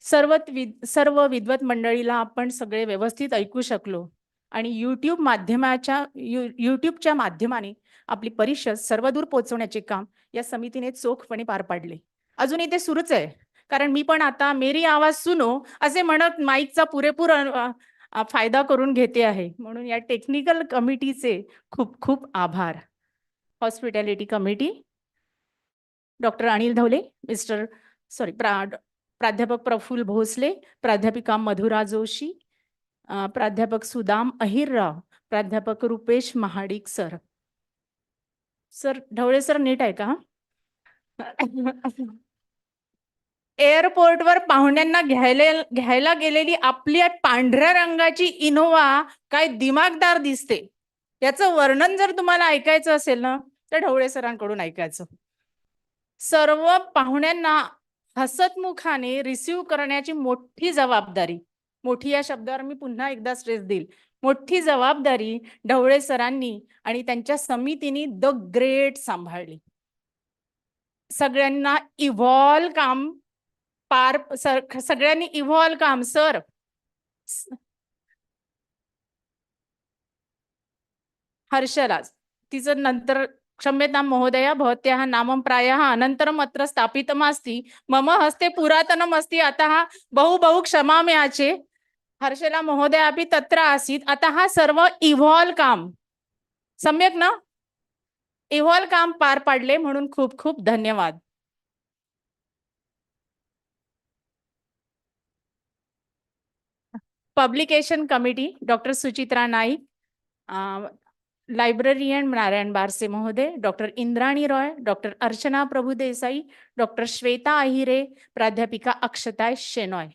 सर्व विद्वत मंडळीला आपण सगळे व्यवस्थित ऐकू शकलो आणि यूट्यूबच्या माध्यमाने आपली परिषद सर्वदूर पोहोचवण्याचे काम या समितीने चोखपणे पार पाडले. अजूनही ते सुरूच आहे, कारण मी पण आता मेरी आवाज सुनो असे म्हणत माईकचा पुरेपूर फायदा करून घेते आहे. म्हणून या टेक्निकल कमिटीचे खूप खूप आभार. Hospitality committee, doctor Anil Dhawale, प्राध्यापक प्रफुल्ल भोसले, प्राध्यापिका मधुरा जोशी, प्राध्यापक सुदाम अहिरराव, प्राध्यापक रुपेश महाडिक सर. ढवळे सर नीट आहे का? एअरपोर्टवर पाहुण्यांना घ्यायला गेलेली आपली पांढऱ्या रंगाची इनोवा काय दिमागदार दिसते. याचं वर्णन जर तुम्हाला ऐकायचं असेल ना, तर ढवळे सरांकडून ऐकायचं. सर्व पाहुण्यांना हसतमुखाने रिसीव्ह करण्याची मोठी जबाबदारी, मोठी या शब्दावर मी पुन्हा एकदा स्ट्रेस देईल, मोठी जबाबदारी ढवळे सरांनी आणि त्यांच्या समितीने द ग्रेट सांभाळली. सगळ्यांनी इव्हॉल्व काम सर. हर्षला तिचं नंतर क्षम्यतां महोदया भवत्याः नामं प्रायः अनन्तरम् अत्र स्थापितमस्ति मम हस्ते पुरातनम् अस्ति अतः बहु क्षमामि याचे. हर्षला महोदया अपि तत्र आसीत्, अतः सर्व इव्हॉल्व काम सम्यक ना, इव्हॉल्व काम पार पाडले म्हणून खूप खूप धन्यवाद. Publication committee, doctor Suchitra Naik, librarian Narayan बारसे महोदय, डॉक्टर इंद्राणी रॉय, डॉक्टर अर्चना प्रभुदेसाई, डॉक्टर श्वेता आहिरे, प्राध्यापिका अक्षता शेनॉय.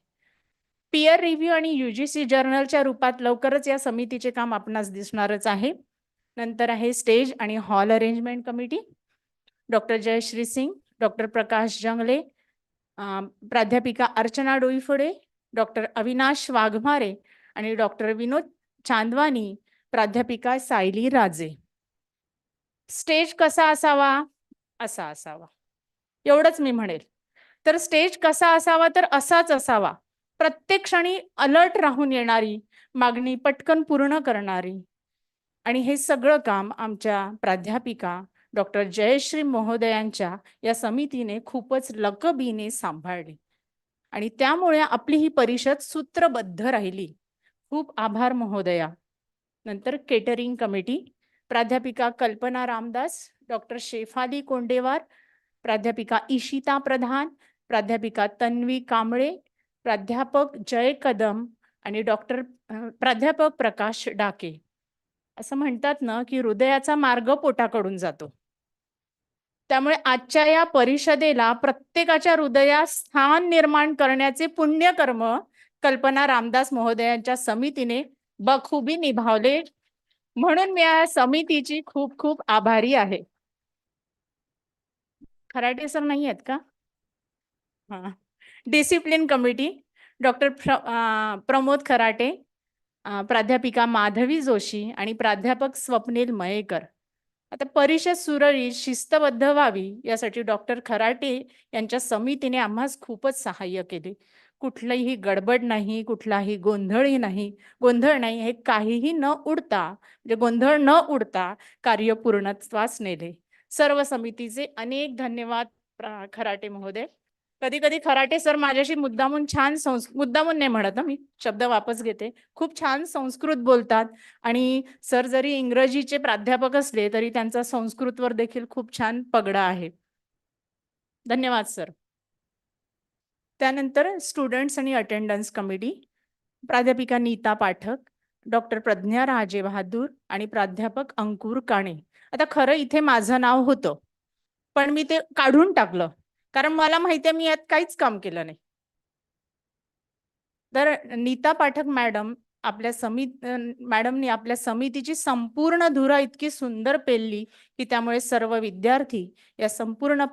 पीयर रिव्ह्यू आणि UGC जर्नलच्या रूपात लवकरच या समितीचे काम आपणास दिसणारच आहे. नंतर आहे स्टेज आणि hall arrangement committee, doctor Jayashree Singh, doctor Prakash Jangale, प्राध्यापिका अर्चना डोईफोडे, डॉक्टर अविनाश वाघमारे आणि डॉक्टर विनोद चांदवानी, प्राध्यापिका सायली राजे. स्टेज कसा असावा? असा असावा, एवढंच मी म्हणेल. तर स्टेज कसा असावा? तर असाच असावा, प्रत्येक क्षणी अलर्ट राहून येणारी, मागणी पटकन पूर्ण करणारी. आणि हे सगळं काम आमच्या प्राध्यापिका डॉक्टर जयश्री महोदयांच्या या समितीने खूपच लकबीने सांभाळली आणि त्यामुळे आपली ही परिषद सूत्रबद्ध राहिली. खूप आभार महोदया. नंतर केटरिंग कमिटी, प्राध्यापिका कल्पना रामदास, डॉक्टर शेफाली कोंडेवार, प्राध्यापिका इशिता प्रधान, प्राध्यापिका तन्वी कांबळे, प्राध्यापक जय कदम आणि प्राध्यापक प्रकाश डाके. असं म्हणतात ना की हृदयाचा मार्ग पोटाकडून जातो. त्यामुळे आजच्या या परिषदेला प्रत्येकाच्या हृदयात स्थान निर्माण करण्याचे पुण्यकर्म कल्पना रामदास महोदयांच्या समितीने बखुबी निभावले, म्हणून मी या समितीची खूप खूप आभारी आहे. खराटे सर नाही आहेत का? डिसिप्लिन कमिटी, डॉक्टर प्रमोद खराटे, प्राध्यापिका माधवी जोशी आणि प्राध्यापक स्वप्नील मयेकर. आता परिषद सुरळीत शिस्तबद्ध व्हावी यासाठी डॉक्टर खराटे यांच्या समितीने आम्हास खूपच सहाय्य केले. कुठलीही गडबड नाही, कुठलाही गोंधळ नाही, हे काहीही न उडता, म्हणजे गोंधळ न उडता कार्य पूर्णत्वास नेले. सर्व समितीचे अनेक धन्यवाद खराटे महोदय. कधी कधी खराटे सर माझ्याशी मुद्दामून मुद्दामून नाही म्हणत, मी शब्द वापस घेते, खूप छान संस्कृत बोलतात आणि सर जरी इंग्रजीचे प्राध्यापक असले तरी त्यांचा संस्कृतवर देखील खूप छान पगडा आहे. धन्यवाद सर. त्यानंतर स्टुडंट्स आणि अटेंडन्स कमिटी, प्राध्यापिका नीता पाठक, डॉक्टर प्रज्ञा राजे बहादूर आणि प्राध्यापक अंकुर काणे. आता खरं इथे माझं नाव होतं, पण मी ते काढून टाकलं कारण मला माहिती आहे मी यात काहीच काम केलं नाही. तर नीता पाठक मॅडमनी आपल्या समितीची संपूर्ण धुरा इतकी सुंदर पेलली की त्यामुळे सर्व विद्यार्थी या संपूर्ण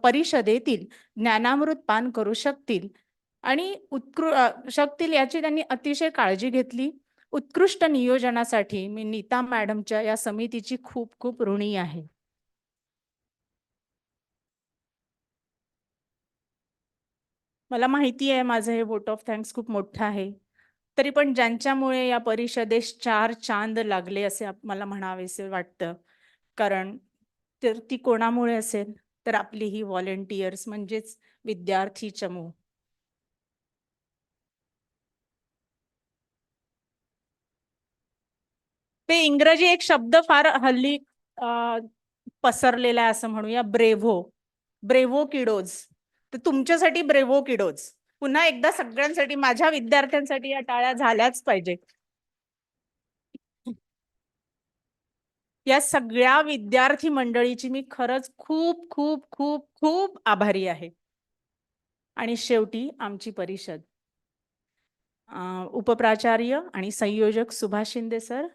परिषदेतील ज्ञानामृत पान करू शकतील आणि शकतील याची त्यांनी अतिशय काळजी घेतली. उत्कृष्ट नियोजनासाठी मी नीता मॅडमच्या या समितीची खूप खूप ऋणी आहे. मला माहिती आहे माझं हे वोट ऑफ थँक्स खूप मोठं आहे, तरी पण ज्यांच्यामुळे या परिषदेस 4 चांद लागले असे मला म्हणावेसे वाटतं. कारण तर ती कोणामुळे असेल तर आपली ही व्हॉलेंटियर्स म्हणजेच विद्यार्थी चमू. ते इंग्रजी एक शब्द फार हल्ली पसरलेला आहे असं म्हणूया, ब्रेव्हो किडोज. तर तुमच्यासाठी ब्रेव्हो किडोज. पुन्हा एकदा सगळ्यांसाठी, माझ्या विद्यार्थ्यांसाठी या टाळ्या झाल्याच पाहिजे. या सगळ्या विद्यार्थी मंडळीची मी खरंच खूप खूप खूप खूप आभारी आहे. आणि शेवटी आमची परिषद, उपप्राचार्य आणि संयोजक सुभाष शिंदे सर,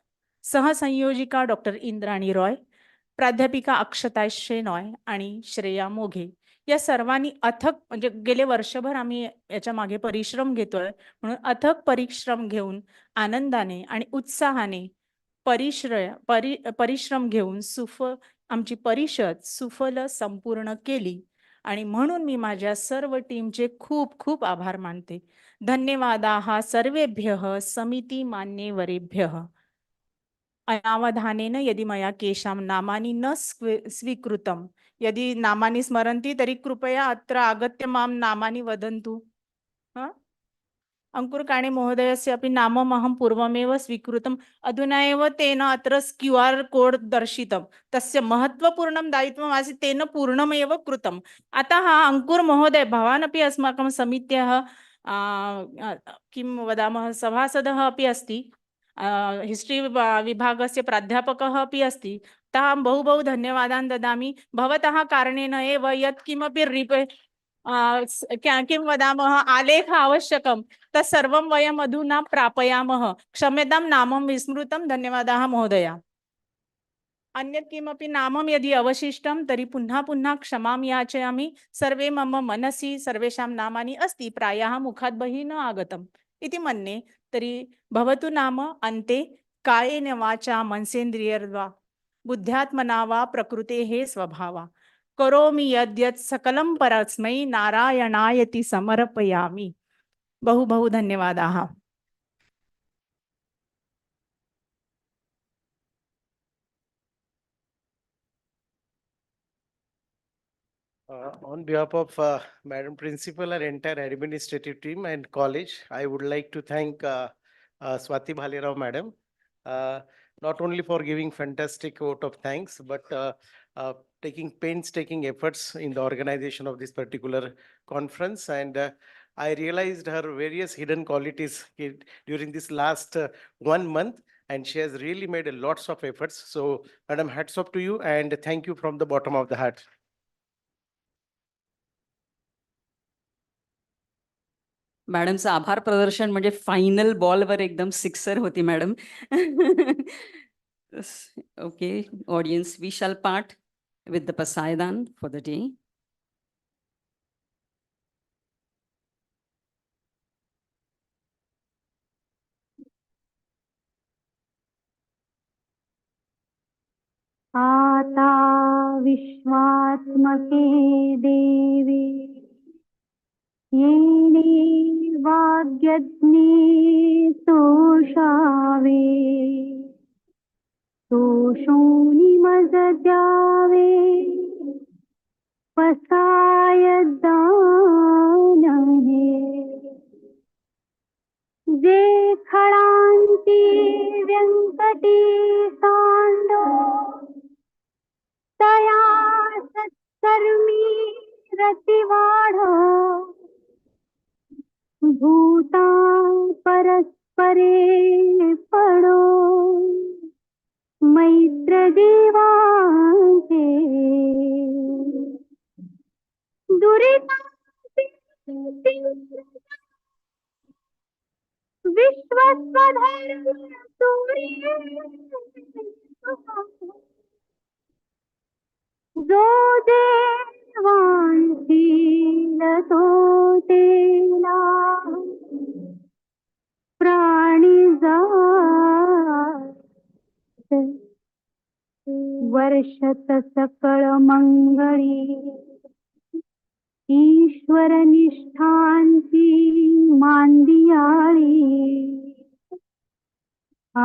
सहसंयोजिका डॉक्टर इंद्राणी रॉय, प्राध्यापिका अक्षता शेनॉय आणि श्रेया मोघे या सर्वांनी अथक, म्हणजे गेले वर्षभर आम्ही याच्या मागे परिश्रम घेतोय, म्हणून अथक परिश्रम घेऊन आनंदाने आणि उत्साहाने परिश्रम घेऊन आमची परिषद सुफल संपूर्ण केली आणि म्हणून मी माझ्या सर्व टीमचे खूप खूप आभार मानते. धन्यवादाः सर्वेभ्यः समिती मान्यवरेभ्यः. अनावधानेन यदि मया केशां नामानि न स्वीकृतं, यदि नामानि स्मरन्ति तर्हि कृपया अत्र आगत्य मां नामानि वदन्तु. अंकुर काणे महोदयस्य अपि नामम् अहं पूर्वमेव स्वीकृतम्. अधुना एव तेन अत्र QR कोड दर्शितं. तस्य महत्त्वपूर्णं दायित्वम् आसीत्, तेन पूर्णमेव कृतम्. अतः अंकुर महोदय, भवान् अपि अस्माकं समित्याः किं वदामः सभासदः अपि अस्ति. हिस्ट्री विभागस्य प्राध्यापकः अपि अस्ति। तां बहु बहु धन्यवादान् ददामि। भवतः कारणेन एव यत्किमपि किं वदामः आलेख आवश्यकं तत्सर्वं वयम् अधुना प्रापयामः। क्षम्यतां, नामं विस्मृतं। धन्यवादाः महोदय। अन्यत् किमपि नामं यदि अवशिष्टं तर्हि पुनः पुनः क्षमां याचयामि। सर्वे मम मनसि सर्वेषां नामानि अस्ति, प्रायः मुखात् बहिः न आगतम् इति मन्ये। तर्हि भवतु नाम अन्ते कायेन वाचा मनसेन्द्रियर्वा बुद्ध्यात्मना वा प्रकृतेः स्वभावा करोमि यद्यत् सकलं परस्मै नारायणायति समर्पयामि। बहु बहु धन्यवादाः। On behalf of Madam Principal and entire administrative team and college, I would like to thank Swati Bhalerao Madam, not only for giving fantastic vote of thanks, but taking painstaking efforts in the organization of this particular conference. And I realized her various hidden qualities during this last 1 month, and she has really made lots of efforts. So, Madam, hats off to you and thank you from the bottom of the heart. मॅडमचं आभार प्रदर्शन म्हणजे final बॉलवर एकदम sixer होती madam. Okay audience, we shall part with the Pasaydan for the day. आता विश्वात्मके देवी येणे वाग्यज्ञे तोषावे तोषोनी मज द्यावे पसाय दान हे जे खळांती व्यंकटी सांडो तया सत्कर्मी रतिवाढो भूता परस्परे पडो मैत्र देवांचे दुरितांचे विश्वस्वधर्म सूर्य जो देवांशील तो तेला प्राणी जात वर्षत सकळ मंगळी ईश्वर निष्ठांची मांदियाळी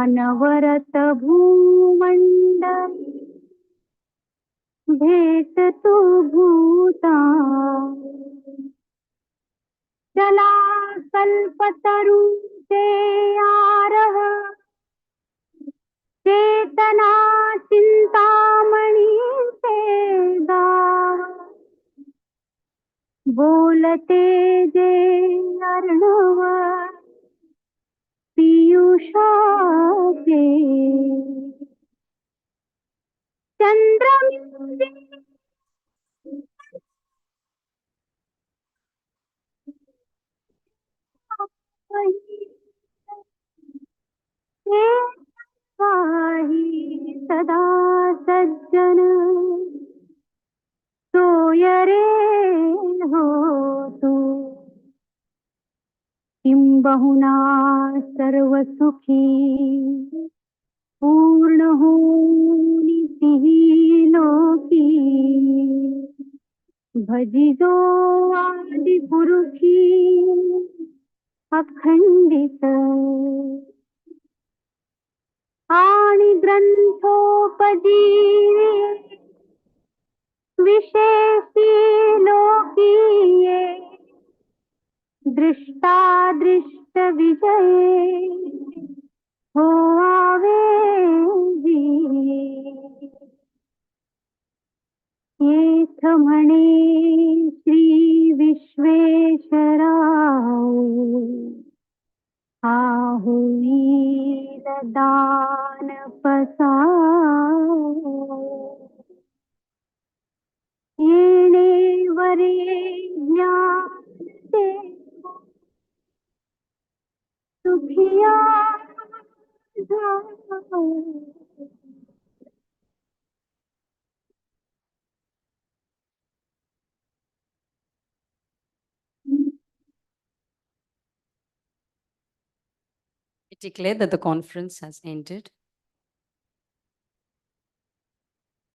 अनवरत भूमंडळी भेट तू भूता चला कल्पतरू ते आरह चेतना चिंतामणी से गाव बोलते जे अर्णव पीयूषाचे चंद्रबिंबे सदा सज्जन सोय रे हो तू किंबहुना सर्व सुखी पूर्ण होनी तिही लोकी भजिजो आदि पुरुषी अखंडित आणि ग्रंथोपजीवे विशेषी लोकीये दृष्टादृष्ट विजये हो आवे येथ म्हणे श्री विश्वेश्वराव हा होईल I declare that the conference has ended.